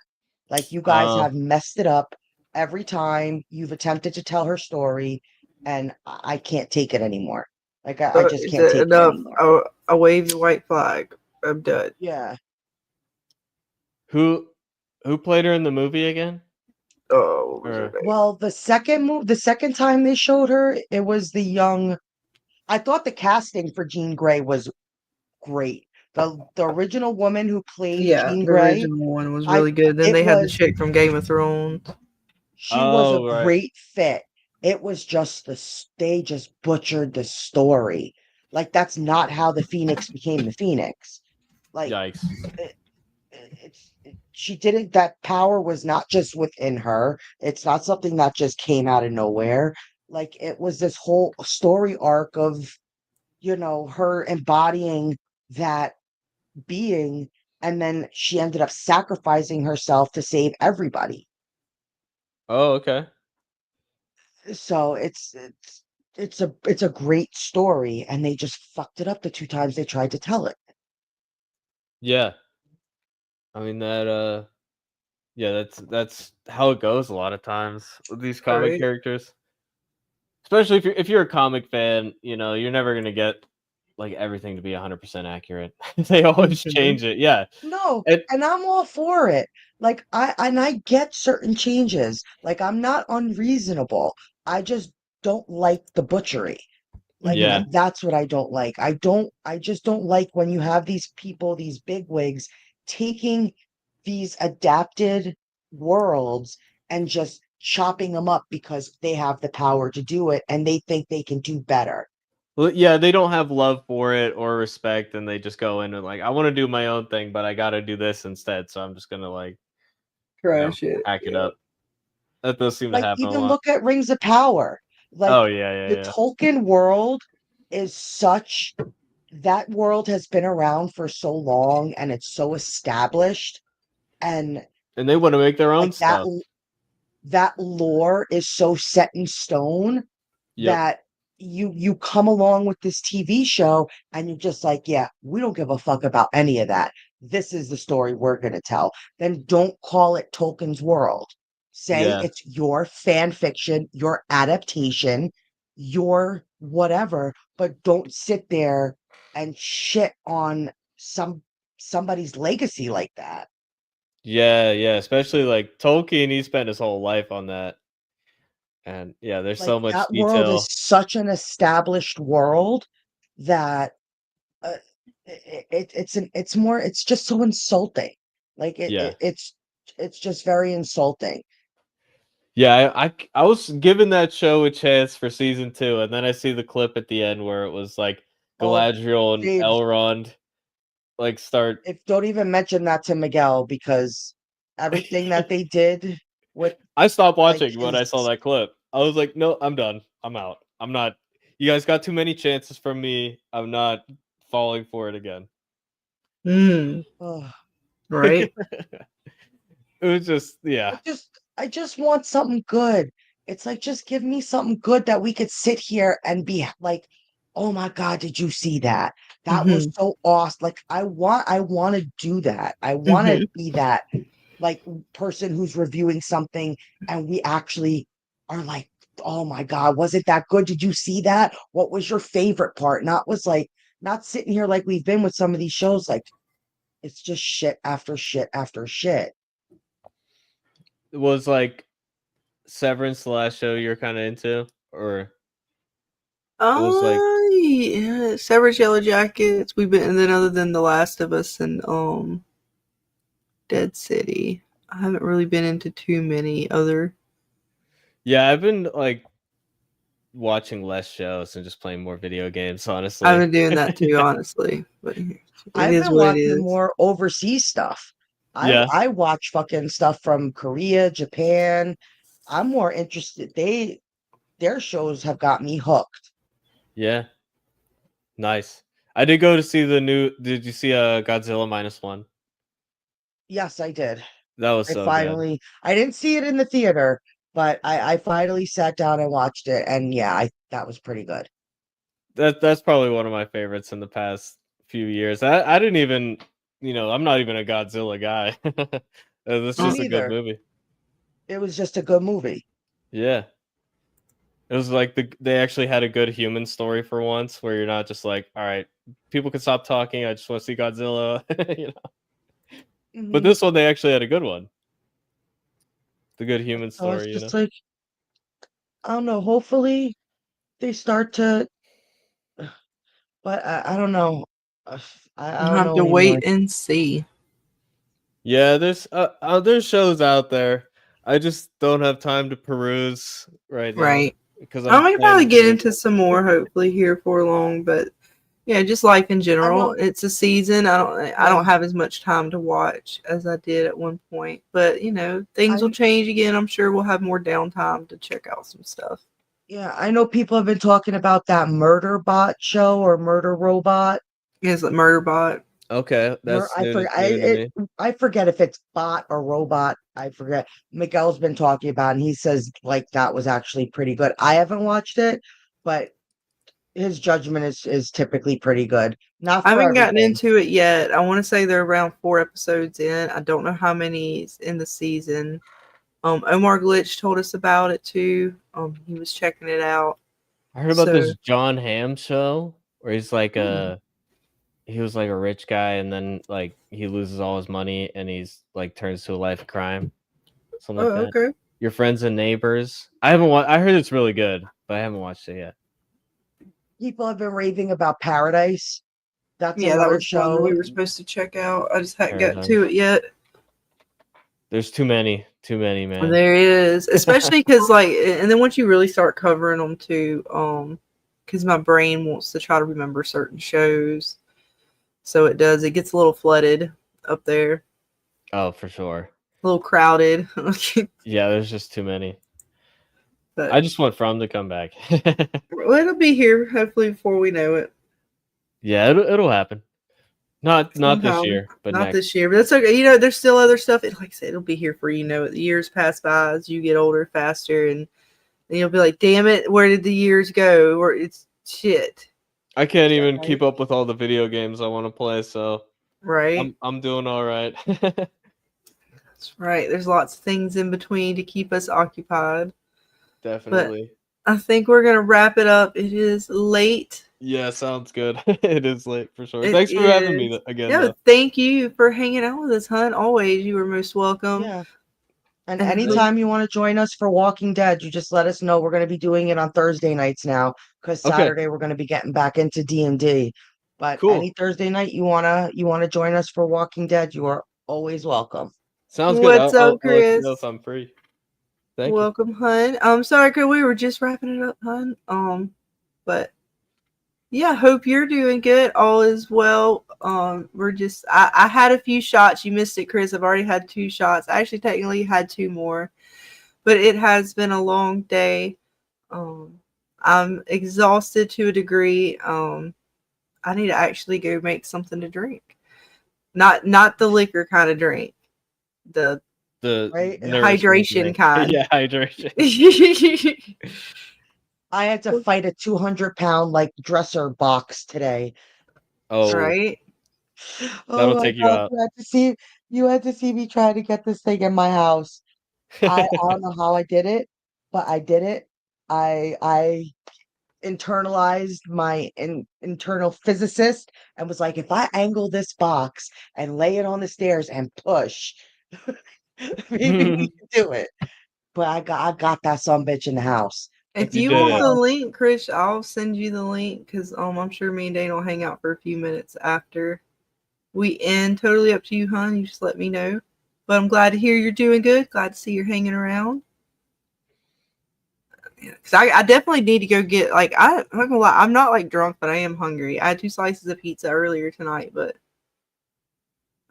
F: Like you guys
H: Oh,
F: have messed it up every time you've attempted to tell her story, and I can't take it anymore. Like I just
E: Is
F: can't
E: it
F: take it
E: enough?
F: anymore.
E: I wave the white flag. I'm done.
F: Yeah.
H: who played her in the movie again?
E: Oh, what was her
H: Or
E: name?
F: Well, the second time they showed her, it was the young. I thought the casting for Jean Grey was great. The original woman who played
E: Yeah,
F: Jean
E: the
F: Grey,
E: original one was
F: I
E: really good. Then
F: it
E: they had the
F: was
E: chick from Game of Thrones.
F: she was a
H: oh right,
F: great fit. It was just they just butchered the story. Like that's not how the Phoenix became the Phoenix. Like
H: yikes.
F: it, she didn't. That power was not just within her. It's not something that just came out of nowhere. Like it was this whole story arc of her embodying that being, and then she ended up sacrificing herself to save everybody.
H: Oh, okay.
F: So it's a great story, and they just fucked it up the two times they tried to tell it.
H: Yeah. I mean that yeah, that's how it goes a lot of times with these comic
E: Right.
H: characters. Especially if you're a comic fan, you're never gonna get like everything to be 100% accurate. They always
E: Mhm.
H: change it. Yeah.
F: No,
H: It
F: and I'm all for it. Like I get certain changes. Like I'm not unreasonable. I just don't like the butchery. Like
H: yeah.
E: Mhm.
F: that's what I don't like. I just don't like when you have these people, these big wigs, taking these adapted worlds and just chopping them up because they have the power to do it and they think they can do better.
H: Well, yeah, they don't have love for it or respect, and they just go in and like, I want to do my own thing, but I got to do this instead. So I'm just gonna like,
E: Trash it.
H: hack it
E: Yeah.
H: up. That does seem to
F: Like
H: happen a
F: even
H: lot.
F: look at Rings of Power. Like
H: Oh yeah, yeah,
F: the
H: yeah,
F: Tolkien world is such that world has been around for so long and it's so established, and
H: and they want to make their own
F: like
H: stuff.
F: that lore is so set in stone
H: Yep.
F: that you come along with this TV show and you're just like, yeah, we don't give a fuck about any of that. This is the story we're going to tell. Then don't call it Tolkien's world. Say
H: Yeah.
F: it's your fan fiction, your adaptation, your whatever, but don't sit there and shit on somebody's legacy like that.
H: Yeah, yeah. Especially like Tolkien, he spent his whole life on that, and yeah, there's
F: Like
H: so much
F: that world is
H: detail.
F: such an established world that uh, it's just so insulting. Like
H: Yeah.
F: it's just very insulting.
H: Yeah, I was giving that show a chance for season 2, and then I see the clip at the end where it was like
F: Oh,
H: Galadriel and
F: James,
H: Elrond like start.
F: if don't even mention that to Miguel because everything that they did with
H: I stopped
F: like
H: watching when
F: his
H: I saw that clip. I was like, no, I'm done. I'm out. I'm not. You guys got too many chances from me. I'm not falling for it again.
E: Mm,
F: ugh,
E: right.
H: It was just
F: I
H: yeah,
F: just I just want something good. It's like just give me something good that we could sit here and be like, "Oh my God, did you see that? That was
E: Mhm.
F: so awesome." Like I want to do that. I want to
E: Mhm.
F: be that like person who's reviewing something and we actually are like, "Oh my God, was it that good? Did you see that? What was your favorite part?" Not sitting here like we've been with some of these shows like it's just shit after shit after shit.
H: it was like Severance, the last show you're kind of into, or it was like
E: Yeah, Severance Yellow Jackets. We've been, and then other than The Last of Us and Dead City, I haven't really been into too many other.
H: yeah, I've been like watching less shows and just playing more video games,
E: I've
H: honestly.
E: been doing that too, honestly. But it
F: I've
E: is
F: been
E: what it
F: watching
E: is.
F: more overseas stuff.
H: Yeah,
F: I watch fucking stuff from Korea, Japan. I'm more interested. Their shows have got me hooked.
H: yeah, nice. I did go to see the new. Did you see Godzilla minus one?
F: Yes, I did.
H: That was so good.
F: I didn't see it in the theater, but I finally sat down and watched it, and yeah, that was pretty good.
H: That's probably one of my favorites in the past few years. I didn't even, I'm not even a Godzilla guy. That's
F: Me
H: just a good
F: neither.
H: movie.
F: It was just a good movie.
H: Yeah. It was like they actually had a good human story for once, where you're not just like, all right, people can stop talking. I just want to see Godzilla. But
F: Hmm.
H: this one, they actually had a good one. The good human
F: So it's
H: story.
F: just like, I don't know. Hopefully, they start to, but I don't know. Uh, I
E: I'll
F: don't
E: have
F: know
E: to
F: anymore.
E: wait and see.
H: Yeah, there's shows out there. I just don't have time to peruse right now
E: Right.
H: because
E: I
H: I'm
E: may
H: playing
E: probably get
H: video
E: into
H: games.
E: some more hopefully here for long, but yeah, just life in
F: I
E: general.
F: know.
E: It's a season. I
F: Yeah,
E: don't have as much time to watch as I did at one point. But things will
F: I
E: change again. I'm sure we'll have more downtime to check out some stuff.
F: yeah, I know people have been talking about that Murder Bot show or Murder Robot.
E: It's like Murderbot.
H: Okay, that's
F: I forget.
H: new to me.
F: I forget if it's bot or robot. I forget. Miguel's been talking about, it, and he says like that was actually pretty good. I haven't watched it, but his judgment is typically pretty good. Not
E: I
F: for
E: haven't gotten
F: everything.
E: into it yet. I want to say they're around 4 episodes in. I don't know how many's in the season. Omar Glitch told us about it too. He was checking it out.
H: I heard about
E: So
H: this John Hamm show where he's like
E: hmm.
H: he was like a rich guy and then like he loses all his money and he's like turns to a life of crime, something like
E: Oh,
H: that.
E: okay.
H: Your Friends and Neighbors. I haven't I heard it's really good, but I haven't watched it yet.
F: People have been raving about Paradise. That's
E: Yeah, that
F: another
E: was one we
F: show.
E: were supposed to check out. I just hadn't gotten to
H: Paradise.
E: it yet.
H: There's too many, man.
E: There is, especially because and then once you really start covering them too, because my brain wants to try to remember certain shows, so it does. It gets a little flooded up there,
H: Oh, for sure.
E: a little crowded.
H: Yeah, there's just too many. I
E: But
H: just want From to come back.
E: well, it'll be here hopefully before we know it.
H: Yeah, it'll happen. Not this
E: Somehow,
H: year, but
E: not
H: next.
E: this year, but that's okay. There's still other stuff. Like I said, it'll be here for the years pass by as you get older faster, and then you'll be like, "Damn it, where did the years go?" Or it's shit,
H: I can't even
F: Right?
H: keep up with all the video games I want to play, so
E: right?
H: I'm doing all right.
E: That's right. There's lots of things in between to keep us occupied, but
H: Definitely.
E: I think we're gonna wrap it up. It is late.
H: Yeah, sounds good. It is late for sure.
E: It
H: Thanks for having me
E: is.
H: again,
E: Yeah,
H: though.
E: thank you for hanging out with us, hon. Always, you are most welcome.
F: Yeah. And
E: And I hope
F: anytime you want to join us for Walking Dead, you just let us know. We're going to be doing it on Thursday nights now because
H: Okay,
F: Saturday we're going to be getting back into D&D. But
H: cool.
F: any Thursday night you wanna join us for Walking Dead, you are always welcome.
H: Sounds good.
E: what's up,
H: I'll let you know if
E: Chris?
H: I'm free. Thank you.
E: Welcome, hun. I'm sorry, Chris. We were just wrapping it up, hun. But yeah, hope you're doing good. All is well. I had a few shots. You missed it, Chris. I've already had 2 shots. I actually technically had 2 more, but it has been a long day. I'm exhausted to a degree. I need to actually go make something to drink. Not the liquor kind of drink. The
H: The
F: Right?
H: nourishment
E: hydration
H: drink.
E: kind.
H: Yeah, hydration.
F: I had to fight a 200-pound like dresser box today.
H: Oh,
E: Right?
F: Oh
H: that'll
F: my
H: take you
F: God,
H: out.
F: you had to see me try to get this thing in my house. I don't know how I did it, but I did it. I internalized my internal physicist and was like, if I angle this box and lay it on the stairs and push, maybe we can do it. But I got that son bitch in the house.
E: If
F: It's
H: You
E: you
H: did
E: want
H: it.
E: the
F: tomorrow.
E: link, Chris, I'll send you the link because I'm sure me and Dane will hang out for a few minutes after we end. Totally up to you, hon. You just let me know. But I'm glad to hear you're doing good. Glad to see you're hanging around. Because I definitely need to go get I'm not gonna lie, I'm not like drunk, but I am hungry. I had 2 slices of pizza earlier tonight, but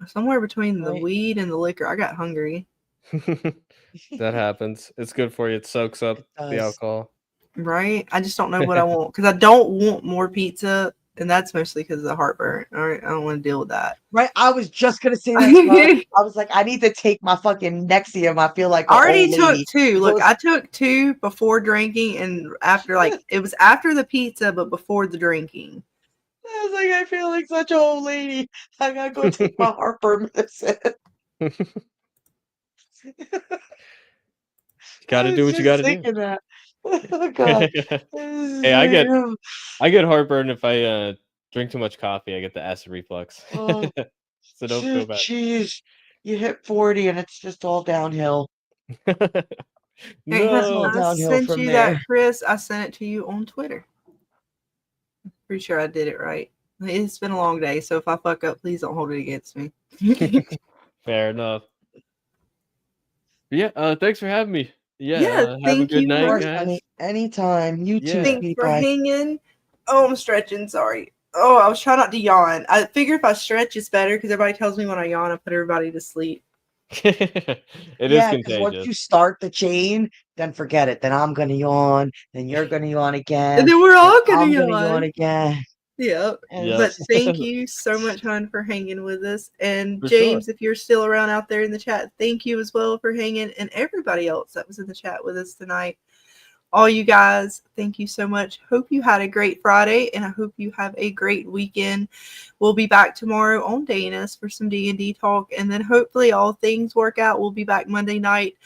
E: somewhere between the
F: Right?
E: weed and the liquor, I got hungry.
H: That happens. It's good for you. It soaks up
F: It
H: the
F: does.
H: alcohol.
E: Right? I just don't know what I want because I don't want more pizza. And that's mostly because of the heartburn. All right, I don't want to deal with that.
F: Right? I was just gonna say that. Scott. I was like, I need to take my fucking Nexium. I feel like
E: I
F: an
E: already
F: old
E: took
F: lady.
E: 2. Look,
F: Because-
E: I took 2 before drinking and after, like, it was after the pizza, but before the drinking.
F: I was like, I feel like such an old lady. I gotta go take my heartburn medicine.
H: Gotta do what you gotta do.
F: That. Oh, God.
H: Hey, I get heartburn if I drink too much coffee. I get the acid reflux.
F: Oh,
H: So don't feel bad.
F: Jeez, you hit 40 and it's just all downhill.
E: Hey,
F: all
E: I
F: downhill
E: sent
F: from
E: you
F: there.
E: that, Chris. I sent it to you on Twitter. Pretty sure I did it right. It's been a long day, so if I fuck up, please don't hold it against me.
H: Fair enough. Yeah, thanks for having me.
E: Yeah,
H: Have a
E: thank
H: good
E: you
H: night,
F: Of course,
H: guys.
F: honey. Anytime. You too,
H: Yeah.
E: Thanks
F: sweetie
E: for
F: pie.
E: hanging. Oh, I'm stretching. Sorry. Oh, I was trying not to yawn. I figure if I stretch, it's better because everybody tells me when I yawn, I put everybody to sleep.
H: It is
F: Yeah, because once
H: contagious.
F: you start the chain, then forget it. Then I'm gonna yawn. Then you're gonna yawn again.
E: And then we're all gonna
F: I'm
E: yawn.
F: gonna yawn again.
E: Yep.
F: And
H: Yep.
E: But thank you so much, hon, for hanging with us. And
H: For sure.
E: James, if you're still around out there in the chat, thank you as well for hanging. And everybody else that was in the chat with us tonight. All you guys, thank you so much. Hope you had a great Friday, and I hope you have a great weekend. We'll be back tomorrow on Dana's for some D&D talk, and then hopefully all things work out. We'll be back Monday night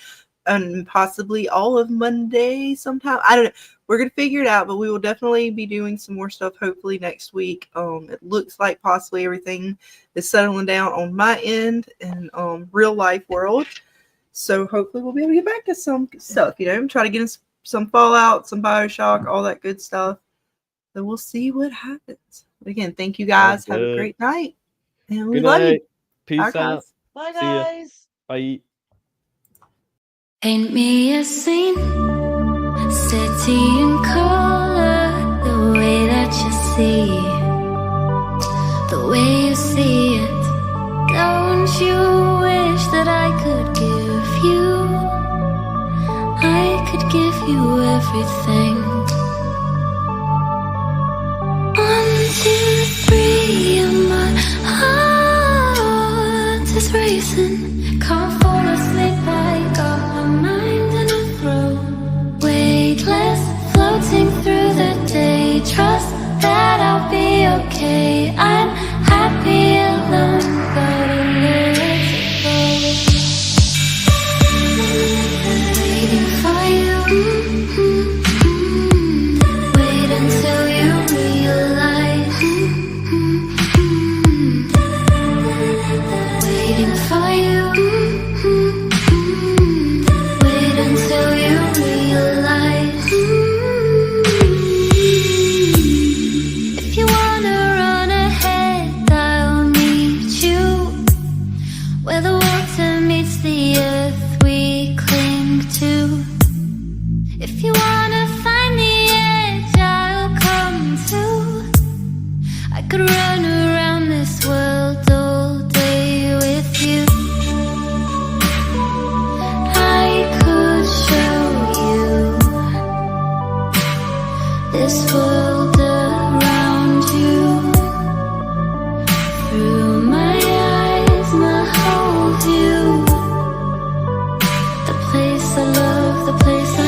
E: and possibly all of Monday sometime. I don't know. We're going to figure it out, but we will definitely be doing some more stuff hopefully next week. It looks like possibly everything is settling down on my end and real life world. So hopefully we'll be able to get back to some stuff, try to get us some Fallout, some Bioshock, all that good stuff. So we'll see what happens. But again, thank you guys. Have a great night. And we
H: Good
E: love
H: night.
E: you.
H: Peace
E: Bye,
H: out.
E: guys.
F: bye,
H: See ya.
F: guys.
H: Bye.
D: Paint me a scene, city in color, the way that you see, the way you see it. Don't you wish that I could give you? I could give you everything. 1, 2, 3, and my heart is racing. Can't fall asleep, I got my mind in a throw. Weightless, floating through the day. Trust that I'll be okay. I'm happy alone, but I'm let it go. Waiting for you. Wait until you realize. Waiting for you. Wait until you realize. If you wanna run ahead, I'll meet you where the water meets the earth we cling to. If you wanna find the edge, I'll come too. I could run around this world all day with you. I could show you this world around you. Through my eyes, my whole view. The place I love, the place I